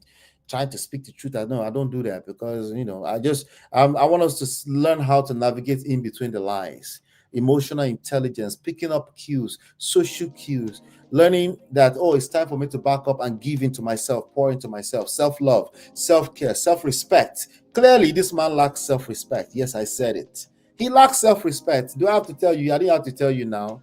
trying to speak the truth. I don't do that because, I want us to learn how to navigate in between the lines. Emotional intelligence, picking up cues, social cues, learning that, it's time for me to back up and give into myself, pour into myself, self-love, self-care, self-respect. Clearly, this man lacks self-respect. Yes, I said it. He lacks self-respect. Do I have to tell you? I didn't have to tell you now.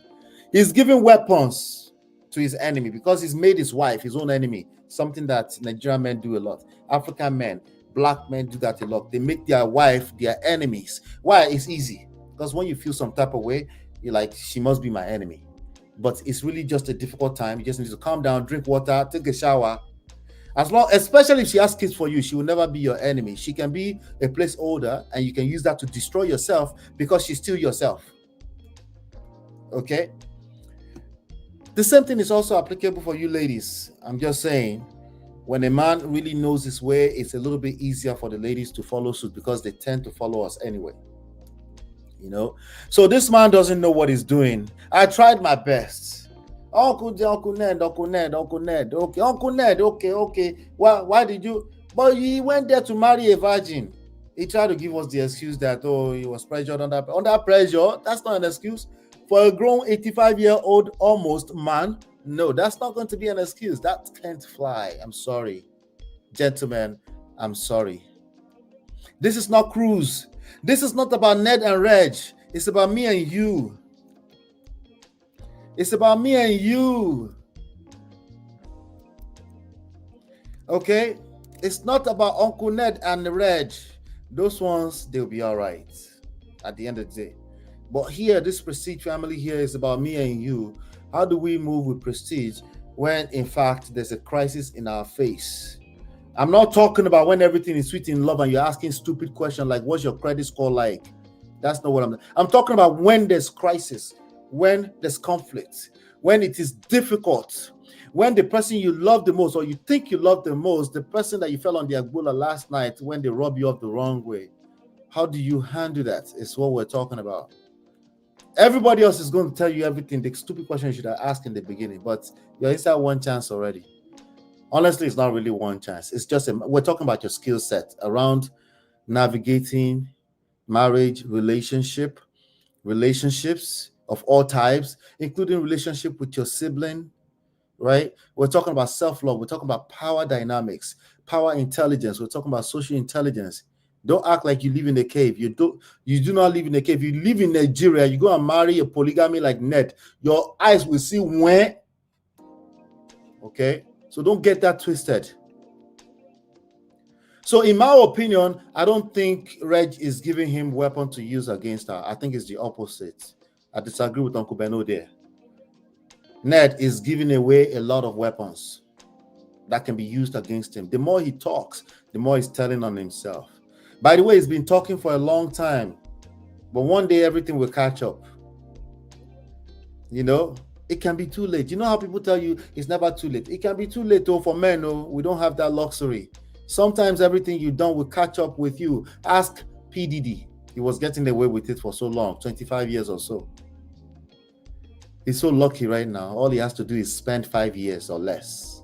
He's giving weapons to his enemy because he's made his wife his own enemy, something that Nigerian men do a lot. African men, black men do that a lot. They make their wife their enemies. Why? It's easy. Because when you feel some type of way, you're like, she must be my enemy. But it's really just a difficult time. You just need to calm down, drink water, take a shower. Especially if she has kids for you, she will never be your enemy. She can be a placeholder and you can use that to destroy yourself because she's still yourself. Okay? The same thing is also applicable for you ladies. I'm just saying, when a man really knows his way, it's a little bit easier for the ladies to follow suit because they tend to follow us anyway. So this man doesn't know what he's doing. I tried my best. Uncle Ned. Okay, Uncle Ned. Okay. Why did you? But he went there to marry a virgin. He tried to give us the excuse that he was pressured under pressure. That's not an excuse for a grown 85-year-old almost man. No, that's not going to be an excuse. That can't fly. I'm sorry, gentlemen. I'm sorry. This is not cruise. This is not about Ned and Reg. It's about me and you. It's about me and you. Okay? It's not about Uncle Ned and Reg. Those ones, they'll be all right at the end of the day. But here, this Prestige family here is about me and you. How do we move with Prestige when, in fact, there's a crisis in our face? I'm not talking about when everything is sweet in love and you're asking stupid questions like, what's your credit score like? That's not what I'm talking about when there's crisis, when there's conflict, when it is difficult, when the person you love the most or you think you love the most, the person that you fell on the agbola last night, when they rub you off the wrong way, how do you handle that? It's what we're talking about. Everybody else is going to tell you everything, the stupid question you should have asked in the beginning, but you're inside one chance already. Honestly, it's not really one chance. It's just we're talking about your skill set around navigating marriage, relationships of all types, including relationship with your sibling, right? We're talking about self-love. We're talking about power dynamics, power intelligence. We're talking about social intelligence. Don't act like you live in a cave. You do not live in a cave. You live in Nigeria. You go and marry a polygamy like Ned. Your eyes will see when Okay? So don't get that twisted. So in my opinion, I don't think Reg is giving him weapon to use against her. I think it's the opposite. I disagree with Uncle Beno there. Ned is giving away a lot of weapons that can be used against him. The more he talks, the more he's telling on himself. By the way, he's been talking for a long time, but one day everything will catch up. You know, it can be too late. You know how people tell you it's never too late? It can be too late though for men. No, we don't have that luxury. Sometimes everything you've done will catch up with you. Ask P. Diddy. He was getting away with it for so long, 25 years or so. He's so lucky right now. All he has to do is spend 5 years or less.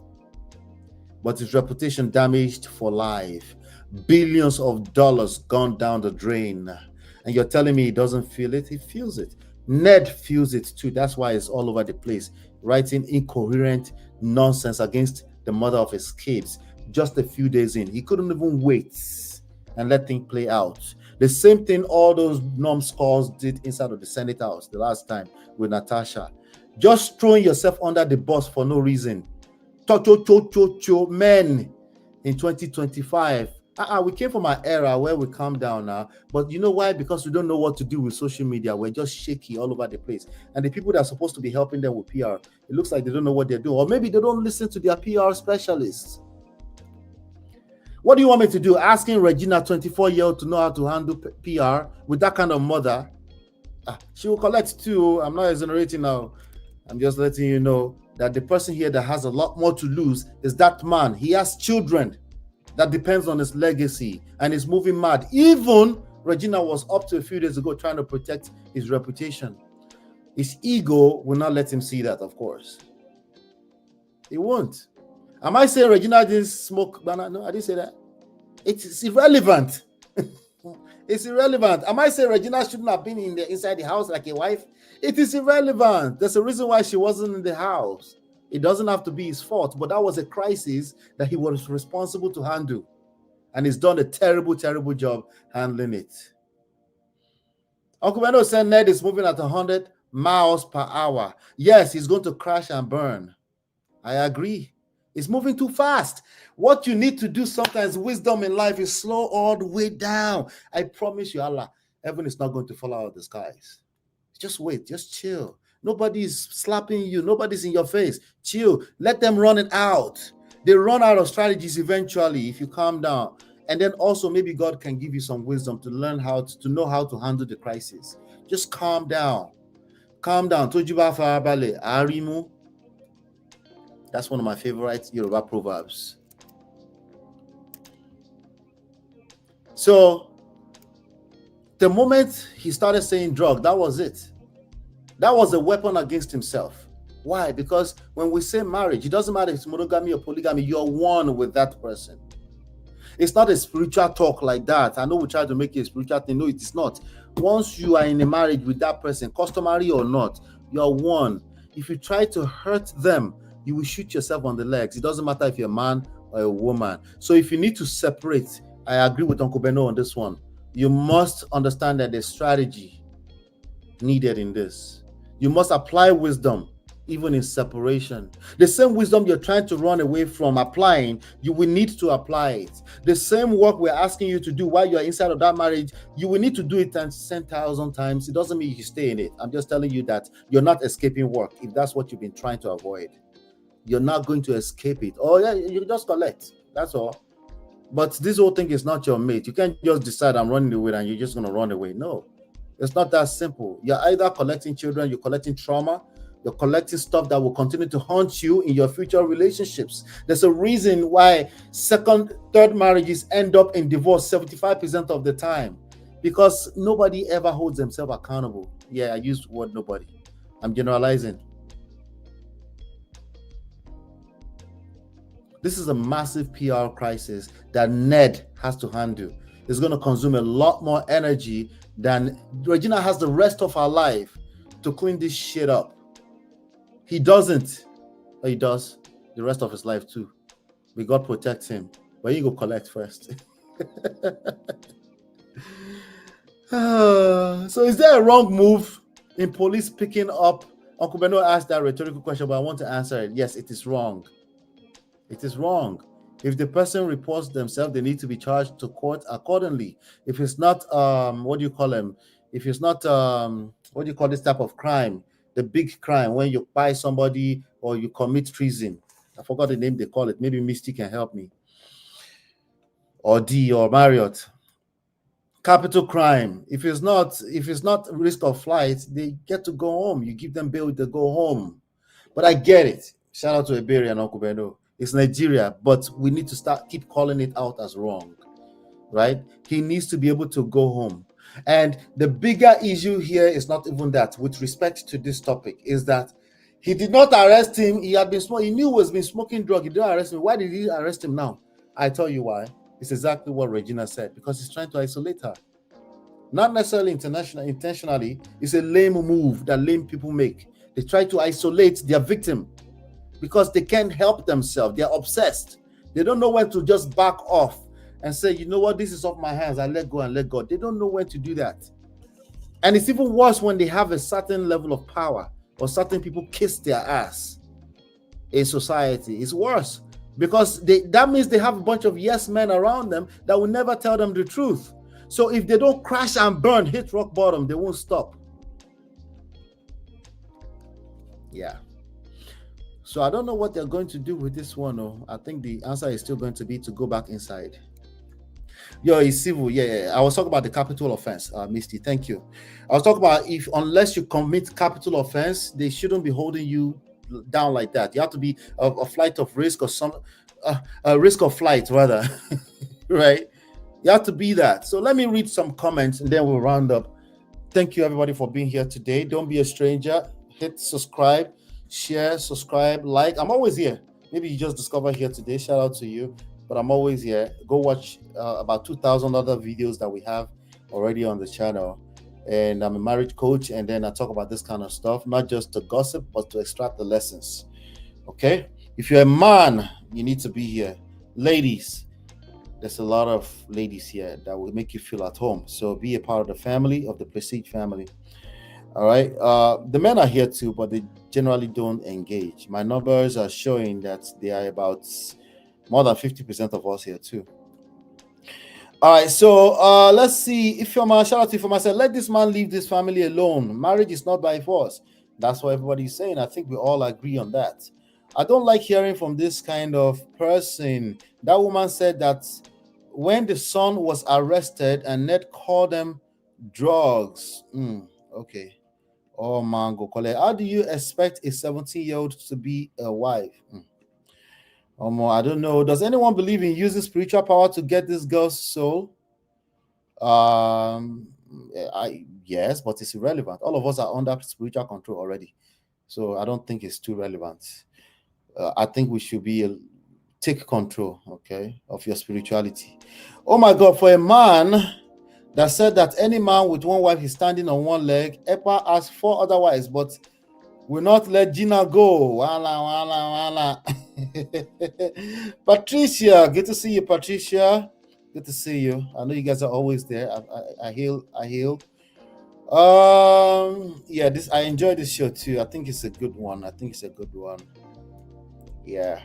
But his reputation damaged for life. Billions of dollars gone down the drain. And you're telling me he doesn't feel it? He feels it. Ned feels it too. That's why it's all over the place, writing incoherent nonsense against the mother of his kids. Just a few days in, he couldn't even wait and let things play out. The same thing all those numbskulls did inside of the Senate House the last time with Natasha. Just throwing yourself under the bus for no reason. Men in 2025. We came from an era where we calm down now, but you know why? Because we don't know what to do with social media. We're just shaky all over the place. And the people that are supposed to be helping them with PR, it looks like they don't know what they're doing. Or maybe they don't listen to their PR specialists. What do you want me to do? Asking Regina, 24-year-old, to know how to handle PR with that kind of mother? She will collect too. I'm not exonerating now. I'm just letting you know that the person here that has a lot more to lose is that man. He has children that depends on his legacy and is moving mad. Even Regina was up to a few days ago trying to protect his reputation. His ego will not let him see that, of course. It won't. Am I saying Regina didn't smoke banana? No, I didn't say that. It's irrelevant. It's irrelevant. Am I saying Regina shouldn't have been inside the house like a wife? It is irrelevant. There's a reason why she wasn't in the house. It doesn't have to be his fault, but that was a crisis that he was responsible to handle. And he's done a terrible, terrible job handling it. Uncle Beno said Ned is moving at 100 miles per hour. Yes, he's going to crash and burn. I agree. It's moving too fast. What you need to do sometimes, wisdom in life, is slow all the way down. I promise you, Allah, heaven is not going to fall out of the skies. Just wait, just chill. Nobody's slapping you. Nobody's in your face. Chill. Let them run it out. They run out of strategies eventually if you calm down. And then also maybe God can give you some wisdom to learn how to know how to handle the crisis. Just calm down. Calm down. Tojuba farabale arimu. That's one of my favorite Yoruba proverbs. So the moment he started saying drug, that was it. That was a weapon against himself. Why? Because when we say marriage, it doesn't matter if it's monogamy or polygamy, you're one with that person. It's not a spiritual talk like that. I know we try to make it a spiritual thing. No, it is not. Once you are in a marriage with that person, customary or not, you're one. If you try to hurt them, you will shoot yourself on the legs. It doesn't matter if you're a man or a woman. So if you need to separate, I agree with Uncle Beno on this one. You must understand that there's strategy needed in this. You must apply wisdom even in separation. The same wisdom you're trying to run away from applying, you will need to apply it. The same work we're asking you to do while you're inside of that marriage, you will need to do it 10,000 times. It doesn't mean you stay in it. I'm just telling you that you're not escaping work if that's what you've been trying to avoid. You're not going to escape it. Oh yeah, you just collect. That's all. But this whole thing is not your mate. You can't just decide I'm running away and you're just going to run away. No, it's not that simple. You're either collecting children, you're collecting trauma, you're collecting stuff that will continue to haunt you in your future relationships. There's a reason why second, third marriages end up in divorce 75% of the time, because nobody ever holds themselves accountable. Yeah, I use the word nobody. I'm generalizing. This is a massive PR crisis that Ned has to handle. It's going to consume a lot more energy than Regina has the rest of her life to clean this shit up. He doesn't. But he does the rest of his life too. May God protect him. But you go collect first. So is there a wrong move in police picking up? Uncle Beno asked that rhetorical question, but I want to answer it. Yes, it is wrong. It is wrong. If the person reports themselves, they need to be charged to court accordingly. If it's not, what do you call them? If it's not, what do you call this type of crime? The big crime when you buy somebody or you commit treason. I forgot the name they call it. Maybe Misty can help me. Or D or Marriott. Capital crime. If it's not risk of flight, they get to go home. You give them bail, they go home. But I get it. Shout out to Eberi and Uncle Beno. It's Nigeria, but we need to keep calling it out as wrong, right? He needs to be able to go home. And the bigger issue here is not even that. With respect to this topic, is that he did not arrest him. He had been smoking. He knew he was been smoking drug. He didn't arrest him. Why did he arrest him now? I tell you why. It's exactly what Regina said, because he's trying to isolate her. Not necessarily intentionally. It's a lame move that lame people make. They try to isolate their victim because they can't help themselves. They're obsessed. They don't know when to just back off and say, you know what, this is off my hands. I let go and let God. They don't know when to do that. And it's even worse when they have a certain level of power or certain people kiss their ass in society. It's worse because that means they have a bunch of yes men around them that will never tell them the truth. So if they don't crash and burn, hit rock bottom, they won't stop. Yeah. So I don't know what they're going to do with this one. Oh, I think the answer is still going to be to go back inside. Yo, it's civil. Yeah. I was talking about the capital offense, Misty. Thank you. I was talking about unless you commit capital offense, they shouldn't be holding you down like that. You have to be a flight of risk or a risk of flight rather, right? You have to be that. So let me read some comments and then we'll round up. Thank you everybody for being here today. Don't be a stranger. Hit subscribe, share, subscribe, like. I'm always here. Maybe you just discovered here today. Shout out to you. But I'm always here. Go watch about 2,000 other videos that we have already on the channel. And I'm a marriage coach. And then I talk about this kind of stuff, not just to gossip, but to extract the lessons. Okay? If you're a man, you need to be here. Ladies, there's a lot of ladies here that will make you feel at home. So be a part of the family, of the Prestige family. All right. The men are here too, but they generally don't engage. My numbers are showing that they are about more than 50% of us here too. All right. So let's see. Ifeoma, shout out to Ifeoma, said, let this man leave this family alone. Marriage is not by force. That's what everybody's saying. I think we all agree on that. I don't like hearing from this kind of person. That woman said that when the son was arrested and Ned called them drugs. Okay. Oh, Mango Kole. How do you expect a 17-year-old to be a wife? I don't know. Does anyone believe in using spiritual power to get this girl's soul? Yes, but it's irrelevant. All of us are under spiritual control already. So I don't think it's too relevant. I think we should take control, okay, of your spirituality. Oh my God, for a man that said that any man with one wife is standing on one leg, Epa has 4 other wives, but will not let Gina go. Wala. Patricia, good to see you, Patricia. Good to see you. I know you guys are always there. I heal. Yeah, I enjoy this show too. I think it's a good one. Yeah.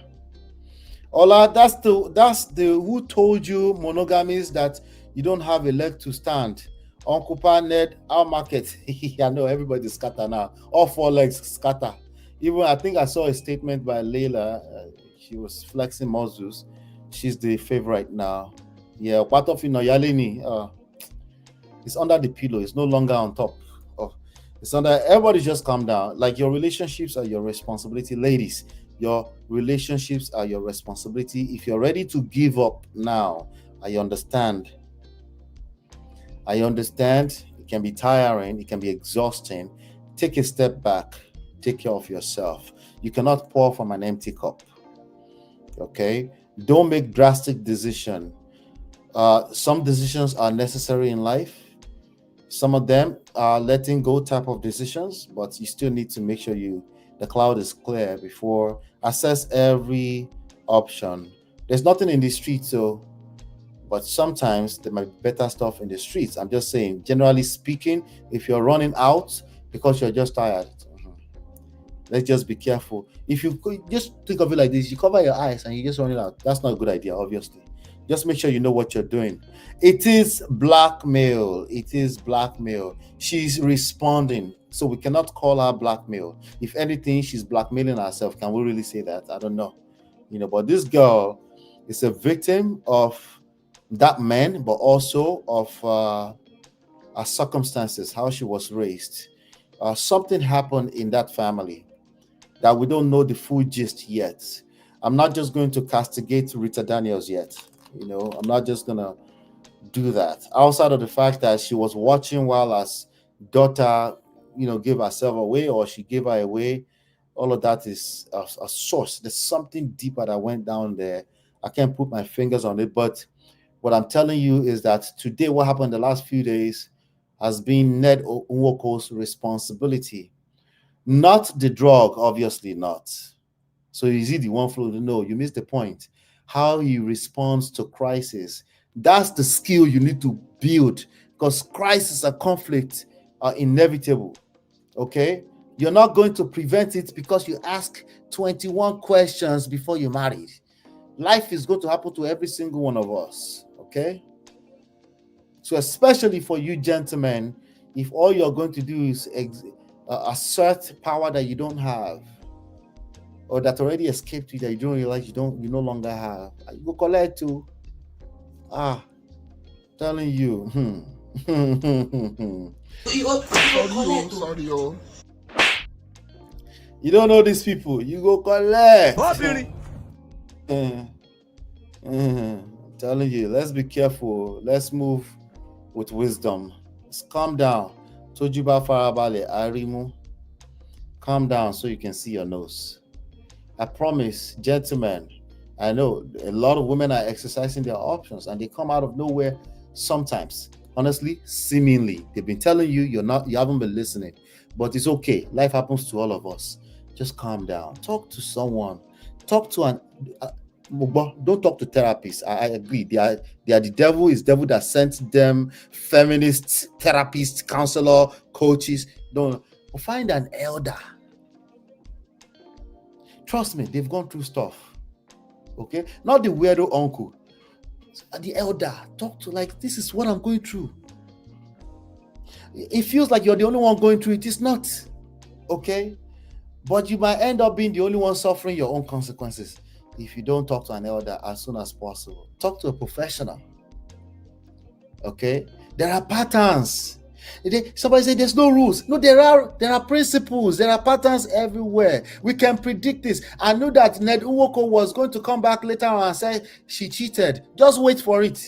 Ola, that's the who told you monogamous that you don't have a leg to stand. Uncle Pa, Ned, our market. I know everybody's scatter now. All 4 legs scatter. Even I think I saw a statement by Layla. She was flexing muscles. She's the favorite now. Yeah, part of Yalini. It's under the pillow. It's no longer on top. It's under. Everybody just calm down. Like your relationships are your responsibility, ladies. Your relationships are your responsibility. If you're ready to give up now, I understand. It can be tiring. It can be exhausting. Take a step back. Take care of yourself. You cannot pour from an empty cup. Okay? Don't make drastic decisions. Some decisions are necessary in life. Some of them are letting go type of decisions, but you still need to make sure the cloud is clear before assess every option. There's nothing in the streets, but sometimes there might be better stuff in the streets. I'm just saying, generally speaking, if you're running out because you're just tired, Let's just be careful. If you just think of it like this, you cover your eyes and you just run it out. That's not a good idea, obviously. Just make sure you know what you're doing. It is blackmail. It is blackmail. She's responding. So we cannot call her blackmail. If anything, she's blackmailing herself. Can we really say that? I don't know. But this girl is a victim of that man, but also of her circumstances, how she was raised. Something happened in that family that we don't know the full gist yet. I'm not just going to castigate Rita Daniels yet. I'm not just going to do that. Outside of the fact that she was watching while her daughter, gave herself away, or she gave her away, all of that is a source. There's something deeper that went down there. I can't put my fingers on it, but what I'm telling you is that today, what happened the last few days has been Ned Nwoko's responsibility. Not the drug, obviously not. So is he the one floating? No, you missed the point. How he responds to crisis. That's the skill you need to build, because crisis and conflict are inevitable. Okay? You're not going to prevent it because you ask 21 questions before you married. Life is going to happen to every single one of us. Okay? So especially for you gentlemen, if all you're going to do is assert power that you don't have, or that already escaped you, that you don't realize you no longer have, you go collect to. Telling you. Sorry, yo. You don't know these people. You go collect. Telling you, let's be careful. Let's move with wisdom. Let's calm down. Tojuba Farabale Arimu. Calm down so you can see your nose. I promise, gentlemen, I know a lot of women are exercising their options and they come out of nowhere sometimes. Honestly, seemingly. They've been telling you you haven't been listening. But it's okay. Life happens to all of us. Just calm down. Talk to someone. Talk to don't talk to therapists. I agree. They are the devil. Is devil that sent them feminists, therapists, counselor, coaches. Don't find an elder. Trust me, they've gone through stuff. Okay? Not the weirdo uncle. The elder. Talk to, like, this is what I'm going through. It feels like you're the only one going through it. It's not. Okay? But you might end up being the only one suffering your own consequences if you don't talk to an elder as soon as possible. Talk to a professional. Okay? There are patterns. Somebody say there's no rules. No, there are principles. There are patterns everywhere. We can predict this. I knew that Ned Nwoko was going to come back later on and say she cheated. Just wait for it.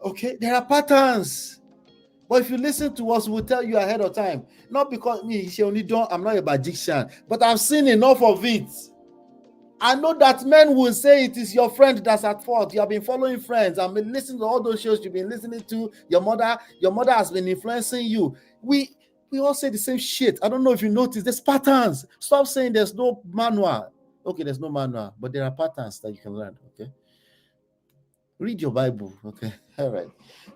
Okay? There are patterns. But if you listen to us, we'll tell you ahead of time. Not because I'm not a magician, but I've seen enough of it. I know that men will say it is your friend that's at fault. You have been following friends. I've been listening to all those shows you've been listening to. Your mother has been influencing you. We all say the same shit. I don't know if you notice. There's patterns. Stop saying there's no manual. Okay, there's no manual, but there are patterns that you can learn. Okay. Read your Bible. Okay. All right.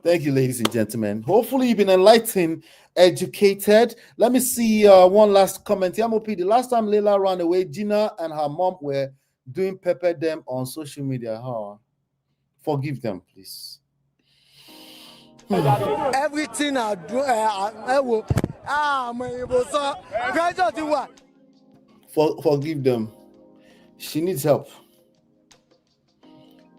Thank you, ladies and gentlemen. Hopefully you've been enlightened, educated. Let me see one last comment. Yamopi, the last time Leila ran away, Gina and her mom were doing pepper them on social media. Forgive them, please. Everything I do, I will. Forgive them. She needs help.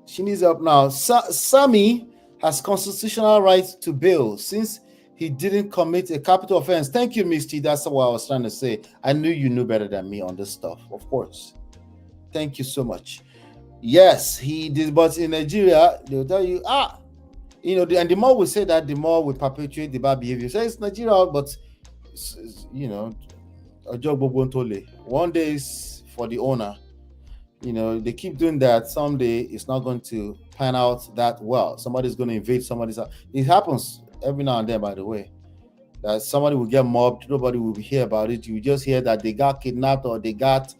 She needs help now. Sammy has constitutional right to bail since he didn't commit a capital offense. Thank you, Misty. That's what I was trying to say. I knew you knew better than me on this stuff, of course. Thank you so much. Yes, he did, but in Nigeria, they'll tell you, and the more we say that, the more we perpetuate the bad behavior. So it's Nigeria, but a job one day is for the owner. They keep doing that. Someday it's not going to pan out that well. Somebody's going to invade somebody's house. It happens every now and then, by the way, that somebody will get mobbed. Nobody will hear about it. You just hear that they got kidnapped or they got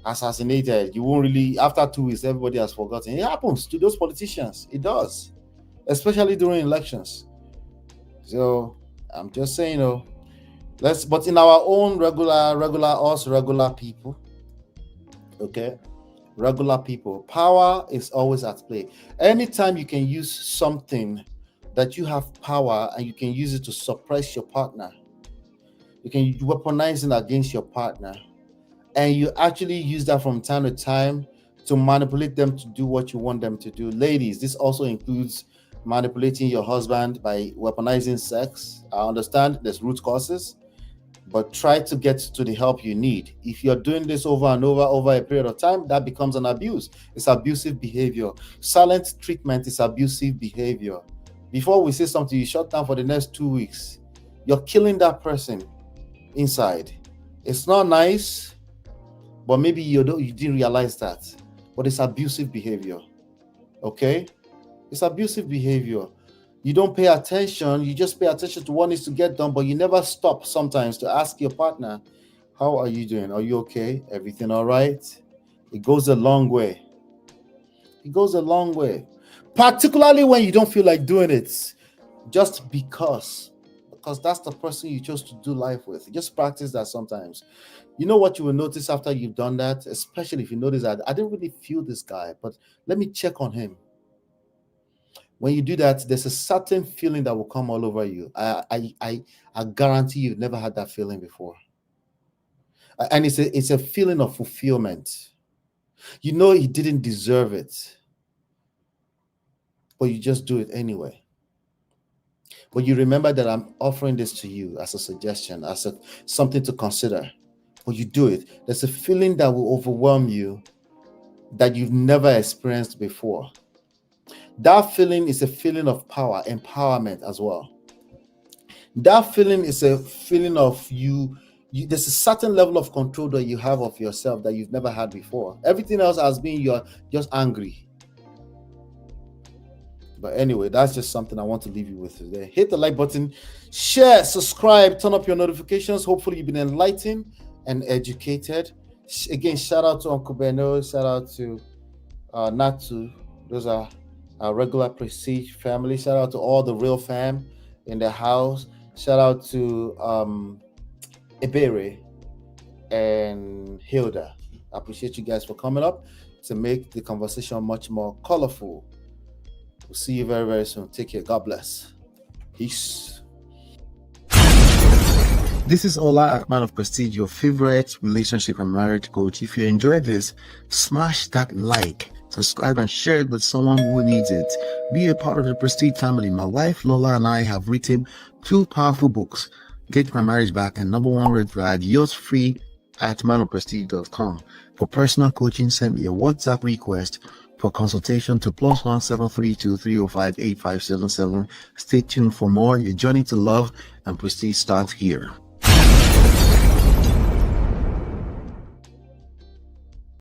assassinated. You won't really, after 2 weeks, everybody has forgotten. It happens to those politicians. It does, especially during elections. So I'm just saying, But in our own regular people, okay, regular people, power is always at play. Anytime you can use something that you have power and you can use it to suppress your partner, you can weaponize it against your partner, and you actually use that from time to time to manipulate them to do what you want them to do. Ladies, this also includes manipulating your husband by weaponizing sex. I understand there's root causes, but try to get to the help you need. If you're doing this over and over a period of time, that becomes an abuse. It's abusive behavior. Silent treatment is abusive behavior. Before we say something, you shut down for the next 2 weeks. You're killing that person inside. It's not nice, but maybe you didn't realize that. But it's abusive behavior. Okay? It's abusive behavior. You don't pay attention. You just pay attention to what needs to get done, but you never stop sometimes to ask your partner, how are you doing? Are you okay? Everything all right? It goes a long way. It goes a long way. Particularly when you don't feel like doing it, just because that's the person you chose to do life with. Just practice that sometimes. You know what you will notice after you've done that, especially if you notice that I didn't really feel this guy, but let me check on him. When you do that, there's a certain feeling that will come all over you. I guarantee you've never had that feeling before. And it's a feeling of fulfillment. You know he didn't deserve it, but you just do it anyway. But you remember that I'm offering this to you as a suggestion, as something to consider. But you do it. There's a feeling that will overwhelm you that you've never experienced before. That feeling is a feeling of power, empowerment as well. That feeling is a feeling of you. There's a certain level of control that you have of yourself that you've never had before. Everything else has been you're just angry. But anyway, that's just something I want to leave you with today. Hit the like button, share, subscribe, turn up your notifications. Hopefully you've been enlightened and educated. Again, shout out to Uncle Beno, shout out to Natu. Those are our regular Prestige family. Shout out to all the real fam in the house. Shout out to Ebere and Hilda. I appreciate you guys for coming up to make the conversation much more colorful. We'll see you very, very soon. Take care. God bless. Peace. This is Ola, man of Prestige, your favorite relationship and marriage coach. If you enjoyed this, smash that like, subscribe, and share it with someone who needs it. Be a part of the Prestige family. My wife Lola and I have written 2 powerful books, Get My Marriage Back and #1 Red Flag, yours free at manofprestige.com. For personal coaching, send me a WhatsApp request for consultation to +1 732 305 8577. Stay tuned for more. Your journey to love and prestige starts here.